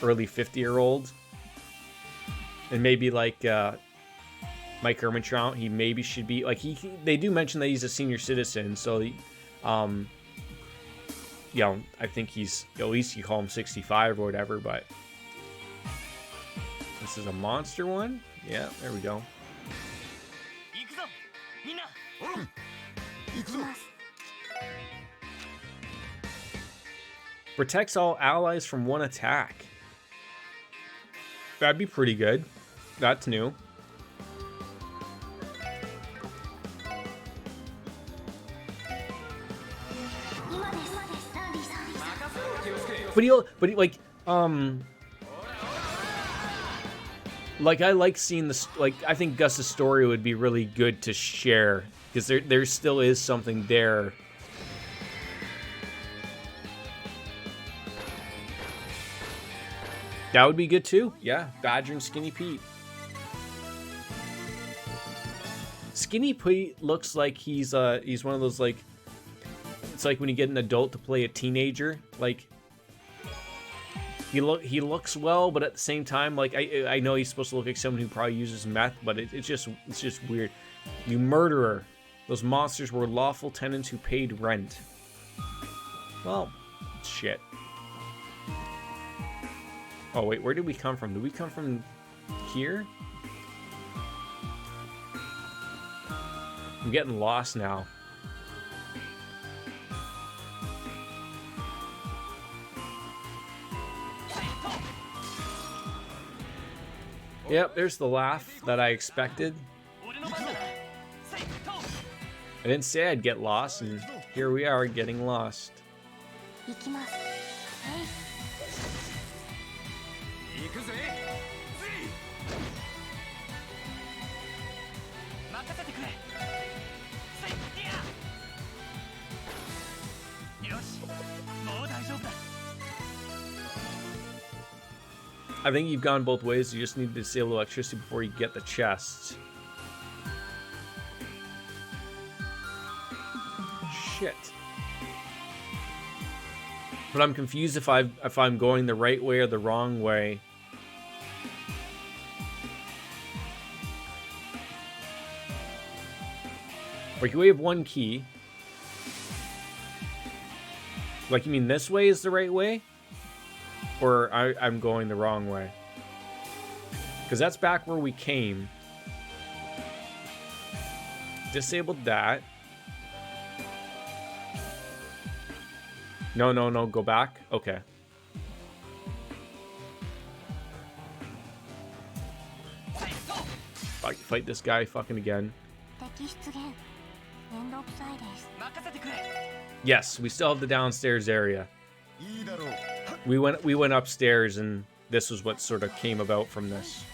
early 50-year-old. And maybe like Mike Ehrmantraut, he maybe should be like they do mention that he's a senior citizen, so you know, I think he's, at least you call him 65 or whatever, but this is a monster one. Yeah, there we go. Protects all allies from one attack. That'd be pretty good. That's new. But like I like seeing this. Like, I think Gus's story would be really good to share, because there still is something there. That would be good too. Yeah, Badger and Skinny Pete. Skinny Pete looks like he's one of those, like, it's like when you get an adult to play a teenager. Like, he looks well, but at the same time, like, I know he's supposed to look like someone who probably uses meth, but it's just weird. You murderer. Those monsters were lawful tenants who paid rent. Well, shit. Oh, wait, where did we come from? Did we come from here? I'm getting lost now. Yep, there's the laugh that I expected. I didn't say I'd get lost, and here we are getting lost. I think you've gone both ways. You just need to disable electricity before you get the chests. Shit. But I'm confused if I'm going the right way or the wrong way. Like, we have one key. Like, you mean this way is the right way? Or I'm going the wrong way? Because that's back where we came. Disabled that. No, no, no, go back. Okay. Fight this guy fucking again. Yes, we still have the downstairs area. We went upstairs, and this was what sort of came about from this.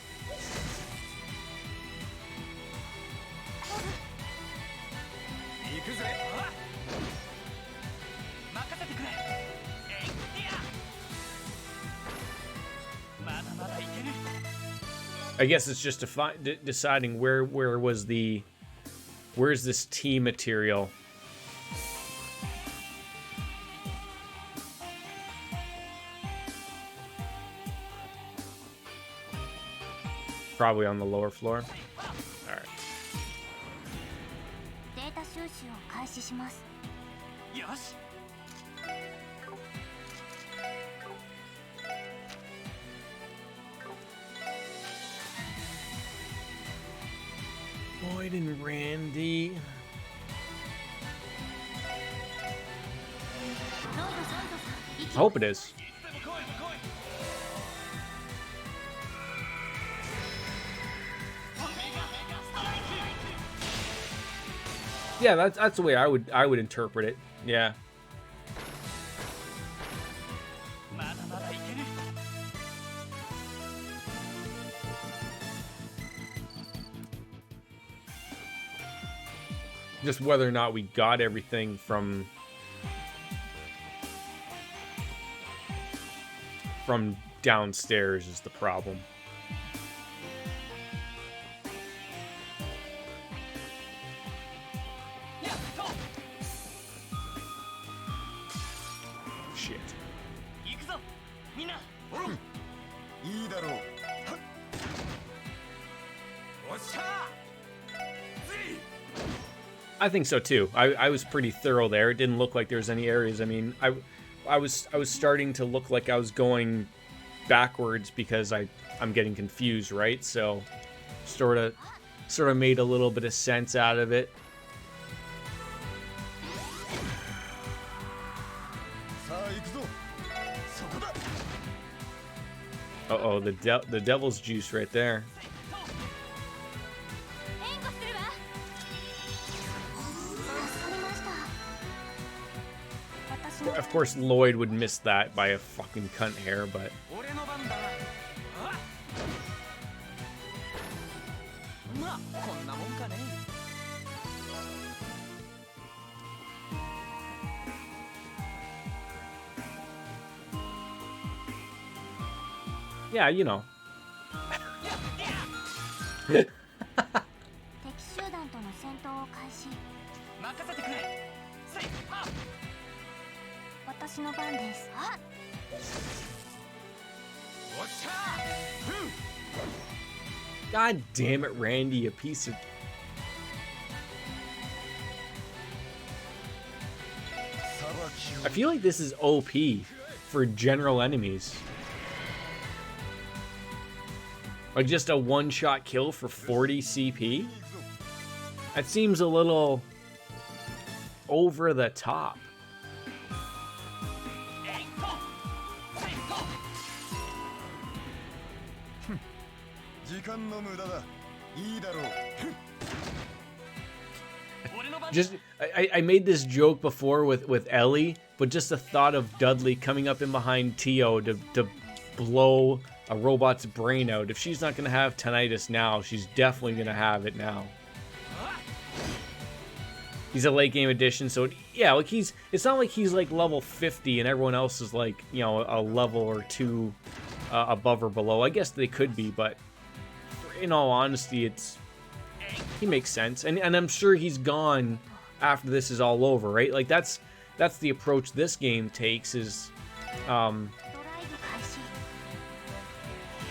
I guess it's just deciding where's this tea material. Probably on the lower floor. All right. Lloyd and Randy. I hope it is. Yeah, that's the way I would interpret it. Yeah. Just whether or not we got everything from downstairs is the problem. Shit. I think so too. I was pretty thorough there. It didn't look like there was any areas. I mean, I was starting to look like I was going backwards because I'm getting confused, right? So sort of made a little bit of sense out of it. Uh-oh, the devil's juice right there. Of course, Lloyd would miss that by a fucking cunt hair, but... Yeah, you know. God damn it, Randy, a piece of... I feel like this is OP for general enemies. Like just a one-shot kill for 40 CP? That seems a little over the top. Just, I made this joke before with Ellie, but just the thought of Dudley coming up in behind Tio to blow a robot's brain out. If she's not going to have tinnitus now, she's definitely going to have it now. He's a late game addition, so yeah, like it's not like he's like level 50 and everyone else is like, you know, a level or two above or below. I guess they could be, but in all honesty, he makes sense. And I'm sure he's gone after this is all over, right? Like that's the approach this game takes is, you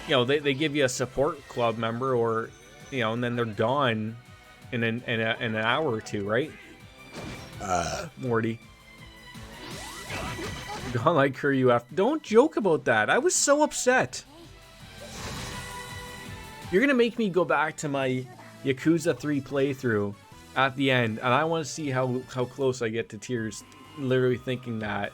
know, they give you a support club member, or, you know, and then they're gone in an hour or two, right? Morty. Gone like her, you after. Don't joke about that. I was so upset. You're gonna make me go back to my Yakuza 3 playthrough at the end, and I want to see how close I get to tears, literally thinking that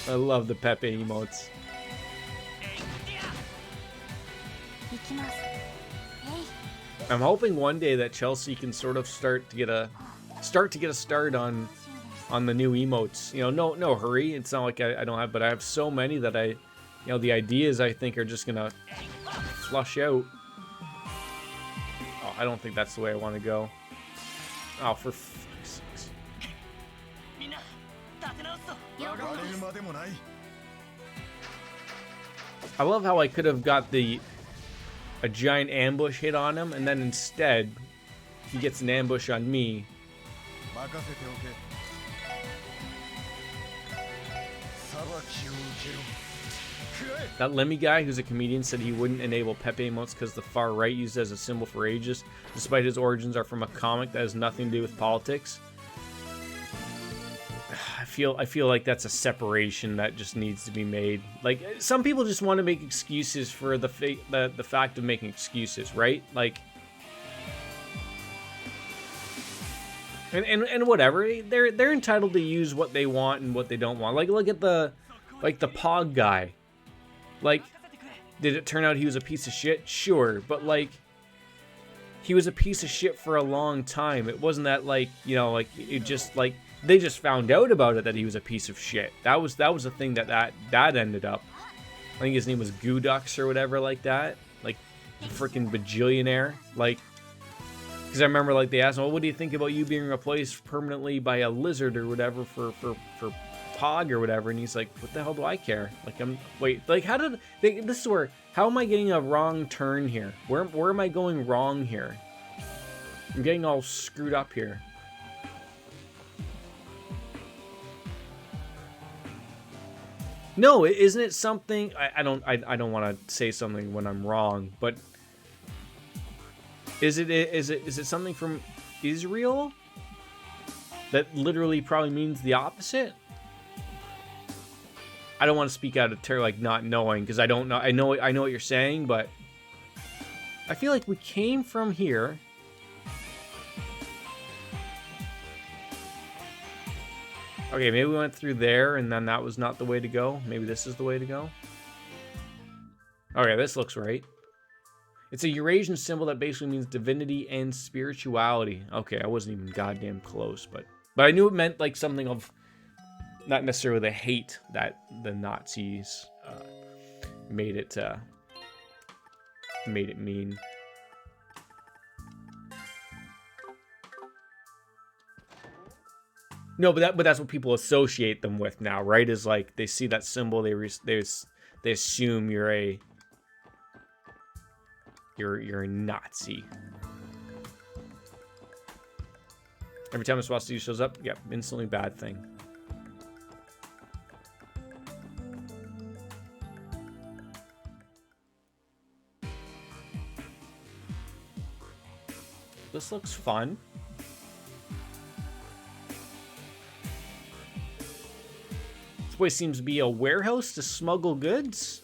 I love the Pepe emotes. I'm hoping one day that Chelsea can sort of start to get a start on the new emotes. You know, no hurry. It's not like I don't have, but I have so many that the ideas I think are just gonna flush out. Oh, I don't think that's the way I want to go. Oh, for fuck's sakes. I love how I could have got a giant ambush hit on him, and then instead he gets an ambush on me. That Lemmy guy, who's a comedian, said he wouldn't enable Pepe emotes because the far right used it as a symbol for ages, despite his origins are from a comic that has nothing to do with politics. I feel like that's a separation that just needs to be made. Like, some people just want to make excuses for the fact of making excuses, right? Like, and whatever, they're entitled to use what they want and what they don't want. Like, look at the Pog guy. Like, did it turn out he was a piece of shit? Sure, but like, he was a piece of shit for a long time. It wasn't that, like, you know, like, it just, like, they just found out about it that he was a piece of shit. That was the thing that ended up. I think his name was Goodux or whatever like that. Like, freaking bajillionaire. Like, because I remember, like, they asked him, well, what do you think about you being replaced permanently by a lizard or whatever for Pog or whatever? And he's like, what the hell do I care? Like, how am I getting a wrong turn here? Where am I going wrong here? I'm getting all screwed up here. No, isn't it something? I don't want to say something when I'm wrong, but is it something from Israel that literally probably means the opposite? I don't want to speak out of turn, like, not knowing, because I don't know. I know what you're saying, but I feel like we came from here. Okay, maybe we went through there, and then that was not the way to go. Maybe this is the way to go. Okay, this looks right. It's a Eurasian symbol that basically means divinity and spirituality. Okay, I wasn't even goddamn close, but I knew it meant, like, something of not necessarily the hate that the Nazis made it mean. No, but that's what people associate them with now, right? Is like, they see that symbol, they assume you're a Nazi. Every time a swastika shows up, yep, instantly bad thing. This looks fun. This place seems to be a warehouse to smuggle goods.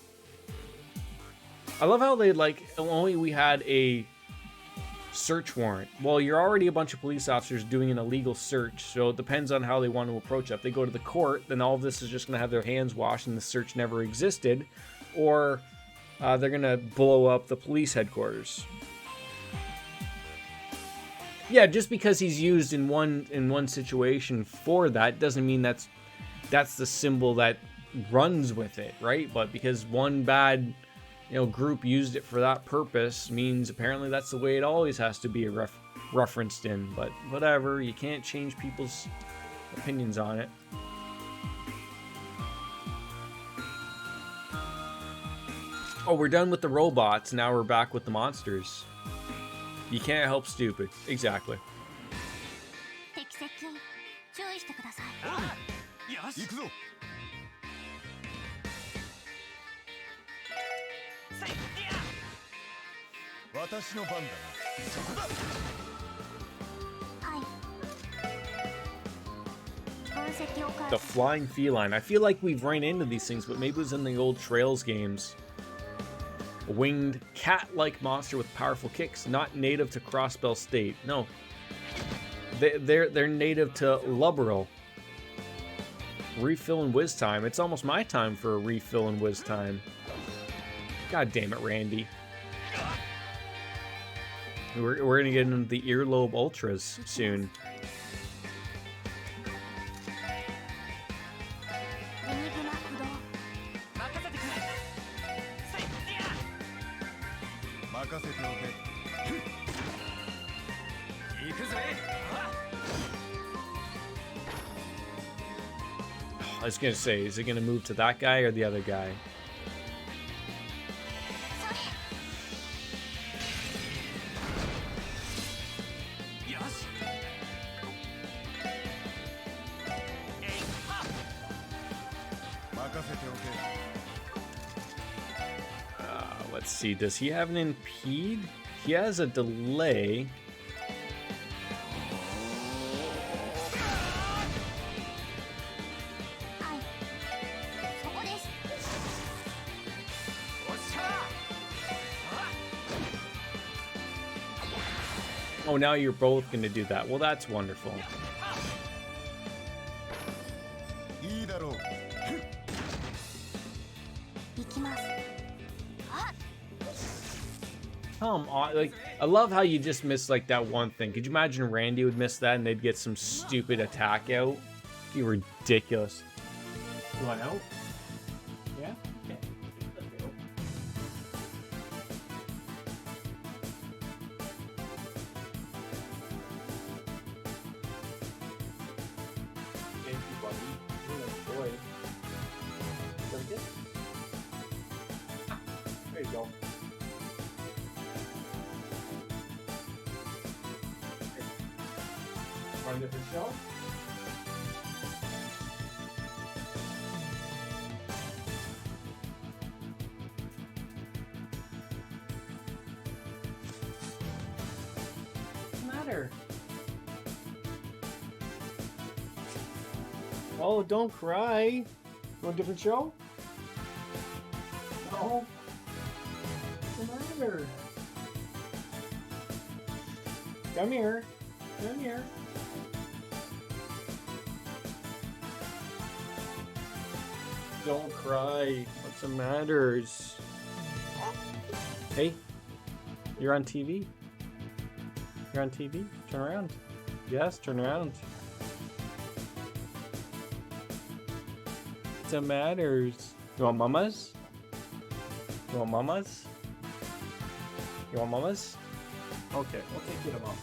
I love how they, like, only we had a search warrant. Well, you're already a bunch of police officers doing an illegal search, so it depends on how they want to approach it. If they go to the court, then all of this is just going to have their hands washed and the search never existed. Or they're going to blow up the police headquarters. Yeah, just because he's used in one situation for that doesn't mean that's the symbol that runs with it, right? But because one bad, group used it for that purpose means apparently that's the way it always has to be referenced in. But whatever, you can't change people's opinions on it. Oh, we're done with the robots. Now we're back with the monsters. You can't help stupid. Exactly. The flying feline. I feel like we've run into these things, but maybe it was in the old Trails games. A winged cat-like monster with powerful kicks, not native to Crossbell State. No, they're native to Lubberl. Refill and whiz time. It's almost my time for a refill and whiz time. God damn it, Randy. We're gonna get into the earlobe ultras soon. I was gonna say, is it gonna move to that guy or the other guy? Let's see, does he have an impede? He has a delay. Oh, now you're both going to do that. Well, that's wonderful. Come on, like, I love how you just missed like that one thing. Could you imagine Randy would miss that and they'd get some stupid attack out? It'd be ridiculous. You want out? Yeah? Okay. Thank you, buddy. You're a boy. Drink it? There you go. Find a different shelf. What's the matter? Oh, don't cry. You want a different show? No. What's the matter? Come here. Come here. Don't cry. What's the matters? Hey, you're on TV. You're on TV. Turn around. Yes, turn around. What's the matters? You want mamas? You want mamas? You want mamas? Okay, we'll take you to mom.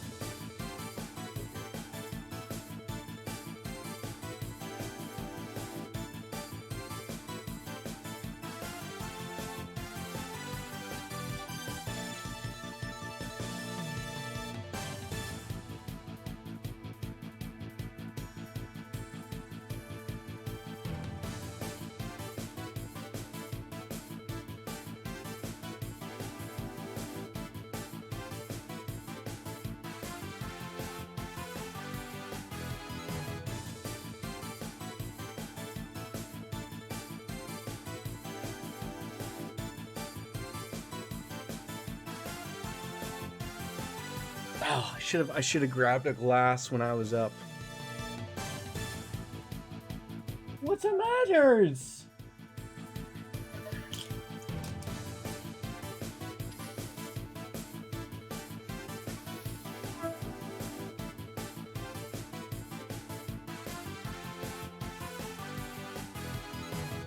Oh, I should have grabbed a glass when I was up. What's the matters?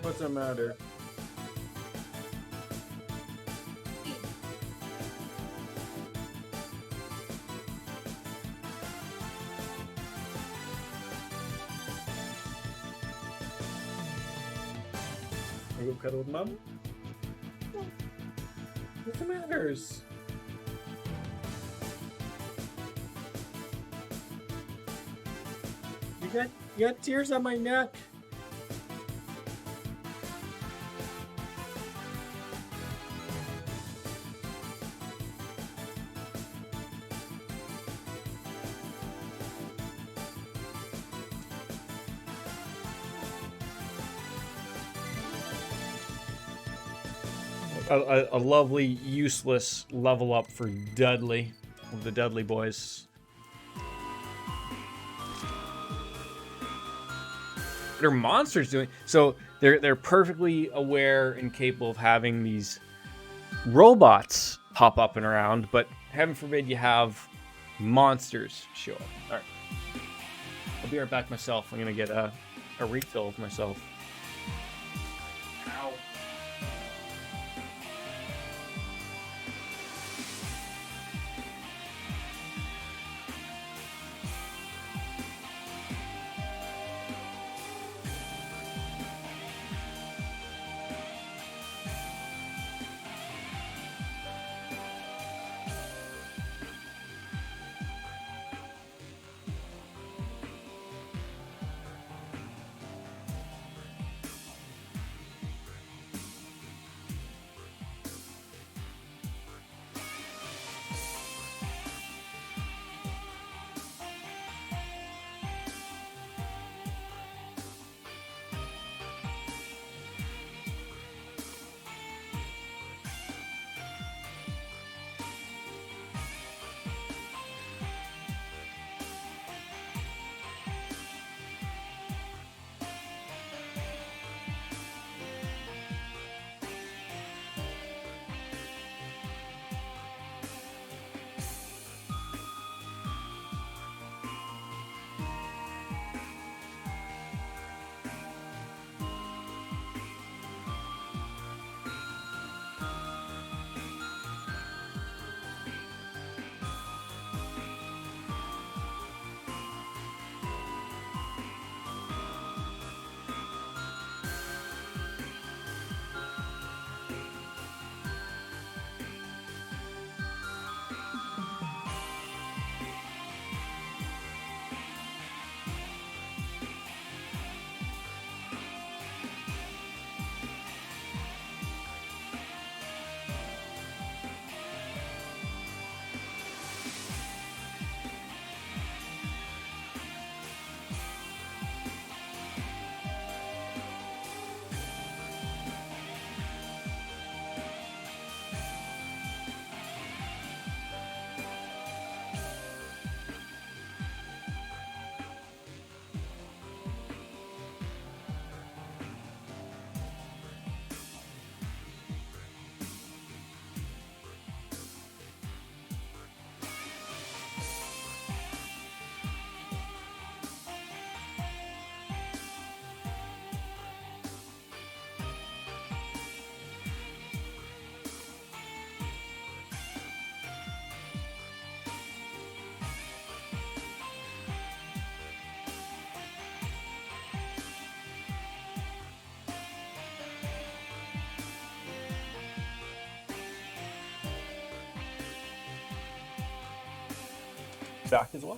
What's the matter? You go cuddle with mom? What's the matters? You got tears on my neck. a lovely, useless level up for Dudley, the Dudley boys. What are monsters doing? So they're perfectly aware and capable of having these robots pop up and around, but heaven forbid you have monsters show up. All right, I'll be right back myself. I'm gonna get a refill of myself. Ow. Back as well.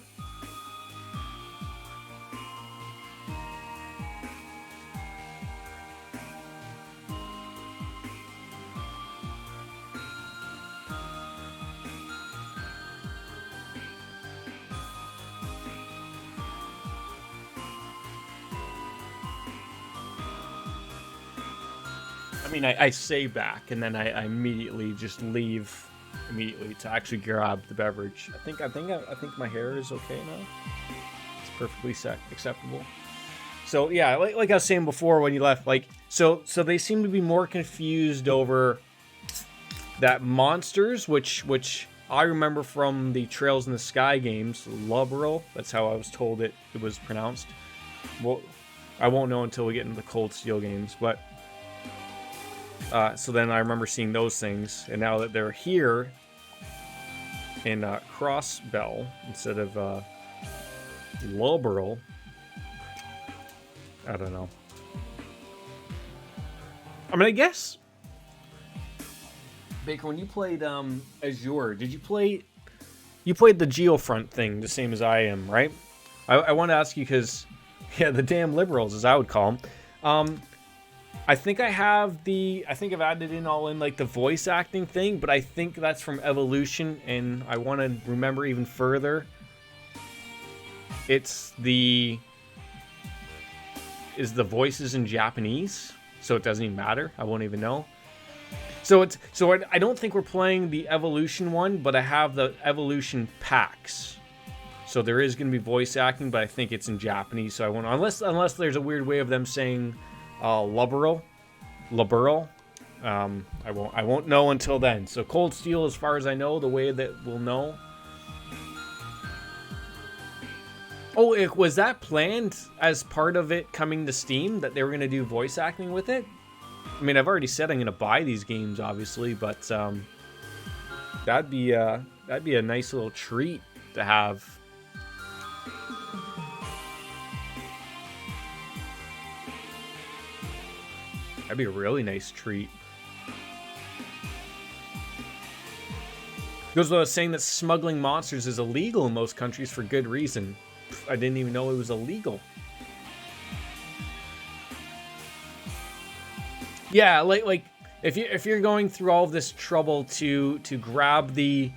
I mean, I say back, and then I immediately just leave immediately to actually grab the beverage. I think my hair is okay now. It's perfectly acceptable. So yeah, like I was saying before when you left, like so they seem to be more confused over that monsters, which I remember from the Trails in the Sky games, Lubberl. That's how I was told it was pronounced. Well, I won't know until we get into the Cold Steel games, but. So then I remember seeing those things, and now that they're here in Crossbell instead of Lubberl, I don't know. I mean, I guess Baker, when you played Azure, did you play? You played the Geofront thing the same as I am, right? I want to ask you because, yeah, the damn liberals, as I would call them. I think I've added in like the voice acting thing, but I think that's from Evolution, and I want to remember even further. Is the voices in Japanese, so it doesn't even matter. I won't even know. I don't think we're playing the Evolution one, but I have the Evolution packs. So there is going to be voice acting, but I think it's in Japanese. So I won't, unless there's a weird way of them saying Laburel. I won't know until then. So Cold Steel, as far as I know, the way that we'll know. Oh, was that planned as part of it coming to Steam, that they were going to do voice acting with it? I mean, I've already said I'm going to buy these games, obviously, but that'd be a nice little treat to have. That'd be a really nice treat. Goes without saying that smuggling monsters is illegal in most countries for good reason. I didn't even know it was illegal. Yeah, like if you're going through all of this trouble to grab the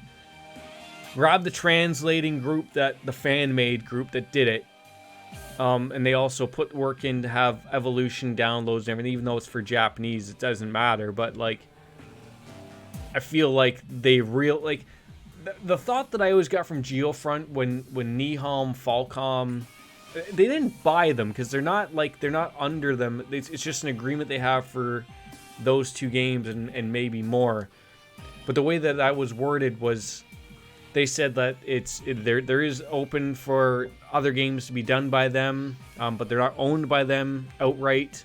translating group, that the fan made group that did it, and they also put work in to have Evolution downloads and everything, even though it's for Japanese, it doesn't matter. But like, I feel like they the thought that I always got from Geofront when Nihon, Falcom, they didn't buy them because they're not under them. It's just an agreement they have for those two games and maybe more. But the way that was worded was, they said that there is open for other games to be done by them, but they're not owned by them outright.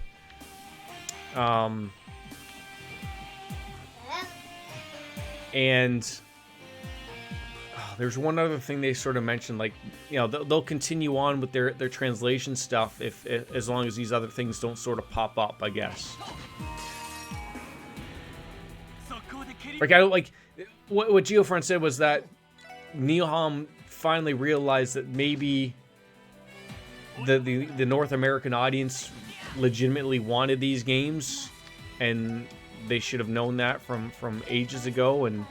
And there's one other thing they sort of mentioned, like, you know, they'll continue on with their translation stuff if as long as these other things don't sort of pop up, I guess. Like, I don't like what Geofront said was that Nihon finally realized that maybe the North American audience legitimately wanted these games, and they should have known that from ages ago, and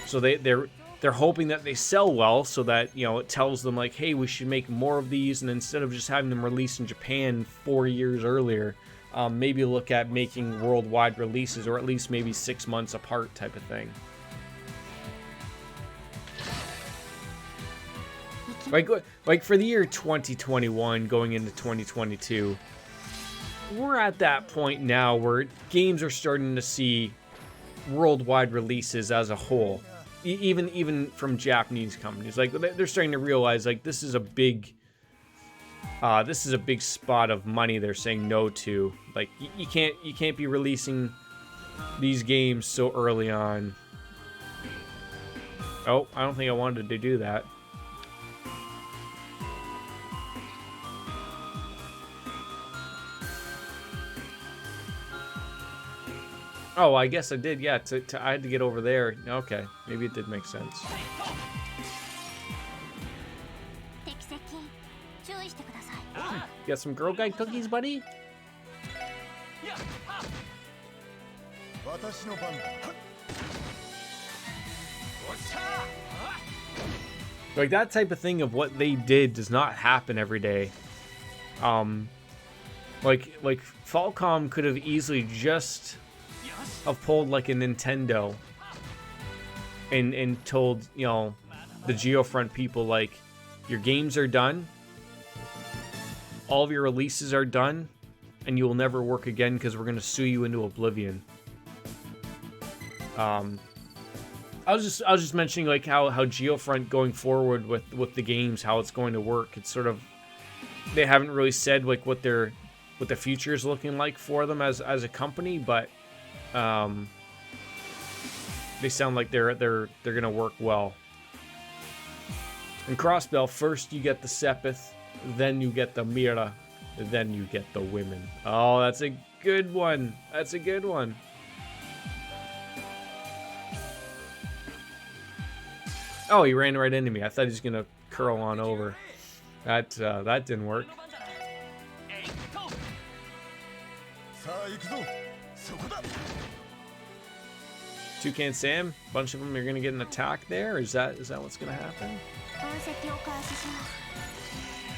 so they're hoping that they sell well, so that, you know, it tells them like, hey, we should make more of these, and instead of just having them released in Japan 4 years earlier, maybe look at making worldwide releases, or at least maybe 6 months apart type of thing. Like for the year 2021 going into 2022, we're at that point now where games are starting to see worldwide releases as a whole, even from Japanese companies. Like, they're starting to realize, like, this is a big spot of money they're saying no to. Like, you can't be releasing these games so early on. Oh, I don't think I wanted to do that. Oh, I guess I did, yeah. I had to get over there. Okay, maybe it did make sense. Got some Girl Guide cookies, buddy? Like, that type of thing of what they did does not happen every day. Like Falcom could have easily just have pulled like a Nintendo and told, you know, the Geofront people, like, your games are done, all of your releases are done, and you will never work again because we're going to sue you into oblivion. I was just mentioning, like, how Geofront going forward with the games, how it's going to work. It's sort of, they haven't really said like what the future is looking like for them as a company, but they sound like they're gonna work well. In Crossbell, first you get the Sepith, then you get the Mira, then you get the women. Oh, that's a good one. That's a good one. Oh, he ran right into me. I thought he was gonna curl on over. That didn't work. Toucan Sam, a bunch of them are gonna get an attack there. Is that what's gonna happen?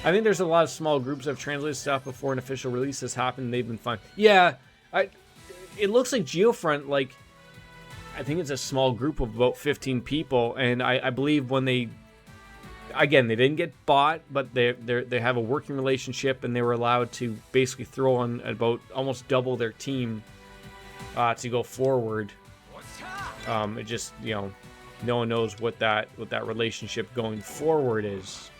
I think there's a lot of small groups that have translated stuff before an official release has happened. They've been fine. Yeah, it looks like Geofront, like, I think it's a small group of about 15 people, and I believe when they, again, they didn't get bought, but they have a working relationship, and they were allowed to basically throw on about almost double their team to go forward. It just, you know, no one knows what that relationship going forward is.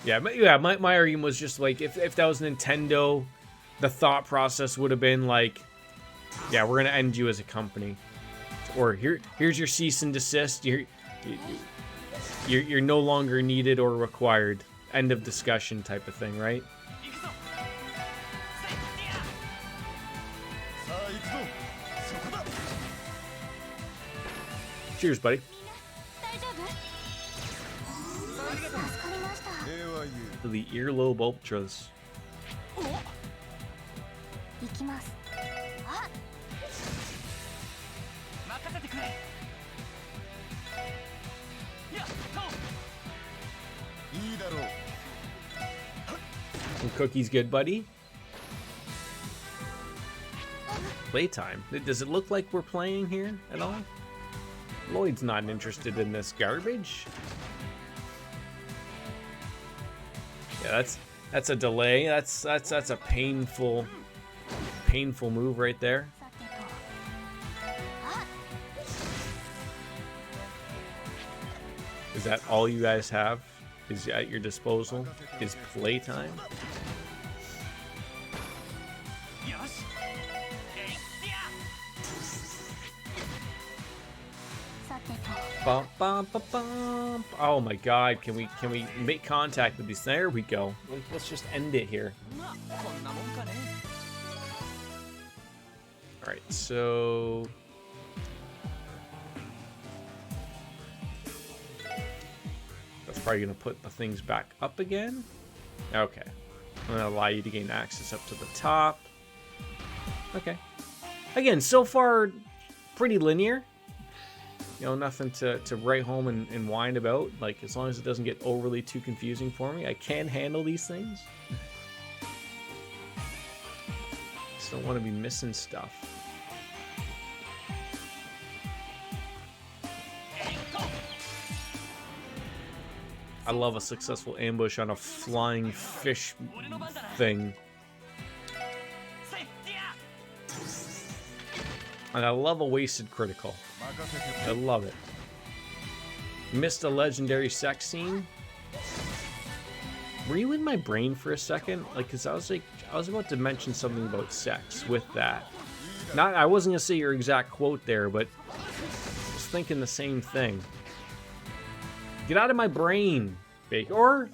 Yeah, my argument was just like, if that was Nintendo, the thought process would have been like, yeah, we're gonna end you as a company, or here's your cease and desist. You're no longer needed or required. End of discussion type of thing, right? Cheers, buddy. The earlobe ultras. Some cookies good, buddy. Playtime. Does it look like we're playing here at all? Lloyd's not interested in this garbage. Yeah, that's a delay. That's a painful move right there. Is that all you guys have? Is at your disposal? Is playtime? Bum, bum, bum, bum. Oh my god, can we make contact with these? There we go. Let's just end it here. Alright, so that's probably gonna put the things back up again. Okay. I'm gonna allow you to gain access up to the top. Okay. Again, so far pretty linear. You know, nothing to write home and whine about. Like, as long as it doesn't get overly too confusing for me, I can handle these things. Just don't want to be missing stuff. I love a successful ambush on a flying fish thing. And I love a wasted critical. I love it. Missed a legendary sex scene. Were you in my brain for a second? Like, cause I was about to mention something about sex with that. I wasn't gonna say your exact quote there, but I was thinking the same thing. Get out of my brain, Bake. Or,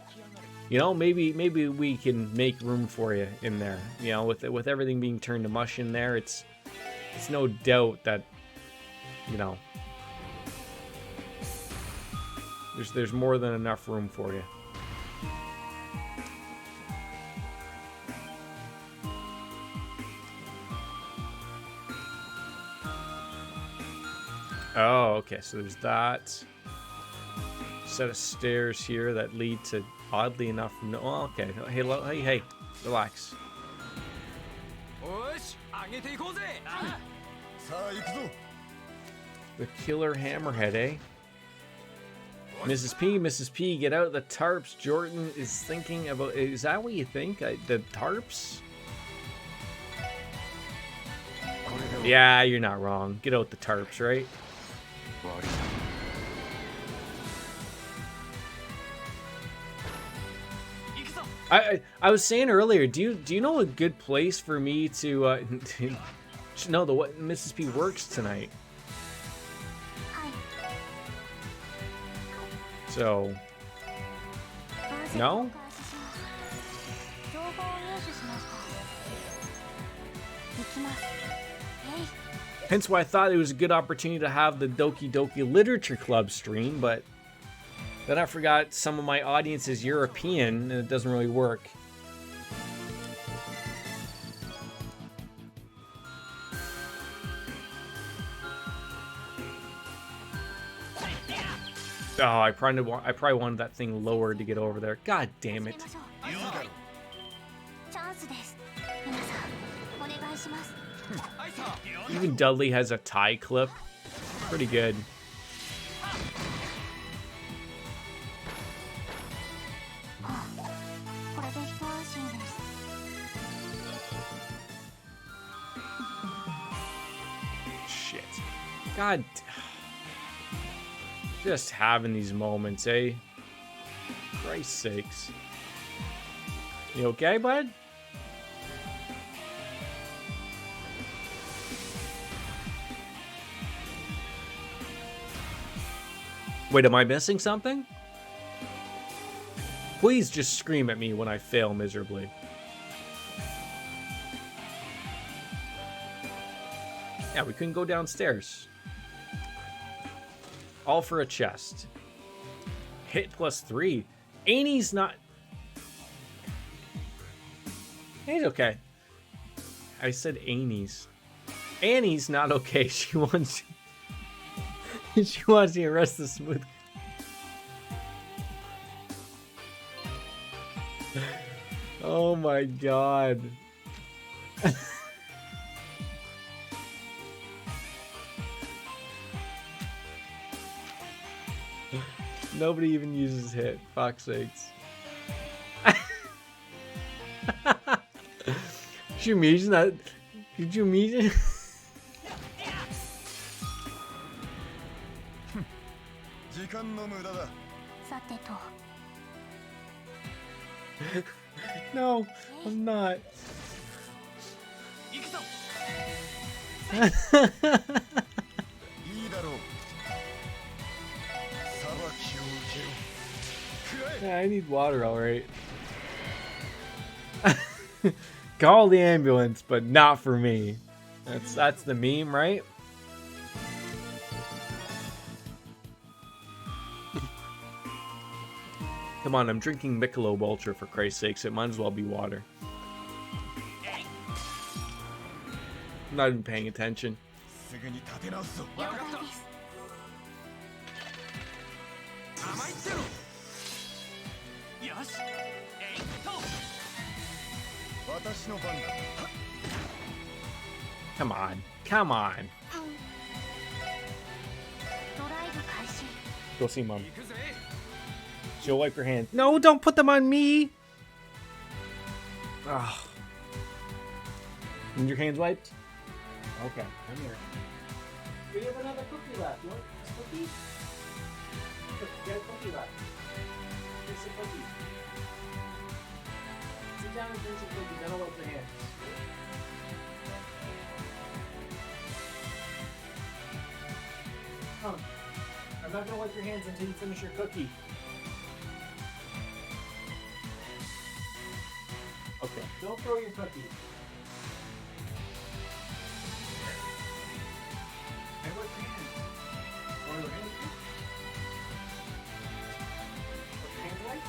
you know, maybe we can make room for you in there. You know, with everything being turned to mush in there, it's no doubt that, you know, there's more than enough room for you. Oh, okay, so there's that set of stairs here that lead to, oddly enough, no. Oh, okay, hey, relax. The killer hammerhead, eh? Mrs. P, get out the tarps. Jordan is thinking about. Is that what you think? The tarps? Yeah, you're not wrong. Get out the tarps, right? I was saying earlier, do you know a good place for me to know what Mrs. P works tonight? So, no? Hence why I thought it was a good opportunity to have the Doki Doki Literature Club stream, but then I forgot some of my audience is European, and it doesn't really work. Oh, I probably wanted that thing lower to get over there. God damn it. Even Dudley has a tie clip. Pretty good. Shit. God. Just having these moments, eh? Christ's sakes. You okay, bud? Wait, am I missing something? Please just scream at me when I fail miserably. Yeah, we couldn't go downstairs. All for a chest. Hit +3. Annie's not... Annie's okay. I said Annie's. Annie's not okay. She wants... she wants to arrest the smooth. Oh my god. Nobody even uses hit. Fuck's sakes. Could you imagine that? Could you imagine? No, I'm not. Yeah, I need water, alright. Call the ambulance, but not for me. That's the meme, right? Come on, I'm drinking Michelob Ultra for Christ's sakes. It might as well be water. I'm not even paying attention. Come on. Come on. Go see Mom. She'll wipe your hands. No, don't put them on me! Ugh. Need your hands wiped? Okay, I'm here. We have another cookie left. You want this cookie? Get a cookie left. Get some cookies. Sit down and drink some cookies, then I'll wipe your hands. Come. I'm not gonna wipe your hands until you finish your cookie. Okay, don't throw your cookie. And wipe your hands. Or your hands. Put your hands wiped.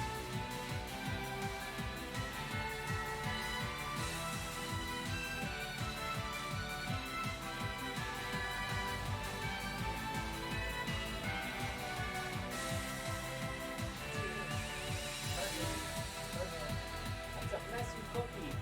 That's a messy cookie.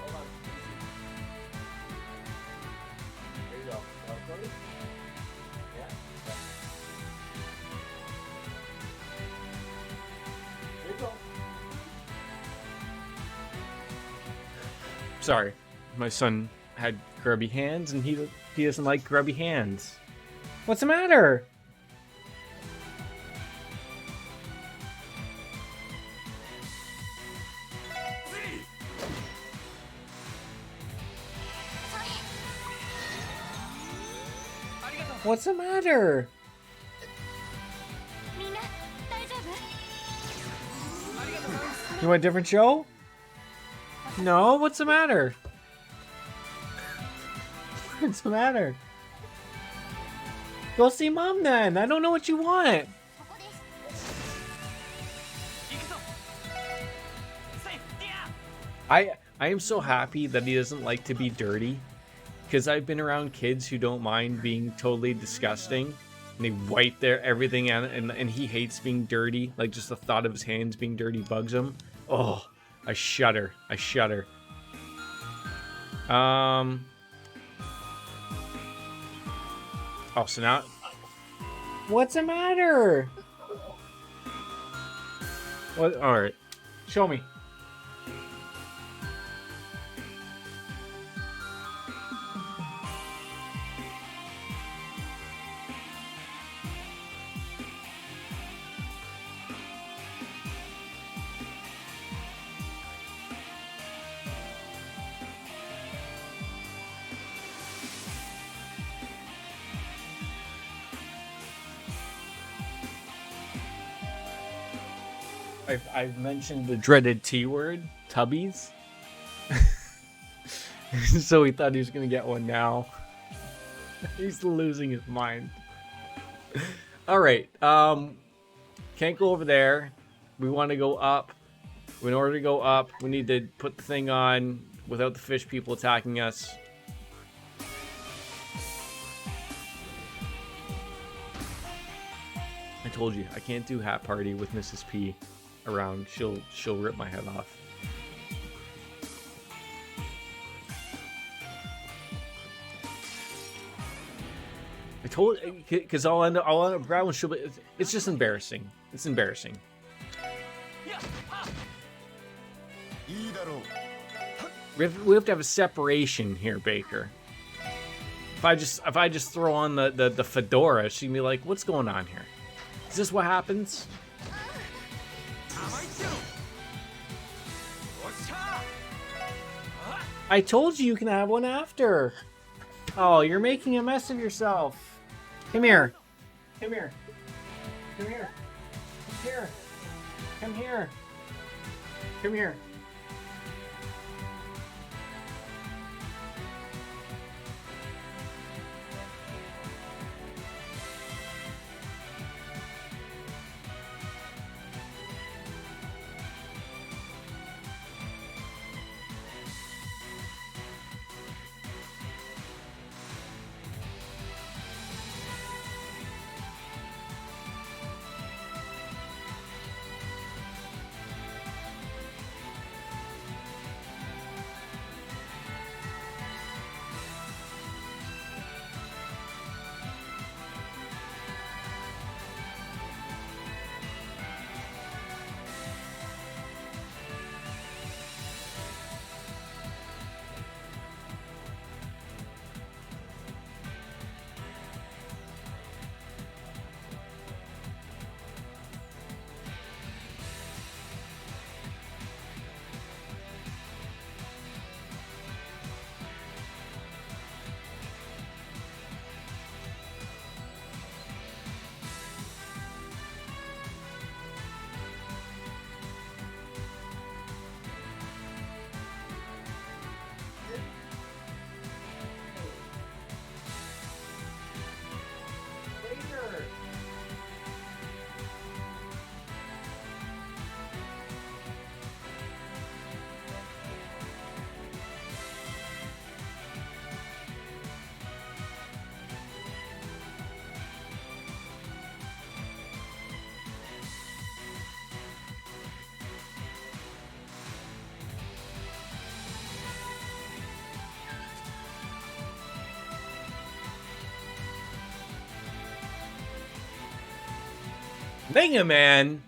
Hold on. There you go. Yeah. There you go. Sorry, my son had grubby hands, and he doesn't like grubby hands. What's the matter? What's the matter? You want a different show? No, what's the matter? What's the matter? Go see mom then. I don't know what you want. I am so happy that he doesn't like to be dirty, because I've been around kids who don't mind being totally disgusting, and they wipe their everything out, and he hates being dirty. Like, just the thought of his hands being dirty bugs him. Oh, I shudder. I shudder. Oh, so now... What's the matter? What? All right. Show me. I've mentioned the dreaded T word, tubbies. So he thought he was gonna get one now. He's losing his mind. All right, can't go over there. We want to go up. In order to go up, we need to put the thing on without the fish people attacking us. I told you, I can't do hat party with Mrs. P around. She'll rip my head off. I told, because I'll end up grabbing. It's just embarrassing. It's embarrassing. We have to have a separation here, Baker. If I just throw on the fedora, she'd be like, "What's going on here? Is this what happens?" I told you can have one after. Oh, you're making a mess of yourself. Come here. Come here. Come here. Come here. Come here. Come here. Dang it, man.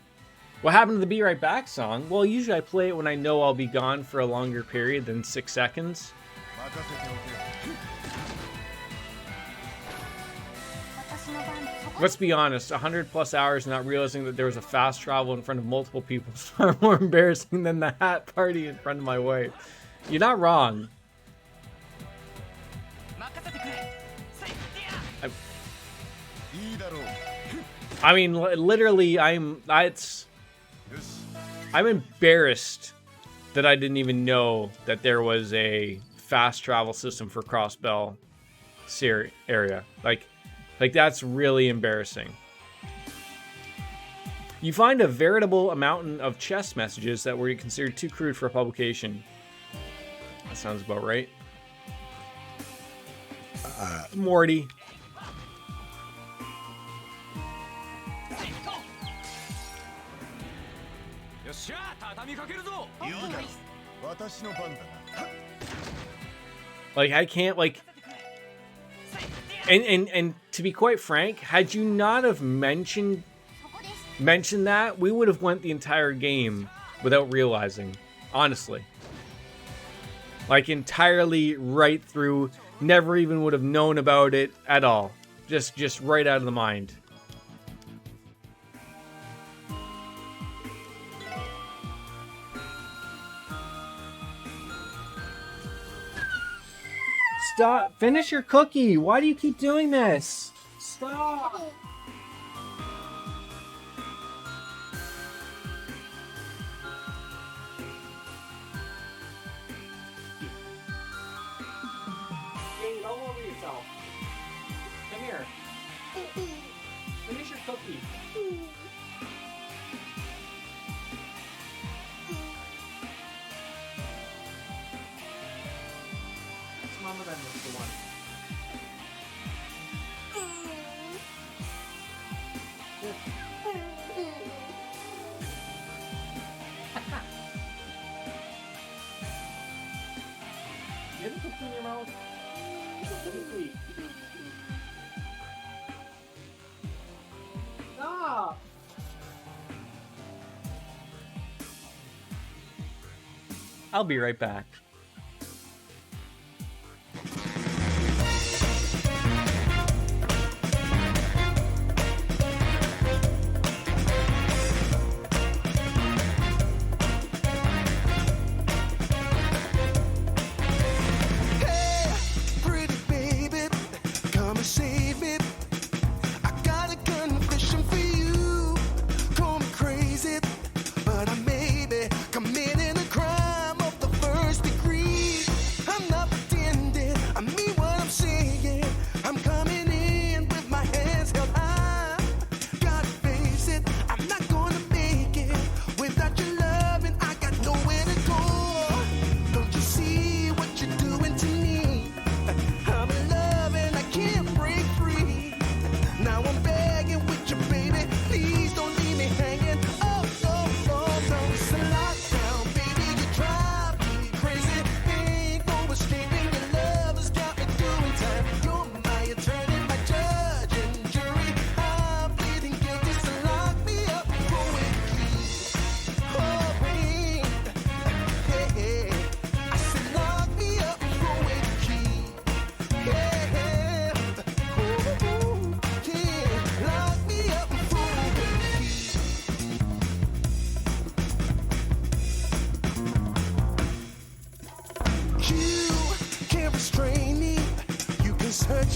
What happened to the Be Right Back song? Well, usually I play it when I know I'll be gone for a longer period than 6 seconds. Let's be honest, 100 plus hours not realizing that there was a fast travel in front of multiple people is far more embarrassing than the hat party in front of my wife. You're not wrong. I mean, literally, I'm embarrassed that I didn't even know that there was a fast travel system for Crossbell area. Like that's really embarrassing. You find a veritable mountain of chess messages that were considered too crude for a publication. That sounds about right. Morty. Like, I can't, like... And to be quite frank, had you not have mentioned that, we would have went the entire game without realizing. Honestly. Like, entirely right through, never even would have known about it at all. Just right out of the mind. Stop! Finish your cookie! Why do you keep doing this? Stop! Jane, all over yourself. Come here. Finish your cookie. Mama then was the one. You have a cookie in your mouth? Sweet. Stop! I'll be right back.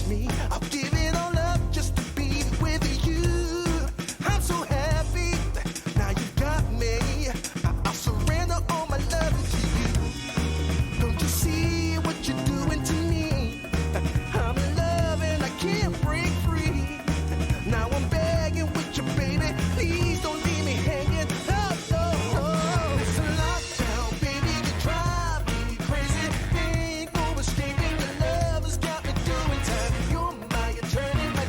Me, I'll give it all up just to be with you. I'm so happy now you got me. I'll surrender all my love to you. Don't you see what you're doing to me? I'm in love and I can't break free. Now I'm begging with you, baby. Please don't leave me hanging. Oh, oh, oh. It's a lockdown, baby. You drive me crazy. Ain't no escaping your love has got me doing time. You're my attorney, my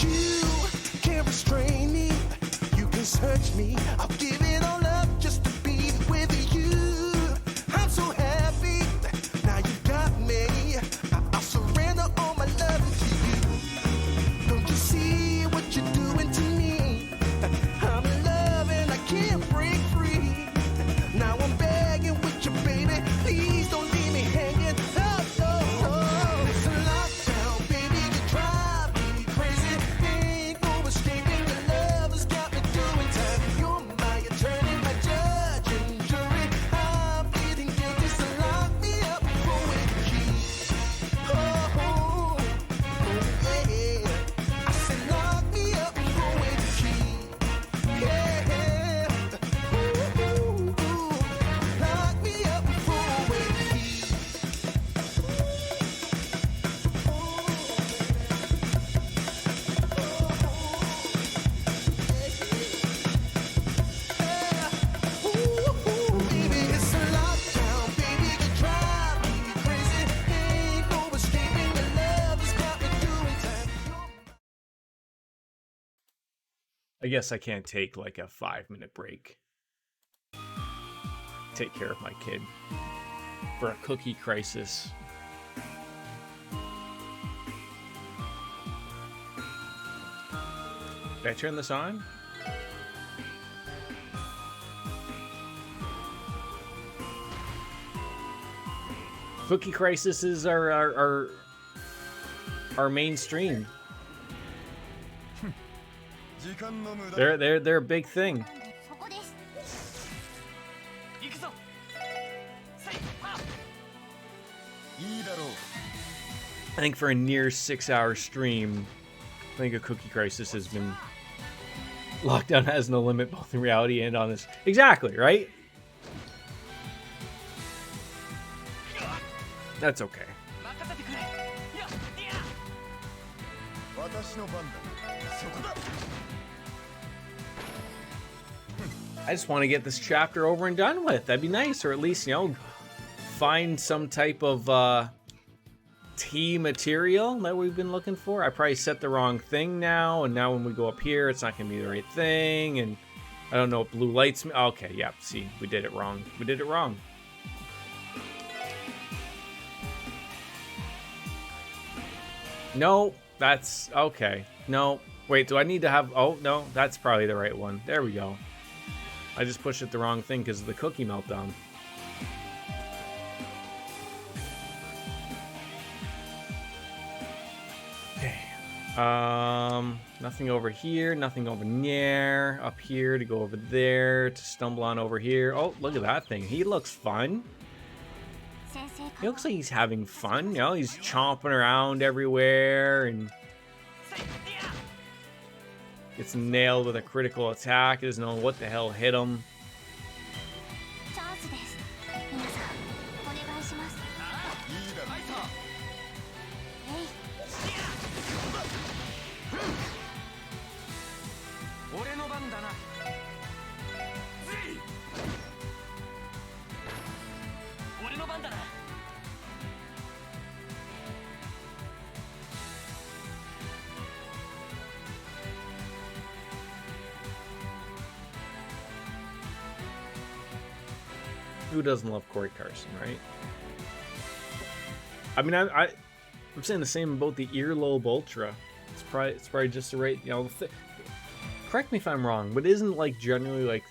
You can't restrain me. You can search me. I'll give it all up just to be with you. I'm so happy. Now you got me. I'll surrender all my love to you. Don't you see what you're doing to me? I'm in love and I can't break free. Now I'm begging with you, baby. Please don't leave me hanging. Oh, oh, oh. It's a lockdown, baby. You drive me crazy. Ain't no escaping. Your love has got me doing time. You're my attorney, my judge and jury. I'm pleading guilty, so lock me up for with the key. Oh, oh, oh, yeah. I said lock me up for with the key. Yeah. Ooh, ooh, ooh. Lock me up for with the key. Baby, it's a lockdown, baby. You drive me crazy. Ain't no escaping. Your love has got me doing time. I guess I can't take like a 5-minute break. Take care of my kid for a cookie crisis. Did I turn this on? Cookie crises are mainstream. They're a big thing. そこです。行くぞ。せい、はっ。 I think for a near 6-hour stream, I think a cookie crisis has been lockdown has no limit both in reality and on this. Exactly, right? That's okay. 任せてくれ。いや、いや。私の番だ。そこだ。 I just want to get this chapter over and done with. That'd be nice, or at least, you know, find some type of tea material that we've been looking for. I probably set the wrong thing now, and now when we go up here, it's not going to be the right thing, and I don't know what blue lights... Okay, yeah, see, we did it wrong. We did it wrong. No, that's... Okay. No. Wait, do I need to have... Oh, no, that's probably the right one. There we go. I just pushed it the wrong thing because of the cookie meltdown. Okay. Nothing over here, nothing over there. Up here to go over there, to stumble on over here. Oh, look at that thing. He looks fun. 先生 He looks like he's having fun. You know, he's chomping around everywhere and せい、いや。 gets nailed with a critical attack. He doesn't know what the hell hit him. チャンスです。皆さん、お願いします。いいだろ。ファイト。えい。俺の番だな。ぜい。俺の番だな。 Who doesn't love Corey Carson, right? I mean, I'm saying the same about the Earlobe Ultra. It's probably just the right, you know. Correct me if I'm wrong, but isn't like generally like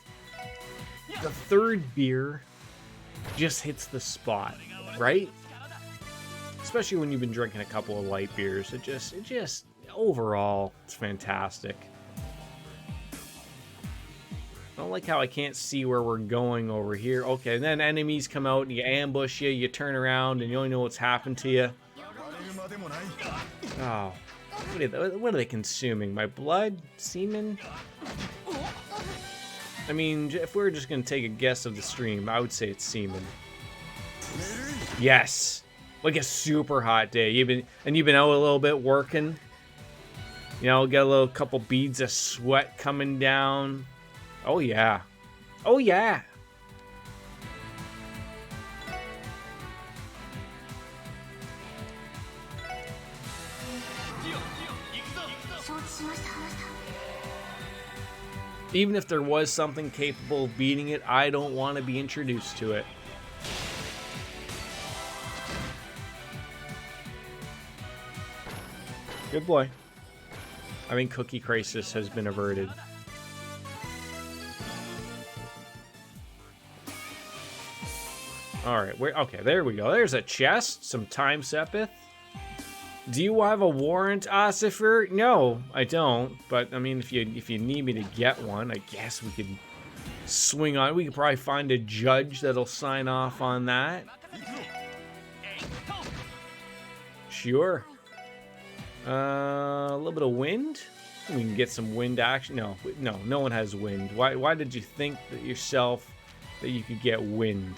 the third beer just hits the spot, right? Especially when you've been drinking a couple of light beers, it just overall it's fantastic. I don't like how I can't see where we're going over here. Okay, and then enemies come out and you ambush you, you turn around and you only know what's happened to you. Oh, what are they consuming? My blood? Semen? I mean, if we were just going to take a guess of the stream, I would say it's semen. Yes! Like a super hot day. You've been out a little bit working. You know, get a couple beads of sweat coming down. Oh yeah. Oh yeah. 承知しました。 Even if there was something capable of beating it, I don't want to be introduced to it. Good boy. I think Cookie Crisis has been averted. Alright, okay, there we go. There's a chest, some time sepith. Do you have a warrant, Ossifer? No, I don't. But I mean, if you need me to get one, I guess we could swing on. We could probably find a judge that'll sign off on that. Sure. A little bit of wind. We can get some wind action. No, no one has wind. Why did you think that yourself that you could get wind?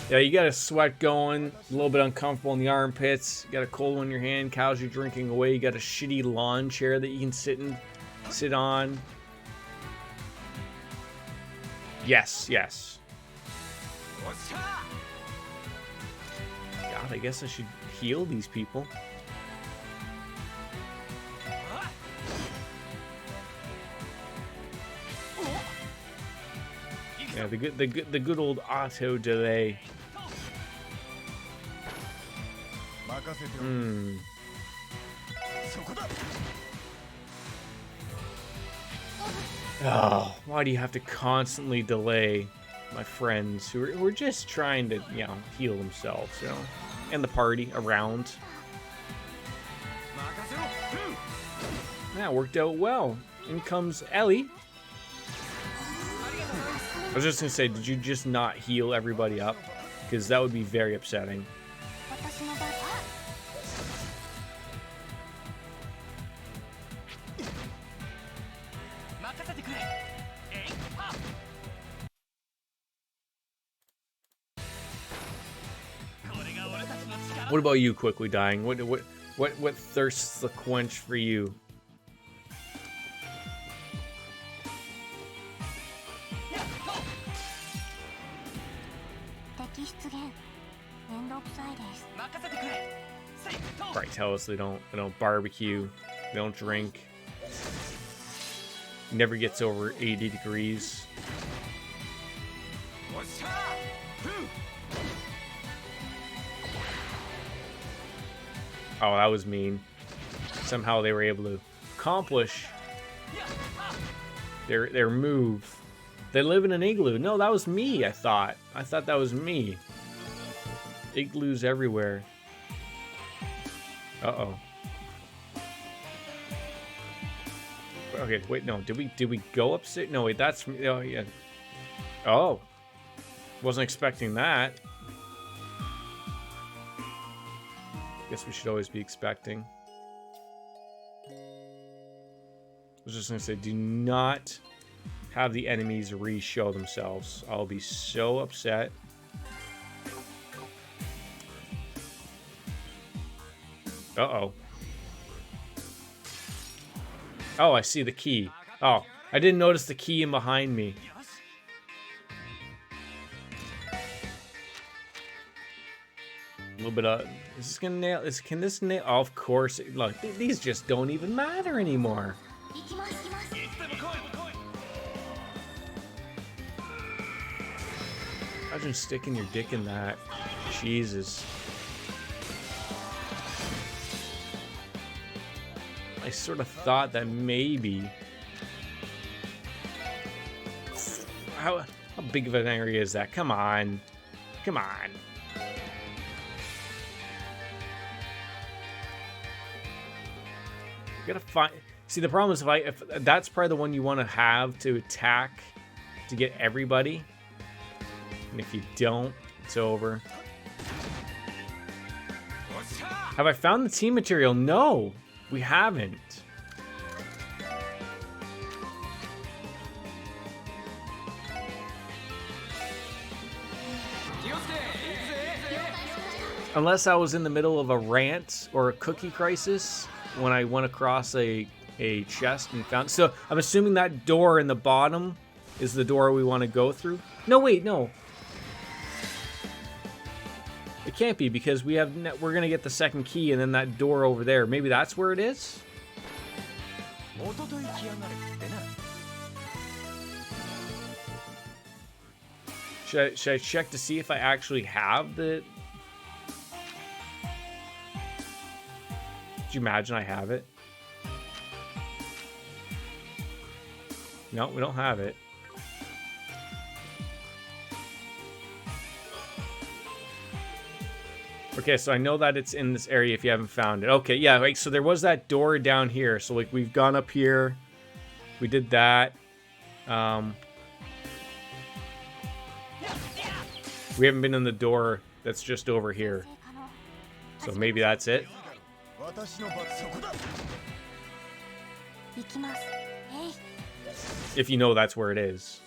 Yeah, you got a sweat going, a little bit uncomfortable in the armpits. You got a cold one in your hand, casually drinking away. You got a shitty lawn chair that you can sit on. Yes, yes. God, I guess I should heal these people. Yeah, the good old auto delay. Oh, why do you have to constantly delay my friends who are just trying to, you know, heal themselves, you know, and the party around? That worked out well. In comes Ellie. I was just gonna say, did you just not heal everybody up? Because that would be very upsetting. What about you, quickly dying? What thirsts the quench for you? Right, tell us they don't barbecue, they don't drink. Never gets over 80 degrees. Oh, that was mean. Somehow they were able to accomplish their move. They live in an igloo. No, that was me, I thought. I thought that was me. Igloos everywhere. Uh-oh. Okay, wait, no. Did we go upstairs? No, wait, that's... Oh, yeah. Oh. Wasn't expecting that. Guess we should always be expecting. I was just gonna say, do not have the enemies re-show themselves. I'll be so upset. Uh-oh. Oh, I see the key. Oh, I didn't notice the key in behind me. A little bit of... Is this gonna nail... Can this nail... Oh, of course. Look, these just don't even matter anymore. Imagine sticking your dick in that. Jesus. I sort of thought that maybe... How big of an area is that? Come on. Come on. You gotta find... See, the problem is if that's probably the one you want to have to attack to get everybody. And if you don't, it's over. Have I found the team material? No, we haven't. Unless I was in the middle of a rant or a cookie crisis when I went across a chest and found... So I'm assuming that door in the bottom is the door we want to go through. No, wait, no. It can't be because we're gonna get the second key and then that door over there. Maybe that's where it is? 一昨日来やがれってな。 Should I check to see if I actually have the... Could you imagine I have it? No, we don't have it. Okay, so I know that it's in this area if you haven't found it. Okay, yeah, like, so there was that door down here. So, like, we've gone up here. We did that. We haven't been in the door that's just over here. So maybe that's it. 私の番そこだ。行きます。えい。 If you know that's where it is.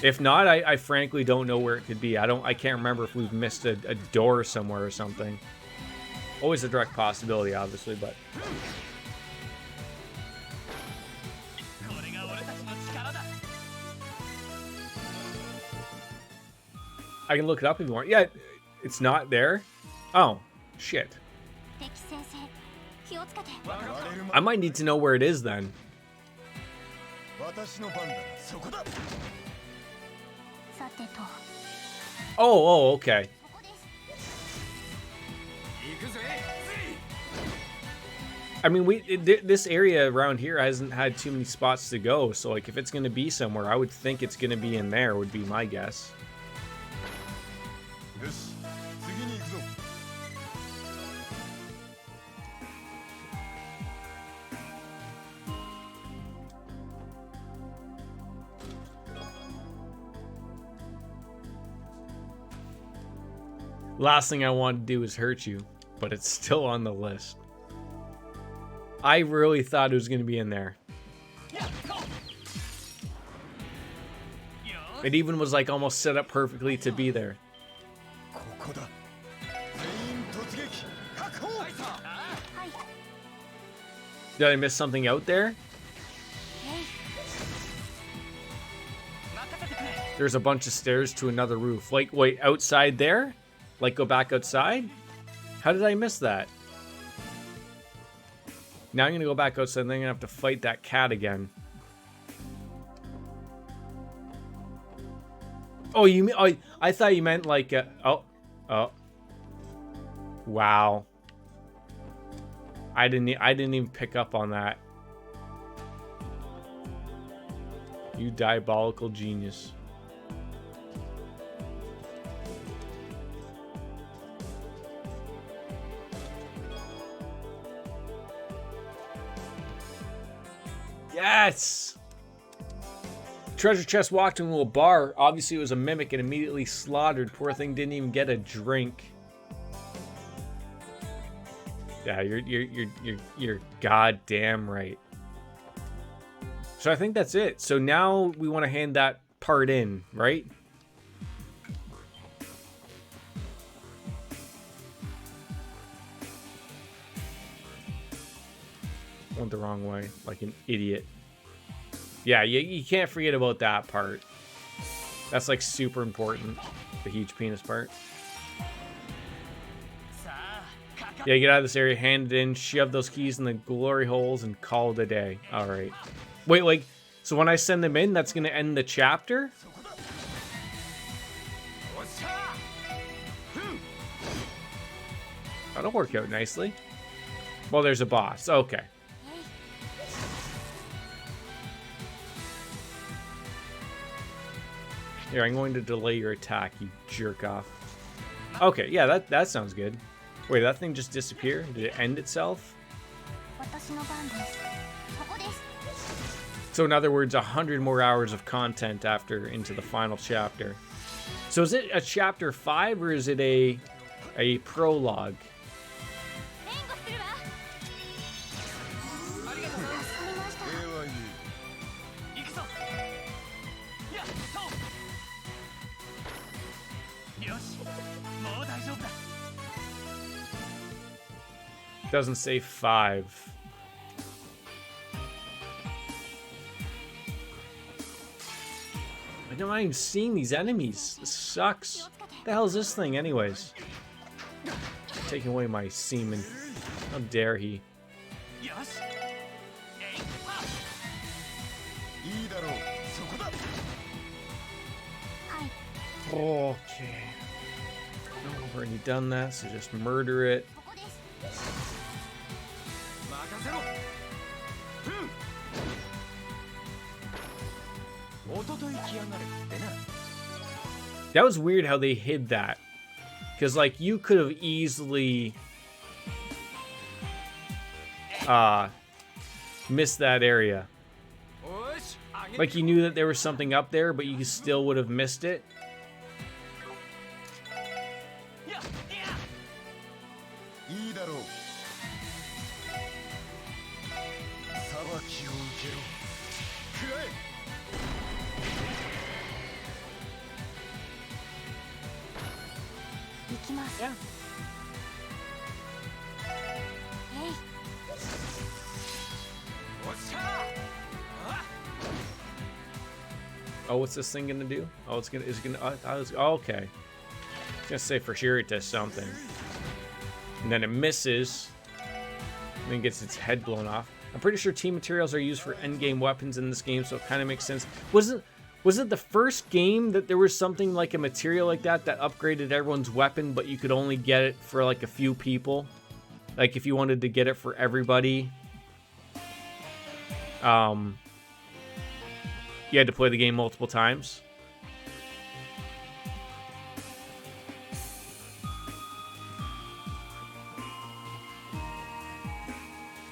If not, I frankly don't know where it could be. I can't remember if we've missed a door somewhere or something. Always a direct possibility, obviously, but... これが俺たちの力だ。 I can look it up if you want. Yeah, it's not there. Oh, shit. 敵先生、気をつけて。 I might need to know where it is then. 私の番だ。そこだ。さてと。 Oh, okay. ここです。 行くぜ。 I mean, this area around here hasn't had too many spots to go, so like if it's going to be somewhere, I would think it's going to be in there, would be my guess. よし、次に行くぞ。 Last thing I want to do is hurt you, but it's still on the list. I really thought it was going to be in there. It even was like almost set up perfectly to be there. ここだ。全員突撃。確保。はい。 Did I miss something out there? There's a bunch of stairs to another roof. Like, wait, outside there? Like, go back outside? How did I miss that? Now I'm gonna go back outside and then I'm gonna have to fight that cat again. Oh, you mean... Oh, I thought you meant like... oh. Wow. I didn't even pick up on that. You diabolical genius. Yes! Treasure chest walked into a bar. Obviously it was a mimic and immediately slaughtered. Poor thing didn't even get a drink. Yeah, you're goddamn right. So I think that's it. So now we want to hand that part in, right? Went the wrong way, like an idiot. Yeah, you can't forget about that part. That's like super important. The huge penis part. Yeah, get out of this area, hand it in, shove those keys in the glory holes, and call it a day. Alright. Wait, like, so when I send them in, that's going to end the chapter? That'll work out nicely. Well, there's a boss. Okay. Here, I'm going to delay your attack, you jerk off. Okay, yeah, that sounds good. Wait, that thing just disappeared? Did it end itself? So in other words, 100 more hours of content after into the final chapter. So is it a chapter 5 or is it a prologue? Doesn't say 5. I'm not even seeing these enemies. This sucks. What the hell is this thing anyways? taking away my semen. How dare he? よしえいはっいいだろうそこだはい Okay. No, I've already done that, so just murder it. ここです 任せろふんおととい来やがるってな That was weird how they hid that. Because, like, you could have easily missed that area. おーしあげ Like, you knew that there was something up there, but you still would have missed it. ややいいだろう裁きを受けろ食らえ行きます や えい おっしゃあ Oh, what's this thing gonna do? Oh, it's gonna. Is it gonna? Oh, okay. I was gonna say for sure it does something, and then it misses, and then gets its head blown off. I'm pretty sure team materials are used for endgame weapons in this game, so it kind of makes sense. Was it the first game that there was something like a material like that upgraded everyone's weapon, but you could only get it for like a few people? Like if you wanted to get it for everybody, you had to play the game multiple times.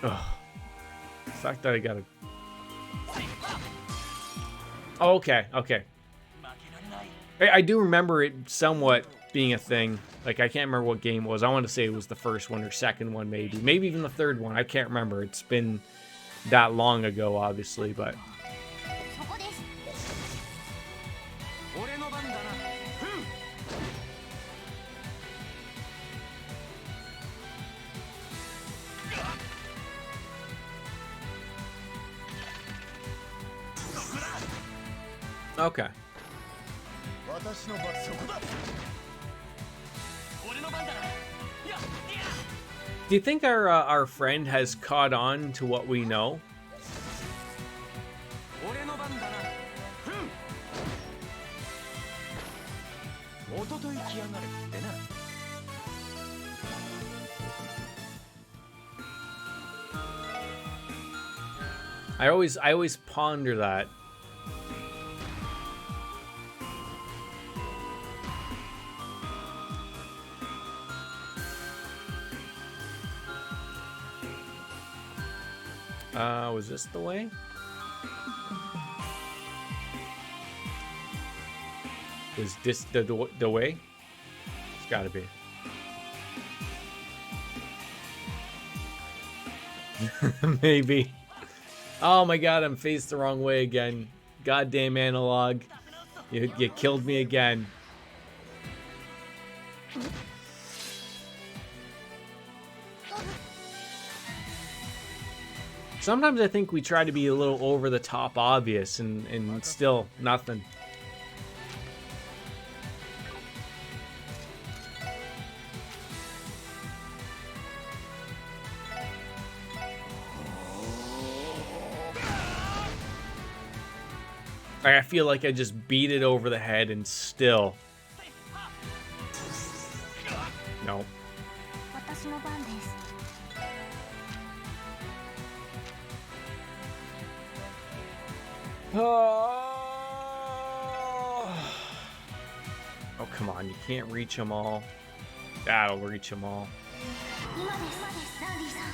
Ugh. The fact that I got it. Oh, okay, okay. 負けられない I do remember it somewhat being a thing. Like, I can't remember what game it was. I want to say it was the first one or second one, maybe. Maybe even the third one. I can't remember. It's been that long ago, obviously, but... そこです 俺の番だなふん Okay. 私の番そこだ俺の番だなやや Do you think our friend has caught on to what we know? 俺の番だなふんおととい来やがるってな I always ponder that. Was this the way? Is this the way? It's gotta be. Maybe. Oh my god, I'm faced the wrong way again. Goddamn analog. You killed me again. Sometimes I think we try to be a little over the top obvious and still nothing. Like, I feel like I just beat it over the head and still. No. 私の番です Oh, come on. You can't reach them all. That'll reach them all. 今ですランディさん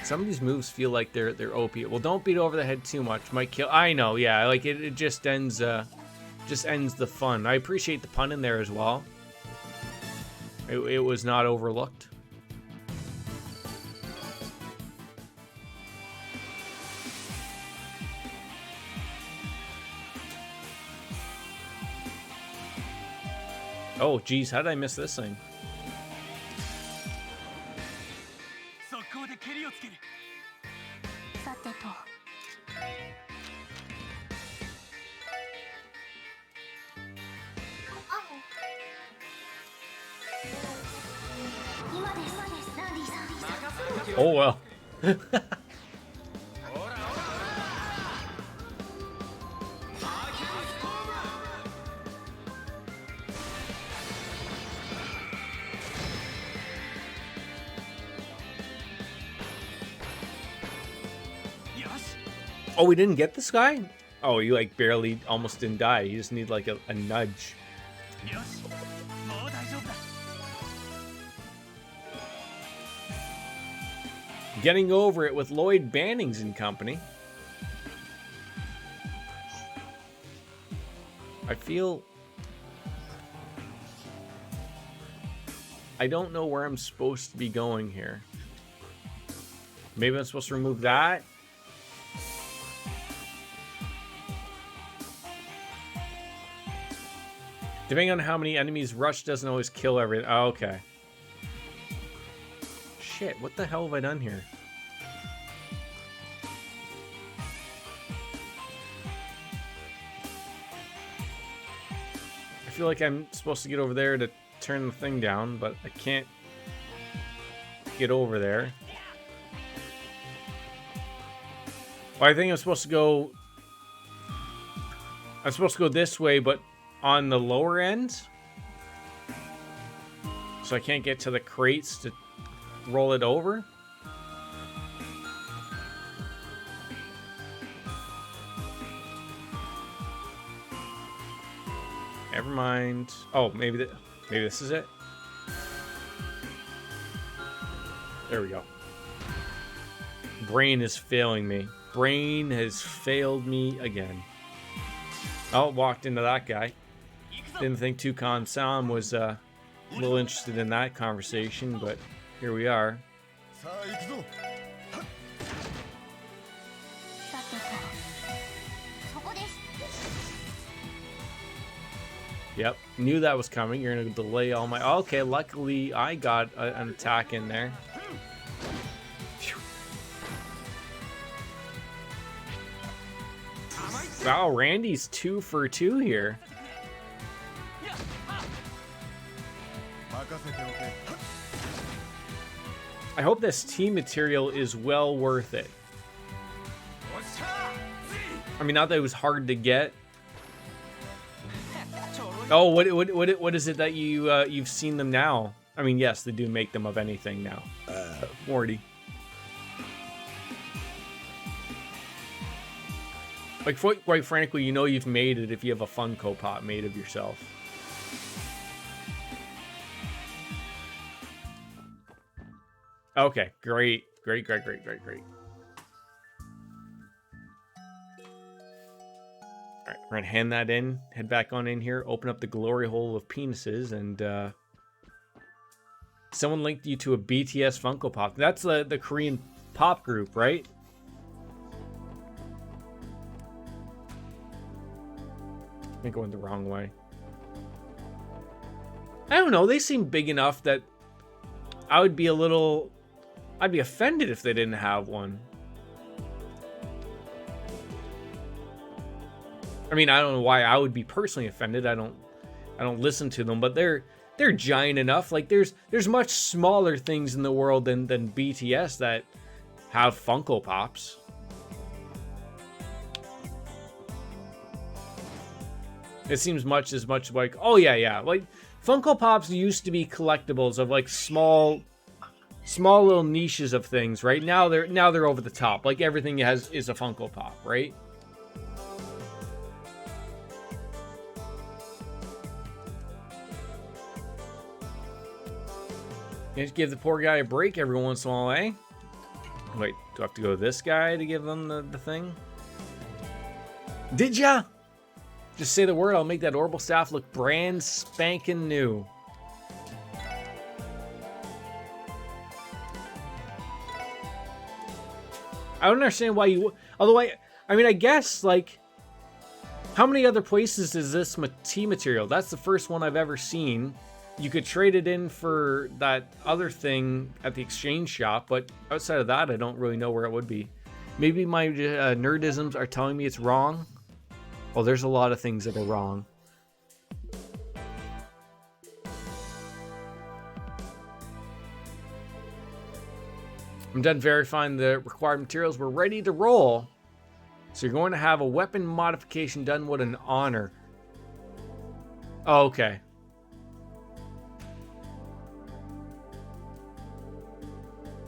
Some of these moves feel like they're OP. Well, don't beat over the head too much. Might kill. I know, yeah. Like it just ends the fun. I appreciate the pun in there as well. It was not overlooked. Oh, geez, how did I miss this thing? 速攻でさてと今ですランディさん Oh well. Oh, we didn't get this guy? Oh, you like barely almost didn't die. You just need like a nudge. よしもう大丈夫だ Getting over it with Lloyd Bannings and company. I feel... I don't know where I'm supposed to be going here. Maybe I'm supposed to remove that? Depending on how many enemies, Rush doesn't always kill everything. Oh, okay. Shit, what the hell have I done here? I feel like I'm supposed to get over there to turn the thing down, but I can't get over there. Well, I think I'm supposed to go... I'm supposed to go this way, but on the lower end. So I can't get to the crates to roll it over. Never mind. Oh, maybe this is it. There we go. Brain is failing me. Brain has failed me again. Oh, walked into that guy. Didn't think Toucan Sam was a little interested in that conversation, but here we are. さあ行くぞさてとそこです Yep, knew that was coming. You're gonna delay all my... Okay, luckily I got an attack in there. Phew. Wow, Randy's 2 for 2 here. 任せておけ I hope this team material is well worth it. I mean, not that it was hard to get. Oh, what is it that you've seen them now? I mean, yes, they do make them of anything now. Morty. Like, quite frankly, you know you've made it if you have a Funko Pop made of yourself. Okay, great. Great. Alright, we're gonna hand that in, head back on in here, open up the glory hole of penises, and someone linked you to a BTS Funko Pop. That's the Korean pop group, right? I'm going the wrong way. I don't know, they seem big enough that I'd be offended if they didn't have one. I mean, I don't know why I would be personally offended. I don't listen to them, but they're giant enough. Like there's much smaller things in the world than BTS that have Funko Pops. It seems much like, oh yeah, like Funko Pops used to be collectibles of like small little niches of things, right? Now they're over the top. Like everything is a Funko Pop, right? You just give the poor guy a break every once in a while, eh? Wait, do I have to go to this guy to give them the thing? Did ya? Just say the word, I'll make that orbital staff look brand spanking new. I don't understand why you... Although I mean, I guess, like... How many other places is this tea material? That's the first one I've ever seen. You could trade it in for that other thing at the exchange shop, but outside of that, I don't really know where it would be. Maybe my nerdisms are telling me it's wrong. Well, there's a lot of things that are wrong. I'm done verifying the required materials. We're ready to roll. So you're going to have a weapon modification done. What an honor. Oh, okay.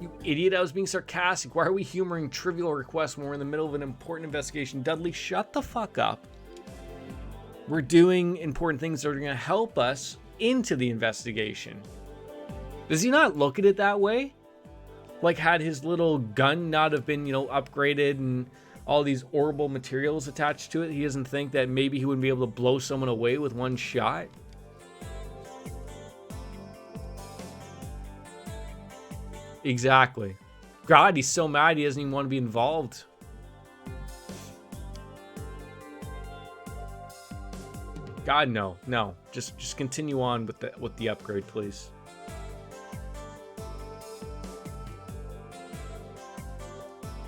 You idiot, I was being sarcastic. Why are we humoring trivial requests when we're in the middle of an important investigation? Dudley, shut the fuck up. We're doing important things that are going to help us into the investigation. Does he not look at it that way? Like, had his little gun not have been, you know, upgraded and all these orbital materials attached to it, he doesn't think that maybe he wouldn't be able to blow someone away with one shot? Exactly. God, he's so mad he doesn't even want to be involved. God, no. No. Just continue on with the upgrade, please.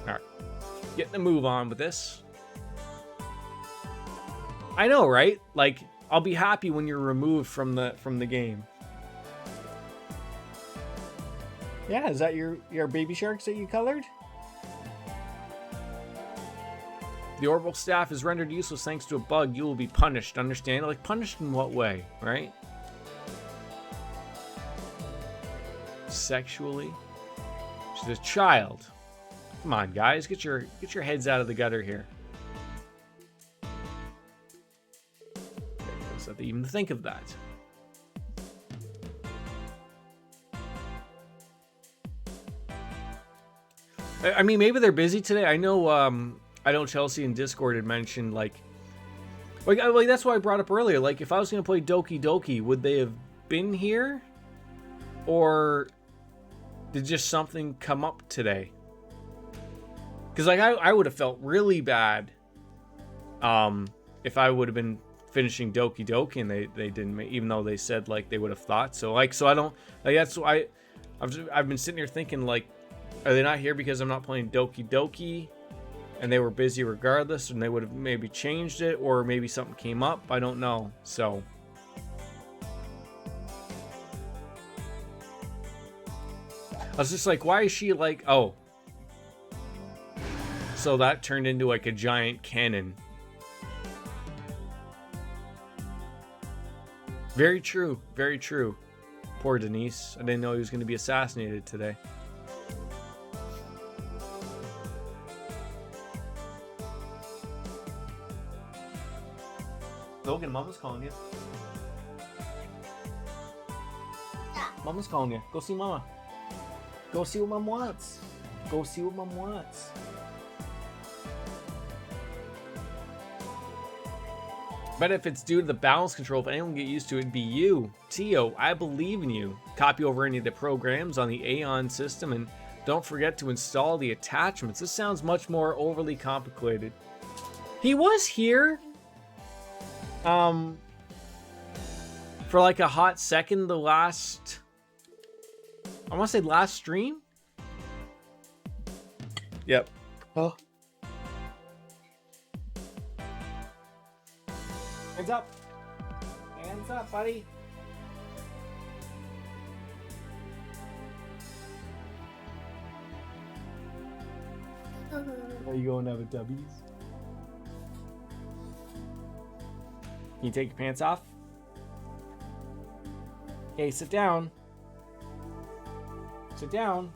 Alright. Getting a move on with this. I know, right? Like, I'll be happy when you're removed from the game. Yeah, is that your baby sharks that you colored? The orbital staff is rendered useless thanks to a bug. You will be punished. Understand? Like, punished in what way, right? Sexually? She's a child. Come on, guys, get your heads out of the gutter here. So they even think of that. I mean, maybe they're busy today. I know Chelsea in Discord had mentioned like that's why I brought up earlier. Like, if I was gonna play Doki Doki, would they have been here, or did just something come up today? Because like I would have felt really bad, if I would have been finishing Doki Doki and they didn't, even though they said like they would have thought so. Like, so I don't like that's why I've been sitting here thinking like, are they not here because I'm not playing Doki Doki? And they were busy regardless, and they would have maybe changed it, or maybe something came up. I don't know. So I was just like, why is she like, oh. So that turned into like a giant cannon. Very true. Very true. Poor Denise. I didn't know he was going to be assassinated today. Logan, Mama's calling you. Mama's calling you. Go see Mama. Go see what Mom wants. Go see what Mom wants. But if it's due to the balance control, if anyone can get used to it, it'd be you. Tio, I believe in you. Copy over any of the programs on the Aeon system, and don't forget to install the attachments. This sounds much more overly complicated. He was here. For like a hot second, the last, I want to say last stream. Yep. Oh. Hands up. Hands up, buddy. Are you going to have a W's? Can you take your pants off? Okay, sit down. Sit down.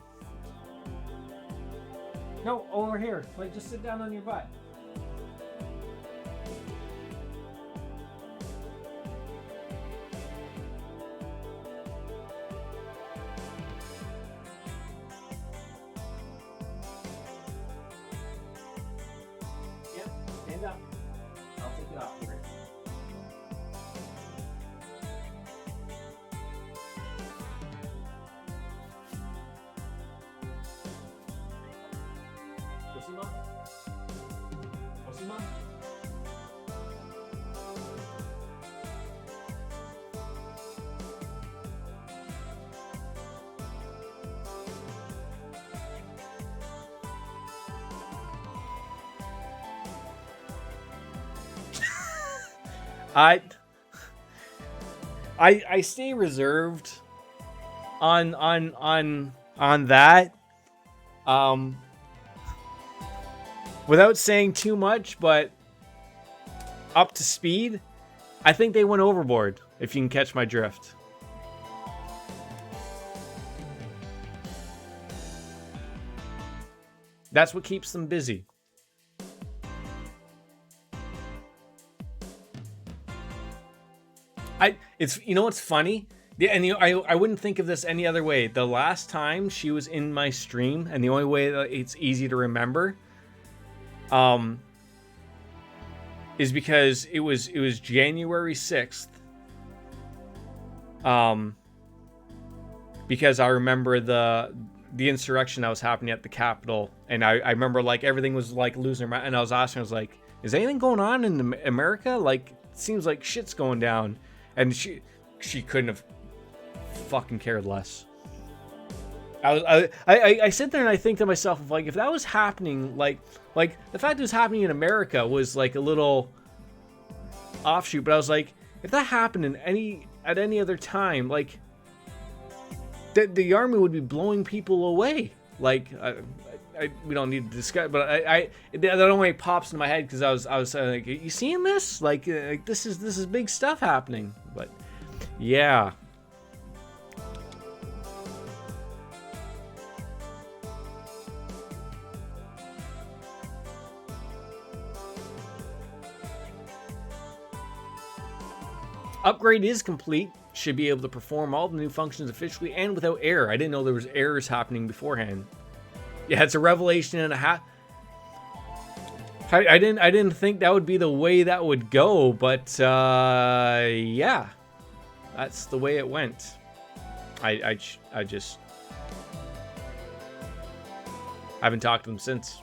No, over here. Like, just sit down on your butt. Yep, stand up. I'll take it off. I stay reserved on that. Without saying too much, but up to speed, I think they went overboard, if you can catch my drift. That's what keeps them busy. It's you know what's funny? Yeah, and I wouldn't think of this any other way. The last time she was in my stream, and the only way that it's easy to remember, is because it was January 6th. Because I remember the insurrection that was happening at the Capitol, and I remember like everything was like losing their mind, and I was asking, I was like, is anything going on in America? Like, it seems like shit's going down. And she couldn't have fucking cared less. I sit there and I think to myself, like, if that was happening, like the fact it was happening in America was like a little offshoot, but I was like, if that happened at any other time, like the army would be blowing people away. Like, we don't need to discuss, but that only pops in my head because I was like, you seeing this? Like this is big stuff happening. But yeah. Upgrade is complete. Should be able to perform all the new functions efficiently and without error. I didn't know there was errors happening beforehand. Yeah, it's a revelation and a half. I didn't think that would be the way that would go, but yeah, that's the way it went. I just haven't talked to them since.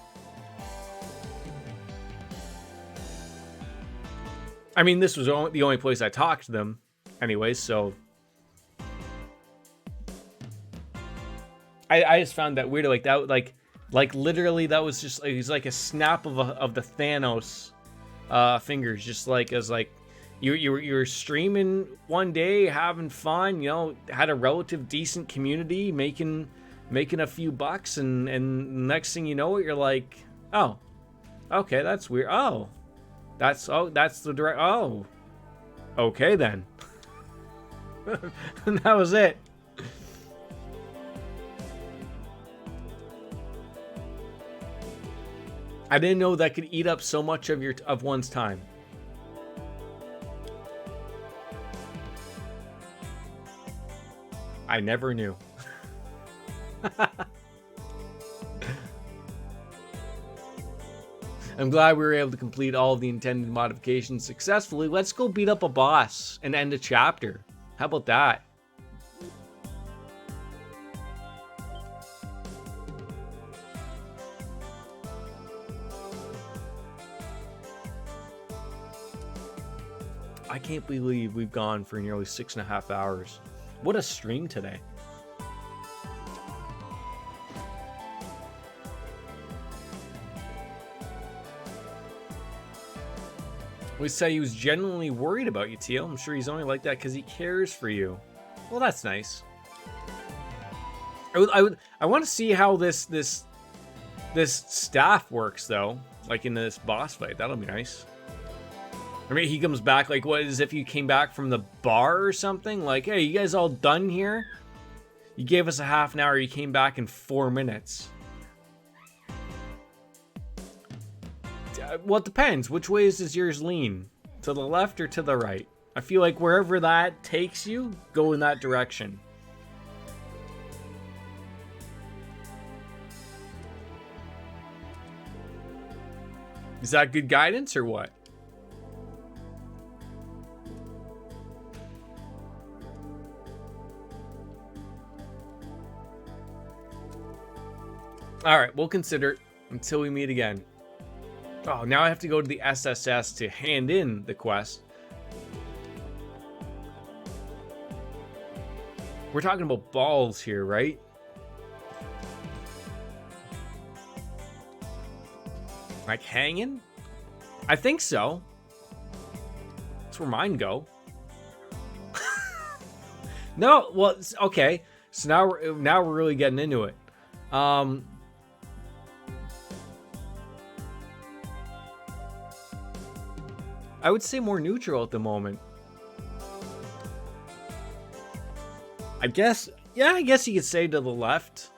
I mean, this was the only place I talked to them, anyways. So I just found that weird, like that, like literally that was just, it was like a snap of the Thanos fingers, just like as like you were streaming one day, having fun, you know, had a relative decent community, making a few bucks, and next thing you know it, you're like, oh, okay, that's weird. Oh, that's the direct. Oh, okay then. And that was it. I didn't know that could eat up so much of one's time. I never knew. I'm glad we were able to complete all of the intended modifications successfully. Let's go beat up a boss and end a chapter. How about that? I can't believe we've gone for nearly 6.5 hours. What a stream today. We say he was genuinely worried about you, Teal. I'm sure he's only like that because he cares for you. Well, that's nice. I want to see how this staff works though, like in this boss fight. That'll be nice. I mean, he comes back like, what, as if you came back from the bar or something? Like, hey, you guys all done here? You gave us a half an hour, you came back in 4 minutes. Well, it depends. Which ways does yours lean? To the left or to the right? I feel like wherever that takes you, go in that direction. Is that good guidance or what? Alright, we'll consider it until we meet again. Oh, now I have to go to the SSS to hand in the quest. We're talking about balls here, right? Like hanging? I think so. That's where mine go. No, well, okay. So now we're really getting into it. I would say more neutral at the moment. I guess, yeah, I guess you could say to the left.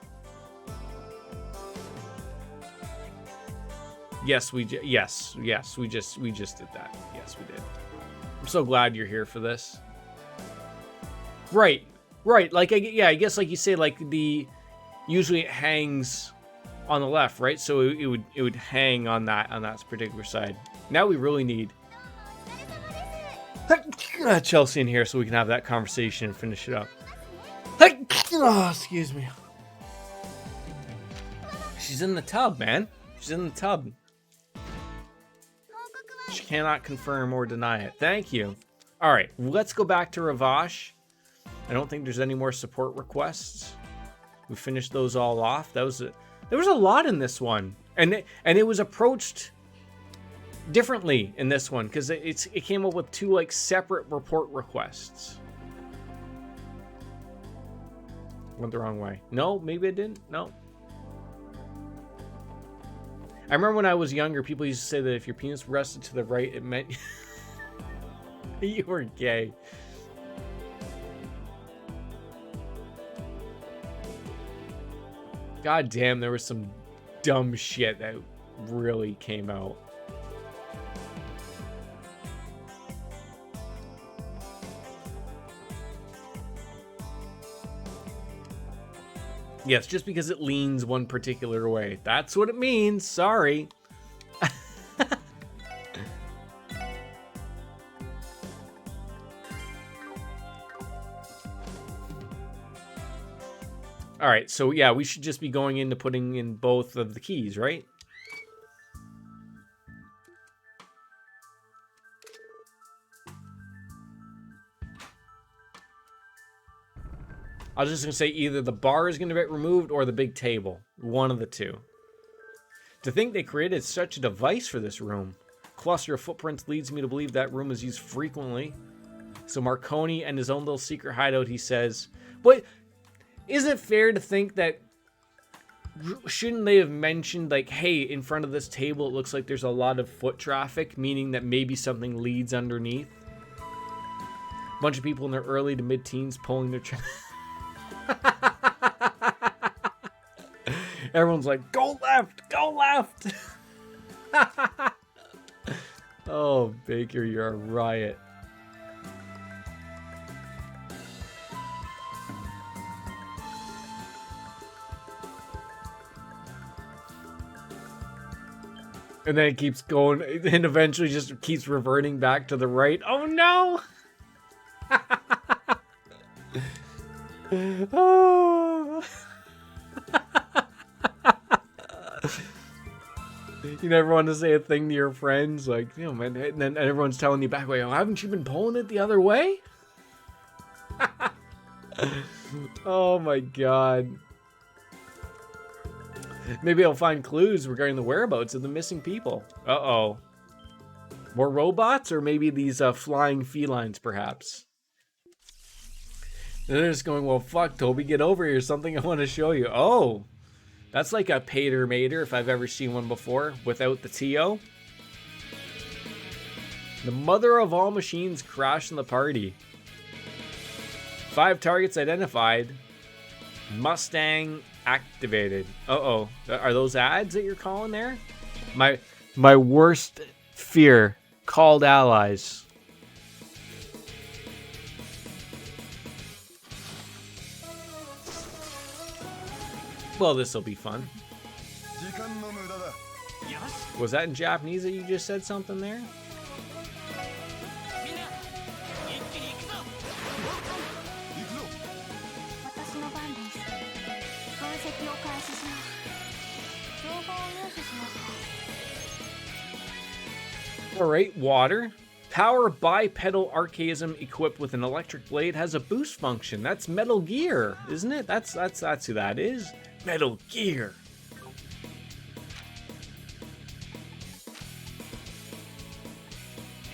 Yes, we just did that. Yes, we did. I'm so glad you're here for this. Right. Like, I guess like you say, like usually it hangs on the left, right? So it would hang on that particular side. Now we really need Chelsea in here so we can have that conversation and finish it up. Oh, excuse me. She's in the tub, man. She's in the tub. She cannot confirm or deny it. Thank you. All right, let's go back to Ravash. I don't think there's any more support requests. We finished those all off. There was a lot in this one, and it was approached differently in this one because it came up with two like separate report requests. Went the wrong way. No, maybe it didn't. No. I remember when I was younger, people used to say that if your penis rested to the right, it meant you were gay. God damn, there was some dumb shit that really came out. Yes, just because it leans one particular way. That's what it means. Sorry. All right, so yeah, we should just be going into putting in both of the keys, right? I was just going to say either the bar is going to get removed or the big table. One of the two. To think they created such a device for this room. Cluster of footprints leads me to believe that room is used frequently. So Marconi and his own little secret hideout, he says. But isn't it fair to think that shouldn't they have mentioned like, hey, in front of this table it looks like there's a lot of foot traffic, meaning that maybe something leads underneath? A bunch of people in their early to mid-teens pulling their Everyone's like, go left, go left. Oh, Baker, you're a riot. And then it keeps going, and eventually just keeps reverting back to the right. Oh no! Oh. You never want to say a thing to your friends, like, you know, man, and then everyone's telling you back, oh, haven't you been pulling it the other way? Oh my god. Maybe I'll find clues regarding the whereabouts of the missing people. Uh-oh. More robots, or maybe these flying felines, perhaps? And they're just going, well, fuck, Toby, get over here. Something I want to show you. Oh, that's like a Pater Mater, if I've ever seen one before, without the TO. The mother of all machines crashing the party. 5 targets identified. Mustang activated. Uh-oh. Are those ads that you're calling there? My worst fear. Called allies. Well, this'll be fun. Was that in Japanese that you just said something there? Alright, water. Power bipedal archaism equipped with an electric blade has a boost function. That's Metal Gear, isn't it? That's who that is. Metal Gear.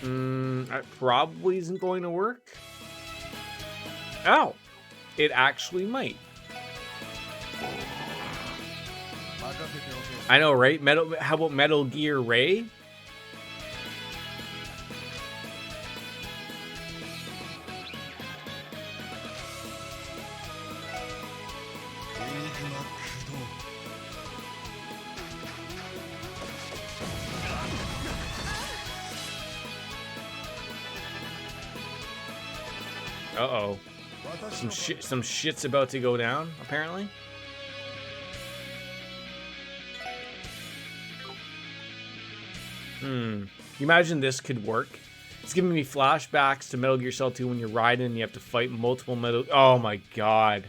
That probably isn't going to work. Oh, it actually might. I know, right? How about Metal Gear Ray? Uh-oh. Some shit's about to go down, apparently. You imagine this could work? It's giving me flashbacks to Metal Gear Solid 2 when you're riding and you have to fight multiple metal... Oh my god.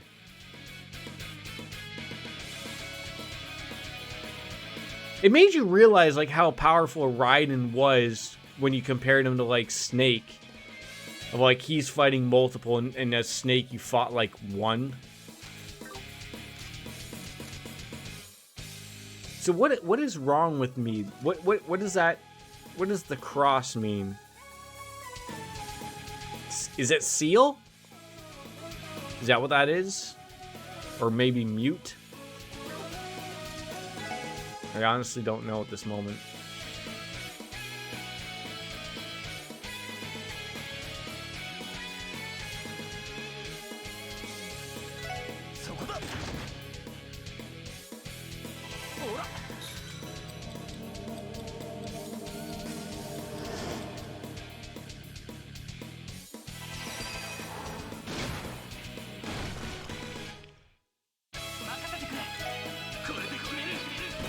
It made you realize, like, how powerful Raiden was when you compared him to, like, Snake. Of, like, he's fighting multiple, and as Snake, you fought, like, one. So what is wrong with me? What is that? What does the cross mean? Is it seal? Is that what that is? Or maybe mute? I honestly don't know at this moment.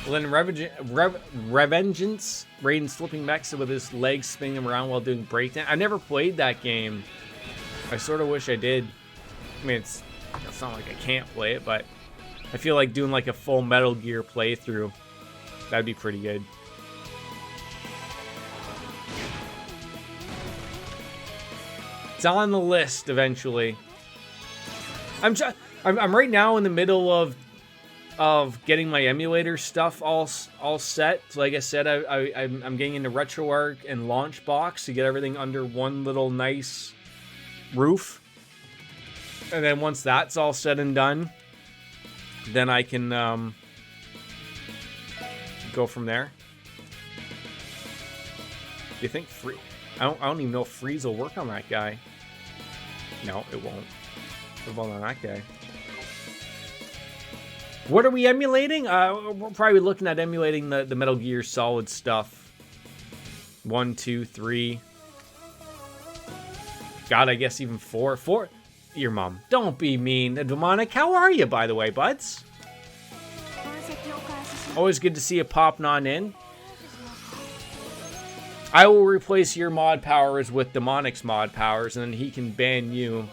Then Revengeance, Raiden flipping mechs with his legs spinning him around while doing breakdown. I never played that game. I sort of wish I did. I mean, it's not like I can't play it, but I feel like doing like a full Metal Gear playthrough, that'd be pretty good. It's on the list eventually. I'm right now in the middle of getting my emulator stuff all set. So like I said, I'm getting into RetroArch and Launchbox to get everything under one little nice roof. And then once that's all said and done, then I can go from there. Do you think I don't even know if freeze will work on that guy. No, it won't. It won't on that guy. What are we emulating? We're probably looking at emulating the Metal Gear Solid stuff. 1, 2, 3. God, I guess even 4. 4. Your mom. Don't be mean. Demonic, how are you, by the way, buds? Always good to see you popping on in. I will replace your mod powers with Demonic's mod powers, and then he can ban you.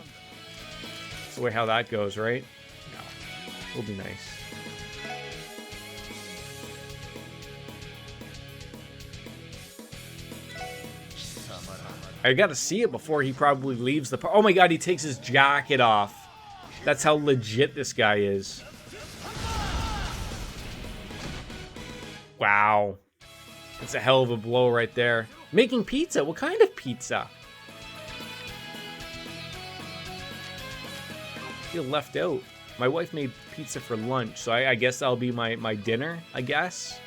That's the way how that goes, right? No. It'll be nice. I gotta see it before he probably leaves the park. Oh my god, he takes his jacket off. That's how legit this guy is. Wow. That's a hell of a blow right there. Making pizza? What kind of pizza? I feel left out. My wife made pizza for lunch, so I guess that'll be my dinner, I guess.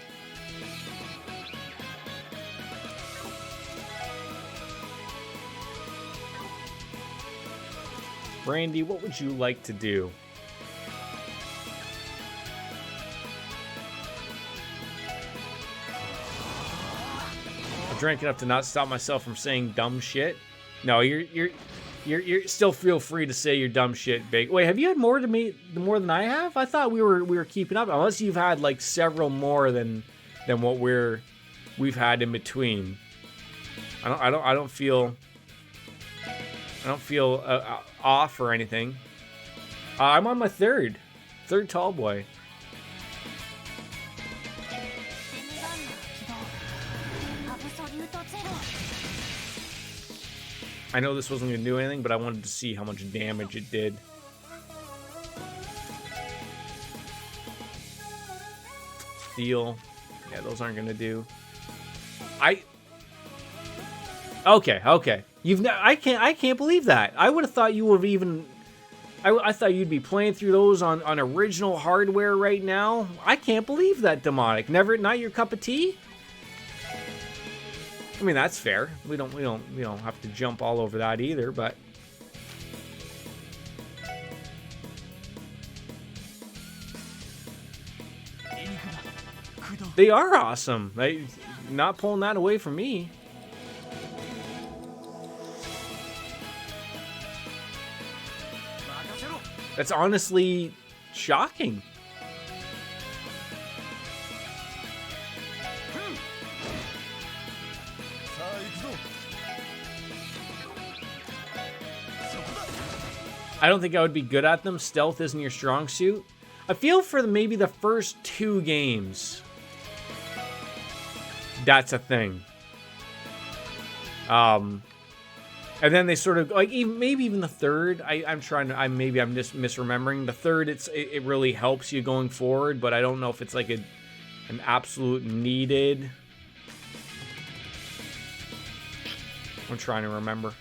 Brandy, what would you like to do? I drank enough to not stop myself from saying dumb shit. No, you're still feel free to say your dumb shit, Big. Wait, have you had more than I have? I thought we were keeping up. Unless you've had like several more than what we've had in between. I don't feel off or anything. I'm on my third tall boy. I know this wasn't going to do anything, but I wanted to see how much damage it did. Steel. Yeah, those aren't going to do. Okay, okay. I can't believe that. I would have thought you would have even. I thought you'd be playing through those on original hardware right now. I can't believe that, Demonic. Never, not your cup of tea. I mean, that's fair. We don't have to jump all over that either, but. They are awesome. Not pulling that away from me. That's honestly shocking. I don't think I would be good at them. Stealth isn't your strong suit. I feel for maybe the first 2 games, that's a thing. And then they sort of like maybe even the third. I'm just misremembering the third. It really helps you going forward, but I don't know if it's like an absolute needed. I'm trying to remember.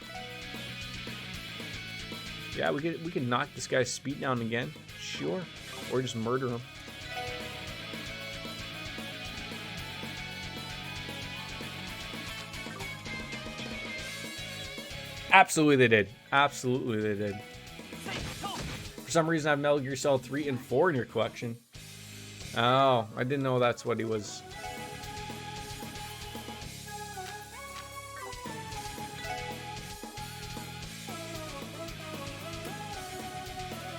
Yeah, we could knock this guy's speed down again, sure, or just murder him. Absolutely they did. Absolutely they did. For some reason, I have Metal Gear Solid 3 and 4 in your collection. Oh, I didn't know that's what he was.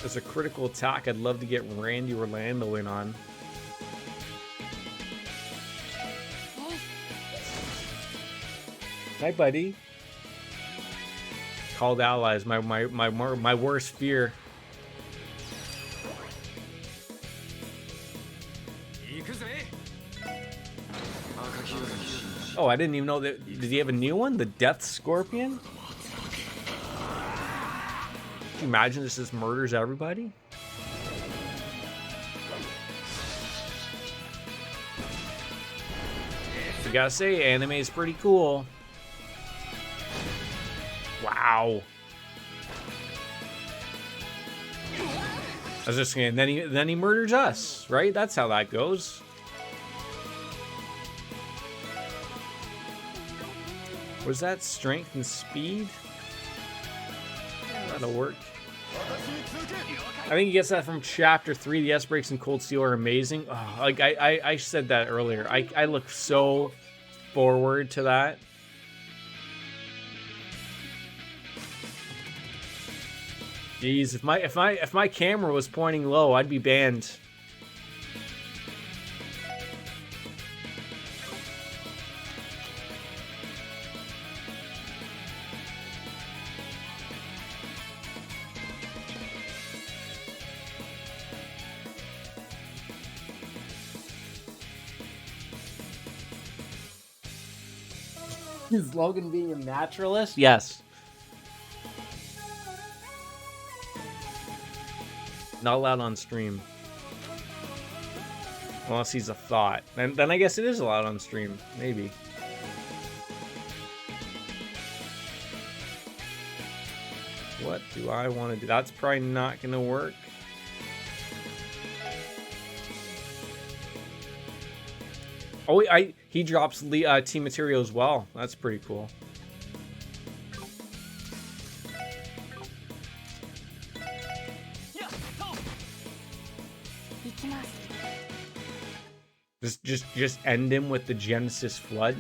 As a critical attack, I'd love to get Randy Orlando in on. Hi, buddy. Called allies, my worst fear. Oh, I didn't even know that. Did he have a new one? The Death Scorpion? Can you imagine this just murders everybody? I gotta say, anime is pretty cool. Wow. I was just saying, then he murders us, right? That's how that goes. Was that strength and speed? That'll work. I think he gets that from Chapter 3. The S-Breaks and Cold Steel are amazing. Oh, like I said that earlier. I look so forward to that. Jeez, if my camera was pointing low, I'd be banned. Is Logan being a naturalist? Yes. Not allowed on stream. Unless he's a thought. And then I guess it is allowed on stream. Maybe. What do I want to do? That's probably not going to work. Oh, he drops team material as well. That's pretty cool. Just end him with the Genesis Flood.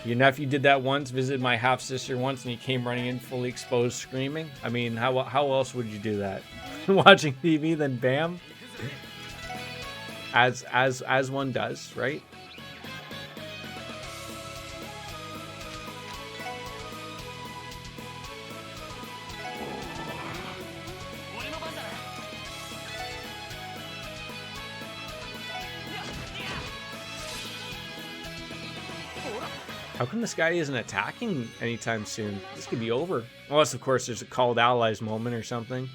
Your nephew did that once, visited my half-sister once, and he came running in fully exposed screaming. I mean, how else would you do that? Watching TV, then bam. As one does, right? How come this guy isn't attacking anytime soon? This could be over. Unless, of course, there's a called allies moment or something.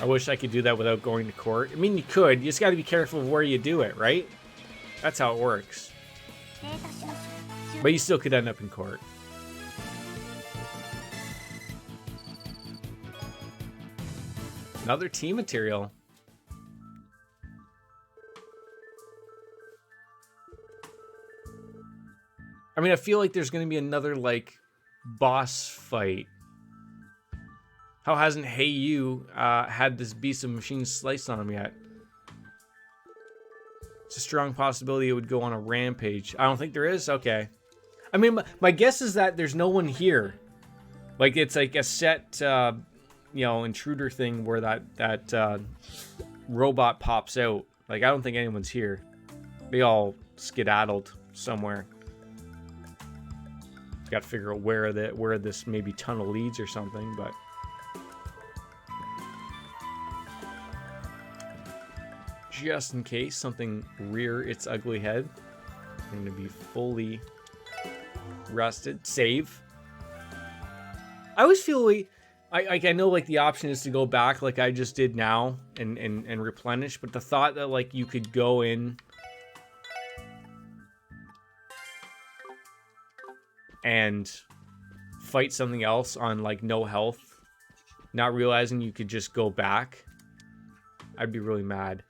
I wish I could do that without going to court. I mean, you could. You just got to be careful of where you do it, right? That's how it works. データ収集 But you still could end up in court. Another team material. I mean, I feel like there's going to be another, like, boss fight. How hasn't Hey You had this Beast of Machines sliced on him yet? It's a strong possibility it would go on a rampage. I don't think there is? Okay. I mean, my guess is that there's no one here. Like, it's like a set, you know, intruder thing where that robot pops out. Like, I don't think anyone's here. They all skedaddled somewhere. Got to figure out where this maybe tunnel leads or something, but just in case something rear its ugly head, I'm going to be fully rested. Save. I always feel like I know like the option is to go back like I just did now and replenish, but the thought that like you could go in and fight something else on like no health, not realizing you could just go back, I'd be really mad.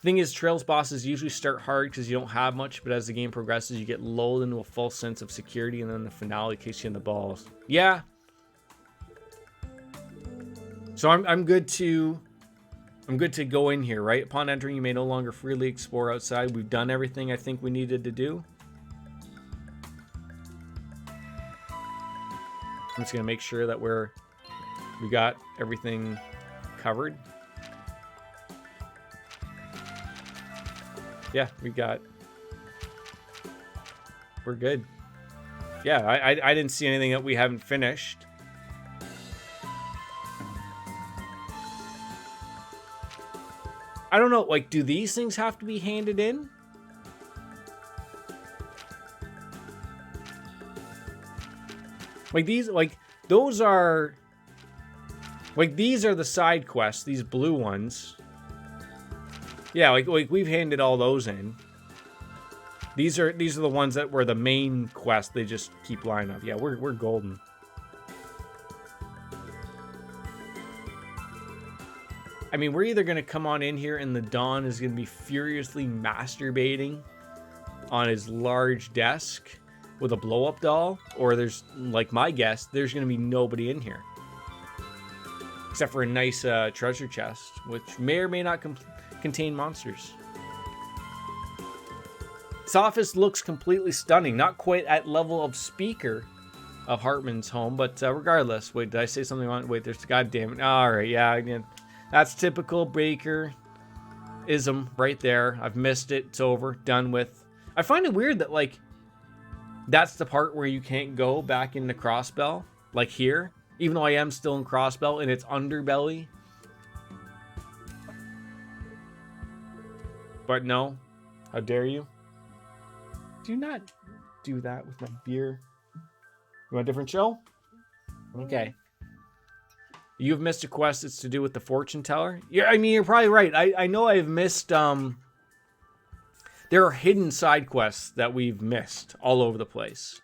Thing is, Trails bosses usually start hard because you don't have much, but as the game progresses, you get lulled into a false sense of security, and then the finale kicks you in the balls. Yeah. So I'm good to go in here, right? Upon entering, you may no longer freely explore outside. We've done everything I think we needed to do. I'm just gonna make sure that we got everything covered. Yeah, we're good. Yeah, I didn't see anything that we haven't finished. I don't know, like, do these things have to be handed in? Like these, like, those are, like, these are the side quests, these blue ones. Yeah, like we've handed all those in. These are the ones that were the main quest. They just keep lining up. Yeah, we're golden. I mean, we're either gonna come on in here and the Don is gonna be furiously masturbating on his large desk with a blow-up doll, or there's, like my guess, there's gonna be nobody in here except for a nice treasure chest, which may or may not contain monsters. This office looks completely stunning. Not quite at level of speaker of Hartman's home, but regardless. Wait, did I say something on? Wait, there's, goddamn it. All right, yeah, again, that's typical Baker-ism right there. I've missed it. It's over. Done with. I find it weird that, like, that's the part where you can't go back into Crossbell, like here, even though I am still in Crossbell and it's underbelly. But no, how dare you? Do not do that with my beer. You want a different show? Okay. You've missed a quest. It's to do with the fortune teller. Yeah, I mean, you're probably right. I know I've missed. There are hidden side quests that we've missed all over the place.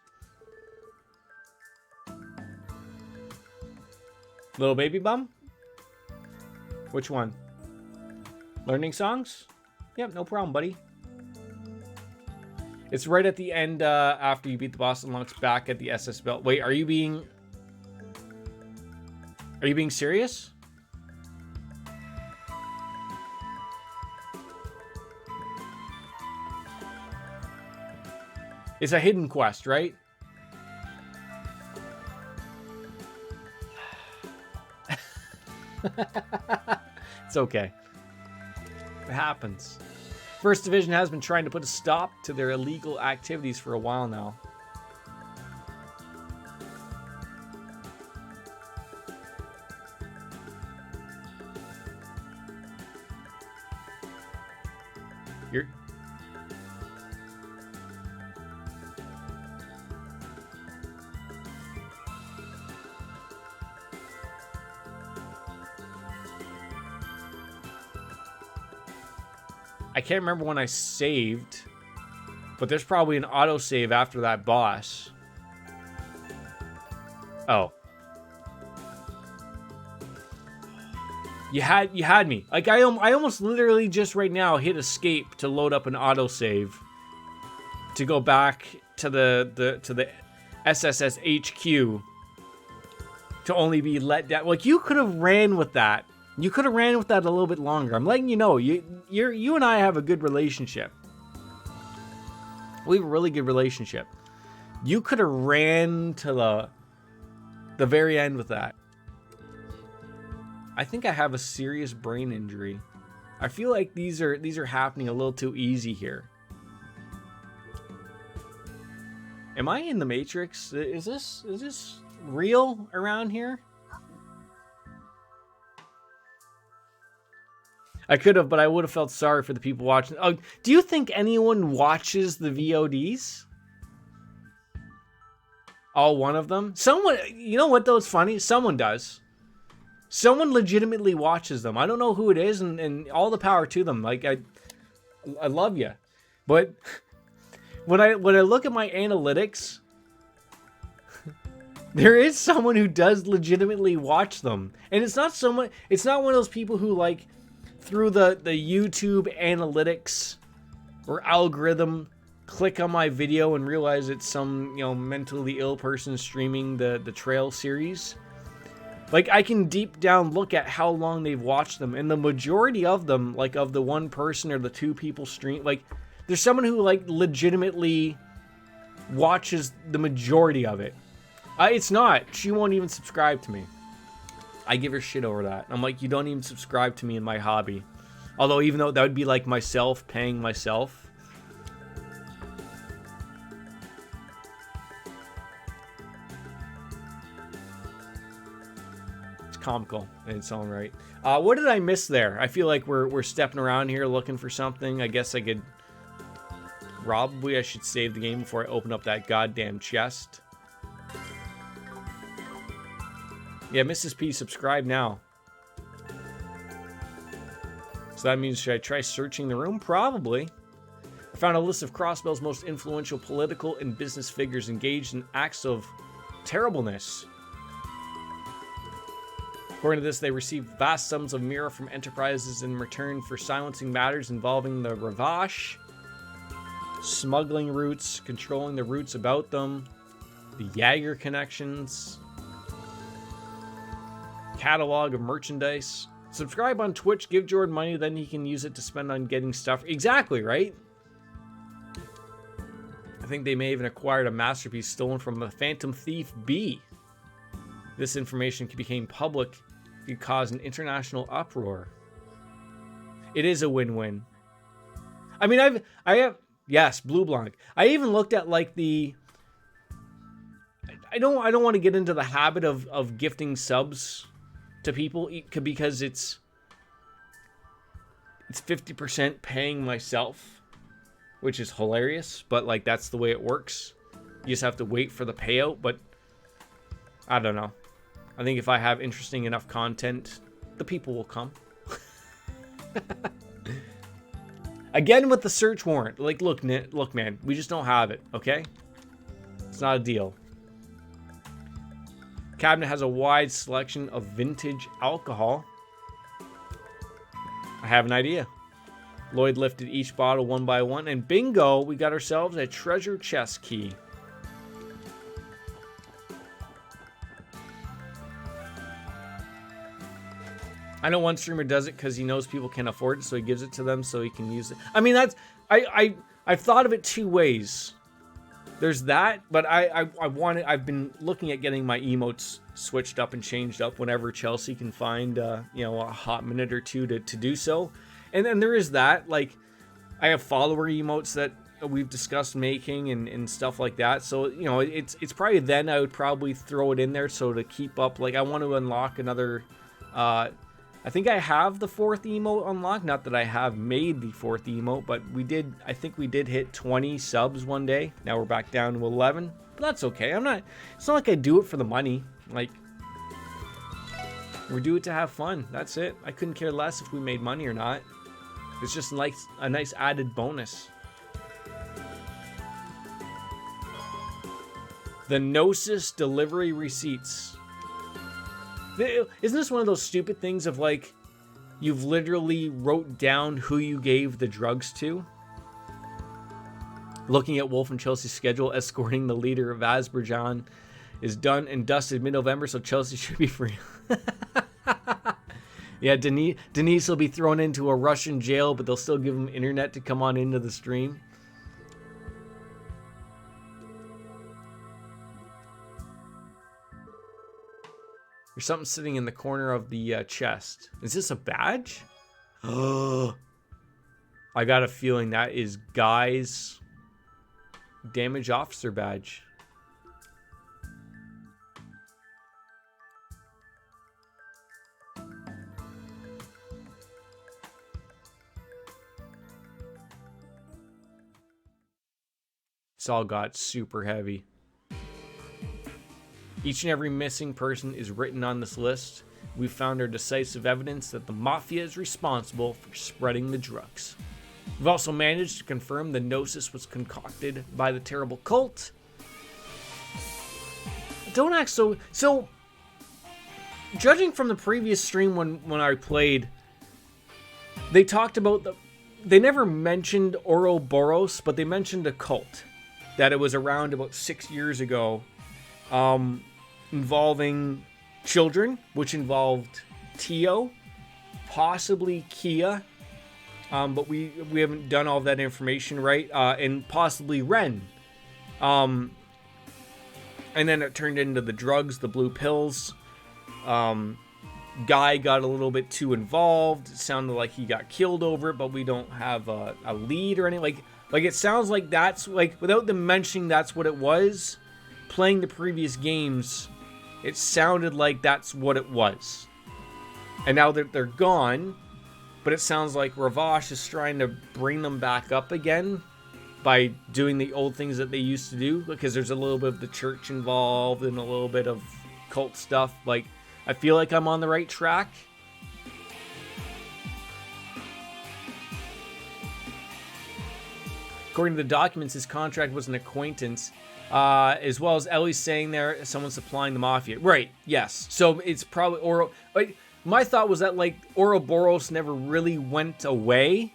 Little baby bum? Which one? Learning songs? Yep, no problem, buddy. It's right at the end after you beat the boss and looks back at the SS belt. Wait, are you being serious? It's a hidden quest, right? It's okay. It happens. First Division has been trying to put a stop to their illegal activities for a while now. You're... I can't remember when I saved, but there's probably an autosave after that boss. Oh. You had me. Like I almost literally just right now hit escape to load up an autosave to go back to the SSS HQ to only be let down. Like you could have ran with that. You could have ran with that a little bit longer. I'm letting you know. You and I have a good relationship. We have a really good relationship. You could have ran to the very end with that. I think I have a serious brain injury. I feel like these are happening a little too easy here. Am I in the Matrix? Is this real around here? I could have, but I would have felt sorry for the people watching. Oh, do you think anyone watches the VODs? All one of them? Someone, you know what though? It's funny. Someone does. Someone legitimately watches them. I don't know who it is, and all the power to them. Like I love you, but when I look at my analytics, there is someone who does legitimately watch them, and it's not someone. It's not one of those people who like through the YouTube analytics or algorithm click on my video and realize it's some mentally ill person streaming the Trail series. Like, I can deep down look at how long they've watched them. And the majority of them, like, of the one person or the two people stream, like, there's someone who, like, legitimately watches the majority of it. It's not. She won't even subscribe to me. I give her shit over that. I'm like, you don't even subscribe to me in my hobby. Although, even though that would be, like, myself paying myself. Comical in its own right. What did I miss there? I feel like we're stepping around here looking for something. I guess I could... Probably I should save the game before I open up that goddamn chest. Yeah, Mrs. P, subscribe now. So that means, should I try searching the room? Probably. I found a list of Crossbell's most influential political and business figures engaged in acts of terribleness. According to this, they received vast sums of Mira from enterprises in return for silencing matters involving the Ravash, smuggling routes, controlling the routes about them, the Jaeger connections, catalog of merchandise. Subscribe on Twitch, give Jordan money, then he can use it to spend on getting stuff. Exactly, right? I think they may even acquired a masterpiece stolen from a Phantom Thief B. This information became public. It could cause an international uproar. It is a win-win. I mean, I have yes, Blue Blanc. I even looked at like the. I don't want to get into the habit of gifting subs to people because it's 50% paying myself, which is hilarious. But like that's the way it works. You just have to wait for the payout. But I don't know. I think if I have interesting enough content, the people will come. Again with the search warrant. Like, look, man, we just don't have it, okay? It's not a deal. Cabinet has a wide selection of vintage alcohol. I have an idea. Lloyd lifted each bottle one by one, and bingo, we got ourselves a treasure chest key. I know one streamer does it because he knows people can afford it, so he gives it to them so he can use it. I mean, that's I've thought of it two ways. There's that, but I've been looking at getting my emotes switched up and changed up whenever Chelsea can find a hot minute or two to do so. And then there is that, like I have follower emotes that we've discussed making and stuff like that. So it's probably then I would probably throw it in there so to keep up. Like I want to unlock another. I think I have the 4th emote unlocked. Not that I have made the 4th emote, but I think we did hit 20 subs one day. Now we're back down to 11. But that's okay. It's not like I do it for the money. Like, we do it to have fun. That's it. I couldn't care less if we made money or not. It's just like a nice added bonus. The Gnosis delivery receipts. Isn't this one of those stupid things of like, you've literally wrote down who you gave the drugs to? Looking at Wolf and Chelsea's schedule, escorting the leader of Azerbaijan is done and dusted mid-November, so Chelsea should be free. Yeah, Denise will be thrown into a Russian jail, but they'll still give him internet to come on into the stream. There's something sitting in the corner of the chest. Is this a badge? Oh, I got a feeling that is Guy's damage officer badge. This all got super heavy. Each and every missing person is written on this list. We found our decisive evidence that the Mafia is responsible for spreading the drugs. We've also managed to confirm the Gnosis was concocted by the terrible cult. Don't act so... So, judging from the previous stream when I played, they talked about the... They never mentioned Ouroboros, but they mentioned a cult. That it was around about 6 years ago. Involving children, which involved Tio, possibly Kia, but we haven't done all of that information right, and possibly Ren. And then it turned into the drugs, the blue pills. Guy got a little bit too involved. It sounded like he got killed over it, but we don't have a lead or anything. Like it sounds like that's, like, without them mentioning that's what it was, playing the previous games, it sounded like that's what it was. And now that they're gone, but it sounds like Ravash is trying to bring them back up again by doing the old things that they used to do, because there's a little bit of the church involved and a little bit of cult stuff. Like, I feel like I'm on the right track. According to the documents, his contract was an acquaintance, as well as Ellie's saying there, someone supplying the Mafia. Right, yes. So it's probably my thought was that, like, Ouroboros never really went away.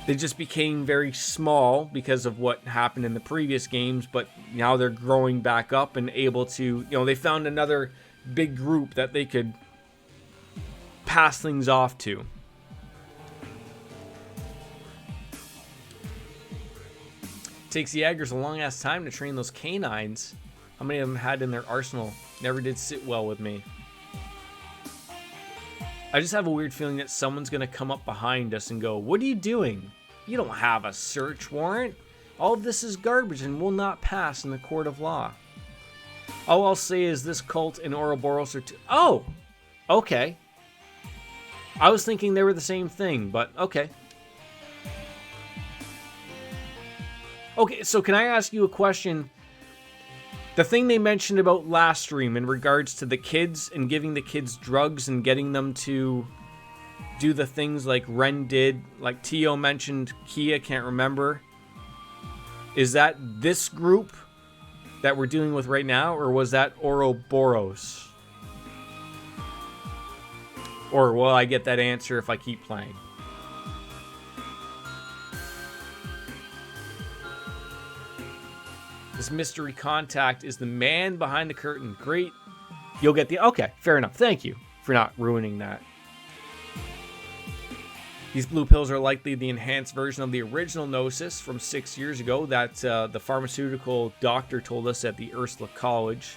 They just became very small because of what happened in the previous games, but now they're growing back up and able to, they found another big group that they could pass things off to. Takes the Eggers a long ass time to train those canines. How many of them had in their arsenal? Never did sit well with me. I just have a weird feeling that someone's gonna come up behind us and go, "What are you doing? You don't have a search warrant. All of this is garbage and will not pass in the court of law." All I'll say is this cult and Ouroboros are two. Oh, okay. I was thinking they were the same thing, but okay. Okay, so can I ask you a question? The thing they mentioned about last stream in regards to the kids and giving the kids drugs and getting them to do the things like Ren did, like Tio mentioned, Kia, can't remember. Is that this group that we're dealing with right now, or was that Ouroboros? Or will I get that answer if I keep playing? This mystery contact is the man behind the curtain. Great. You'll get the... Okay, fair enough. Thank you for not ruining that. These blue pills are likely the enhanced version of the original Gnosis from 6 years ago that the pharmaceutical doctor told us at the Ursula College.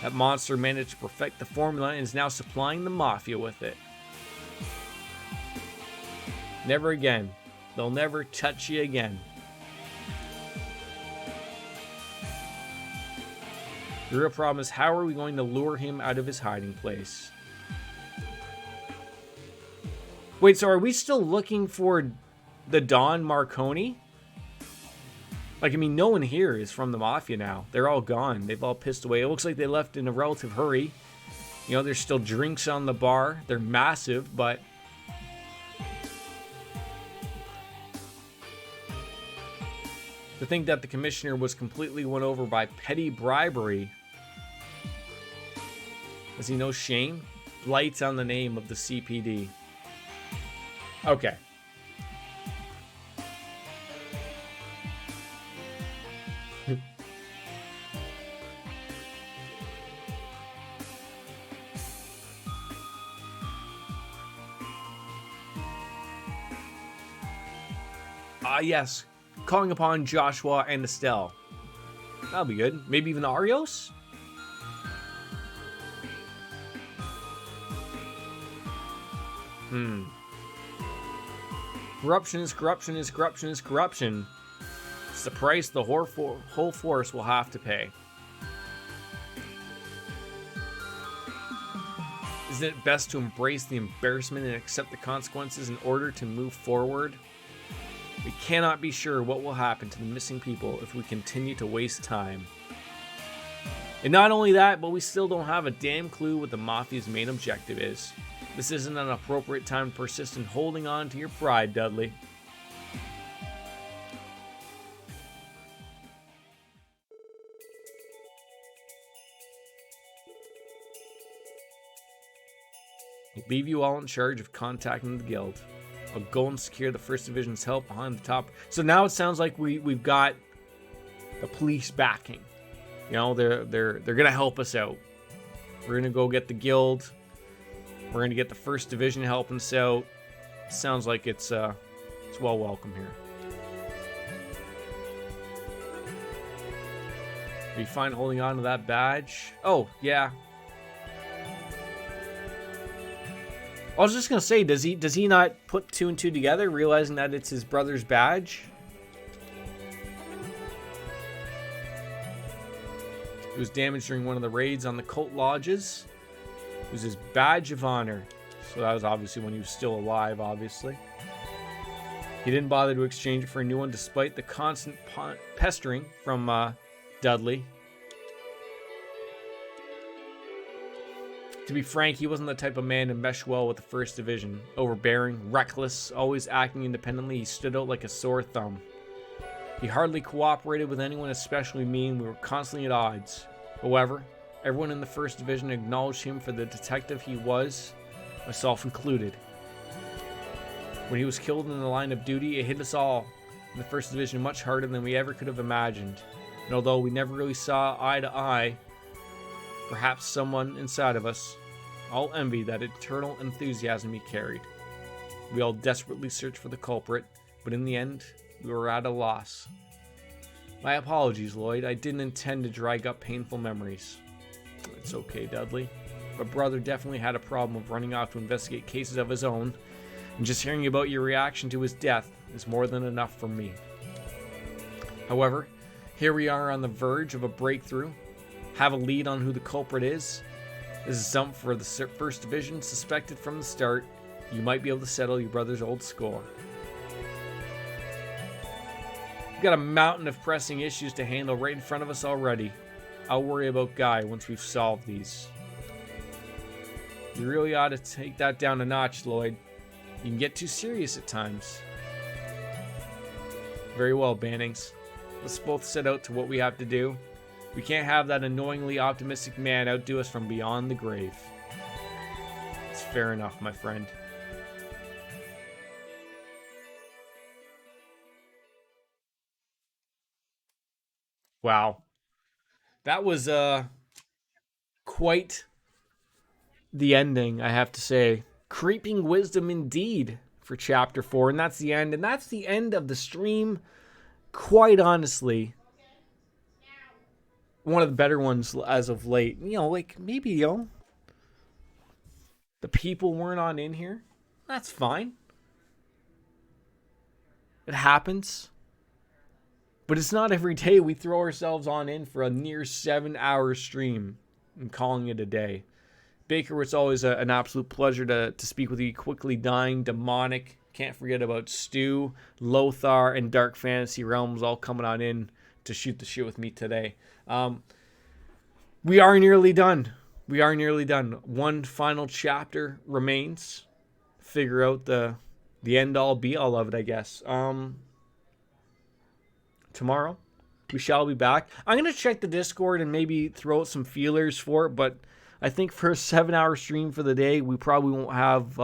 That monster managed to perfect the formula and is now supplying the Mafia with it. Never again. They'll never touch you again. The real problem is, how are we going to lure him out of his hiding place? Wait, so are we still looking for the Don Marconi? Like, I mean, no one here is from the Mafia now. They're all gone. They've all pissed away. It looks like they left in a relative hurry. There's still drinks on the bar. They're massive, but... To think that the commissioner was completely won over by petty bribery. Has he no shame? Lights on the name of the CPD. Okay. Yes. Calling upon Joshua and Estelle. That'll be good. Maybe even Arios? Corruption is corruption is corruption is corruption. It's the price the whole force will have to pay. Isn't it best to embrace the embarrassment and accept the consequences in order to move forward? We cannot be sure what will happen to the missing people if we continue to waste time. And not only that, but we still don't have a damn clue what the Mafia's main objective is. This isn't an appropriate time to persist in holding on to your pride, Dudley. I'll leave you all in charge of contacting the guild. I'll go and secure the First Division's help behind the top. So now it sounds like we've got the police backing. You know, they're gonna help us out. We're gonna go get the guild. We're gonna get the First Division helping us out. Sounds like it's well welcome here. Are you fine holding on to that badge? Oh yeah. I was just gonna say, does he not put two and two together, realizing that it's his brother's badge? It was damaged during one of the raids on the cult lodges. It was his badge of honor. So that was obviously when he was still alive, obviously. He didn't bother to exchange it for a new one despite the constant pestering from Dudley. To be frank, he wasn't the type of man to mesh well with the First Division. Overbearing, reckless, always acting independently, he stood out like a sore thumb. He hardly cooperated with anyone, especially me, and we were constantly at odds. However, everyone in the First Division acknowledged him for the detective he was, myself included. When he was killed in the line of duty, it hit us all in the First Division much harder than we ever could have imagined. And although we never really saw eye to eye, perhaps someone inside of us all envied that eternal enthusiasm he carried. We all desperately searched for the culprit, but in the end, we were at a loss. My apologies, Lloyd. I didn't intend to drag up painful memories. It's okay, Dudley. My brother definitely had a problem of running off to investigate cases of his own, and just hearing about your reaction to his death is more than enough for me. However, here we are on the verge of a breakthrough. Have a lead on who the culprit is. This is something for the First Division, suspected from the start. You might be able to settle your brother's old score. We've got a mountain of pressing issues to handle right in front of us already. I'll worry about Guy once we've solved these. You really ought to take that down a notch, Lloyd. You can get too serious at times. Very well, Bannings. Let's both set out to what we have to do. We can't have that annoyingly optimistic man outdo us from beyond the grave. It's fair enough, my friend. Wow. That was quite the ending, I have to say. Creeping wisdom indeed for chapter 4, and that's the end. And that's the end of the stream. Quite honestly, one of the better ones as of late. You know, like maybe, you know, the people weren't on in here. That's fine. It happens. But it's not every day we throw ourselves on in for a near 7-hour stream and calling it a day. Baker, it's always an absolute pleasure to speak with you. Quickly Dying, Demonic, can't forget about Stu, Lothar, and Dark Fantasy Realms all coming on in to shoot the shit with me today. We are nearly done. We are nearly done. One final chapter remains. Figure out the end all be all of it, I guess. tomorrow we shall be back. I'm going to check the Discord and maybe throw out some feelers for it, but I think for a 7-hour stream for the day, we probably won't have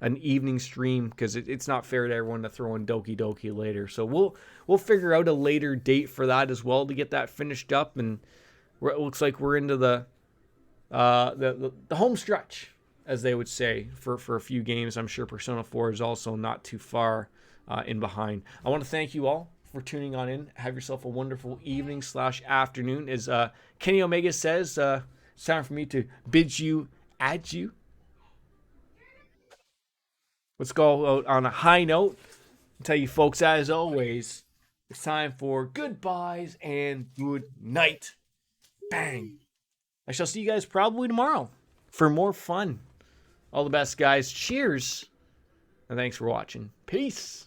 an evening stream because it's not fair to everyone to throw in Doki Doki later. So we'll figure out a later date for that as well to get that finished up, and it looks like we're into the home stretch, as they would say, for a few games. I'm sure Persona 4 is also not too far in behind. I want to thank you all for tuning on in. Have yourself a wonderful evening / afternoon. As Kenny Omega says, it's time for me to bid you adieu. Let's go out on a high note and tell you folks, as always, it's time for goodbyes and good night. Bang. I shall see you guys probably tomorrow for more fun. All the best, guys. Cheers. And thanks for watching. Peace.